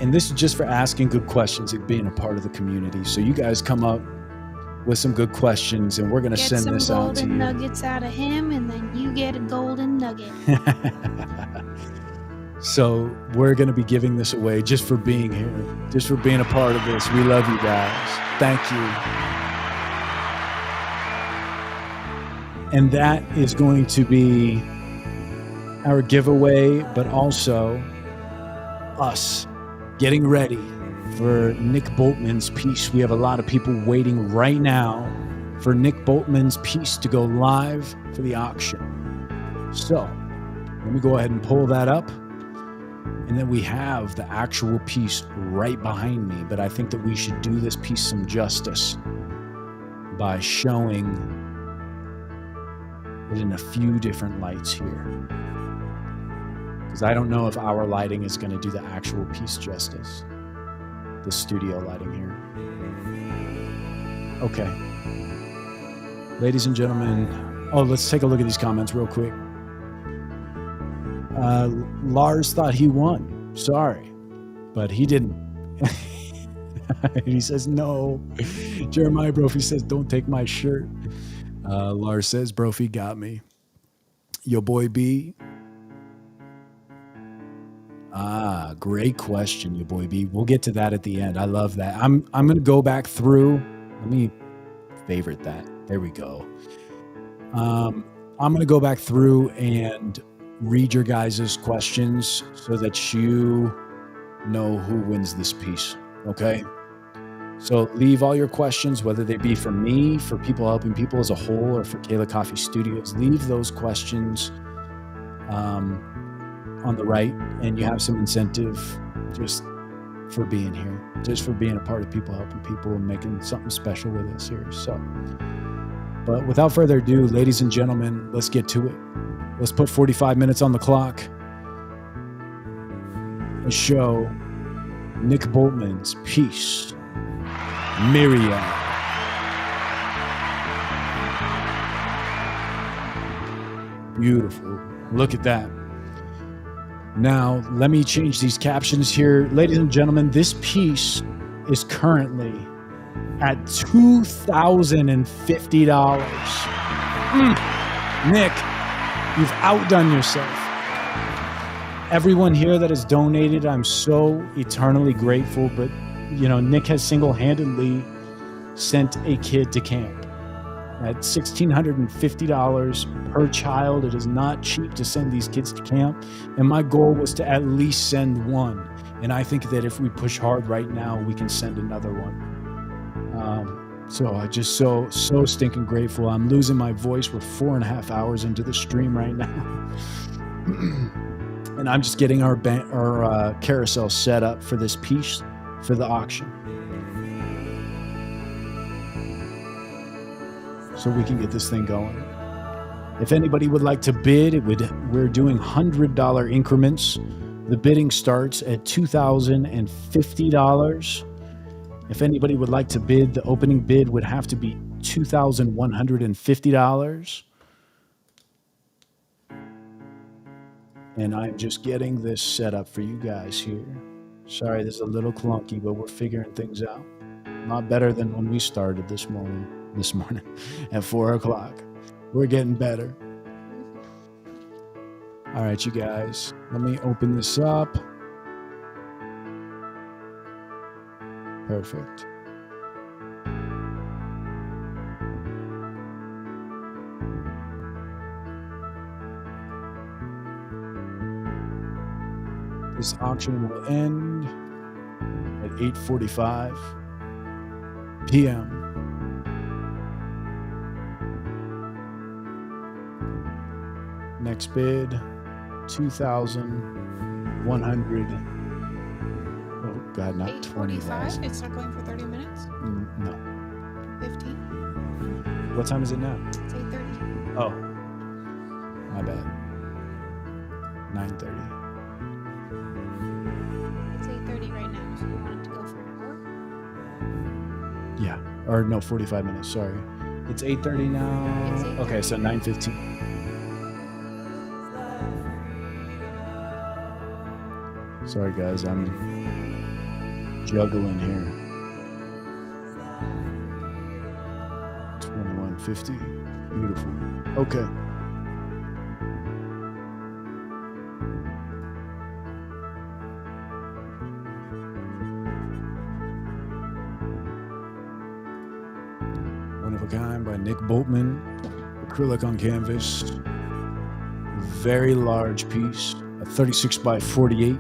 C: And this is just for asking good questions and being a part of the community. So you guys come up with some good questions, and we're gonna send this out to you.
B: Get some golden nuggets out of him, and then you get a golden nugget.
C: So we're gonna be giving this away just for being here, just for being a part of this. We love you guys. Thank you. And that is going to be our giveaway, but also us getting ready for Nick Boltman's piece. We have a lot of people waiting right now for Nick Boltman's piece to go live for the auction. So let me go ahead and pull that up. And then we have the actual piece right behind me. But I think that we should do this piece some justice by showing it in a few different lights here. because I don't know if our lighting is going to do the actual piece justice. The studio lighting here. Okay. Ladies and gentlemen, let's take a look at these comments real quick. Lars thought he won. Sorry, but he didn't. He says no. Jeremiah Brophy says, don't take my shirt. Lars says, Brophy got me. Yo, boy B. Great question, yo, boy B. We'll get to that at the end. I love that. I'm going to go back through. Let me favorite that. There we go. I'm going to go back through and read your guys' questions so that you know who wins this piece. Okay? So leave all your questions, whether they be for me, for People Helping People as a whole, or for Kayla Coffee Studios. Leave those questions on the right, and you have some incentive just for being here, just for being a part of People Helping People and making something special with us here. So, but without further ado, ladies and gentlemen, let's get to it. Let's put 45 minutes on the clock and show Nick Boltman's piece, Myriad. Beautiful. Look at that. Now, let me change these captions here. Ladies and gentlemen, this piece is currently at $2,050. Nick, you've outdone yourself. Everyone here that has donated, I'm so eternally grateful, but Nick has single-handedly sent a kid to camp. At $1,650 per child, it is not cheap to send these kids to camp. And my goal was to at least send one. And I think that if we push hard right now, we can send another one. So I just so stinking grateful. I'm losing my voice. We're 4.5 hours into the stream right now. And I'm just getting our carousel set up for this piece for the auction, so we can get this thing going. If anybody would like to bid, we're doing $100 increments. The bidding starts at $2,050. If anybody would like to bid, the opening bid would have to be $2,150. And I'm just getting this set up for you guys here. Sorry, this is a little clunky, but we're figuring things out. A lot better than when we started this morning at 4 o'clock. We're getting better. All right, you guys, let me open this up. Perfect. This auction will end at 8:45 p.m. Next bid, 2,100. Oh God, not 20.
B: It's not going for 30 minutes?
C: No.
B: 15?
C: What time is it now?
B: It's 8:30.
C: Oh, my bad. 9:30.
B: It's 8:30 right now, so you want it to go for an hour?
C: Yeah, or no, 45 minutes, sorry. It's 8:30 now.
B: It's 8:30.
C: Okay, so 9:15. Sorry guys, I'm juggling here. 2150. Beautiful. Okay. One of a Kind by Nick Boltman. Acrylic on canvas. Very large piece. A 36 by 48.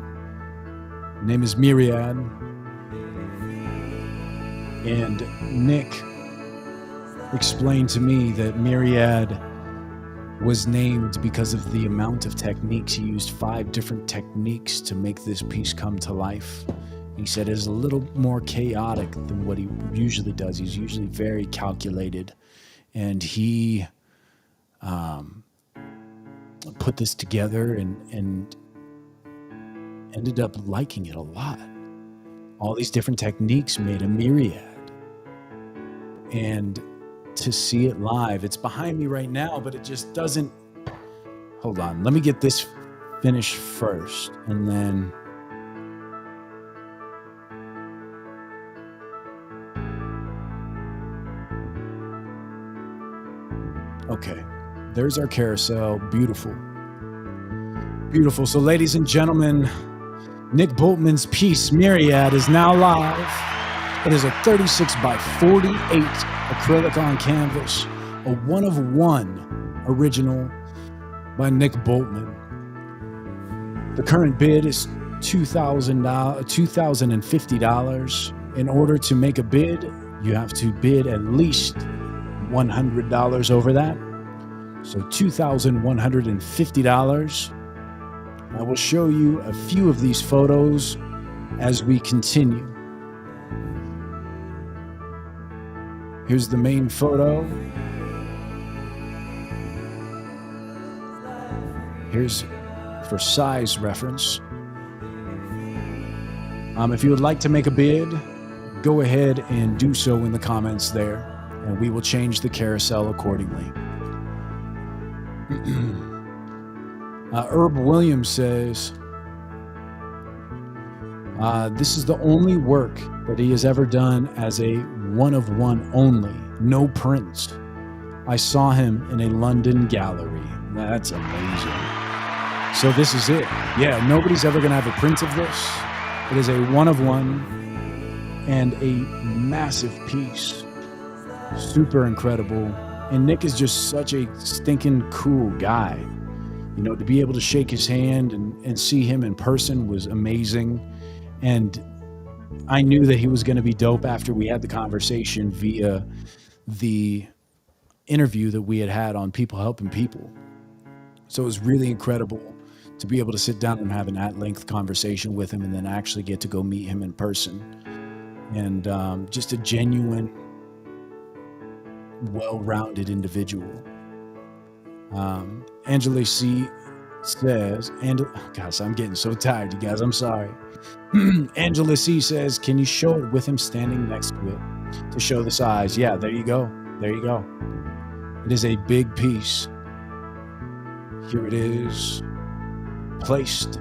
C: Name is Myriad. And Nick explained to me that Myriad was named because of the amount of techniques. He used 5 different techniques to make this piece come to life. He said it's a little more chaotic than what he usually does. He's usually very calculated. And he put this together and ended up liking it a lot. All these different techniques made a myriad. And to see it live, it's behind me right now, but it just doesn't. Hold on, let me get this finished first, and then okay, there's our carousel. Beautiful. Beautiful. So ladies and gentlemen, Nick Boltman's piece Myriad is now live. It is a 36 by 48 acrylic on canvas, a one-of-one original by Nick Boltman. The current bid is $2,050. In order to make a bid, you have to bid at least $100 over that. So $2,150. I will show you a few of these photos as we continue. Here's the main photo. Here's for size reference. If you would like to make a bid, go ahead and do so in the comments there, and we will change the carousel accordingly. Herb Williams says, this is the only work that he has ever done as a one-of-one only, no prints. I saw him in a London gallery. That's amazing. So this is it. Yeah, nobody's ever going to have a print of this. It is a one-of-one and a massive piece. Super incredible. And Nick is just such a stinking cool guy. You know, to be able to shake his hand and see him in person was amazing. And I knew that he was going to be dope after we had the conversation via the interview that we had on People Helping People. So it was really incredible to be able to sit down and have an at-length conversation with him and then actually get to go meet him in person. And just a genuine, well-rounded individual. Angela C. says, gosh, I'm getting so tired, you guys. I'm sorry. Angela C. says, can you show it with him standing next to it to show the size? Yeah, there you go. There you go. It is a big piece. Here it is, placed.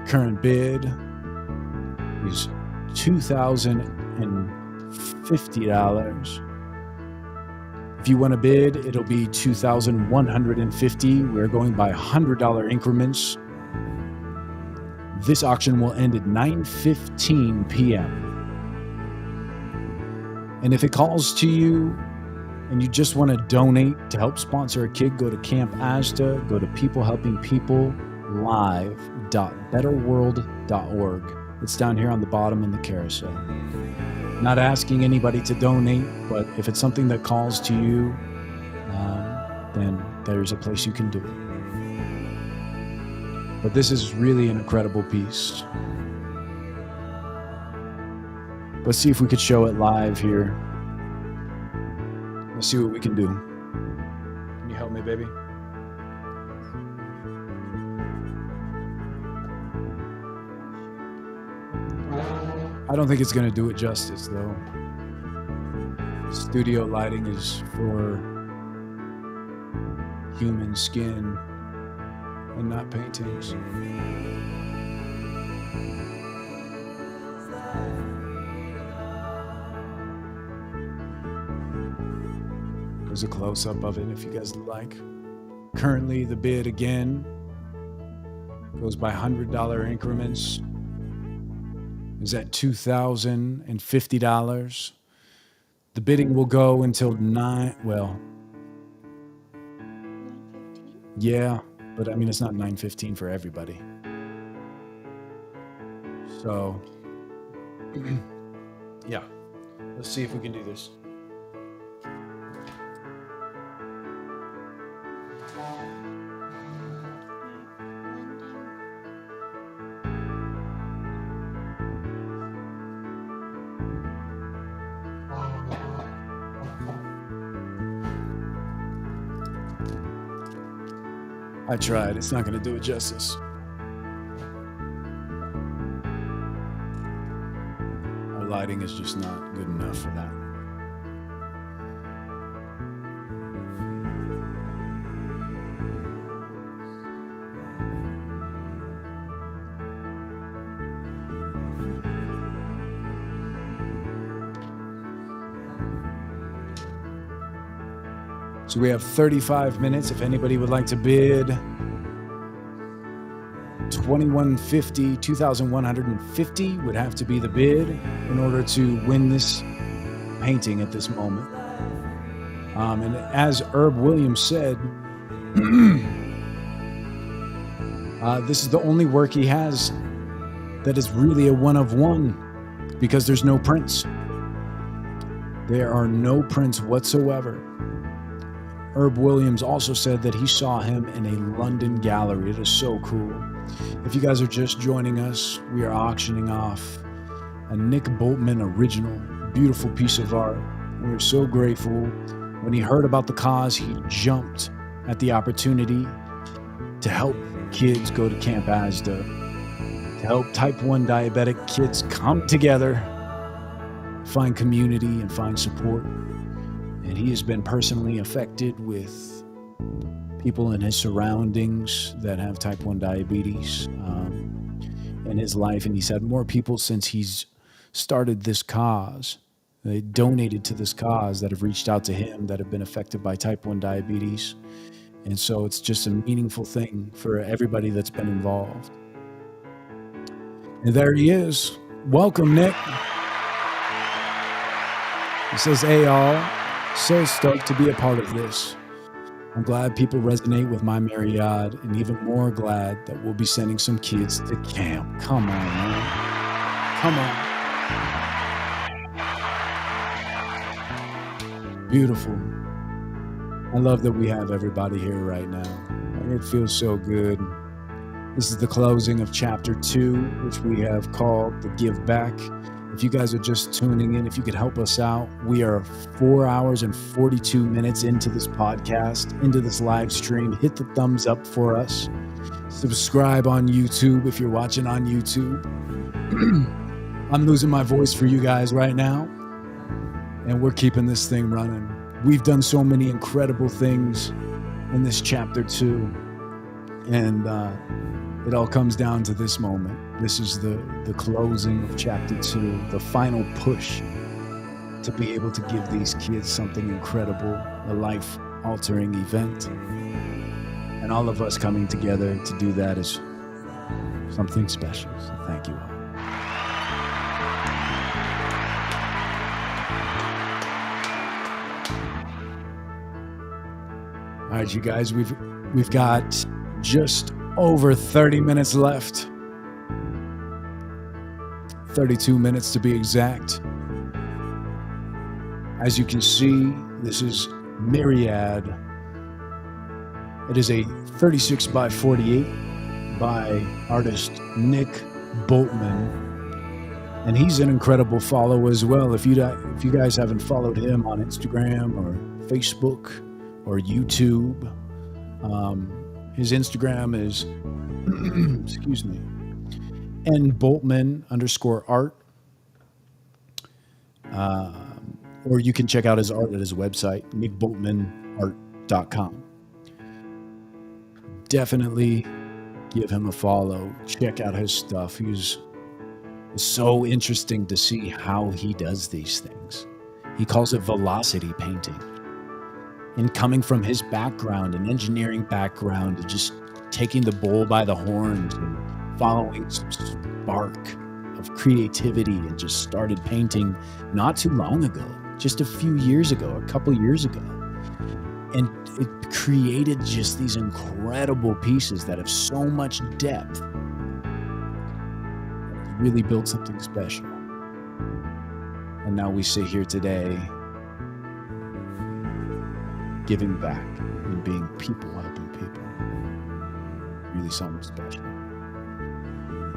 C: Current bid is $2,050. If you want to bid, it'll be $2,150. We're going by $100 increments. This auction will end at 9:15 p.m. And if it calls to you and you just want to donate to help sponsor a kid, go to Camp AZDA, go to peoplehelpingpeoplelive.betterworld.org. It's down here on the bottom in the carousel. Not asking anybody to donate, but if it's something that calls to you, then there's a place you can do it. But this is really an incredible piece. Let's see if we could show it live here. Let's see what we can do. Can you help me, baby? I don't think it's going to do it justice, though. Studio lighting is for human skin and not paintings. There's a close-up of it if you guys like. Currently, the bid again goes by $100 increments. Is at $2,050. The bidding will go until 9. Well, yeah, but I mean it's not 9:15 for everybody. So, yeah, let's see if we can do this. I tried. It's not going to do it justice. Our lighting is just not good enough for that. So we have 35 minutes. If anybody would like to bid, 2150, 2,150 would have to be the bid in order to win this painting at this moment. And as Herb Williams said, this is the only work he has that is really a one of one, because there's no prints. There are no prints whatsoever. Herb Williams also said that he saw him in a London gallery. It is so cool. If you guys are just joining us, we are auctioning off a Nick Boltman original, beautiful piece of art. We're so grateful. When he heard about the cause, he jumped at the opportunity to help kids go to Camp AZDA, to help type 1 diabetic kids come together, find community and find support. And he has been personally affected with people in his surroundings that have type 1 diabetes in his life. And he's had more people since he's started this cause. They donated to this cause that have reached out to him that have been affected by type 1 diabetes. And so it's just a meaningful thing for everybody that's been involved. And there he is. Welcome, Nick. He says, "Hey, all. So stoked to be a part of this. I'm glad people resonate with my myriad, and even more glad that we'll be sending some kids to camp." Come on, man. Come on. Beautiful. I love that we have everybody here right now. It feels so good. This is the closing of chapter 2, which we have called The Give Back. If you guys are just tuning in, if you could help us out, we are 4 hours and 42 minutes into this podcast, into this live stream. Hit the thumbs up for us. Subscribe on YouTube if you're watching on YouTube. I'm losing my voice for you guys right now, and we're keeping this thing running. We've done so many incredible things in this chapter 2, and it all comes down to this moment. This is the closing of chapter 2, the final push to be able to give these kids something incredible, a life-altering event. And all of us coming together to do that is something special. So thank you all. All right, you guys, we've got just over 30 minutes left. 32 minutes to be exact. As you can see, this is Myriad. It is a 36 by 48 by artist Nick Boltman. And he's an incredible follow as well. If you guys haven't followed him on Instagram or Facebook or YouTube, his Instagram is, excuse me, nboltman_art. Or you can check out his art at his website, nickboltmanart.com. Definitely give him a follow. Check out his stuff. It's so interesting to see how he does these things. He calls it velocity painting. And coming from his background, an engineering background, and just taking the bull by the horns and following some spark of creativity, and just started painting not too long ago, just a few years ago, a couple years ago. And it created just these incredible pieces that have so much depth. It really built something special. And now we sit here today giving back and being people, helping people. Really something special.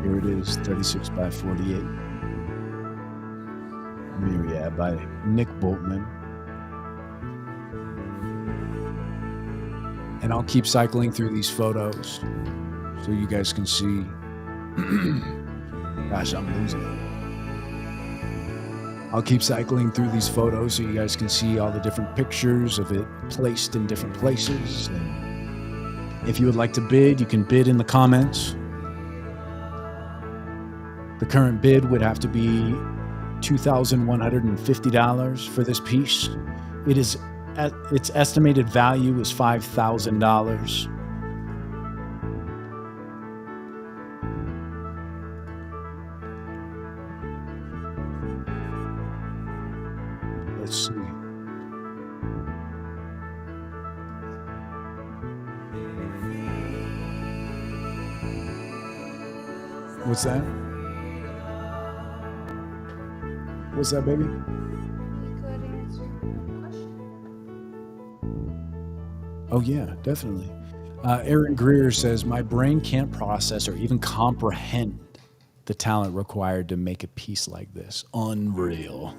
C: Here it is, 36 by 48. Myriad by Nick Boltman. And I'll keep cycling through these photos so you guys can see. Gosh, I'm losing it. I'll keep cycling through these photos so you guys can see all the different pictures of it placed in different places. And if you would like to bid, you can bid in the comments. The current bid would have to be $2,150 for this piece. Its estimated value is $5,000. Let's see. What's that? What's that, baby?
B: We could answer your question.
C: Oh, yeah, definitely. Aaron Greer says, my brain can't process or even comprehend the talent required to make a piece like this. Unreal.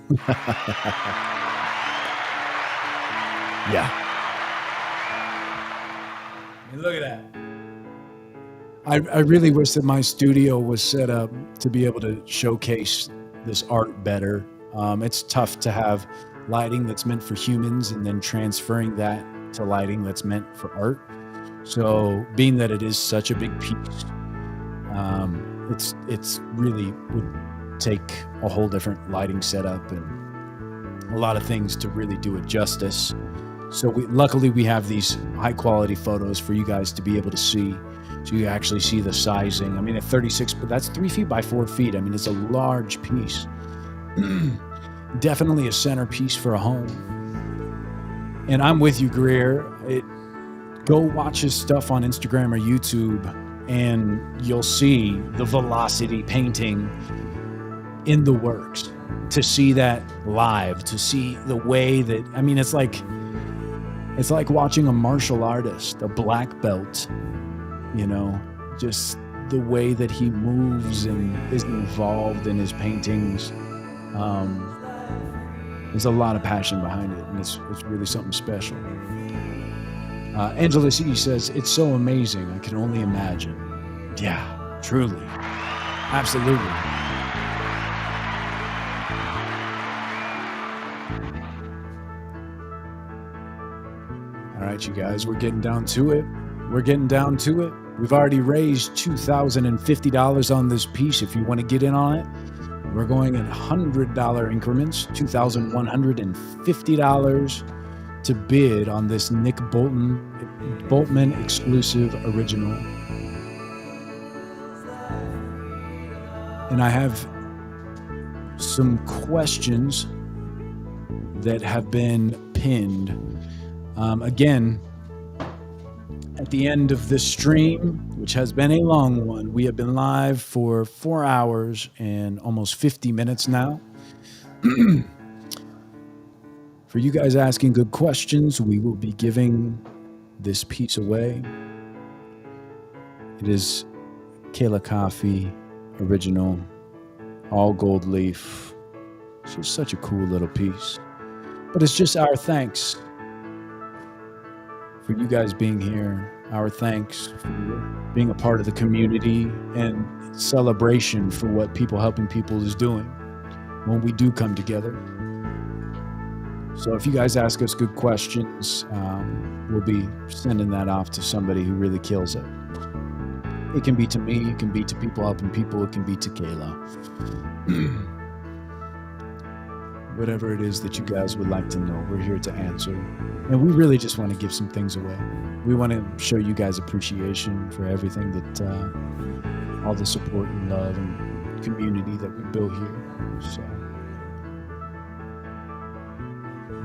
C: Yeah. I mean, look at that. I really wish that my studio was set up to be able to showcase this art better. It's tough to have lighting that's meant for humans and then transferring that to lighting that's meant for art. So being that it is such a big piece, it's really would take a whole different lighting setup and a lot of things to really do it justice. So luckily we have these high quality photos for you guys to be able to see. So you actually see the sizing. I mean, at 36, but that's 3 feet by 4 feet. I mean, it's a large piece. Definitely a centerpiece for a home. And I'm with you, Greer. Go watch his stuff on Instagram or YouTube, and you'll see the velocity painting in the works. To see that live, to see the way that, I mean, it's like watching a martial artist, a black belt, you know, just the way that he moves and is involved in his paintings. There's a lot of passion behind it, and it's really something special. Angela C says, it's so amazing, I can only imagine. Yeah, truly. Absolutely. All right, you guys, we're getting down to it. We've already raised $2,050 on this piece. If you want to get in on it, we're going in $100 increments, $2,150 to bid on this Nick Boltman exclusive original. And I have some questions that have been pinned. Again, at the end of this stream, which has been a long one, we have been live for 4 hours and almost 50 minutes now. For you guys asking good questions, we will be giving this piece away. It is Kayla Coffee original, all gold leaf. It's just such a cool little piece. But it's just our thanks for you guys being here, our thanks for being a part of the community and celebration for what People Helping People is doing when we do come together. So if you guys ask us good questions, we'll be sending that off to somebody who really kills it. It can be to me, it can be to People Helping People, it can be to Kayla. Whatever it is that you guys would like to know, we're here to answer. And we really just want to give some things away. We want to show you guys appreciation for everything that, all the support and love and community that we built here. So,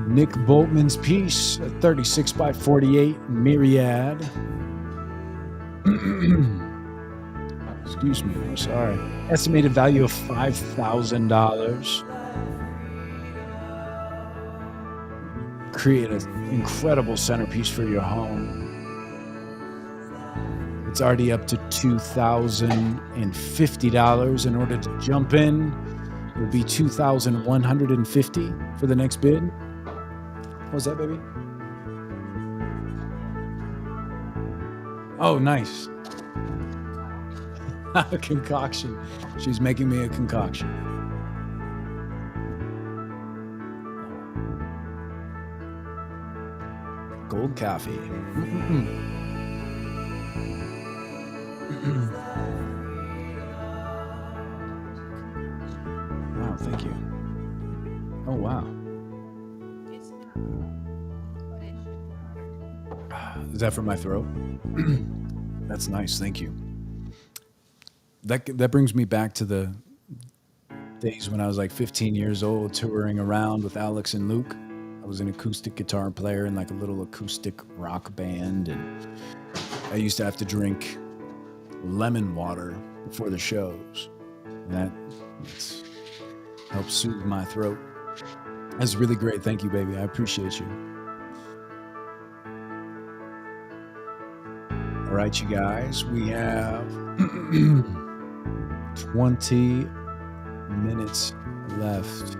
C: Nick Boltman's piece, a 36 by 48 myriad. Excuse me, I'm sorry. Estimated value of $5,000. Create an incredible centerpiece for your home. It's already up to $2,050. In order to jump in, it would be $2,150 for the next bid. What was that, baby? Oh, nice. A concoction. She's making me a concoction. Gold coffee. Wow, thank you. Oh, wow. Is that for my throat? That's nice, thank you. That brings me back to the days when I was like 15 years old, touring around with Alex and Luke. I was an acoustic guitar player in like a little acoustic rock band, and I used to have to drink lemon water before the shows. And that helps soothe my throat. That's really great. Thank you, baby. I appreciate you. All right, you guys, we have 20 minutes left.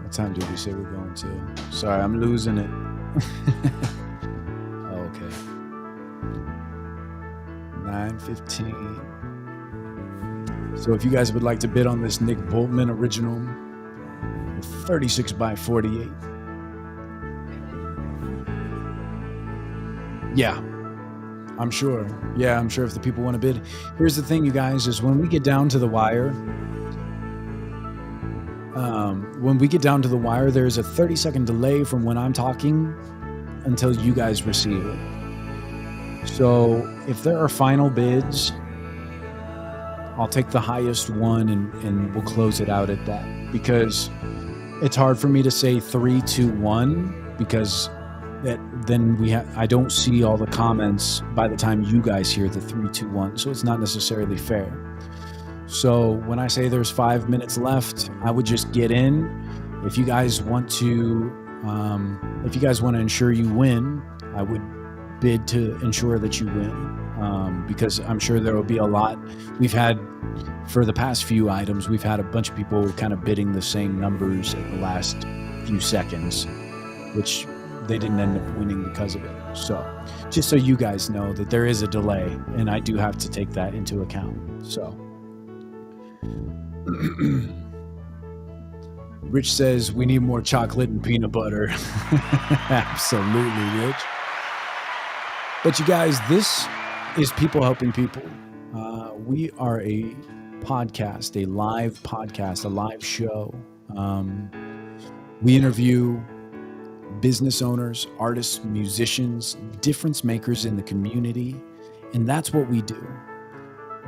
C: What time did we say we're going to? Sorry, I'm losing it. Okay. 9:15. So if you guys would like to bid on this Nick Boltman original, 36 by 48. Yeah, I'm sure. Yeah, I'm sure if the people want to bid. Here's the thing, you guys, is when we get down to the wire, there's a 30-second delay from when I'm talking until you guys receive it. So if there are final bids, I'll take the highest one and we'll close it out at that, because it's hard for me to say 3, 2, 1 because I don't see all the comments by the time you guys hear the 3, 2, 1, so it's not necessarily fair. So when I say there's 5 minutes left, I would just get in. If you guys want to ensure you win, I would bid to ensure that you win, because I'm sure there will be a lot. We've had, for the past few items, we've had a bunch of people kind of bidding the same numbers at the last few seconds, which they didn't end up winning because of it. So just so you guys know that there is a delay, and I do have to take that into account. So Rich says we need more chocolate and peanut butter. Absolutely, Rich. But you guys, this is People Helping People. We are a podcast, a live podcast, a live show. We interview business owners, artists, musicians, difference makers in the community. And that's what we do.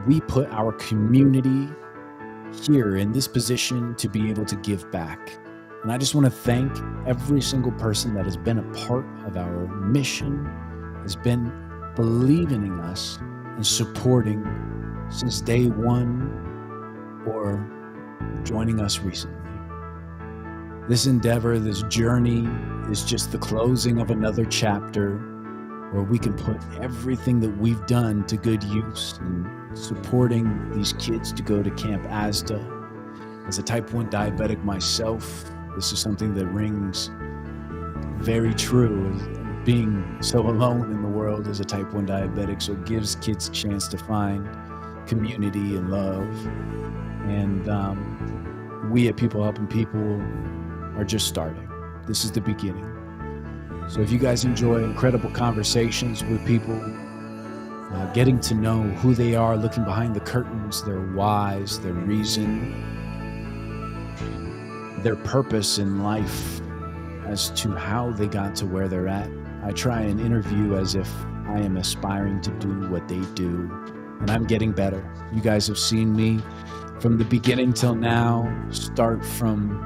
C: We put our community here in this position to be able to give back. And I just want to thank every single person that has been a part of our mission, has been believing in us and supporting since day one or joining us recently. This endeavor, this journey is just the closing of another chapter where we can put everything that we've done to good use in supporting these kids to go to Camp AZDA. As a type 1 diabetic myself, this is something that rings very true, being so alone in the world as a type 1 diabetic. So it gives kids a chance to find community and love. And we at People Helping People are just starting. This is the beginning. So if you guys enjoy incredible conversations with people, getting to know who they are, looking behind the curtains, their whys, their reason, their purpose in life as to how they got to where they're at, I try and interview as if I am aspiring to do what they do, and I'm getting better. You guys have seen me from the beginning till now, start from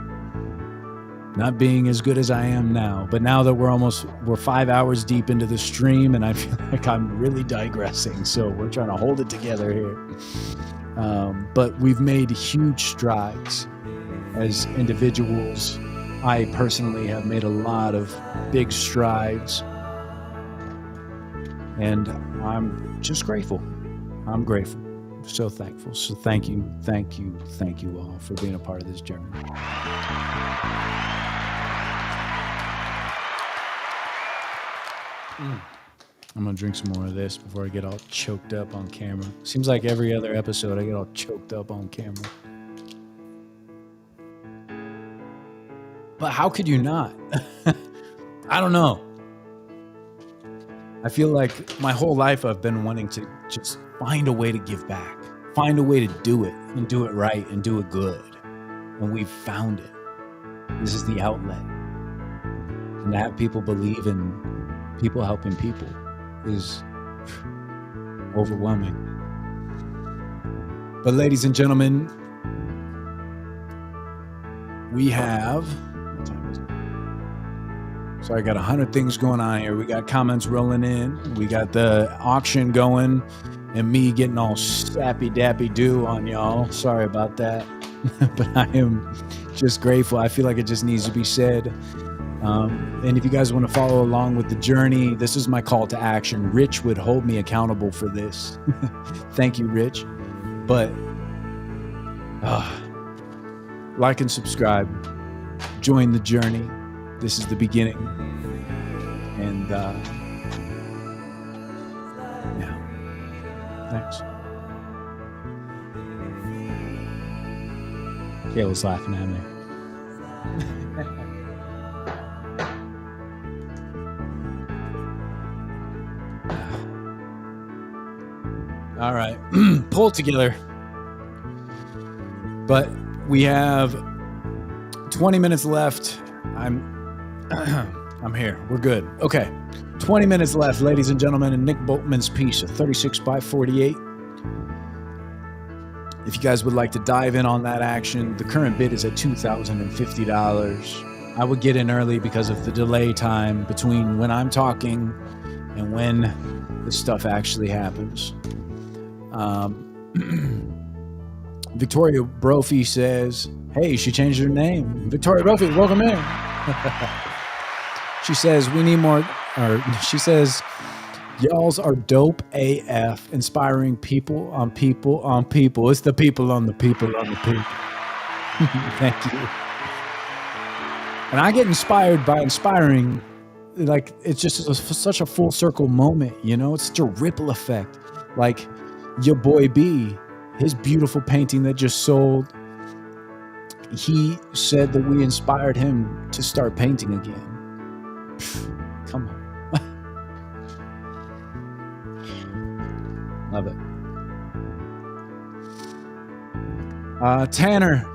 C: not being as good as I am now, but now that we're 5 hours deep into the stream, and I feel like I'm really digressing, so we're trying to hold it together here. But we've made huge strides as individuals. I personally have made a lot of big strides, and I'm just grateful. I'm grateful. So thankful. So thank you all for being a part of this journey. I'm gonna drink some more of this before I get all choked up on camera. Seems like every other episode I get all choked up on camera. But how could you not? I don't know. I feel like my whole life I've been wanting to just find a way to give back, find a way to do it and do it right and do it good. And we've found it. This is the outlet. And to have people believe in people helping people is overwhelming. But ladies and gentlemen, we have, what time is it? So I got 100 things going on here. We got comments rolling in. We got the auction going and me getting all sappy dappy do on y'all. Sorry about that. But I am just grateful. I feel like it just needs to be said. And if you guys want to follow along with the journey, this is my call to action. Rich would hold me accountable for this. Thank you, Rich. But like and subscribe. Join the journey. This is the beginning. And yeah. Thanks. Kayla's laughing at me. All right. Pull it together. But we have 20 minutes left. I'm here. We're good. Okay. 20 minutes left, ladies and gentlemen, and Nick Boltman's piece, a 36 by 48. If you guys would like to dive in on that action, the current bid is at $2,050. I would get in early because of the delay time between when I'm talking and when the stuff actually happens. Victoria Brophy says, hey, she changed her name. Victoria Brophy, welcome in. She says, we need more, or she says, y'alls are dope AF, inspiring people on people on people. It's the people on the people on the people. Thank you. And I get inspired by inspiring. Like, it's just such a full circle moment, you know? It's such a ripple effect. Like, your boy B, his beautiful painting that just sold, he said that we inspired him to start painting again. Come on. Love it. Tanner,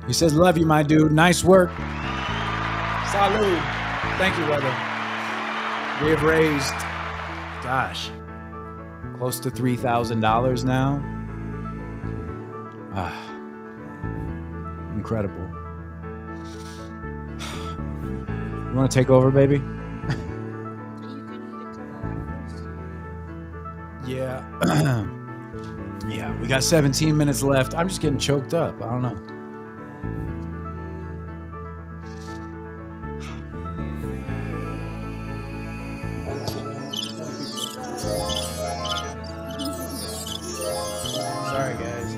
C: he says, love you, my dude. Nice work. Salud. Thank you, brother. We have raised, gosh, close to $3,000 now. Incredible. You want to take over, baby? Yeah. Yeah, we got 17 minutes left. I'm just getting choked up. I don't know. Sorry, guys.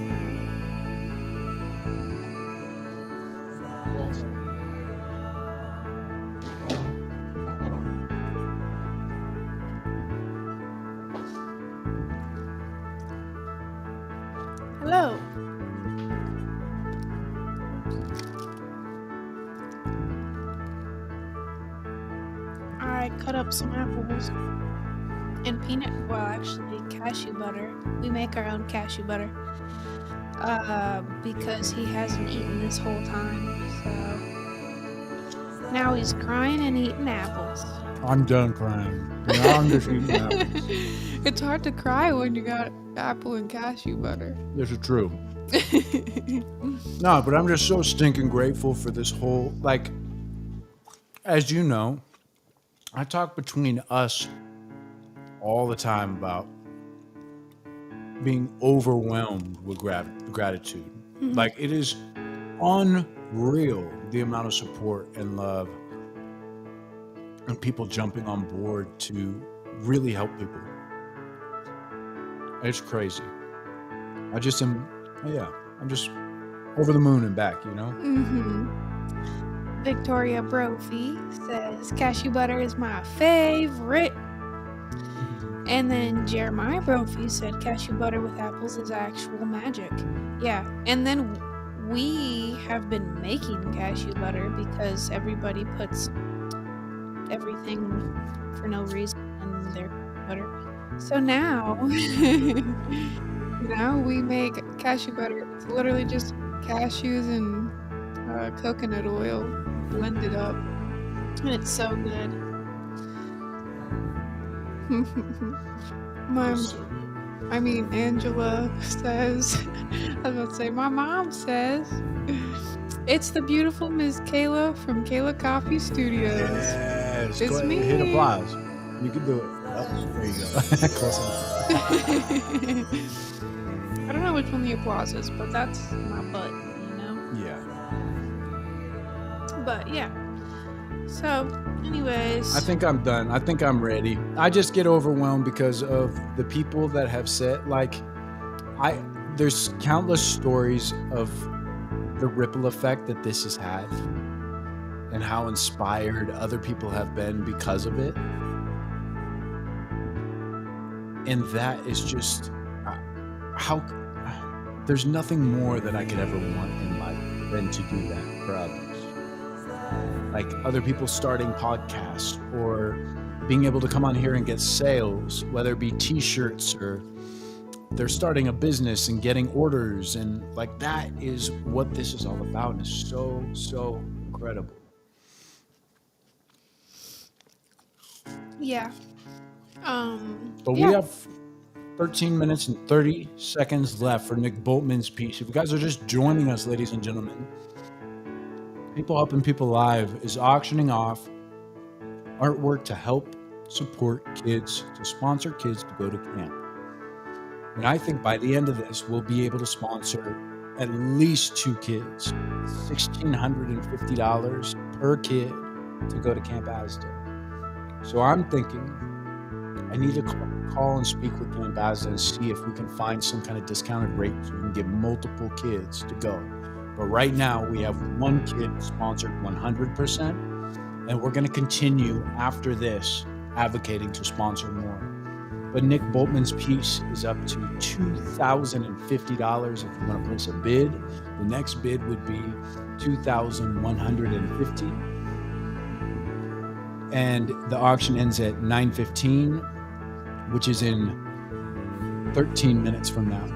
B: Hello. I cut up some apples and actually cashew butter. We make our own cashew butter. Because he hasn't eaten this whole time. So now he's crying and eating apples.
C: I'm done crying. Now I'm just eating apples.
B: It's hard to cry when you got apple and cashew butter.
C: This is true. No, but I'm just so stinking grateful for this whole, like, as you know, I talk between us all the time about being overwhelmed with gratitude. Mm-hmm. Like, it is unreal the amount of support and love and people jumping on board to really help people. It's crazy. I'm just over the moon and back, you know?
B: Mm-hmm. Victoria Brophy says, cashew butter is my favorite. And then Jeremiah Brophy said cashew butter with apples is actual magic. Yeah. And then we have been making cashew butter because everybody puts everything for no reason in their butter. So now, now we make cashew butter. It's literally just cashews and coconut oil blended up. And it's so good. Angela says, I was about to say, my mom says, it's the beautiful Miss Kayla from Kayla Coffee Studios.
C: Yes.
B: It's me.
C: Hit applause. You can do it. Oh, there you go. Close enough.
B: I don't know which one the applause is, but that's my butt, you know?
C: Yeah.
B: But yeah. So, anyways.
C: I think I'm done. I think I'm ready. I just get overwhelmed because of the people that have said, there's countless stories of the ripple effect that this has had and how inspired other people have been because of it. And that is just there's nothing more that I could ever want in life than to do that for others. Like other people starting podcasts or being able to come on here and get sales, whether it be t-shirts or they're starting a business and getting orders. And like, that is what this is all about. It's so, so incredible.
B: Yeah.
C: But
B: yeah.
C: we have 13 minutes and 30 seconds left for Nick Boltman's piece. If you guys are just joining us, ladies and gentlemen, People Helping People Live is auctioning off artwork to help support kids, to sponsor kids to go to camp. And I think by the end of this, we'll be able to sponsor at least 2 kids, $1,650 per kid to go to Camp AZDA. So I'm thinking I need to call and speak with Camp AZDA and see if we can find some kind of discounted rate so we can get multiple kids to go. But right now, we have 1 kid sponsored 100%, and we're going to continue after this advocating to sponsor more. But Nick Boltman's piece is up to $2,050 if you want to place a bid. The next bid would be $2,150. And the auction ends at 9:15, which is in 13 minutes from now.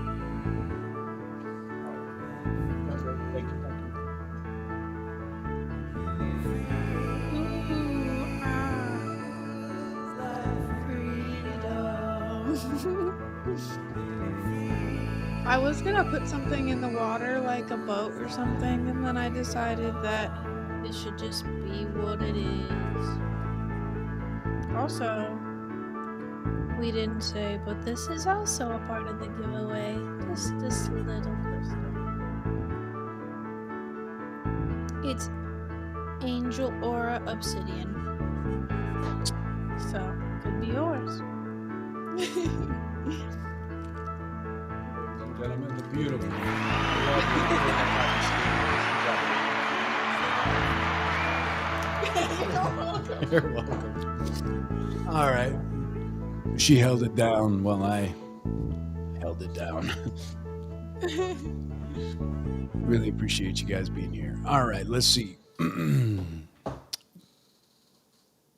B: I was gonna put something in the water, like a boat or something, and then I decided that it should just be what it is. Also, we didn't say, but this is also a part of the giveaway. Just this little crystal. It's Angel Aura Obsidian. So, could be yours.
C: Gentlemen, the beautiful. You're welcome. All right. She held it down while I held it down. Really appreciate you guys being here. All right, let's see.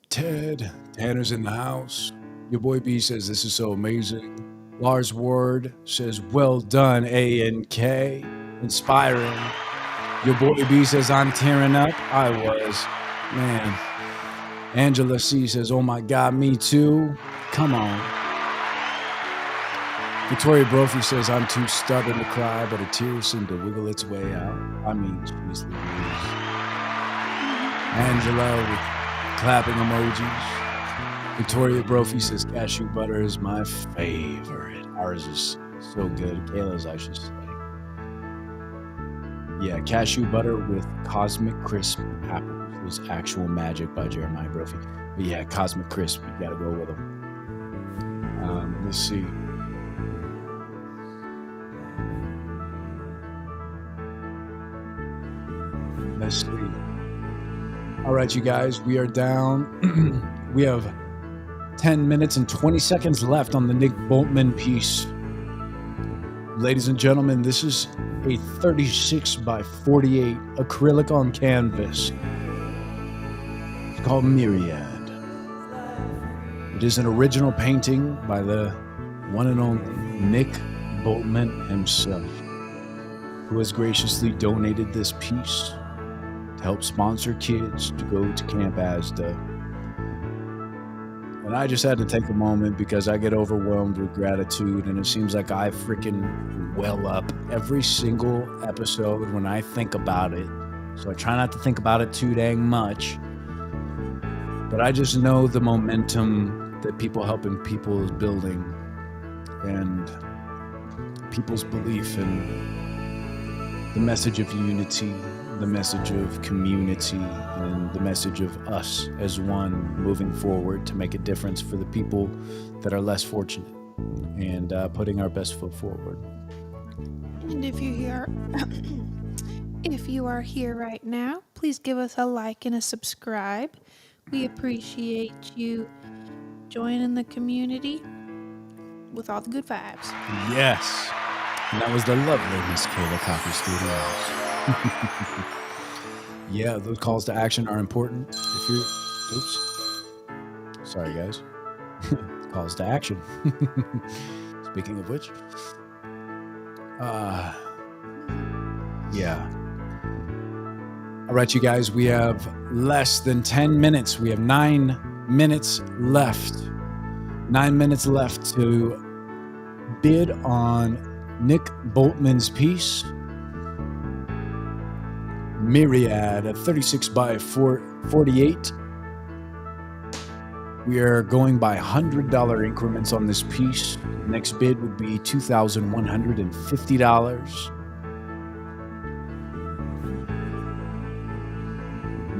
C: Tanner's in the house. Your boy B says this is so amazing. Lars Ward says, well done, A&K. Inspiring. Your boy B says, I'm tearing up. I was. Man. Angela C says, oh my God, me too. Come on. Victoria Brophy says, I'm too stubborn to cry, but a tear seemed to wiggle its way out. I mean, jeez Louise. Angela with clapping emojis. Victoria Brophy says, cashew butter is my favorite. Ours is so good. Kayla's, I should say. Yeah, cashew butter with Cosmic Crisp apples was actual magic by Jeremiah Brophy. But yeah, Cosmic Crisp, you gotta go with them. Let's see. Let's see. All right, you guys, we are down. We have 10 minutes and 20 seconds left on the Nick Boltman piece. Ladies and gentlemen, this is a 36 by 48 acrylic on canvas. It's called Myriad. It is an original painting by the one and only Nick Boltman himself, who has graciously donated this piece to help sponsor kids to go to Camp AZDA. And I just had to take a moment because I get overwhelmed with gratitude, and it seems like I freaking well up every single episode when I think about it. So I try not to think about it too dang much. But I just know the momentum that people helping people is building, and people's belief in the message of unity, the message of community, and the message of us as one moving forward to make a difference for the people that are less fortunate, and putting our best foot forward.
B: And if you are here right now, please give us a like and a subscribe. We appreciate you joining the community with all the good vibes.
C: Yes. And that was the lovely Miss Kayla Coffee Studios. Yeah, those calls to action are important. If you're, sorry guys. Calls to action. Speaking of which, yeah. All right, you guys, we have less than 10 minutes. We have 9 minutes left. 9 minutes left to bid on Nick Boltman's piece, Myriad, at 36 by 48. We are going by $100 increments on this piece. Next bid would be $2,150.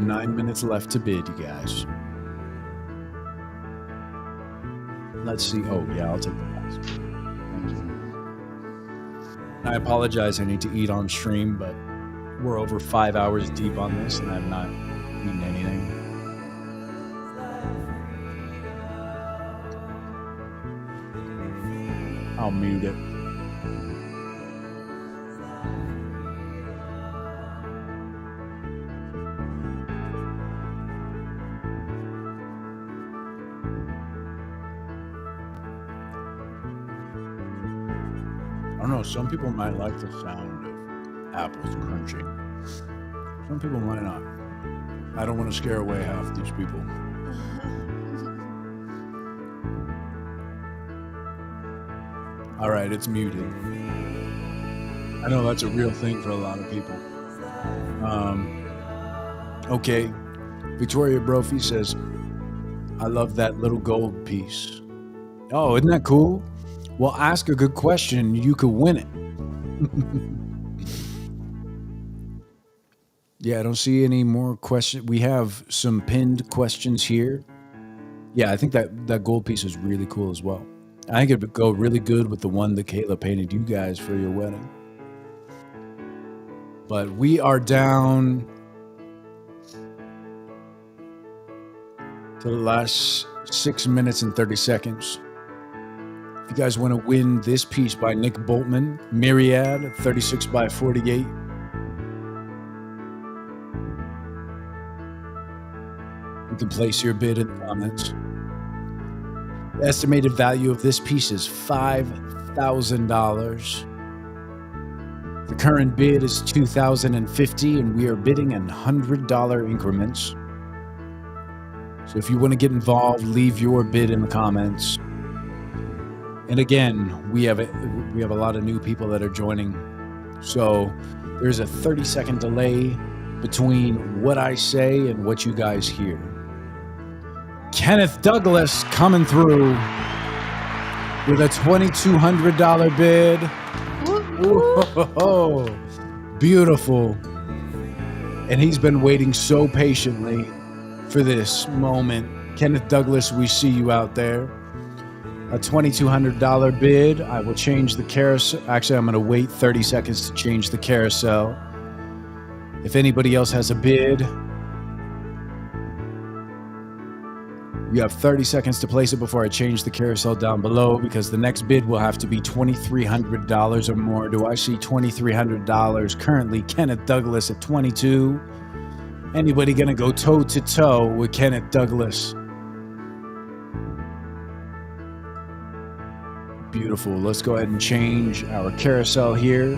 C: 9 minutes left to bid, you guys. Let's see. Oh, yeah, I'll take the pass. Thank you. I apologize. I need to eat on stream, but we're over 5 hours deep on this, and I've not eaten anything. I'll mute it. I don't know, some people might like the sound of apples crunching. Some people might not. I don't want to scare away half these people. All right, it's muted. I know that's a real thing for a lot of people. Okay, Victoria Brophy says, I love that little gold piece. Oh, isn't that cool? Well, ask a good question. You could win it. Yeah, I don't see any more questions. We have some pinned questions here. Yeah, I think that gold piece is really cool as well. I think it would go really good with the one that Kayla painted you guys for your wedding. But we are down to the last 6 minutes and 30 seconds. If you guys want to win this piece by Nick Boltman, Myriad, 36 by 48. You can place your bid in the comments. The estimated value of this piece is $5,000. The current bid is $2,050, and we are bidding in $100 increments. So if you want to get involved, leave your bid in the comments. And again, we have a lot of new people that are joining. So there's a 30-second delay between what I say and what you guys hear. Kenneth Douglas coming through with a $2,200 bid. Whoa, beautiful. And he's been waiting so patiently for this moment. Kenneth Douglas, we see you out there. A $2,200 bid. I will change the carousel. Actually, I'm going to wait 30 seconds to change the carousel. If anybody else has a bid, You have 30 seconds to place it before I change the carousel down below, because the next bid will have to be $2,300 or more. Do I see $2,300? Currently, Kenneth Douglas at 22. Anybody gonna go toe to toe with Kenneth Douglas? Beautiful. Let's go ahead and change our carousel here.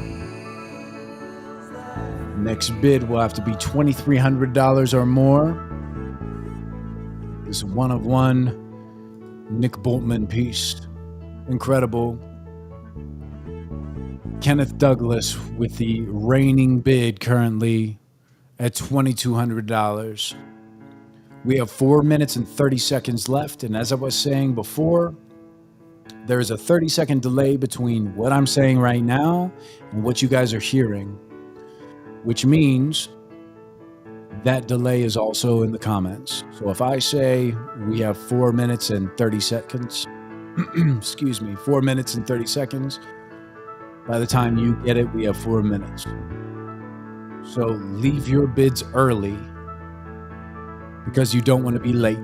C: Next bid will have to be $2,300 or more. This one of one Nick Boltman piece. Incredible. Kenneth Douglas with the reigning bid currently at $2,200. We have 4 minutes and 30 seconds left. And as I was saying before, there is a 30-second delay between what I'm saying right now and what you guys are hearing, which means that delay is also in the comments. So if I say we have 4 minutes and 30 seconds, 4 minutes and 30 seconds, by the time you get it, we have 4 minutes. So leave your bids early because you don't want to be late.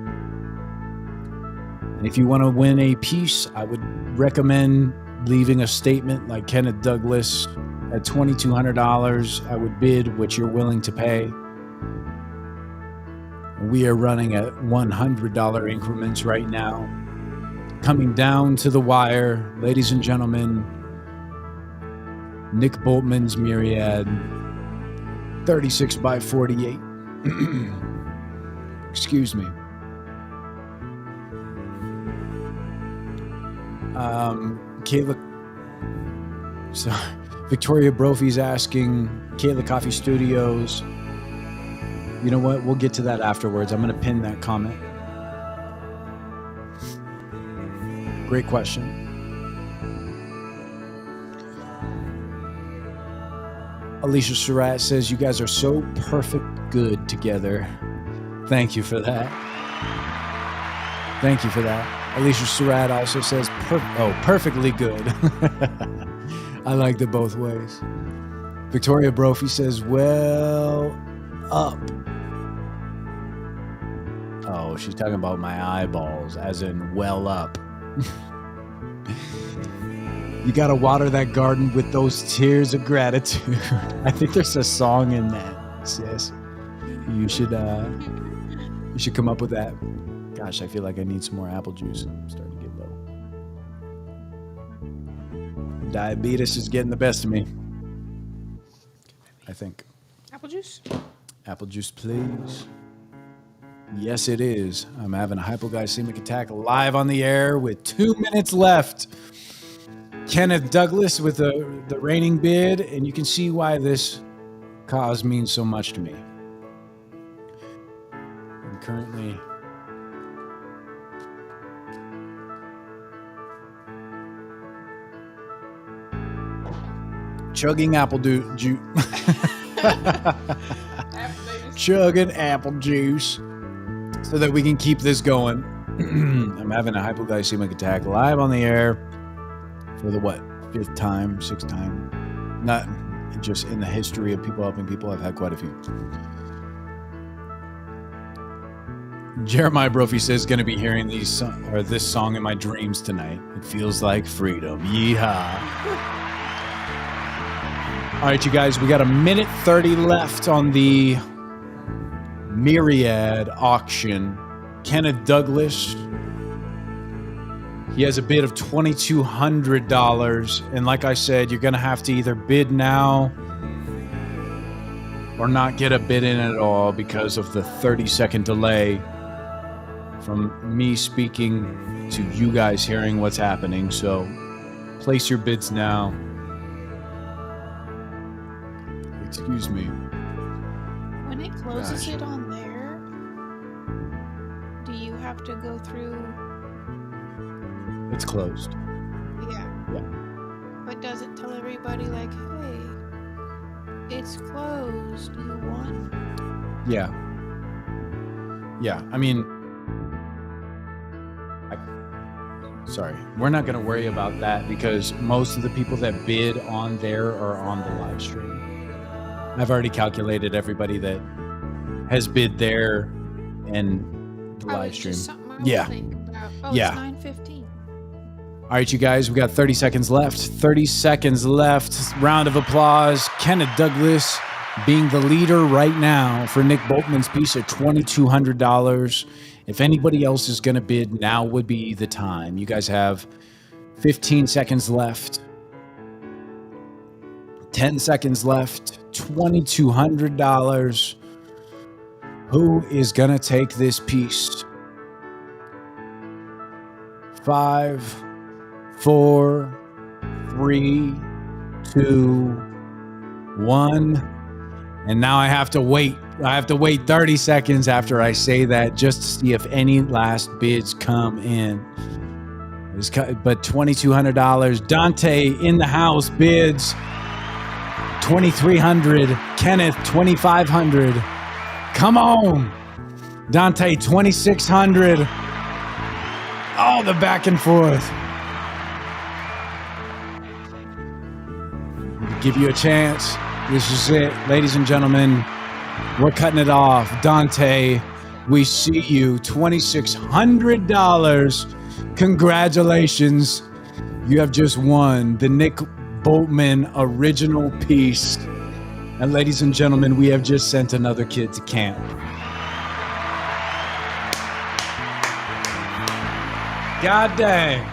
C: And if you want to win a piece, I would recommend leaving a statement like Kenneth Douglas at $2,200. I would bid what you're willing to pay. We are running at $100 increments right now. Coming down to the wire, ladies and gentlemen, Nick Boltman's Myriad, 36 by 48. Excuse me. Kayla, so Victoria Brophy's asking, Kayla Coffee Studios. You know what? We'll get to that afterwards. I'm going to pin that comment. Great question. Alicia Surratt says, you guys are so perfect good together. Thank you for that. Thank you for that. Alicia Surratt also says, perfectly good. I liked it both ways. Victoria Brophy says, well up. Oh, she's talking about my eyeballs, as in well up. You gotta water that garden with those tears of gratitude. I think there's a song in that, sis. You should come up with that. Gosh, I feel like I need some more apple juice. I'm starting to get low. Diabetes is getting the best of me, I think.
B: Apple juice?
C: Apple juice, please. Yes, it is. I'm having a hypoglycemic attack live on the air with 2 minutes left. Kenneth Douglas with the reigning bid, and you can see why this cause means so much to me. I'm currently chugging apple juice. Chugging apple juice so that we can keep this going. I'm having a hypoglycemic attack live on the air for the fifth time, sixth time. Not just in the history of people helping people. I've had quite a few. Jeremiah Brophy says, going to be hearing this song in my dreams tonight. It feels like freedom. Yeehaw. All right, you guys, we got 1:30 left on the Myriad auction. Kenneth Douglas, he has a bid of $2,200. And like I said, you're going to have to either bid now or not get a bid in at all because of the 30-second delay from me speaking to you guys hearing what's happening. So place your bids now. Excuse me.
B: When it closes it on there, do you have to go through?
C: It's closed.
B: Yeah. But does it tell everybody like, hey, it's closed, do you want?
C: Yeah. I mean, sorry, we're not going to worry about that because most of the people that bid on there are on the live stream. I've already calculated everybody that has bid there and the live stream.
B: Just something I
C: Yeah.
B: Think about,
C: Yeah.
B: It's 9:15.
C: All right, you guys, we got 30 seconds left. 30 seconds left. Round of applause. Kenneth Douglas being the leader right now for Nick Boltman's piece at $2,200. If anybody else is going to bid, now would be the time. You guys have 15 seconds left. 10 seconds left. $2,200. Who is going to take this piece? 5, 4, 3, 2, 1. And now I have to wait. I have to wait 30 seconds after I say that just to see if any last bids come in. But $2,200. Dante in the house bids $2,300. Kenneth $2,500. Come on. Dante $2,600. Oh, the back and forth. Give you a chance. This is it, ladies and gentlemen. We're cutting it off. Dante, we see you. $2,600. Congratulations. You have just won the Nick Boltman original piece. And ladies and gentlemen, we have just sent another kid to camp. God dang.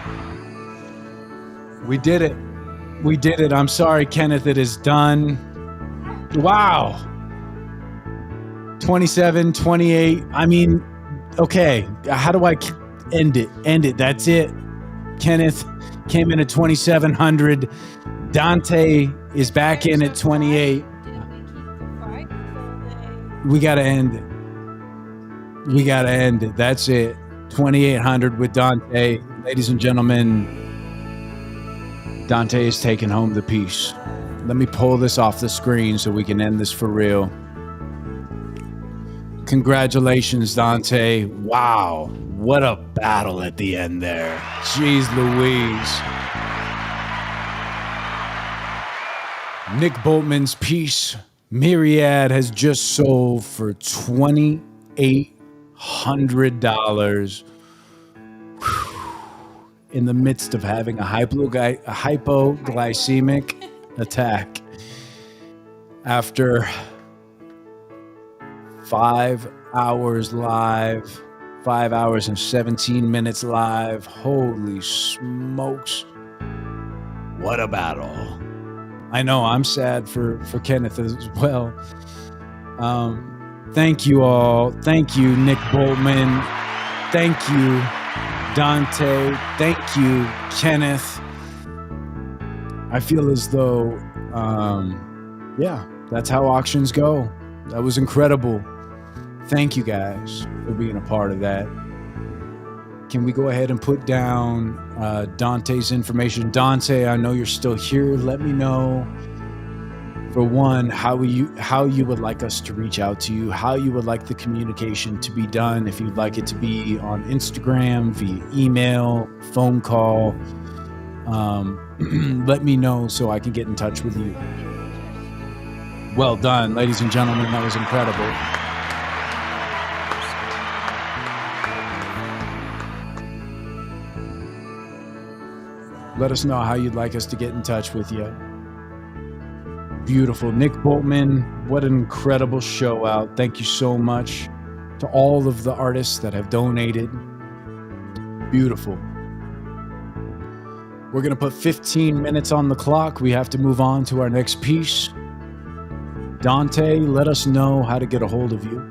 C: We did it. We did it. I'm sorry, Kenneth. It is done. Wow. 27, 28. I mean, okay. How do I end it? End it. That's it. Kenneth came in at 2,700. Dante is back in at 28. We got to end it. We got to end it. That's it. 2,800 with Dante. Ladies and gentlemen, Dante is taking home the piece. Let me pull this off the screen so we can end this for real. Congratulations, Dante. Wow. What a battle at the end there. Jeez Louise. Nick Boltman's piece, Myriad, has just sold for $2,800 in the midst of having a hypoglycemic attack after 5 hours live, 5 hours and 17 minutes live. Holy smokes. What a battle. I know I'm sad for Kenneth as well. Thank you all. Thank you, Nick Boltman. Thank you, Dante. Thank you, Kenneth. I feel as though, yeah, that's how auctions go. That was incredible. Thank you guys for being a part of that. Can we go ahead and put down Dante's information? Dante, I know you're still here. Let me know, for one, how you would like us to reach out to you, how you would like the communication to be done, if you'd like it to be on Instagram, via email, phone call. Let me know so I can get in touch with you. Well done, ladies and gentlemen. That was incredible. Let us know how you'd like us to get in touch with you. Beautiful. Nick Boltman, what an incredible show out. Thank you so much to all of the artists that have donated. Beautiful. We're going to put 15 minutes on the clock. We have to move on to our next piece. Dante, let us know how to get a hold of you.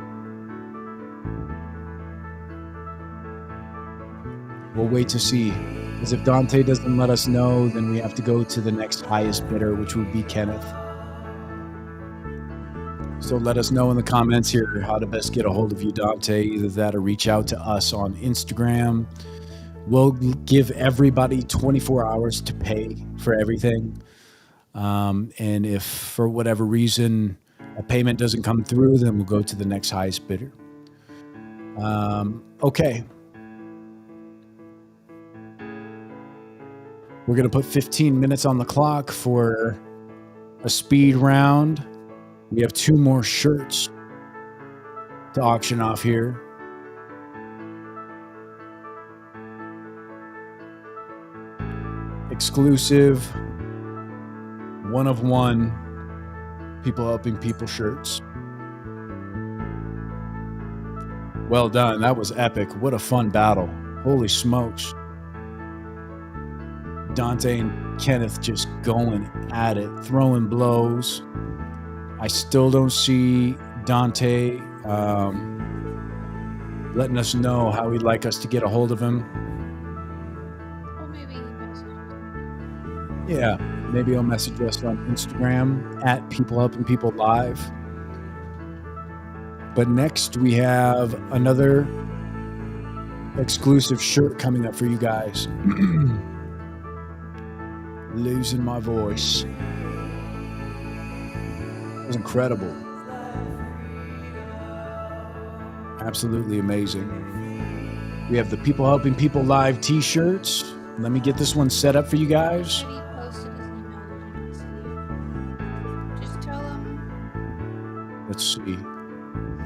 C: We'll wait to see. Because if Dante doesn't let us know, then we have to go to the next highest bidder, which would be Kenneth. So let us know in the comments here how to best get a hold of you, Dante. Either that or reach out to us on Instagram. We'll give everybody 24 hours to pay for everything. And if for whatever reason a payment doesn't come through, then we'll go to the next highest bidder. Okay. We're going to put 15 minutes on the clock for a speed round. We have 2 more shirts to auction off here. exclusive, one of one People Helping People shirts. Well done. That was epic. What a fun battle. Holy smokes. Dante and Kenneth just going at it, throwing blows. I still don't see Dante letting us know how he'd like us to get a hold of him.
B: Well, maybe he messaged.
C: Yeah, maybe he'll message us on Instagram at People Helping People Live. But next we have another exclusive shirt coming up for you guys. Losing my voice. It was incredible. Absolutely amazing. We have the People Helping People Live t-shirts. Let me get this one set up for you guys.
B: Maybe he posted his email. Did you not see it? Just tell him.
C: Let's see.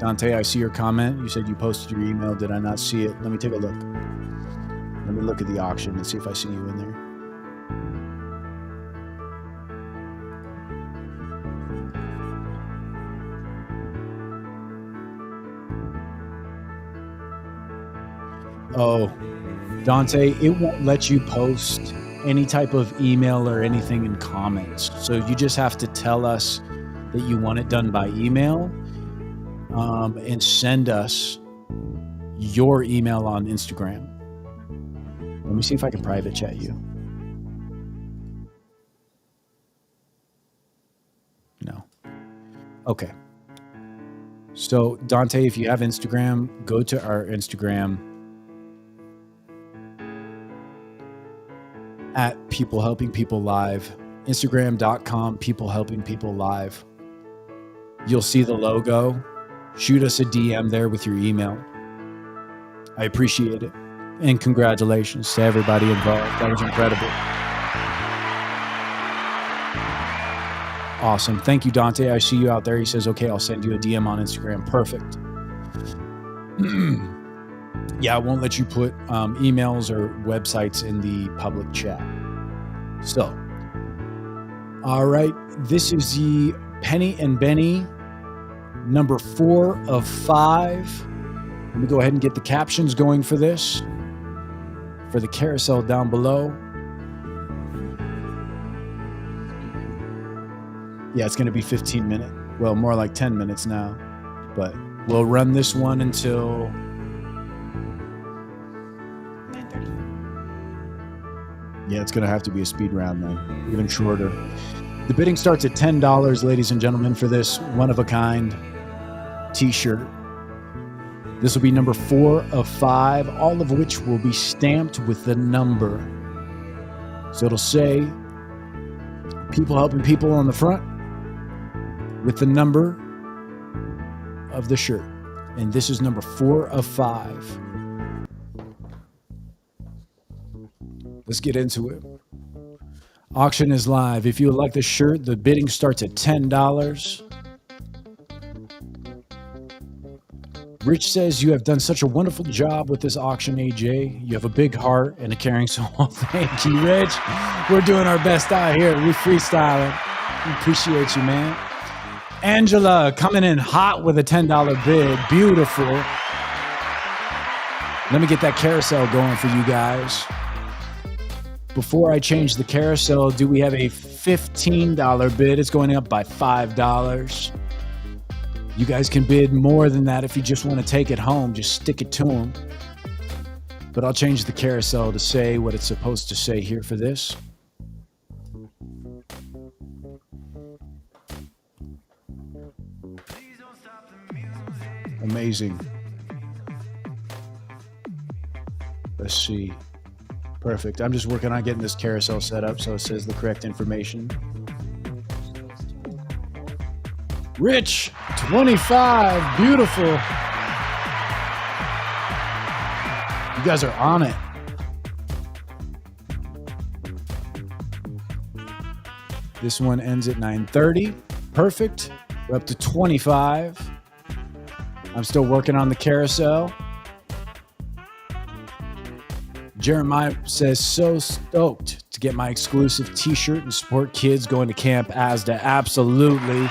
C: Dante, I see your comment. You said you posted your email. Did I not see it? Let me take a look. Let me look at the auction and see if I see you in there. Oh, Dante, it won't let you post any type of email or anything in comments. So you just have to tell us that you want it done by email, and send us your email on Instagram. Let me see if I can private chat you. No. Okay. So Dante, if you have Instagram, go to our Instagram at People Helping People Live, Instagram.com, People Helping People Live. You'll see the logo. Shoot us a DM there with your email. I appreciate it. And congratulations to everybody involved. That was incredible. Awesome. Thank you, Dante. I see you out there. He says, okay, I'll send you a DM on Instagram. Perfect. Yeah, I won't let you put emails or websites in the public chat. So, all right. This is the Penny and Benny number 4 of 5. Let me go ahead and get the captions going for this, for the carousel down below. Yeah, it's going to be 15 minutes. Well, more like 10 minutes now. But we'll run this one until
B: 9:30.
C: Yeah, it's going to have to be a speed round then, even shorter. The bidding starts at $10, ladies and gentlemen, for this one-of-a-kind t-shirt. This will be number 4 of 5, all of which will be stamped with the number. So it'll say People Helping People on the front with the number of the shirt. And this is number 4 of 5. Let's get into it. Auction is live. If you would like the shirt, the bidding starts at $10. Rich says, you have done such a wonderful job with this auction, AJ. You have a big heart and a caring soul. Thank you, Rich. We're doing our best out here. We freestyling. We appreciate you, man. Angela coming in hot with a $10 bid. Beautiful. Let me get that carousel going for you guys. Before I change the carousel, do we have a $15 bid? It's going up by $5. You guys can bid more than that if you just want to take it home. Just stick it to them. But I'll change the carousel to say what it's supposed to say here for this. Amazing. Let's see. Perfect. I'm just working on getting this carousel set up so it says the correct information. Rich, 25. Beautiful. You guys are on it. This one ends at 9:30. Perfect. We're up to 25. I'm still working on the carousel. Jeremiah says, so stoked to to get my exclusive t-shirt and support kids going to Camp AZDA. Absolutely.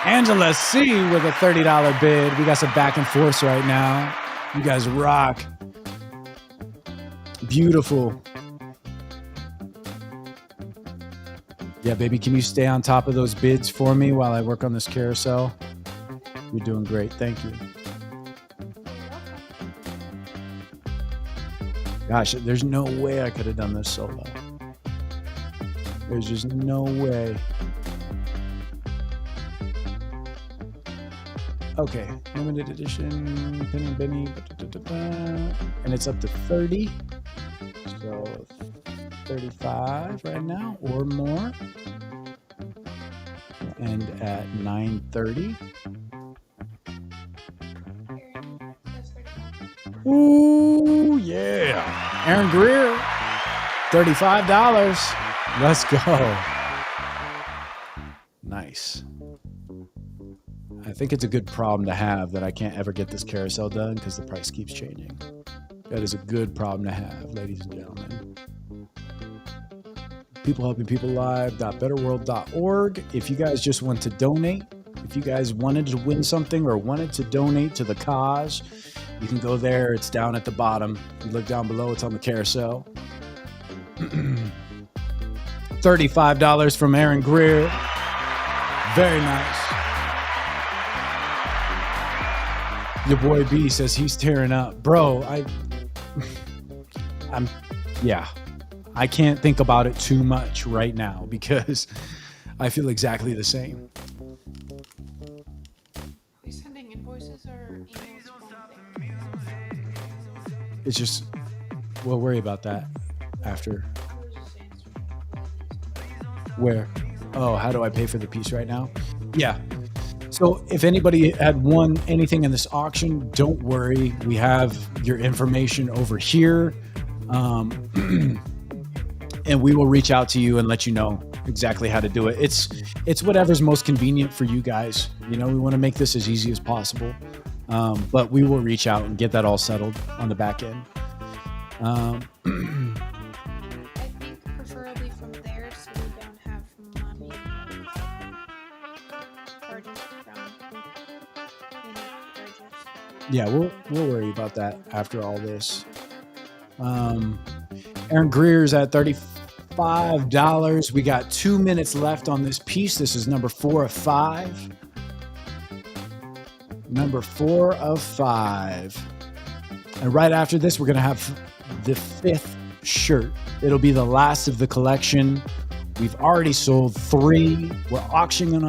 C: Angela C with a $30 bid. We got some back and forth right now. You guys rock. Beautiful. Yeah, baby, can you stay on top of those bids for me while I work on this carousel? You're doing great. Thank you. Gosh, there's no way I could have done this solo. There's just no way. Okay, limited edition, Penny and Benny, and it's up to 30. So 35 right now or more. And at 9:30. Ooh, yeah. Aaron Greer, $35. Let's go. Nice. I think it's a good problem to have that I can't ever get this carousel done because the price keeps changing. That is a good problem to have, ladies and gentlemen. peoplehelpingpeoplelive.betterworld.org. If you guys just want to donate, if you guys wanted to win something or wanted to donate to the cause, you can go there. It's down at the bottom. You look down below, it's on the carousel. $35 from Aaron Greer. Very nice. Your boy B says he's tearing up. Bro, I can't think about it too much right now because I feel exactly the same.
B: Are we sending invoices or emails?
C: It's just, we'll worry about that after. Where? Oh, how do I pay for the piece right now? Yeah. So if anybody had won anything in this auction, don't worry. We have your information over here. And we will reach out to you and let you know exactly how to do it. It's whatever's most convenient for you guys. You know, we want to make this as easy as possible. But we will reach out and get that all settled on the back end.
B: I think preferably from there so we don't have money charges from charges.
C: Yeah, we'll worry about that after all this. Aaron Greer's at $35. We got 2 minutes left on this piece. This is number 4 of 5. Number 4 of 5. And right after this, we're going to have the 5th shirt. It'll be the last of the collection. We've already sold 3. We're auctioning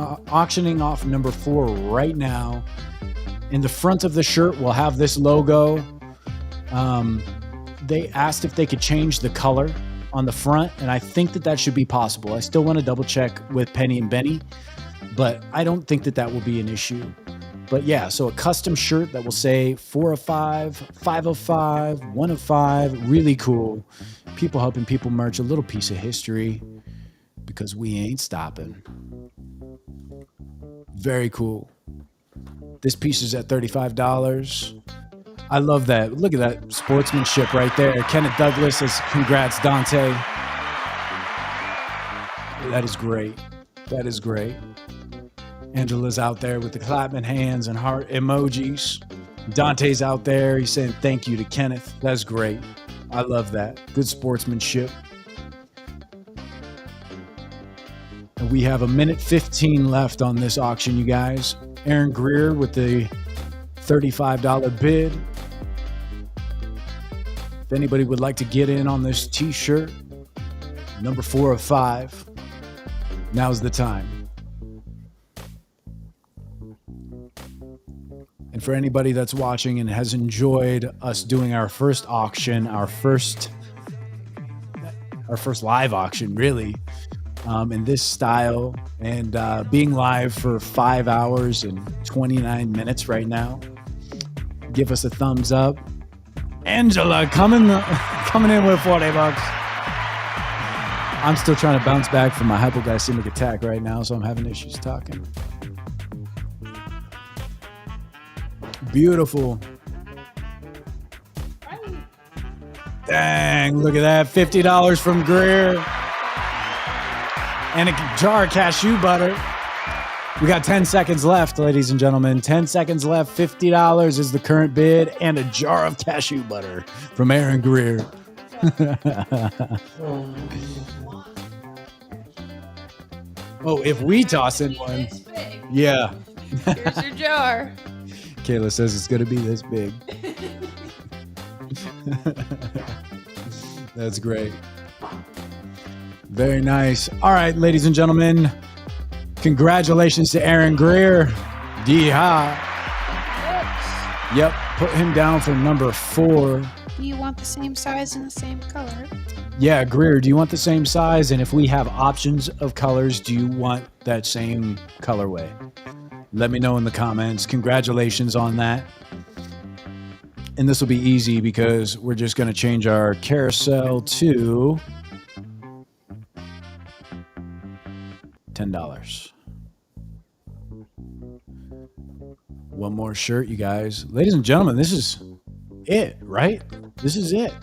C: off number 4 right now. In the front of the shirt, we'll have this logo. They asked if they could change the color on the front, and I think that should be possible. I still want to double check with Penny and Benny, but I don't think that will be an issue. But yeah, so a custom shirt that will say 4 of 5, 5 of 5, 1 of 5. Really cool. People helping people merch, a little piece of history because we ain't stopping. Very cool. This piece is at $35. I love that. Look at that sportsmanship right there. Kenneth Douglas says, congrats, Dante. That is great. That is great. Angela's out there with the clapping hands and heart emojis. Dante's out there. He's saying thank you to Kenneth. That's great. I love that. Good sportsmanship. And we have 1:15 left on this auction, you guys. Aaron Greer with the $35 bid. If anybody would like to get in on this t-shirt, number 4 of 5, now's the time. And for anybody that's watching and has enjoyed us doing our first auction, our first live auction, really, in this style, and being live for 5 hours and 29 minutes right now, give us a thumbs up. Angela coming in with $40. I'm still trying to bounce back from my hypoglycemic attack right now, so I'm having issues talking. Beautiful. Dang, look at that. $50 from Greer. and a jar of cashew butter. We got 10 seconds left, ladies and gentlemen. 10 seconds left. $50 is the current bid, and a jar of cashew butter from Aaron Greer. Oh, if we toss in one. Yeah.
B: Here's your jar.
C: Kayla says it's going to be this big. That's great. Very nice. All right, ladies and gentlemen. Congratulations to Aaron Greer. Yeehaw. Yep, put him down for number 4.
B: Do you want the same size and the same color?
C: Yeah, Greer, do you want the same size? And if we have options of colors, do you want that same colorway? Let me know in the comments. Congratulations on that. And this will be easy because we're just going to change our carousel to $10. One more shirt, you guys. Ladies and gentlemen, this is it, right? This is it.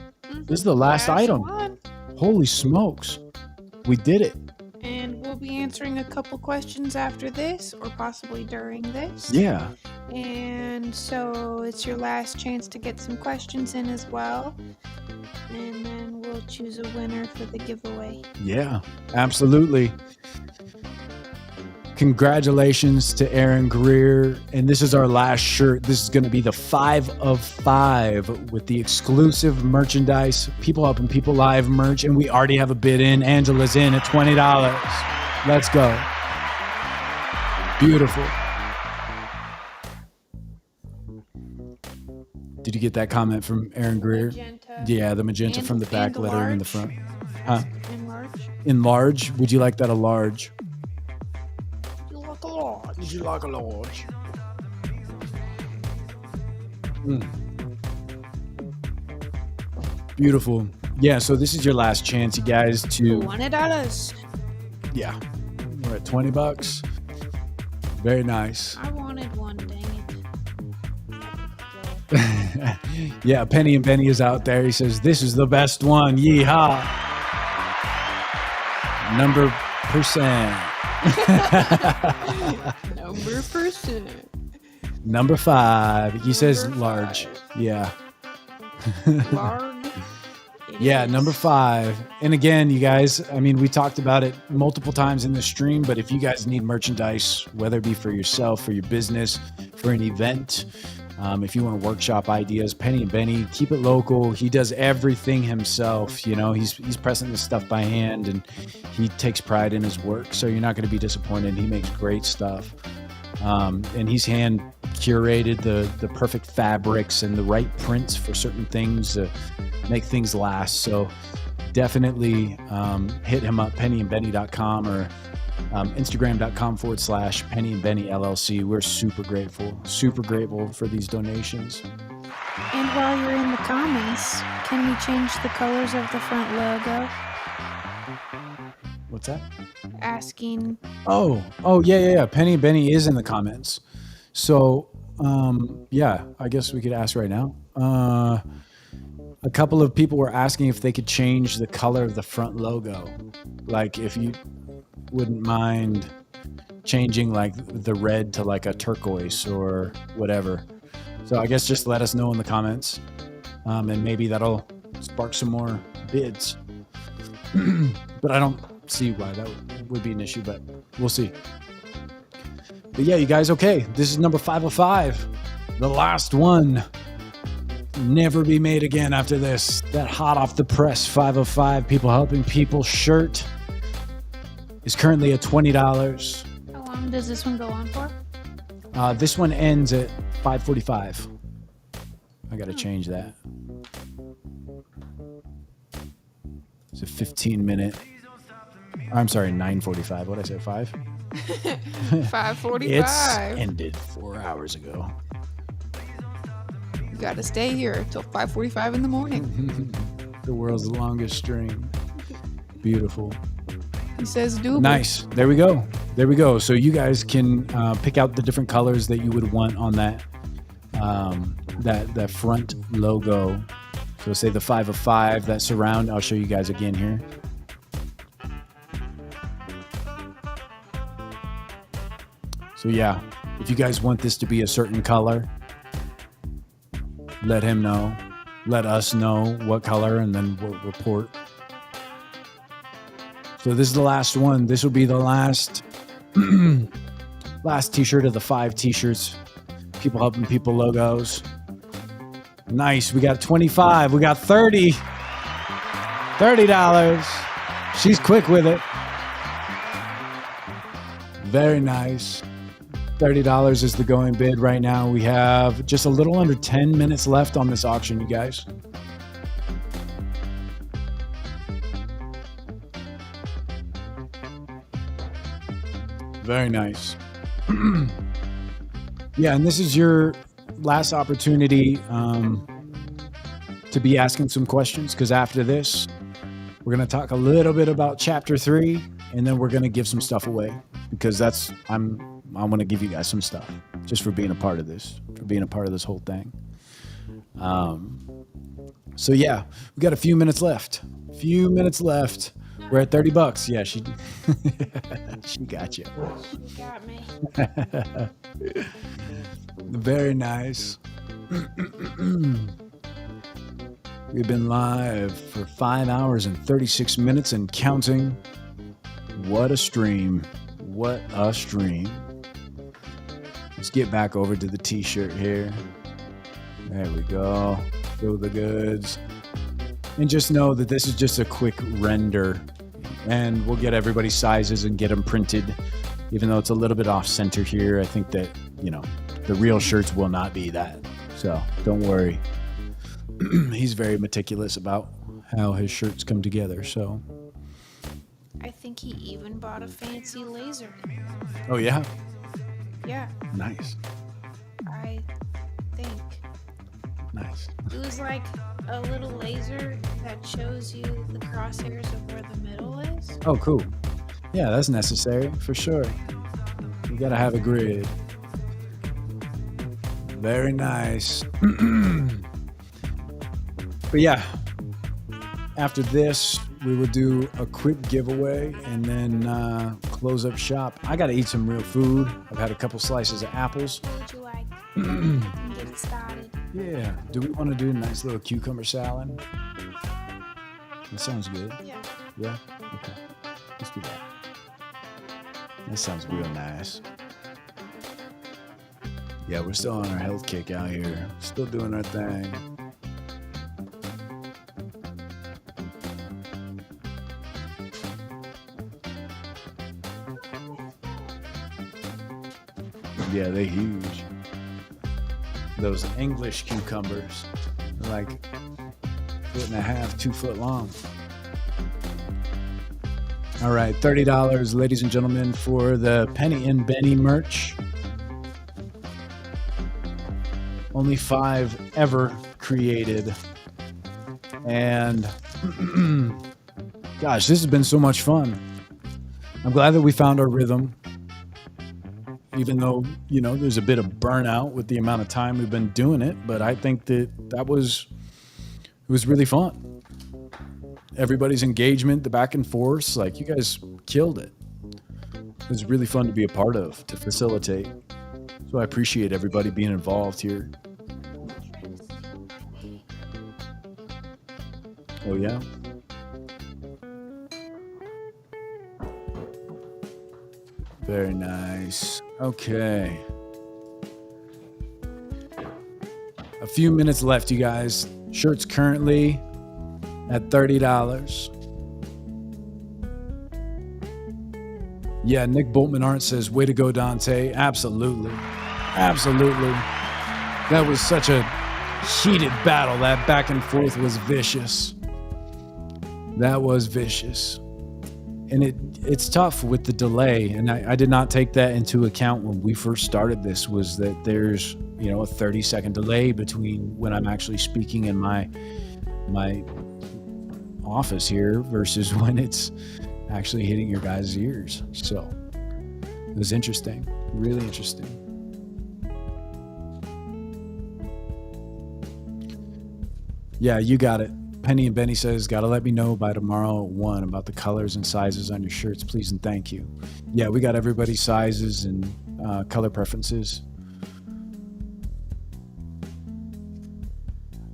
C: This is the last item.
B: One.
C: Holy smokes. We did it.
B: And we'll be answering a couple questions after this, or possibly during this.
C: Yeah.
B: And so it's your last chance to get some questions in as well. And then we'll choose a winner for the giveaway.
C: Yeah, absolutely. Congratulations to Aaron Greer. And this is our last shirt. This is going to be the 5 of 5 with the exclusive merchandise, People Helping People Live merch. And we already have a bid in. Angela's in at $20. Let's go. Beautiful. Did you get that comment from Aaron Greer?
B: Magenta.
C: Yeah, the magenta
B: And-
C: from the back,
B: and
C: lettering in the
B: large.
C: front. Huh?
B: In large.
C: In large? Would you like that a large?
B: You look a large.
C: Would you like a large? Beautiful. Yeah, so this is your last chance, you guys, to...
B: $20.
C: Yeah. We're at $20. Very nice.
B: I wanted one, dang it.
C: Yeah, Penny and Benny is out there. He says, this is the best one. Yeehaw. Number percent.
B: Number percent.
C: Number 5. He says
B: Number
C: large.
B: 5.
C: Yeah.
B: Large.
C: Yeah, number 5. And again, you guys, I mean, we talked about it multiple times in the stream, but if you guys need merchandise, whether it be for yourself, for your business, for an event, if you want to workshop ideas, Penny and Benny, keep it local. He does everything himself. You know, he's pressing this stuff by hand, and he takes pride in his work. So you're not going to be disappointed. He makes great stuff. And he's hand curated the perfect fabrics and the right prints for certain things to make things last. So definitely hit him up, pennyandbenny.com or Instagram.com/Penny and Benny LLC. We're super grateful for these donations.
B: And while you're in the comments, can we change the colors of the front logo?
C: What's that?
B: Asking.
C: Oh, yeah. Penny and Benny is in the comments. So, yeah, I guess we could ask right now. A couple of people were asking if they could change the color of the front logo. Like if you wouldn't mind changing like the red to like a turquoise or whatever. So I guess just let us know in the comments. And maybe that'll spark some more bids. But I don't see why that would be an issue, but we'll see. But yeah, you guys, okay. This is number 5 of 5. The last one. Never be made again after this. That hot off the press 5 of 5 People Helping People shirt is currently at $20.
B: How long does this one go on for?
C: This one ends at 5:45. I got to change that. It's a 15-minute. I'm sorry, 9:45. What did I say, 5?
B: 5:45.
C: It's ended 4 hours ago.
B: You gotta stay here till 5:45 in the morning.
C: The world's longest stream. Beautiful.
B: He says doable.
C: Nice. There we go. So you guys can pick out the different colors that you would want on that that front logo. So say the 5 of 5, that surround. I'll show you guys again here. So yeah, if you guys want this to be a certain color, let him know. Let us know what color, and then we'll report. So this is the last one. This will be the last last t-shirt of the 5 t-shirts. People helping people logos. Nice. We got 25. We got 30. $30. She's quick with it. Very nice. $30 is the going bid right now. We have just a little under 10 minutes left on this auction, you guys. Very nice. Yeah, and this is your last opportunity to be asking some questions, because after this, we're going to talk a little bit about Chapter 3, and then we're going to give some stuff away, because I want to give you guys some stuff just for being a part of this, whole thing. So yeah, we got a few minutes left. We're at $30. Yeah, she got you.
B: She got me.
C: Very nice. We've been live for 5 hours and 36 minutes and counting. What a stream. What a stream. Let's get back over to the t-shirt here. There we go. Show the goods. And just know that this is just a quick render. And we'll get everybody's sizes and get them printed. Even though it's a little bit off center here, I think that, the real shirts will not be that. So don't worry. He's very meticulous about how his shirts come together. So
B: I think he even bought a fancy laser.
C: Oh, yeah?
B: Yeah.
C: Nice.
B: I think.
C: Nice.
B: It was like a little laser that shows you the crosshairs of where the middle is.
C: Oh, cool. Yeah, that's necessary for sure. You gotta have a grid. Very nice. But yeah, after this, we will do a quick giveaway and then close up shop. I gotta eat some real food. I've had a couple slices of apples.
B: What would you like? Get it started.
C: Yeah. Do we want to do a nice little cucumber salad? That sounds good.
B: Yeah.
C: Yeah? Okay. Let's do that. That sounds real nice. Yeah, we're still on our health kick out here. Still doing our thing. Yeah, they're huge. Those English cucumbers, they're like 1.5 2 foot long. All right, $30, ladies and gentlemen, for the Penny and Benny merch. Only 5 ever created. And gosh, this has been so much fun. I'm glad that we found our rhythm. Even though, there's a bit of burnout with the amount of time we've been doing it, but I think it was really fun. Everybody's engagement, the back and forth, like you guys killed it. It was really fun to be a part of, to facilitate. So I appreciate everybody being involved here. Oh yeah? Very nice. Okay. A few minutes left, you guys. Shirts currently at $30. Yeah, Nick Boltman Art says, way to go, Dante. Absolutely. Absolutely. That was such a heated battle. That back and forth was vicious. That was vicious. And it's tough with the delay, and I did not take that into account when we first started this, was that there's, a 30-second delay between when I'm actually speaking in my office here versus when it's actually hitting your guys' ears. So it was interesting, really interesting. Yeah, you got it. Penny and Benny says, gotta let me know by tomorrow at 1 about the colors and sizes on your shirts, please and thank you. Yeah, we got everybody's sizes, and color preferences.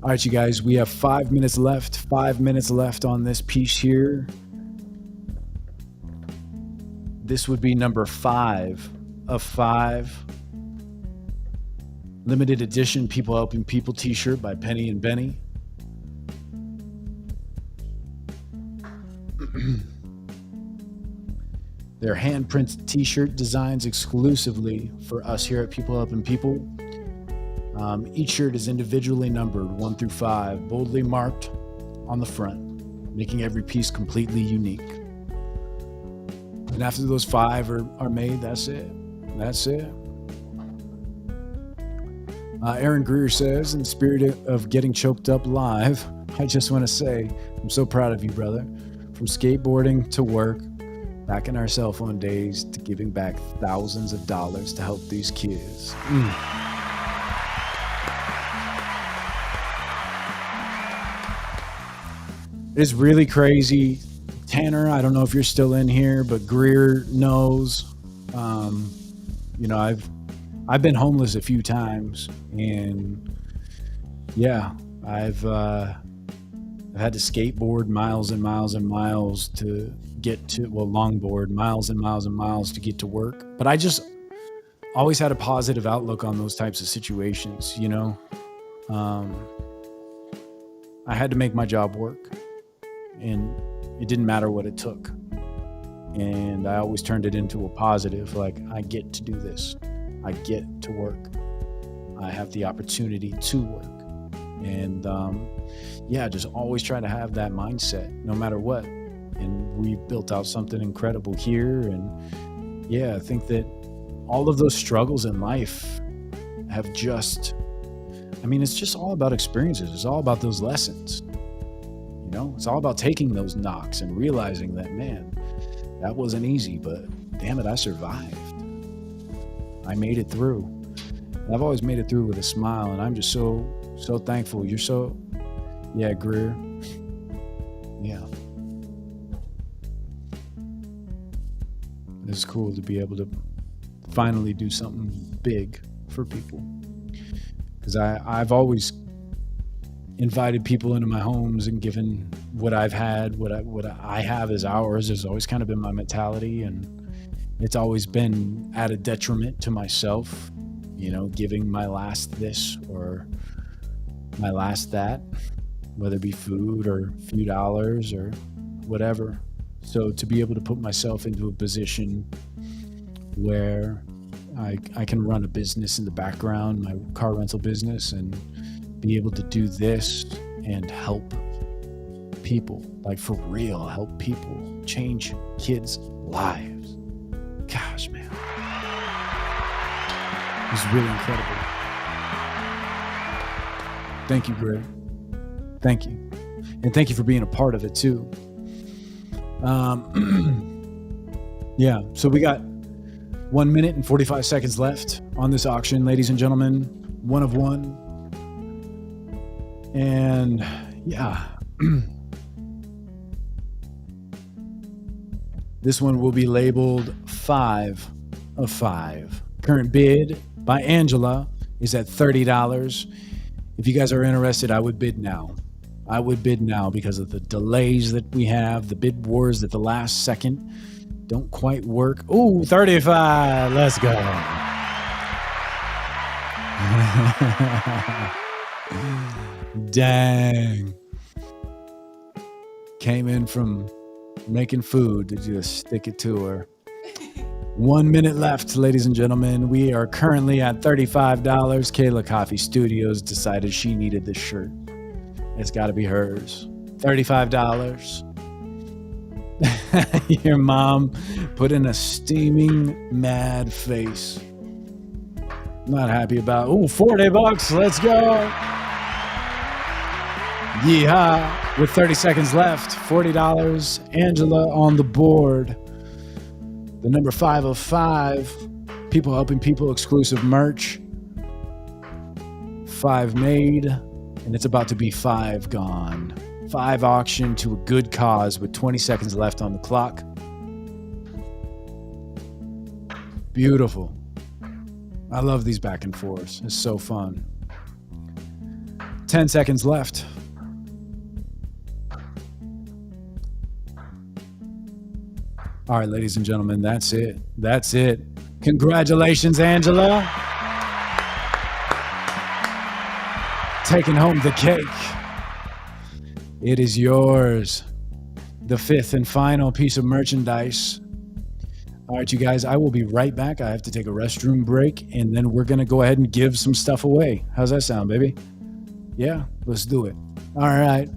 C: All right, you guys, we have 5 minutes left. 5 minutes left on this piece here. This would be number 5 of 5. Limited edition People Helping People t-shirt by Penny and Benny. They're hand-printed t-shirt designs exclusively for us here at People Helping People. Each shirt is individually numbered 1 through 5, boldly marked on the front, making every piece completely unique. And after those 5 are made, that's it. That's it. Aaron Greer says, in the spirit of getting choked up live, I just want to say, I'm so proud of you, brother. From skateboarding to work, back in our cell phone days, to giving back thousands of dollars to help these kids. It's really crazy. Tanner, I don't know if you're still in here, but Greer knows. You know, I've been homeless a few times, and yeah, I've had to skateboard miles and miles and miles to get to, well, longboard miles and miles and miles to get to work. But I just always had a positive outlook on those types of situations, you know. I had to make my job work, and it didn't matter what it took. And I always turned it into a positive, like, I get to do this. I get to work. I have the opportunity to work. And yeah, just always try to have that mindset no matter what. And we've built out something incredible here. And yeah, I think that all of those struggles in life have just, I mean, it's just all about experiences. It's all about those lessons. You know, it's all about taking those knocks and realizing that, man, that wasn't easy, but damn it, I survived. I made it through. And I've always made it through with a smile, and I'm just so thankful. You're so, yeah, Greer. Yeah. It's cool to be able to finally do something big for people. Because I've always invited people into my homes and given what I've had, what I have is ours, has always kind of been my mentality. And it's always been at a detriment to myself, you know, giving my last this or my last that, whether it be food or a few dollars or whatever. So to be able to put myself into a position where I can run a business in the background, my car rental business, and be able to do this and help people, like for real, help people, change kids' lives. Gosh, man. It's really incredible. Thank you, Greg. Thank you. And thank you for being a part of it too. Yeah, so we got 1 minute and 45 seconds left on this auction, ladies and gentlemen. One of one. And yeah, this one will be labeled 5 of 5. Current bid by Angela is at $30. If you guys are interested, I would bid now. I would bid now because of the delays that we have, the bid wars at the last second don't quite work. Oh, 35. Let's go. Dang. Came in from making food to just stick it to her. 1 minute left, ladies and gentlemen. We are currently at $35. Kayla Coffee Studios decided she needed this shirt. It's got to be hers. $35. Your mom put in a steaming mad face. Not happy about, $40. Let's go. Yeehaw. With 30 seconds left, $40. Angela on the board. The number 5 of 5. People Helping People exclusive merch. 5 made, and it's about to be 5 gone. 5 auctioned to a good cause with 20 seconds left on the clock. Beautiful. I love these back and forths. It's so fun. 10 seconds left. All right, ladies and gentlemen, that's it. That's it. Congratulations, Angela. Taking home the cake. It is yours. The fifth and final piece of merchandise. All right, you guys, I will be right back. I have to take a restroom break, and then we're going to go ahead and give some stuff away. How's that sound, baby? Yeah, let's do it. All right.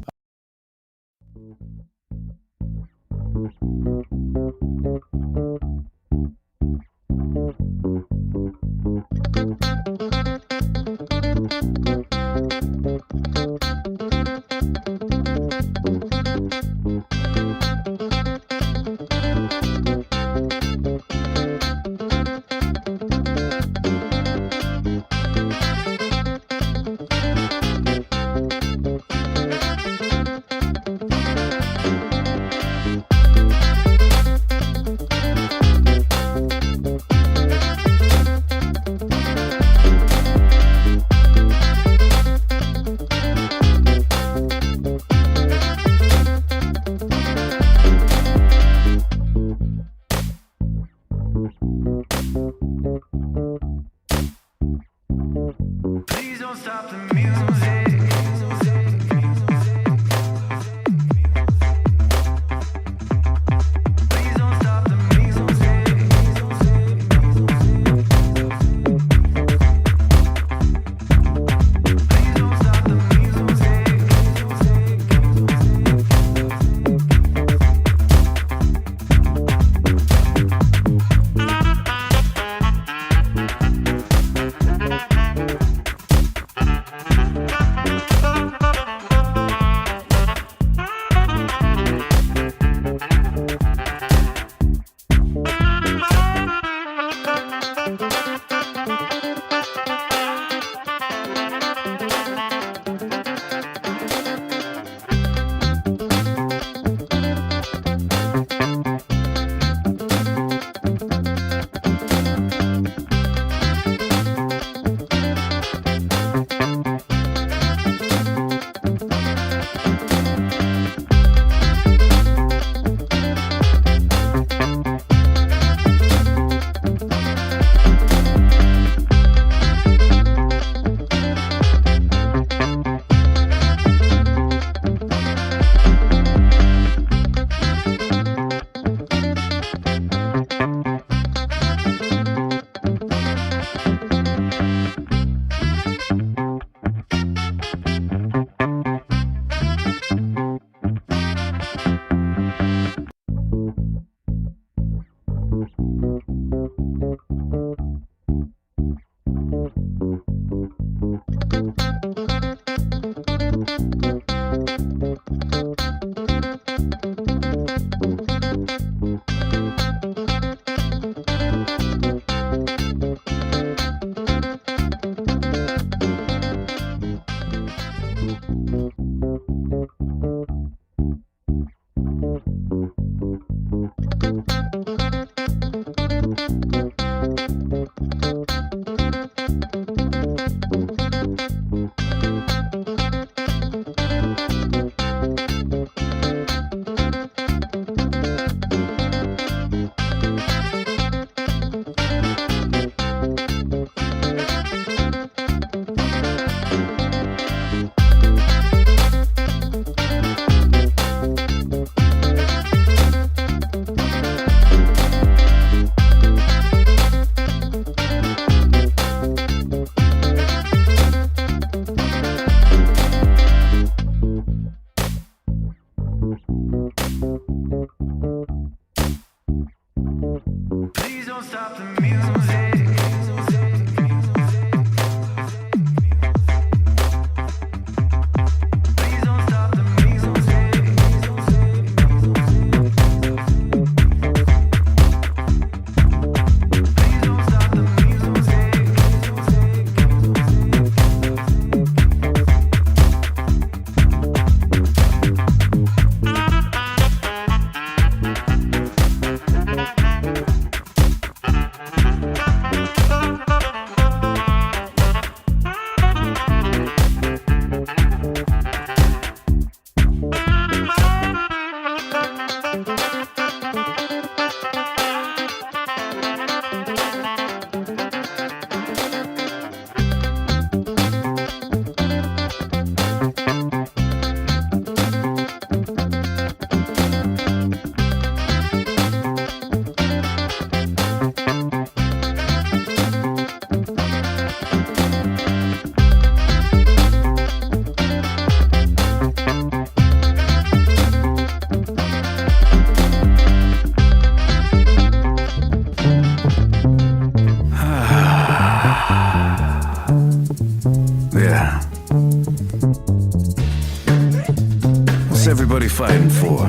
A: everybody fighting for?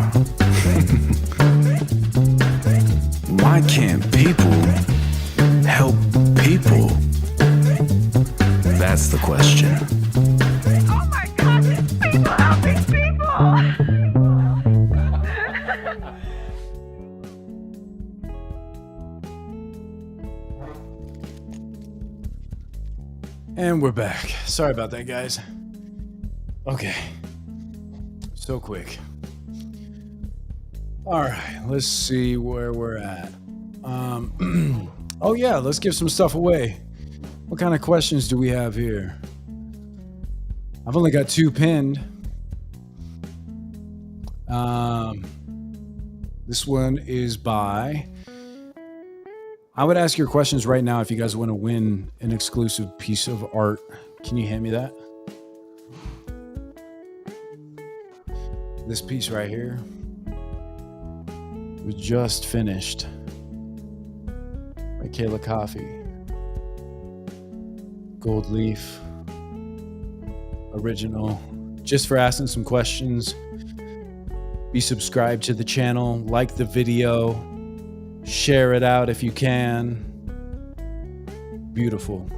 A: Why can't people help people? That's the question.
D: Oh my God, it's people helping people!
C: And we're back. Sorry about that, guys. Okay. So quick. All right, let's see where we're at. Oh yeah, let's give some stuff away. What kind of questions do we have here? I've only got 2 pinned. This one is by... I would ask your questions right now if you guys want to win an exclusive piece of art. Can you hand me that? This piece right here was just finished by Kayla Coffee. Gold leaf. Original. Just for asking some questions. Be subscribed to the channel. Like the video. Share it out if you can. Beautiful.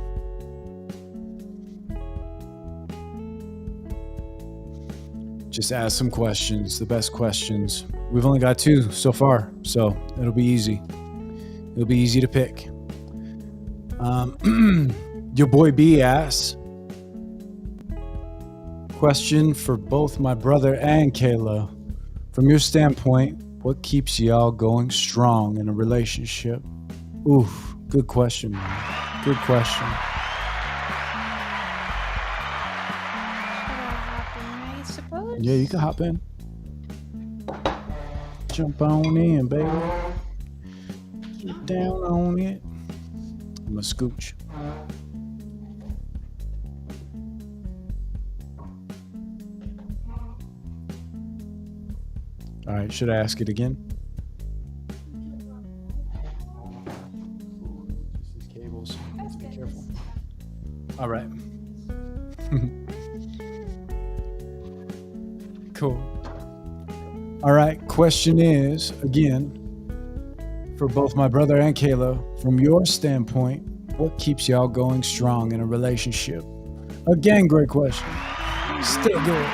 C: Just ask some questions, the best questions. We've only got 2 so far, so it'll be easy. It'll be easy to pick. Your boy B asks, question for both my brother and Kayla. From your standpoint, what keeps y'all going strong in a relationship? Oof, good question, man. Good question.
B: I suppose.
C: Yeah, you can hop in. Jump on in, baby. Get down on it. I'm gonna scooch. All right, should I ask it again? These cables. Let's be careful. All right. Cool. All right, question is, again, for both my brother and Kayla, from your standpoint, what keeps y'all going strong in a relationship? Again, great question. Still good.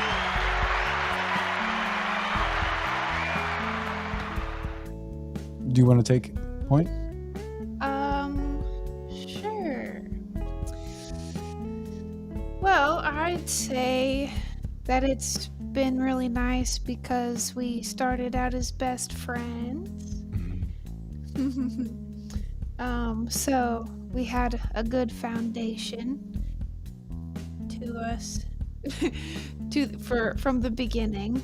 C: Do you want to take point?
B: Sure. Well, I'd say that it's been really nice because we started out as best friends. So we had a good foundation to us from the beginning.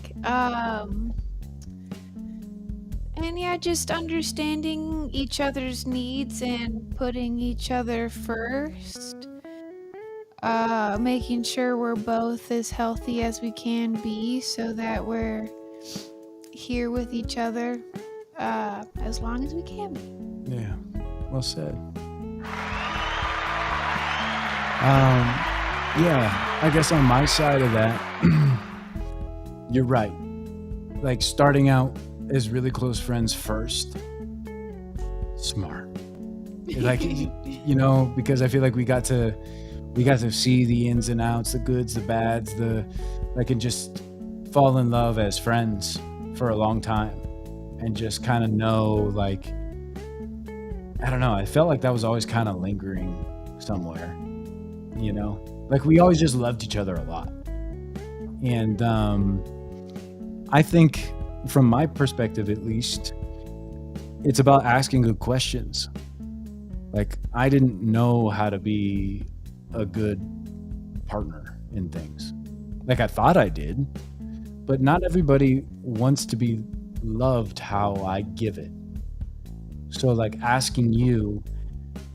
B: And yeah, just understanding each other's needs and putting each other first. Making sure we're both as healthy as we can be so that we're here with each other as long as we can be.
C: Yeah, well said. Yeah, I guess on my side of that, you're right. Like starting out as really close friends first. Smart. Like, you know, because I feel like we got to see the ins and outs, the goods, the bads, and just fall in love as friends for a long time and just kind of know, like, I don't know, I felt like that was always kind of lingering somewhere, you know, like we always just loved each other a lot. And I think from my perspective, at least, it's about asking good questions. Like, I didn't know how to be a good partner in things. Like, I thought I did, but not everybody wants to be loved how I give it. So, like, asking you,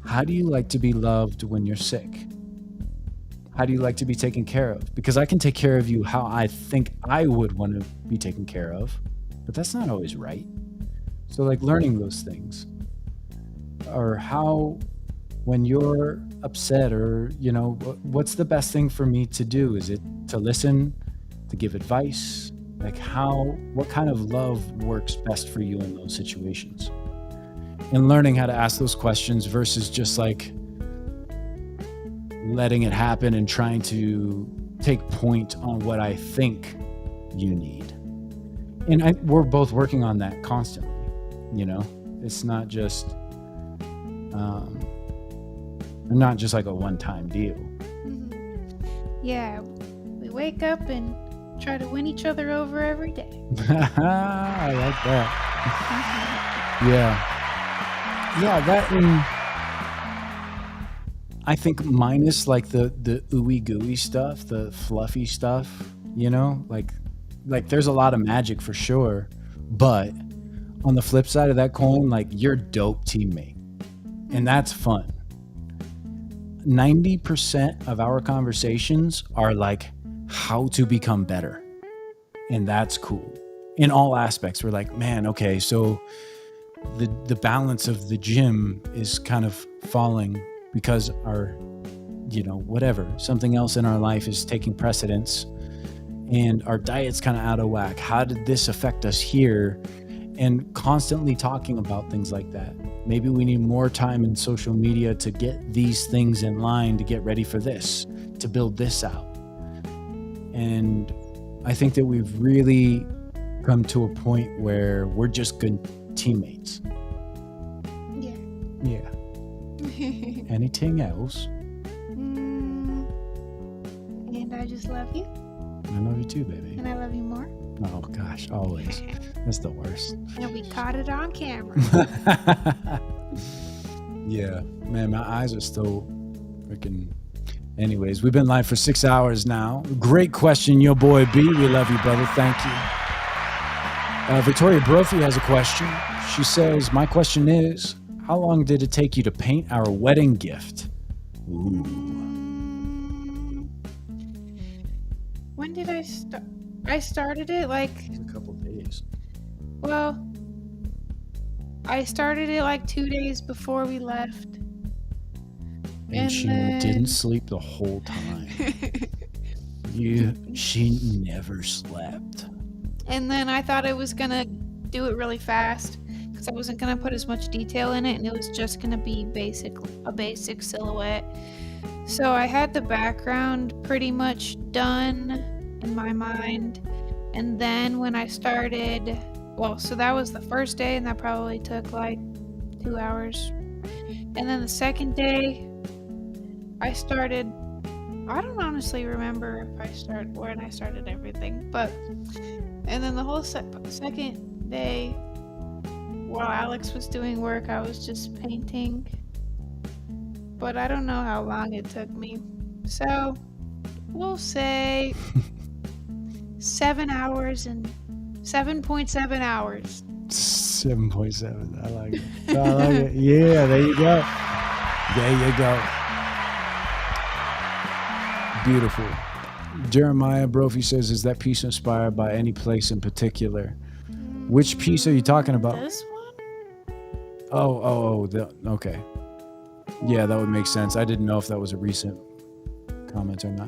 C: how do you like to be loved when you're sick? How do you like to be taken care of? Because I can take care of you how I think I would want to be taken care of, but that's not always right. So, like, learning those things. Or how, when you're upset, or, you know, what's the best thing for me to do? Is it to listen, to give advice, Like what kind of love works best for you in those situations? And learning how to ask those questions versus just like letting it happen and trying to take point on what I think you need. And we're both working on that constantly, you know? It's not just like a one-time deal.
B: Yeah, we wake up and try to win each other over every day.
C: I like that. Yeah, that, and I think minus like the ooey gooey stuff, the fluffy stuff, you know, like there's a lot of magic for sure, but on the flip side of that coin, like you're a dope teammate, and that's fun. 90% of our conversations are like how to become better, and that's cool in all aspects. We're like, man, okay, so the balance of the gym is kind of falling because our, you know, whatever, something else in our life is taking precedence, and our diet's kind of out of whack. How did this affect us here? And constantly talking about things like that. Maybe we need more time in social media to get these things in line, to get ready for this, to build this out. And I think that we've really come to a point where we're just good teammates. Yeah. Anything else?
B: And I just love you.
C: I love you too, baby.
B: And I love you more.
C: Oh gosh, always. That's the worst.
B: And we caught it on camera.
C: Yeah, man, my eyes are still freaking. Anyways, we've been live for 6 hours now. Great question, your boy B. We love you, brother. Thank you. Victoria Brophy has a question. She says, my question is, how long did it take you to paint our wedding gift? Ooh.
B: When did I start? I started it like
C: A couple days.
B: Well, I started it like 2 days before we left.
C: And she didn't sleep the whole time. She never slept.
B: And then I thought I was gonna do it really fast because I wasn't gonna put as much detail in it, and it was just gonna be a basic silhouette. So I had the background pretty much done in my mind, and then when I started, so that was the first day, and that probably took like 2 hours. And then the second day I don't honestly remember when I started everything, and then the whole second day while Alex was doing work, I was just painting, but I don't know how long it took me, so we'll say 7 hours and 7.7 hours.
C: 7.7. I like it. Yeah, there you go. Beautiful. Jeremiah Brophy says, is that piece inspired by any place in particular? Which piece are you talking about?
B: This one?
C: Okay. Yeah, that would make sense. I didn't know if that was a recent comment or not.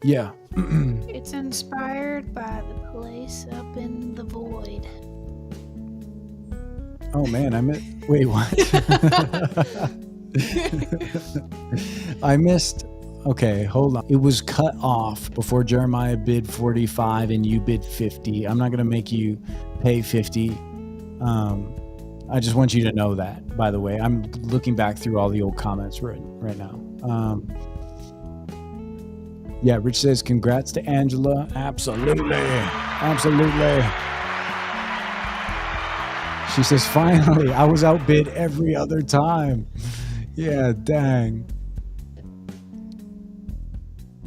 C: Yeah.
B: It's inspired by the place up in the void.
C: Oh man, wait, what? I missed. Okay, hold on. It was cut off before Jeremiah bid 45 and you bid 50. I'm not going to make you pay 50. I just want you to know that, by the way. I'm looking back through all the old comments right now. Yeah, Rich says, congrats to Angela. Absolutely. She says, finally, I was outbid every other time. Yeah, dang.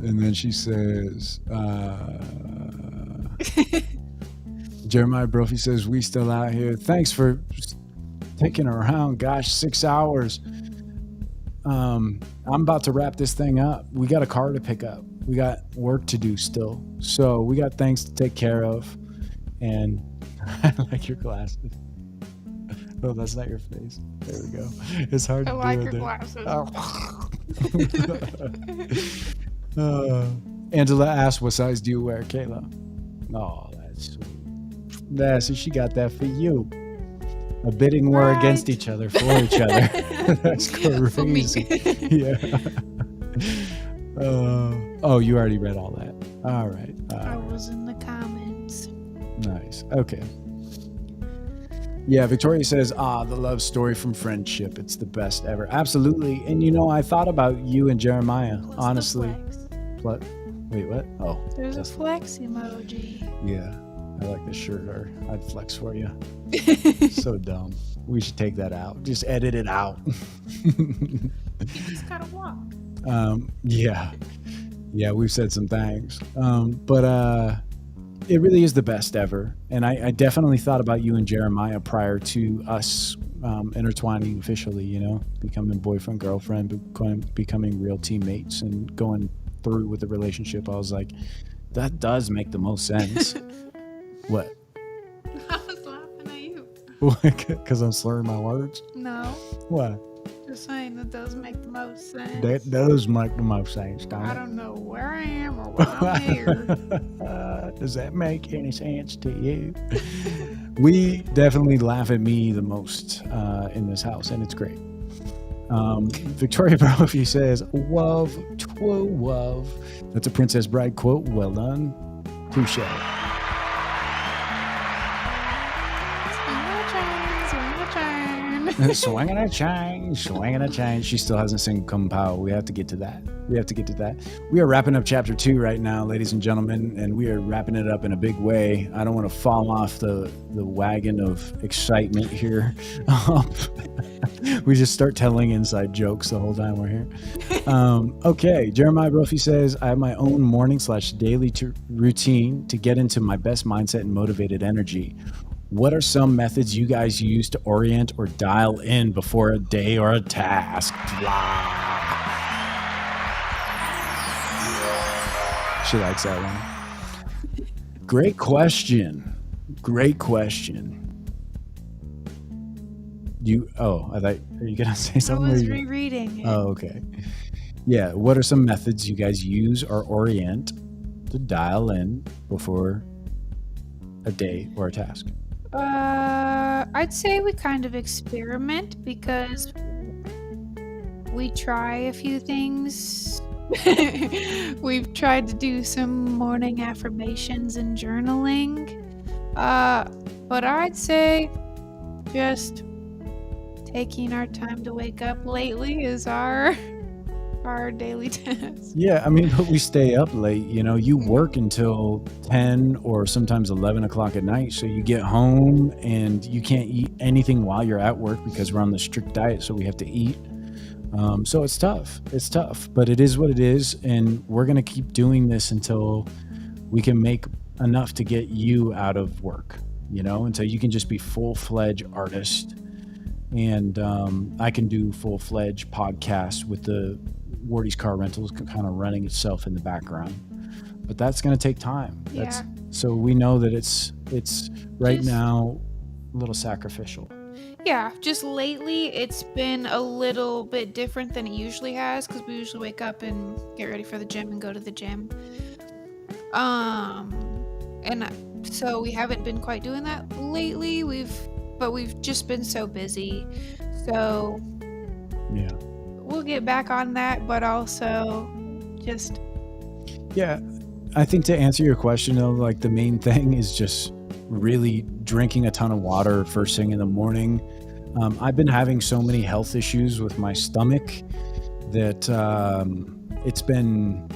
C: And then she says, Jeremiah Brophy says, we still out here. Thanks for taking around. Gosh, 6 hours. I'm about to wrap this thing up. We got a car to pick up. We got work to do still. So we got things to take care of. And I like your glasses. Oh, that's not your face. There we go. It's hard to do.
B: I like your glasses.
C: Angela asked, what size do you wear, Kayla? Oh, Sweet. Yeah, so she got that for you. A bidding war against each other for each other. That's crazy. Yeah. Oh, you already read all that. All right.
B: I was in the comments.
C: Nice. Okay. Yeah, Victoria says, the love story from friendship. It's the best ever. Absolutely. And I thought about you and Jeremiah,
B: Plus
C: honestly.
B: the flex.
C: Wait, what? Oh.
B: There's a flex emoji.
C: Yeah. I like this shirt, or I'd flex for you. So dumb. We should take that out. Just edit it out.
B: You just gotta walk.
C: Yeah. Yeah, we've said some things. But it really is the best ever. And I definitely thought about you and Jeremiah prior to us intertwining officially, becoming boyfriend, girlfriend, becoming real teammates and going through with the relationship. I was like, that does make the most sense. What?
B: I was laughing at you.
C: Because I'm slurring my words?
B: No.
C: What?
B: Just saying that does make the most sense.
C: That does make the most sense, don't it?
B: I don't know where I am or why I'm here.
C: Does that make any sense to you? We definitely laugh at me the most in this house, and it's great. Victoria Brophy says, "Wov, two wov." That's a Princess Bride quote. Well done. Touche. Swinging a chain, swinging a chain. She still hasn't seen Kung Pao. We have to get to that. We are wrapping up chapter 2 right now, ladies and gentlemen, and we are wrapping it up in a big way. I don't want to fall off the wagon of excitement here. We just start telling inside jokes the whole time we're here. Okay, Jeremiah Brophy says, I have my own morning/daily routine to get into my best mindset and motivated energy. What are some methods you guys use to orient or dial in before a day or a task? Blah. She likes that one. Great question. I thought, are you going to say something?
B: I was rereading it.
C: Oh, okay. Yeah, what are some methods you guys use or orient to dial in before a day or a task?
B: I'd say we kind of experiment because we try a few things. We've tried to do some morning affirmations and journaling. But I'd say just taking our time to wake up lately is our daily task.
C: Yeah, but we stay up late. You work until 10 or sometimes 11 o'clock at night. So you get home and you can't eat anything while you're at work because we're on the strict diet. So we have to eat. So it's tough. But it is what it is. And we're going to keep doing this until we can make enough to get you out of work, until you can just be full-fledged artist. And I can do full-fledged podcasts with the Wardy's Car Rentals kind of running itself in the background, but that's going to take time. So we know that it's right now a little sacrificial.
B: Yeah, just lately it's been a little bit different than it usually has because we usually wake up and get ready for the gym and go to the gym. And so we haven't been quite doing that lately. We've just been so busy. So
C: yeah.
B: We'll get back on that, but also just...
C: Yeah, I think to answer your question, though, like the main thing is just really drinking a ton of water first thing in the morning. I've been having so many health issues with my stomach that it's been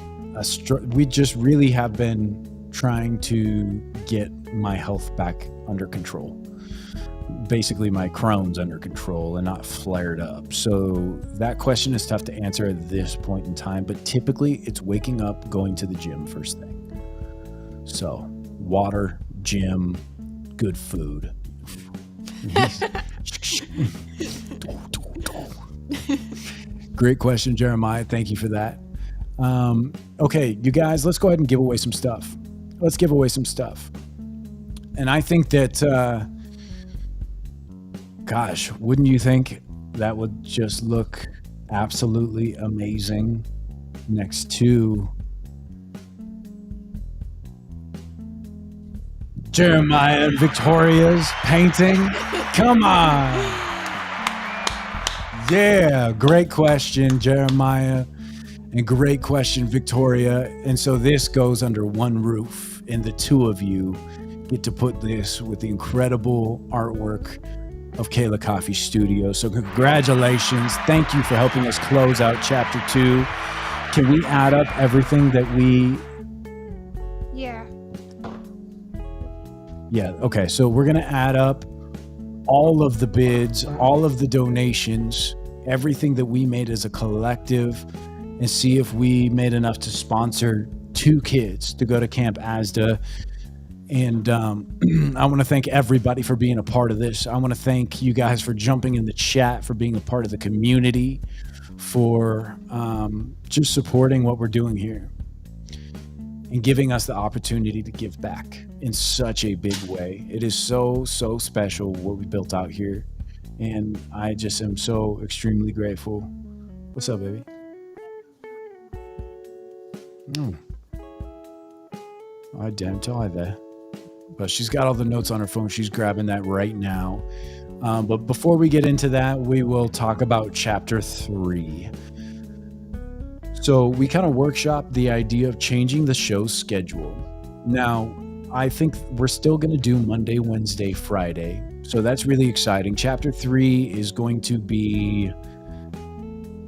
C: we just really have been trying to get my health back under control. Basically my Crohn's under control and not flared up. So that question is tough to answer at this point in time, but typically it's waking up, going to the gym first thing. So water, gym, good food. Great question, Jeremiah. Thank you for that. Okay, you guys, let's go ahead and give away some stuff. And I think that, gosh, wouldn't you think that would just look absolutely amazing next to Jeremiah and Victoria's painting. Come on. Yeah, great question, Jeremiah. And great question, Victoria. And so this goes under one roof, and the two of you get to put this with the incredible artwork of Kayla Coffee Studio. So congratulations. Thank you for helping us close out chapter 2. Can we add up everything that we... Yeah, okay. So we're going to add up all of the bids, all of the donations, everything that we made as a collective, and see if we made enough to sponsor 2 kids to go to Camp AZDA. And I want to thank everybody for being a part of this. I want to thank you guys for jumping in the chat, for being a part of the community, for just supporting what we're doing here and giving us the opportunity to give back in such a big way. It is so, so special what we built out here. And I just am so extremely grateful. What's up, baby? I damn tell there. But she's got all the notes on her phone. She's grabbing that right now. But before we get into that, we will talk about chapter 3. So we kind of workshopped the idea of changing the show's schedule. Now, I think we're still going to do Monday, Wednesday, Friday. So that's really exciting. Chapter 3 is going to be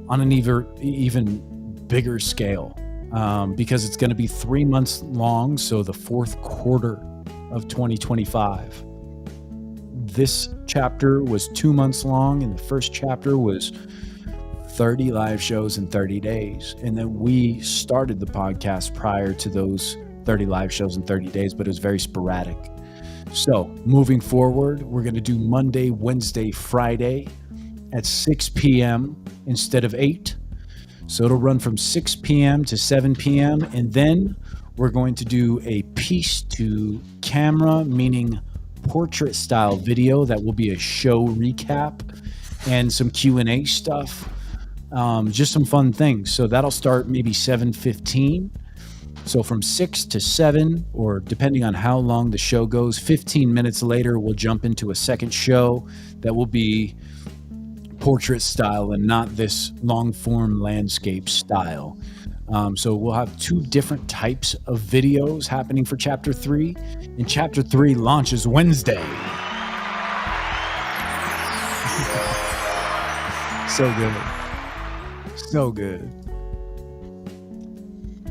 C: on an even bigger scale because it's going to be 3 months long. So the fourth quarter of 2025. This chapter was 2 months long, and the first chapter was 30 live shows in 30 days. And then we started the podcast prior to those 30 live shows in 30 days, but it was very sporadic. So moving forward, we're going to do Monday, Wednesday, Friday at 6 p.m. instead of 8. So it'll run from 6 p.m. to 7 p.m. And then we're going to do a piece to camera, meaning portrait style video. That will be a show recap and some Q&A stuff. Just some fun things. So that'll start maybe 7:15. So from 6 to 7, or depending on how long the show goes, 15 minutes later, we'll jump into a second show that will be portrait style and not this long form landscape style. So we'll have 2 different types of videos happening for chapter 3, and chapter 3 launches Wednesday. So good. So good.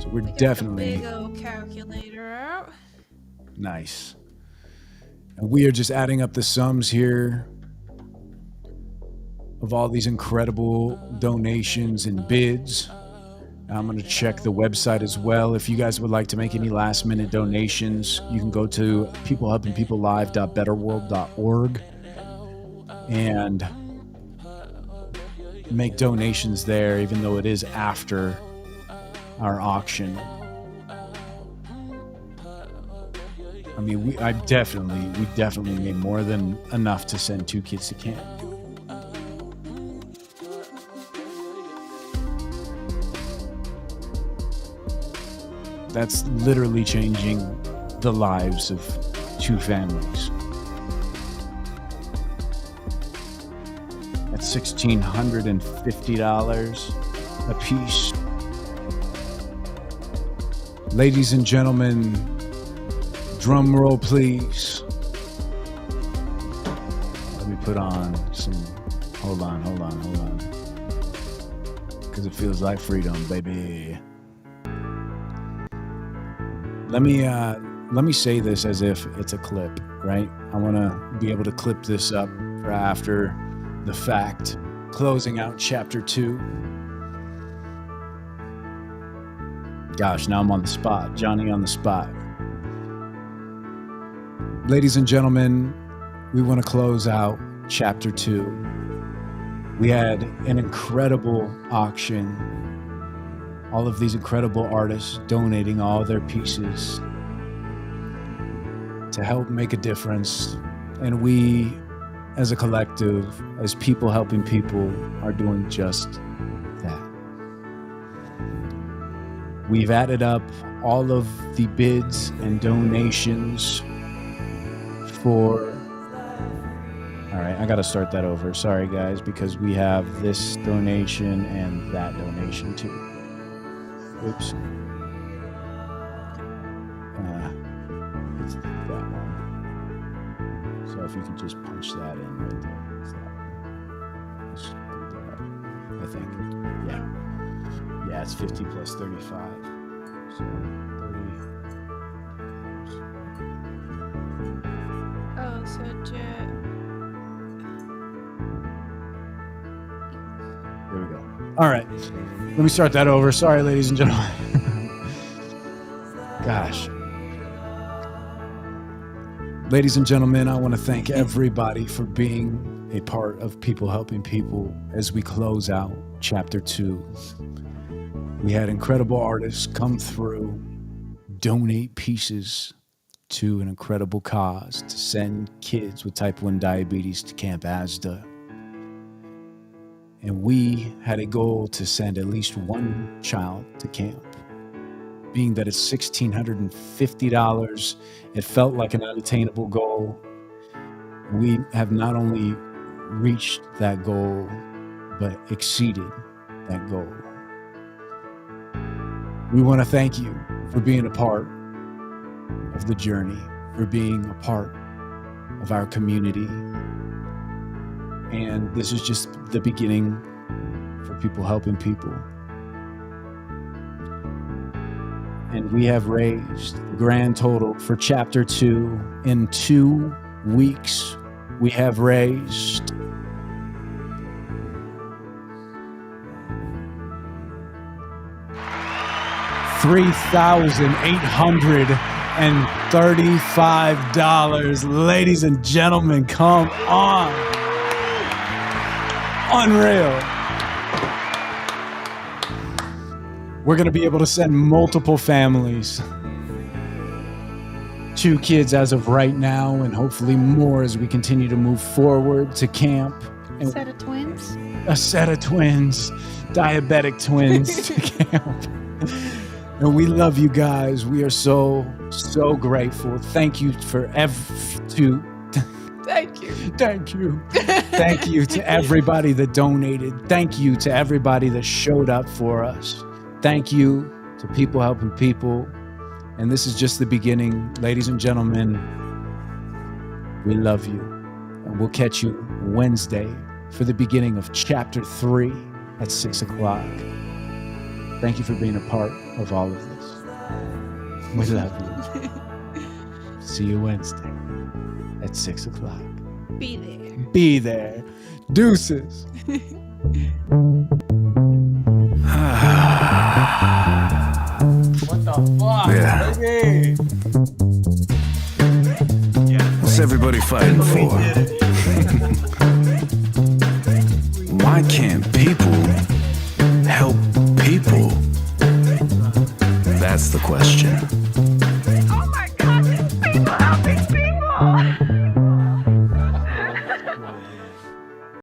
C: So we're definitely...
B: Big old calculator out.
C: Nice. And we are just adding up the sums here of all these incredible donations and bids. I'm going to check the website as well. If you guys would like to make any last minute donations, you can go to peoplehelpingpeoplelive.betterworld.org and make donations there, even though it is after our auction. I mean, we definitely made more than enough to send 2 kids to camp. That's literally changing the lives of 2 families. That's $1,650 a piece. Ladies and gentlemen, drum roll, please. Let me put on some. Hold on. Because it feels like freedom, baby. Let me say this as if it's a clip, right? I want to be able to clip this up for after the fact, closing out chapter 2. Gosh, now I'm on the spot. Johnny on the spot. Ladies and gentlemen, we want to close out chapter 2. We had an incredible auction. All of these incredible artists donating all their pieces to help make a difference. And we, as a collective, as people helping people, are doing just that. We've added up all of the bids and donations for... All right, I got to start that over. Sorry, guys, because we have this donation and that donation, too. Oops. It's that one. So if you could just punch that in right there. It's that one. Just put that up, I think. Yeah. Yeah, it's 50 plus 35. So 30.
B: Oh, so Jet.
C: There we go. All right. Let me start that over. Sorry, ladies and gentlemen. Gosh. Ladies and gentlemen, I want to thank everybody for being a part of People Helping People as we close out Chapter 2. We had incredible artists come through, donate pieces to an incredible cause to send kids with type 1 diabetes to Camp AZDA. And we had a goal to send at least one child to camp. Being that it's $1,650, it felt like an unattainable goal. We have not only reached that goal, but exceeded that goal. We want to thank you for being a part of the journey, for being a part of our community. And this is just the beginning for People Helping People. And we have raised the grand total for Chapter 2 in 2 weeks. We have raised $3,835. Ladies and gentlemen, come on. Unreal. We're going to be able to send multiple families, 2 kids as of right now, and hopefully more as we continue to move forward to camp.
B: A set of twins?
C: A set of twins, diabetic twins to camp. And we love you guys. We are so grateful. Thank you for
B: Thank you.
C: Thank you. Thank you to everybody that donated. Thank you to everybody that showed up for us. Thank you to People Helping People. And this is just the beginning. Ladies and gentlemen, we love you. And we'll catch you Wednesday for the beginning of Chapter 3 at 6 o'clock. Thank you for being a part of all of this. We love you. See you Wednesday at 6 o'clock.
B: Be there.
C: Be there. Deuces. What the fuck?
E: Yeah.
C: Baby?
E: What's everybody fighting for? Why can't people help people? That's the question.